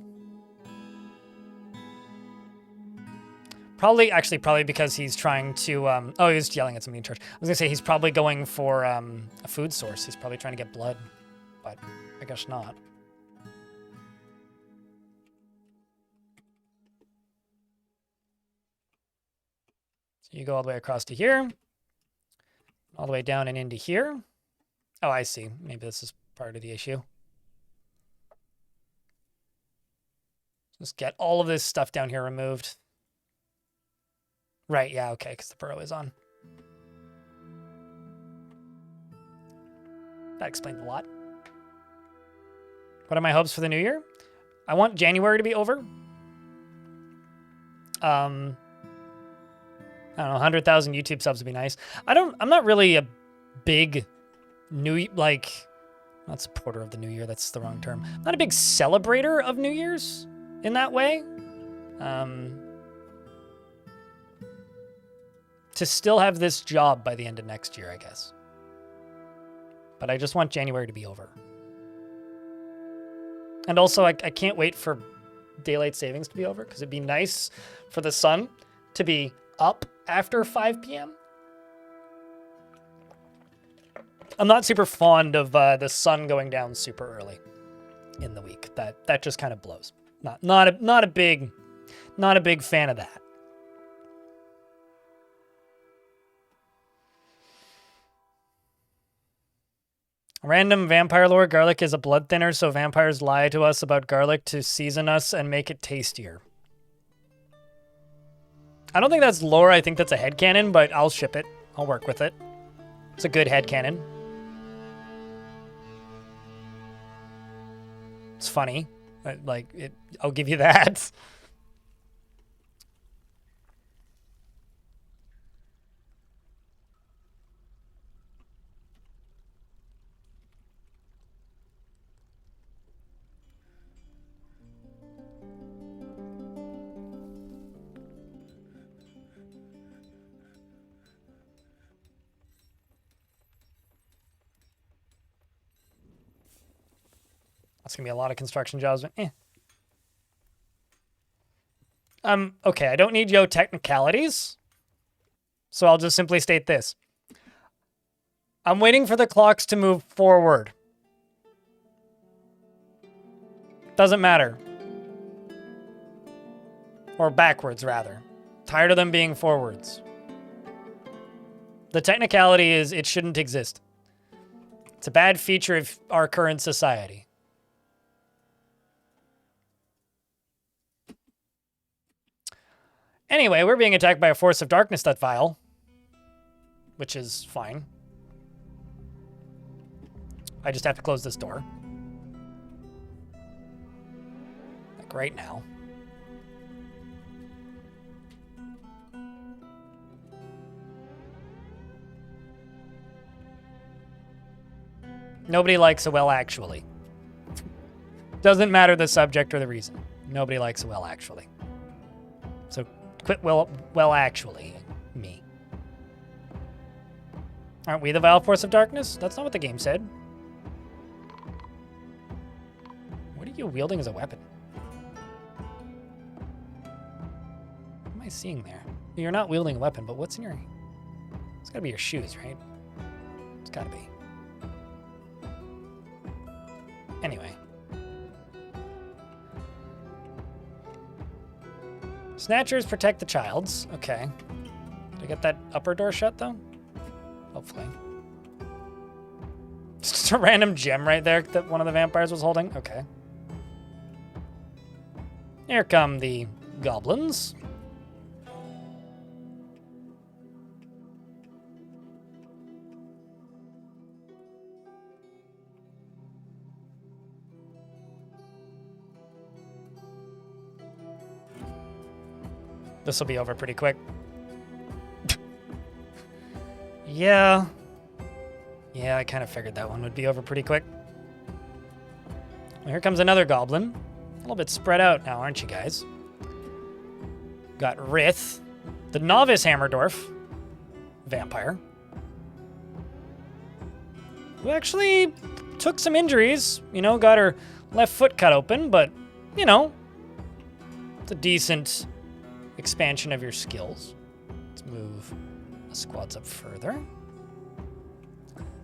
Probably because he's trying to, oh, he was yelling at somebody in church. I was gonna say he's probably going for a food source. He's probably trying to get blood, but I guess not. So you go all the way across to here. All the way down and into here. Oh, I see. Maybe this is part of the issue. Just get all of this stuff down here removed. Right, yeah, okay, because the burrow is on. That explains a lot. What are my hopes for the new year? I want January to be over. I don't know, 100,000 YouTube subs would be nice. I'm not really a big not supporter of the new year, that's the wrong term. I'm not a big celebrator of New Year's in that way. To still have this job by the end of next year, I guess. But I just want January to be over. And also, I can't wait for daylight savings to be over, because it'd be nice for the sun to be up after 5 p.m. I'm not super fond of the sun going down super early in the week. That just kind of blows. Not a big fan of that. Random vampire lore, garlic is a blood thinner, so vampires lie to us about garlic to season us and make it tastier. I don't think that's lore, I think that's a headcanon, but I'll ship it. I'll work with it. It's a good headcanon. It's funny. I'll give you that. That's going to be a lot of construction jobs, but okay, I don't need yo technicalities, so I'll just simply state this. I'm waiting for the clocks to move forward. Doesn't matter. Or backwards, rather. Tired of them being forwards. The technicality is it shouldn't exist. It's a bad feature of our current society. Anyway, we're being attacked by a force of darkness, that vial. Which is fine. I just have to close this door. Like right now. Nobody likes a well actually. Doesn't matter the subject or the reason. Nobody likes a well actually. So quit well actually me. Aren't we the vile force of darkness? That's not what the game said. What are you wielding as a weapon? What am I seeing there? You're not wielding a weapon, but what's in your... It's gotta be your shoes, right? It's gotta be. Anyway. Snatchers protect the childs. Okay. Did I get that upper door shut, though? Hopefully. Just a random gem right there that one of the vampires was holding. Okay. Here come the goblins. This will be over pretty quick. Yeah, I kind of figured that one would be over pretty quick. Well, here comes another goblin. A little bit spread out now, aren't you guys? Got Rith, the novice Hammer Dwarf vampire, who actually took some injuries. You know, got her left foot cut open, but, you know, it's a decent expansion of your skills. Let's move the squads up further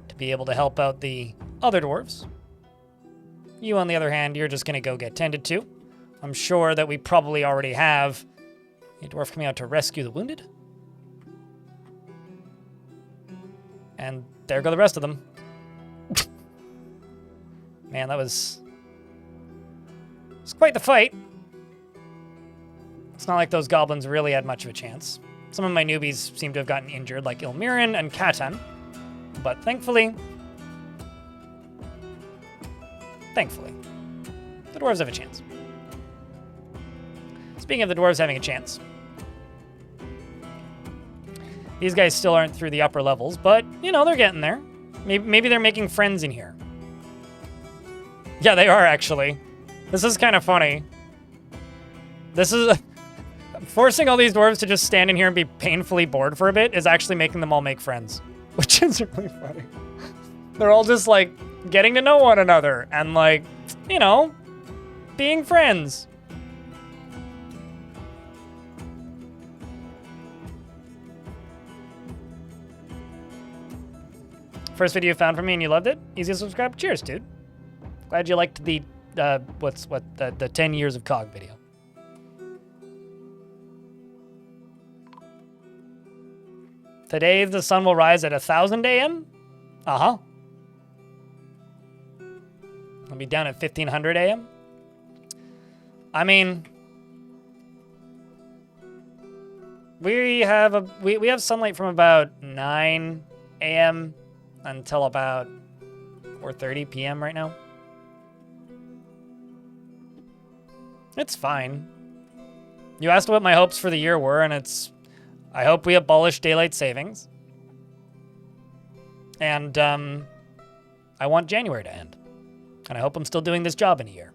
to be able to help out the other dwarves. You, on the other hand, you're just going to go get tended to. I'm sure that we probably already have a dwarf coming out to rescue the wounded. And there go the rest of them. Man, that was... It's quite the fight. It's not like those goblins really had much of a chance. Some of my newbies seem to have gotten injured, like Ilmirin and Katan. But thankfully, the dwarves have a chance. Speaking of the dwarves having a chance, these guys still aren't through the upper levels, but, you know, they're getting there. Maybe they're making friends in here. Yeah, they are, actually. This is kind of funny. This is... Forcing all these dwarves to just stand in here and be painfully bored for a bit is actually making them all make friends, which is really funny. They're all just, like, getting to know one another and, like, you know, being friends. First video you found from me and you loved it? Easy to subscribe? Cheers, dude. Glad you liked the, the 10 years of COG video. Today, the sun will rise at 1,000 a.m.? Uh-huh. I'll be down at 1,500 a.m. I mean, we have sunlight from about 9 a.m. until about 4:30 p.m. right now. It's fine. You asked what my hopes for the year were, and it's... I hope we abolish daylight savings. And, I want January to end. And I hope I'm still doing this job in a year.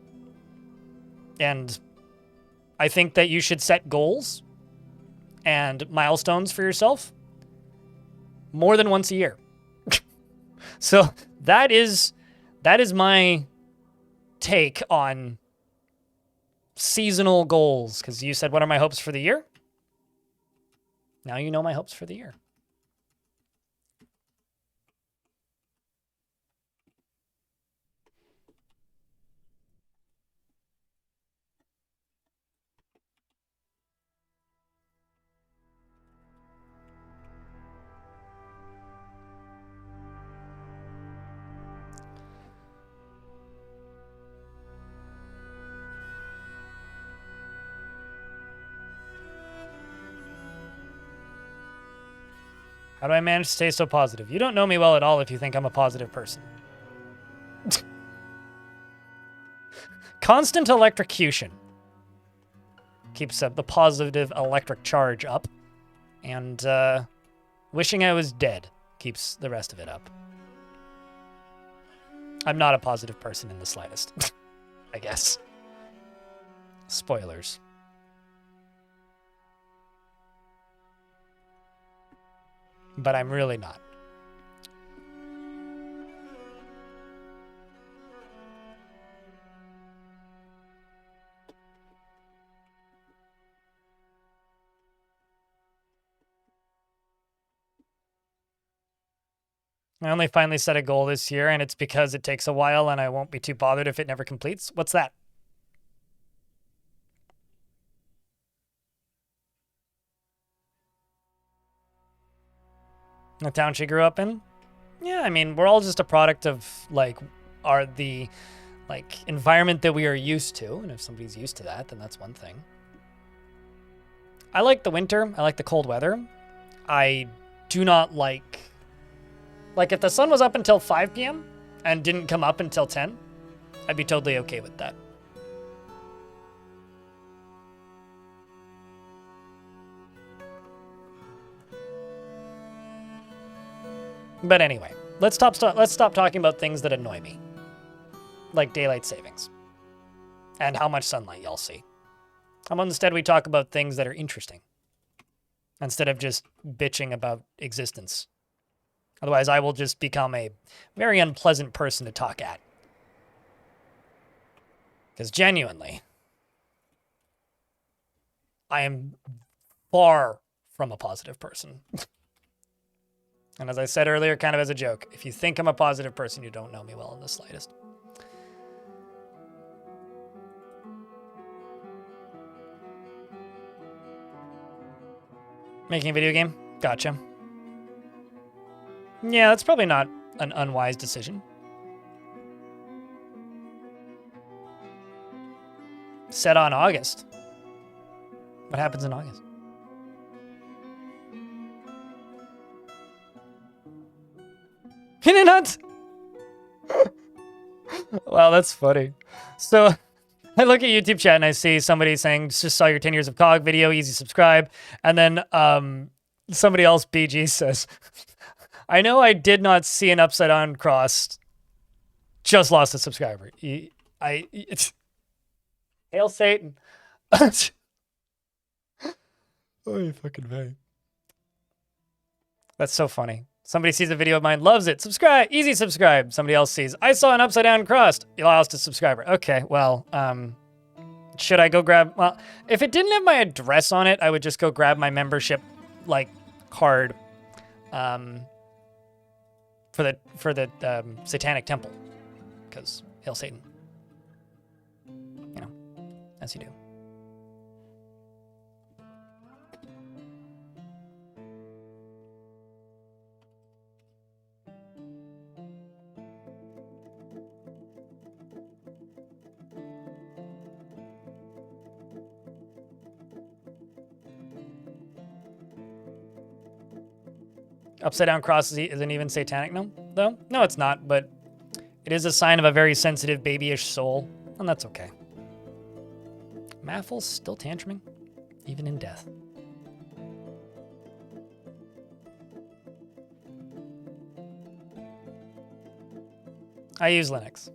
And I think that you should set goals and milestones for yourself more than once a year. So that is my take on seasonal goals. Because you said, what are my hopes for the year? Now you know my hopes for the year. How do I manage to stay so positive? You don't know me well at all if you think I'm a positive person. Constant electrocution keeps the positive electric charge up. And wishing I was dead keeps the rest of it up. I'm not a positive person in the slightest, I guess. Spoilers. But I'm really not. I only finally set a goal this year, and it's because it takes a while and I won't be too bothered if it never completes. What's that? The town she grew up in? Yeah, I mean, we're all just a product of, like, the environment that we are used to. And if somebody's used to that, then that's one thing. I like the winter. I like the cold weather. I do not like... Like, if the sun was up until 5 p.m. and didn't come up until 10, I'd be totally okay with that. But anyway, let's stop talking about things that annoy me. Like daylight savings. And how much sunlight y'all see. How about instead we talk about things that are interesting. Instead of just bitching about existence. Otherwise, I will just become a very unpleasant person to talk at. Because genuinely, I am far from a positive person. And as I said earlier, kind of as a joke, if you think I'm a positive person, you don't know me well in the slightest. Making a video game? Gotcha. Yeah, that's probably not an unwise decision. Set on August. What happens in August? Can it not? Wow, that's funny. So I look at YouTube chat and I see somebody saying, just saw your 10 years of COG video, easy subscribe. And then somebody else, BG, says, I know I did not see an upside down cross, just lost a subscriber. Hail Satan. Oh, you fucking man. That's so funny. Somebody sees a video of mine, loves it. Subscribe, easy subscribe. Somebody else sees, I saw an upside down cross. You lost a subscriber. Okay, well, should I go grab, well, if it didn't have my address on it, I would just go grab my membership, like, card, for the Satanic Temple. Because, hail Satan. You know, as you do. Upside down cross isn't even satanic, no? Though? No, it's not, but it is a sign of a very sensitive babyish soul, and that's okay. Maffle's still tantruming, even in death. I use Linux.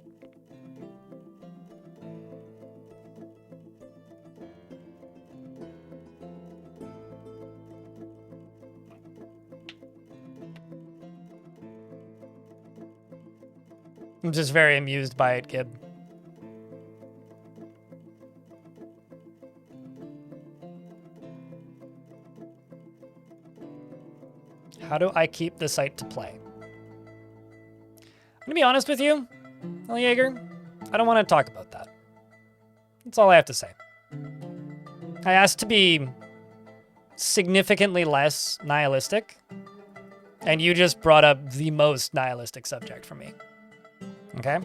I'm just very amused by it, Gib. How do I keep the site to play? I'm gonna be honest with you, El Jaeger. I don't want to talk about that. That's all I have to say. I asked to be significantly less nihilistic, and you just brought up the most nihilistic subject for me. Okay?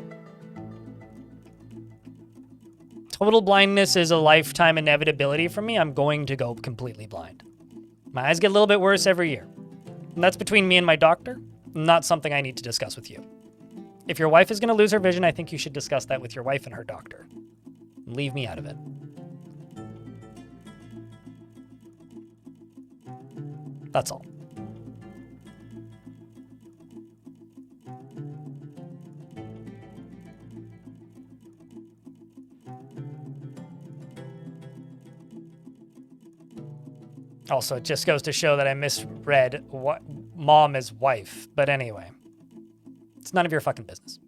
Total blindness is a lifetime inevitability for me. I'm going to go completely blind. My eyes get a little bit worse every year. And that's between me and my doctor, not something I need to discuss with you. If your wife is going to lose her vision, I think you should discuss that with your wife and her doctor. Leave me out of it. That's all. Also, it just goes to show that I misread what mom is wife. But anyway, it's none of your fucking business.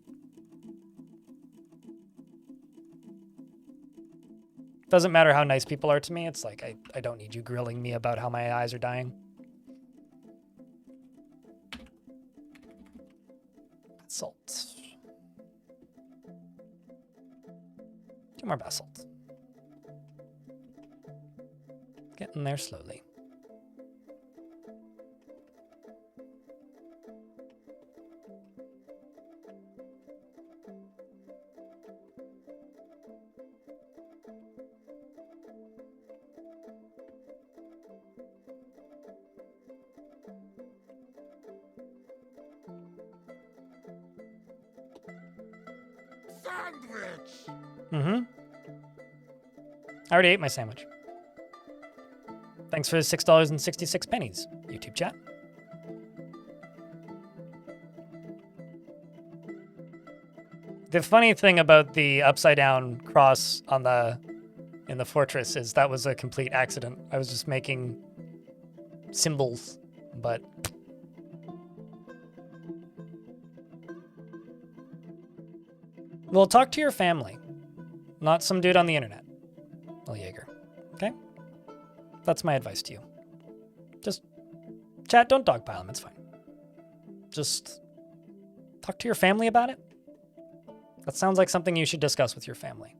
Doesn't matter how nice people are to me. It's like, I don't need you grilling me about how my eyes are dying. Salt. 2 more basalt. Getting there slowly. Sandwich! Mm-hmm. I already ate my sandwich. Thanks for the $6.66, YouTube chat. The funny thing about the upside down cross on in the fortress is that was a complete accident. I was just making symbols, but well, talk to your family, not some dude on the internet, El Jaeger. Okay? That's my advice to you. Just chat, don't dogpile him, it's fine. Just talk to your family about it. That sounds like something you should discuss with your family.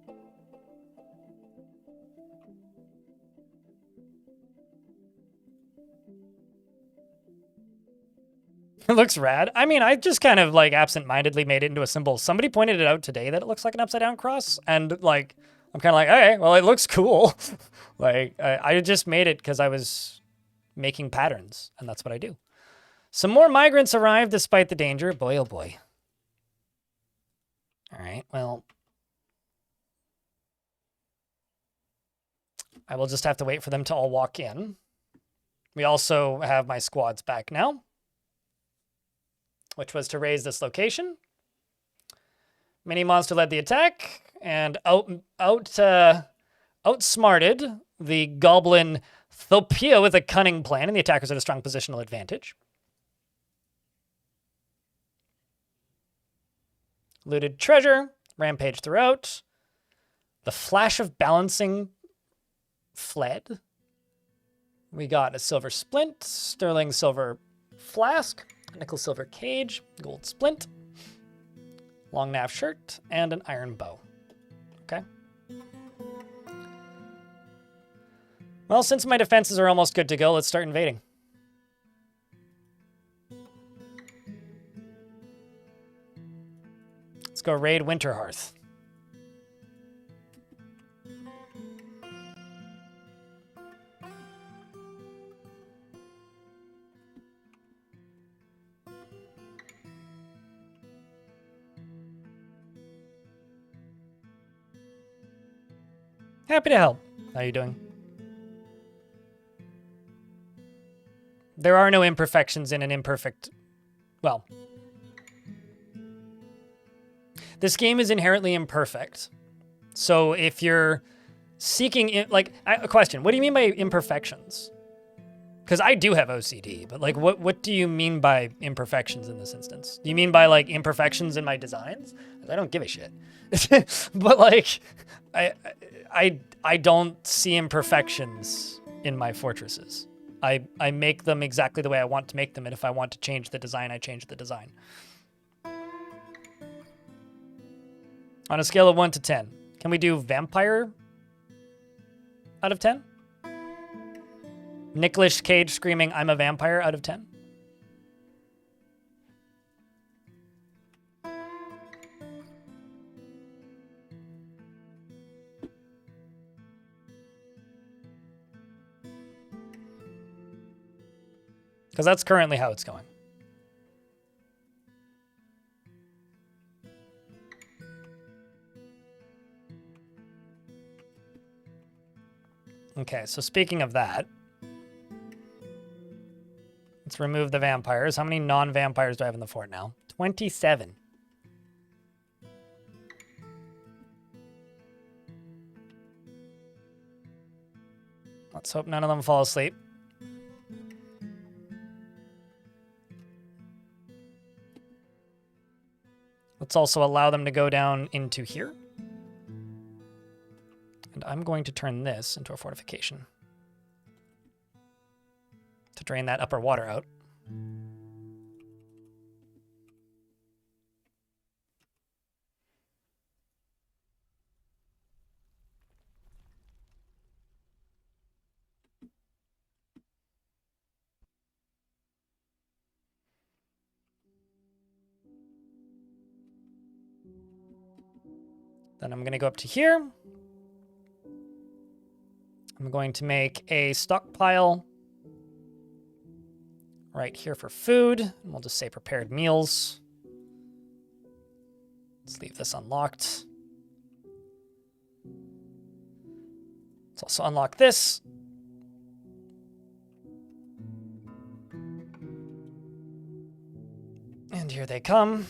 It looks rad. I mean, I just kind of like absent-mindedly made it into a symbol. Somebody pointed it out today that it looks like an upside-down cross, and like I'm kind of like, okay, well, it looks cool. Like I just made it because I was making patterns, and that's what I do. Some more migrants arrived despite the danger. Boy, oh boy. All right, well, I will just have to wait for them to all walk in. We also have my squads back now, which was to raise this location. Mini Monster led the attack and outsmarted the Goblin Thopia with a cunning plan, and the attackers at a strong positional advantage. Looted treasure, rampage throughout. The flash of balancing fled. We got a silver splint, sterling silver flask, nickel silver cage, gold splint, long nav shirt, and an iron bow. Okay. Well, since my defenses are almost good to go, let's start invading. Let's go raid Winterhearth. Happy to help. How you doing? There are no imperfections in an imperfect... Well... This game is inherently imperfect. So if you're seeking... a question. What do you mean by imperfections? Because I do have OCD, but like, what do you mean by imperfections in this instance? Do you mean by like imperfections in my designs? I don't give a shit. But like, I don't see imperfections in my fortresses. I make them exactly the way I want to make them, and if I want to change the design, I change the design. On a scale of 1 to 10, can we do vampire out of 10? Nicolas Cage screaming, "I'm a vampire" out of 10? Because that's currently how it's going. Okay, so speaking of that, let's remove the vampires. How many non-vampires do I have in the fort now? 27. Let's hope none of them fall asleep. Let's also allow them to go down into here. And I'm going to turn this into a fortification to drain that upper water out. Then I'm going to go up to here. I'm going to make a stockpile right here for food. And we'll just say prepared meals. Let's leave this unlocked. Let's also unlock this. And here they come.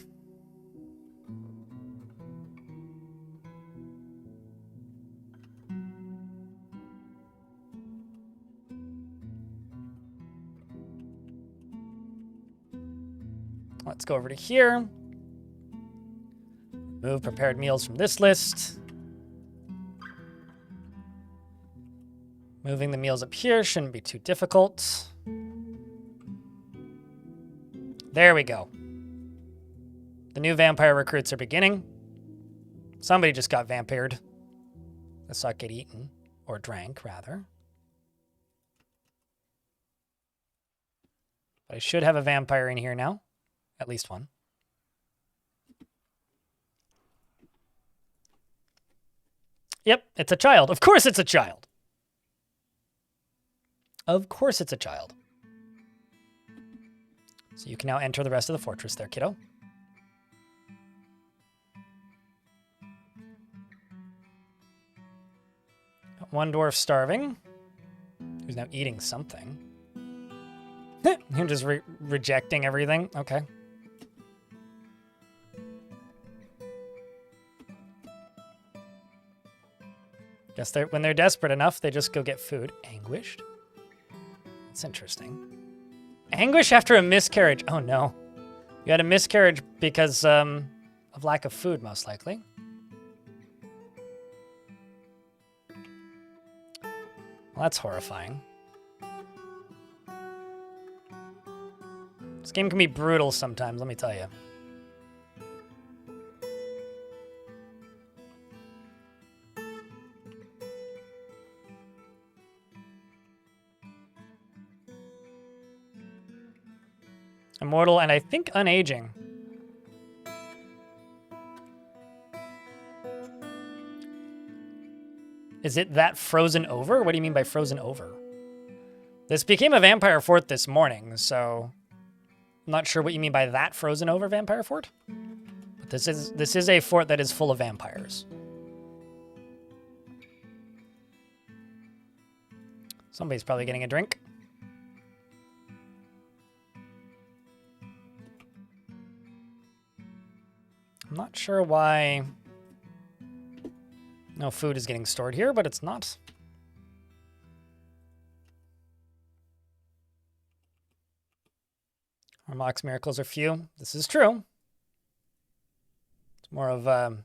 Let's go over to here. Move prepared meals from this list. Moving the meals up here shouldn't be too difficult. There we go. The new vampire recruits are beginning. Somebody just got vampired. Let's not get eaten. Or drank, rather. But I should have a vampire in here now. At least one. Yep, it's a child. Of course it's a child. Of course it's a child. So you can now enter the rest of the fortress there, kiddo. Got one dwarf starving. Who's now eating something. You're just rejecting everything? Okay. Guess when they're desperate enough, they just go get food. Anguished? That's interesting. Anguish after a miscarriage. Oh no. You had a miscarriage because of lack of food, most likely. Well, that's horrifying. This game can be brutal sometimes, let me tell you. Immortal and I think unaging. Is it that frozen over? What do you mean by frozen over? This became a vampire fort this morning, so I'm not sure what you mean by that frozen over vampire fort. But this is a fort that is full of vampires. Somebody's probably getting a drink. I'm not sure why no food is getting stored here, but it's not. Our Mox miracles are few. This is true. It's more of a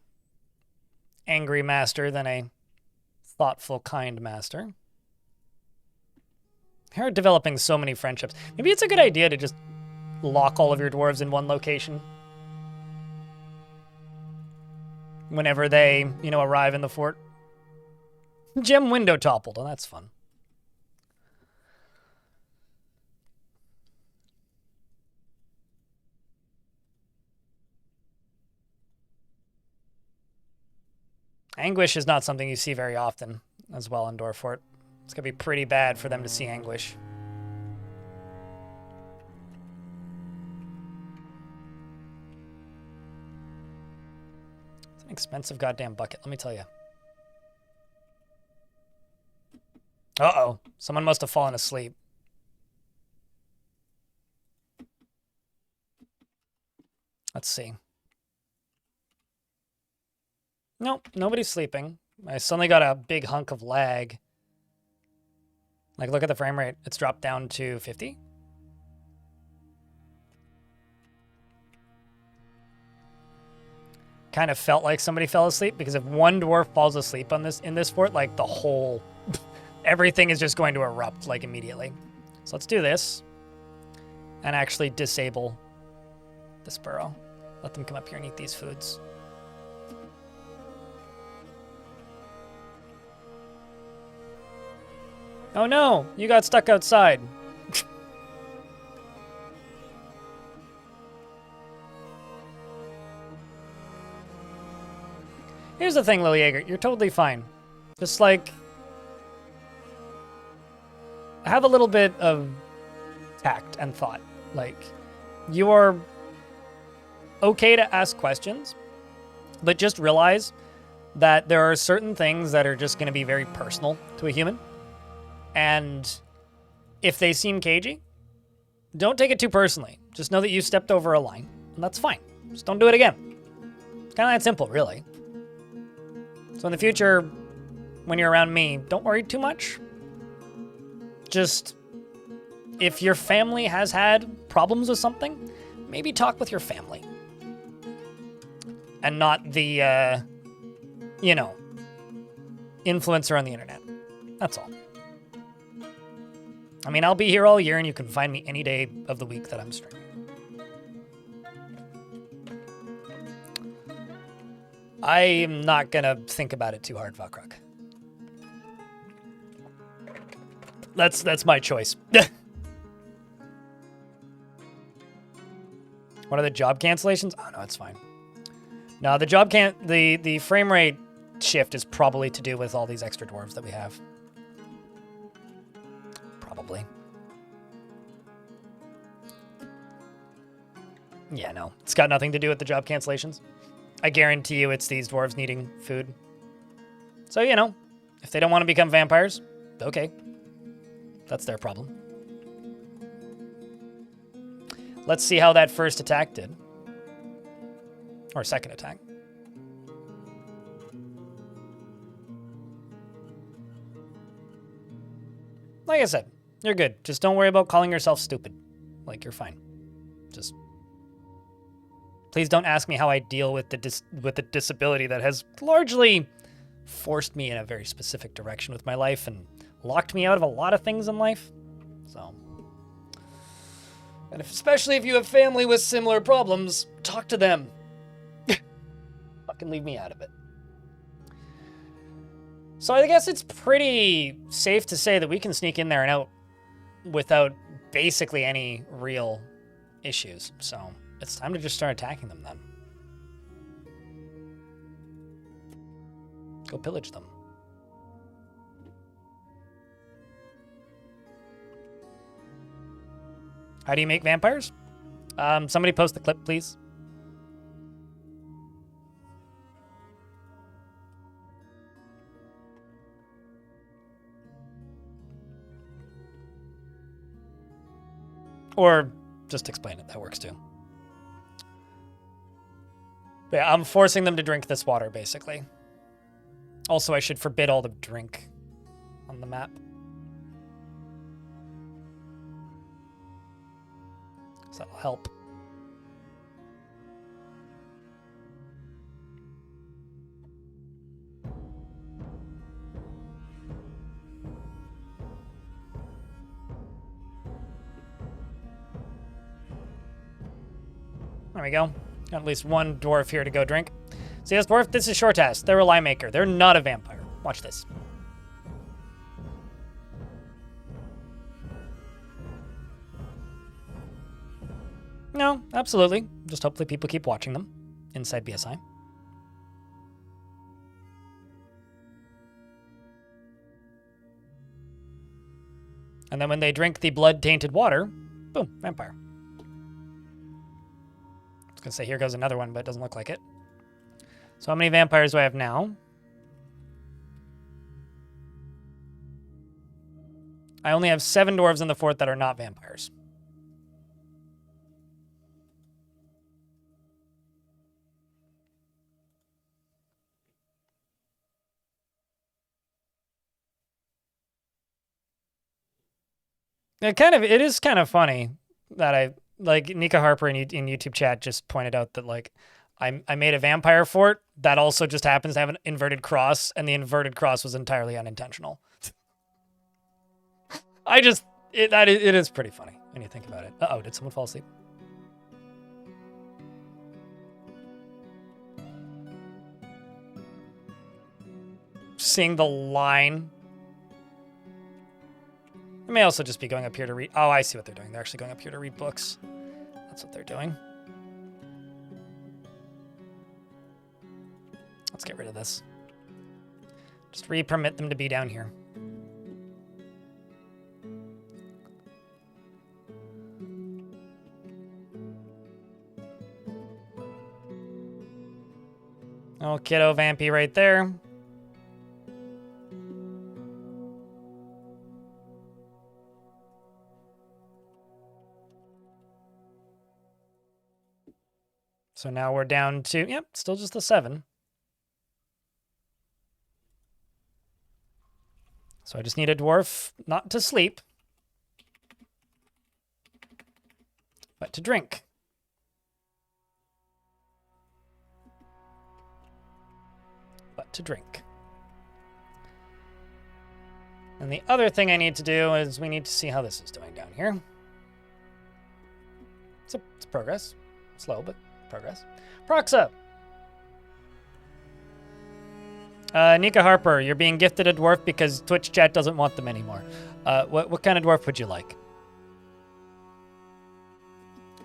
angry master than a thoughtful, kind master. They're developing so many friendships. Maybe it's a good idea to just lock all of your dwarves in one location. Whenever they, you know, arrive in the fort. Gem window toppled. Oh, that's fun. Anguish is not something you see very often as well in Dwarf Fort. It's going to be pretty bad for them to see Anguish. It's an expensive goddamn bucket, let me tell you. Uh-oh. Someone must have fallen asleep. Let's see. Nope, nobody's sleeping. I suddenly got a big hunk of lag. Like, look at the frame rate. It's dropped down to 50. Kind of felt like somebody fell asleep, because if one dwarf falls asleep on this in this fort, like, the whole... everything is just going to erupt, like, immediately. So let's do this. And actually disable this burrow. Let them come up here and eat these foods. Oh no, you got stuck outside. Here's the thing, Lily Yeager, you're totally fine. Just like, have a little bit of tact and thought. Like, you are okay to ask questions, but just realize that there are certain things that are just going to be very personal to a human. And if they seem cagey, don't take it too personally. Just know that you stepped over a line, and that's fine. Just don't do it again. It's kind of that simple, really. So in the future, when you're around me, don't worry too much. Just, if your family has had problems with something, maybe talk with your family. And not the, you know, influencer on the internet. That's all. I mean, I'll be here all year, and you can find me any day of the week that I'm streaming. I'm not gonna think about it too hard, Vakrak. That's my choice. What are the job cancellations? Oh, no, it's fine. No, the frame rate shift is probably to do with all these extra dwarves that we have. Probably. Yeah, no. It's got nothing to do with the job cancellations. I guarantee you it's these dwarves needing food. So, you know, if they don't want to become vampires, okay. That's their problem. Let's see how that first attack did. Or second attack. Like I said, you're good. Just don't worry about calling yourself stupid. Like, you're fine. Just... Please don't ask me how I deal with the disability that has largely forced me in a very specific direction with my life and locked me out of a lot of things in life. So... And especially if you have family with similar problems, talk to them. Fucking leave me out of it. So I guess it's pretty safe to say that we can sneak in there and out without basically any real issues. So it's time to just start attacking them then. Go pillage them. How do you make vampires? Somebody post the clip, please. Or just explain it. That works too. But yeah, I'm forcing them to drink this water, basically. Also, I should forbid all the drink on the map. So that'll help. There we go. Got at least one dwarf here to go drink. See this dwarf? This is Shortass. They're a lie maker. They're not a vampire. Watch this. No, absolutely. Just hopefully people keep watching them inside BSI. And then when they drink the blood-tainted water, boom, vampire. I was going to say, here goes another one, but it doesn't look like it. So how many vampires do I have now? I only have 7 dwarves in the fort that are not vampires. It is kind of funny that Nika Harper in YouTube chat just pointed out that like I made a vampire fort that also just happens to have an inverted cross, and the inverted cross was entirely unintentional. It is pretty funny when you think about it. Uh-oh, did someone fall asleep? Seeing the line. I may also just be going up here to read. Oh, I see what they're doing. They're actually going up here to read books. That's what they're doing. Let's get rid of this. Just re-permit them to be down here. Oh, kiddo vampy right there. So now we're down to, yep, still just the 7. So I just need a dwarf not to sleep, but to drink. But to drink. And the other thing I need to do is we need to see how this is doing down here. It's progress. Slow, but progress. Proxa! Nika Harper, you're being gifted a dwarf because Twitch chat doesn't want them anymore. What kind of dwarf would you like?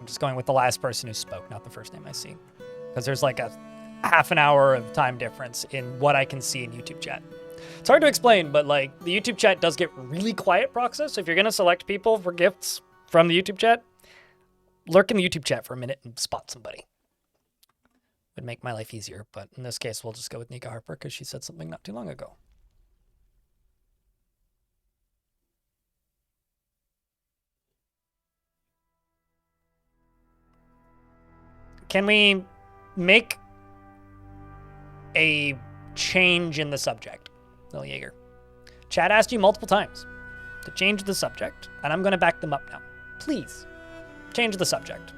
I'm just going with the last person who spoke, not the first name I see. Because there's like a half an hour of time difference in what I can see in YouTube chat. It's hard to explain, but like the YouTube chat does get really quiet, Proxa. So if you're going to select people for gifts from the YouTube chat, lurk in the YouTube chat for a minute and spot somebody. Would make my life easier, but in this case, we'll just go with Nika Harper because she said something not too long ago. Can we make a change in the subject, Lil Jaeger? Chat asked you multiple times to change the subject, and I'm going to back them up now. Please, change the subject.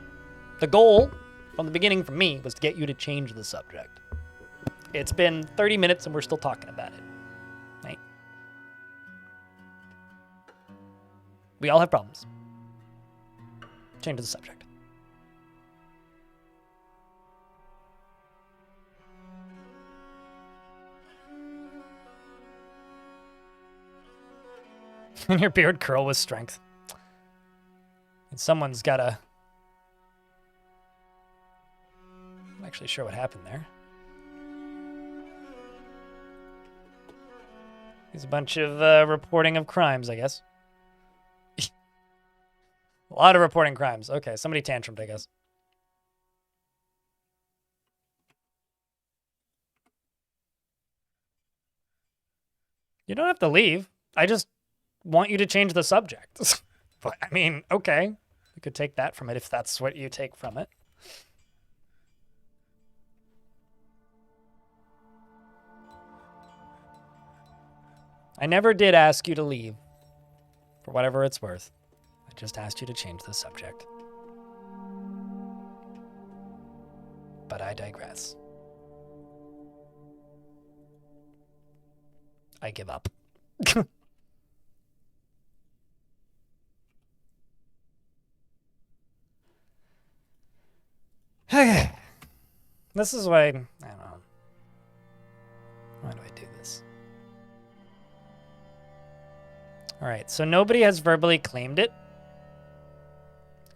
The goal from the beginning for me was to get you to change the subject. It's been 30 minutes and we're still talking about it, right? We all have problems. Change the subject. And your beard curl with strength. And someone's gotta... I'm not actually sure what happened there. There's a bunch of reporting of crimes, I guess. A lot of reporting crimes. Okay, somebody tantrumed, I guess. You don't have to leave. I just want you to change the subject. But, I mean, okay. You could take that from it if that's what you take from it. I never did ask you to leave, for whatever it's worth. I just asked you to change the subject. But I digress. I give up. Okay. This is why, I don't know. Why do I do this? All right, so nobody has verbally claimed it.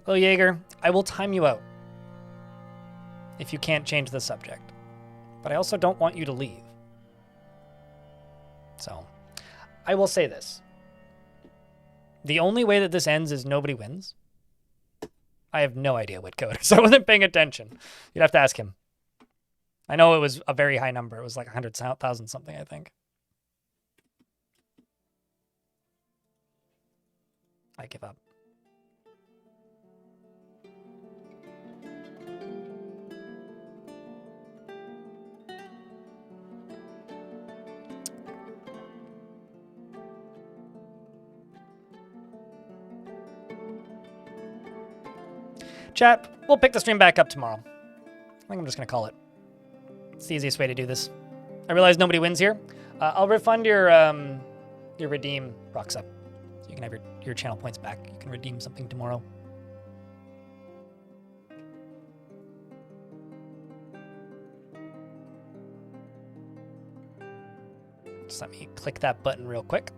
Lil Jaeger, I will time you out if you can't change the subject. But I also don't want you to leave. So, I will say this. The only way that this ends is nobody wins. I have no idea what code, so I wasn't paying attention. You'd have to ask him. I know it was a very high number. It was like 100,000 something, I think. I give up. Chat, we'll pick the stream back up tomorrow. I think I'm just going to call it. It's the easiest way to do this. I realize nobody wins here. I'll refund your redeem, Roxa. So you can have your channel points back. You can redeem something tomorrow. Just let me click that button real quick.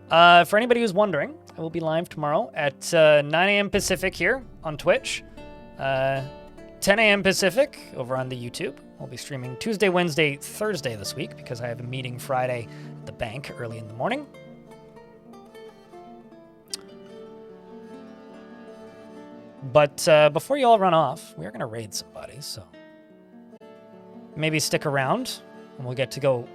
For anybody who's wondering, I will be live tomorrow at 9 a.m. Pacific here on Twitch. 10 a.m. Pacific over on the YouTube. We'll be streaming Tuesday, Wednesday, Thursday this week because I have a meeting Friday at the bank early in the morning. But before you all run off, we are going to raid somebody, so maybe stick around and we'll get to go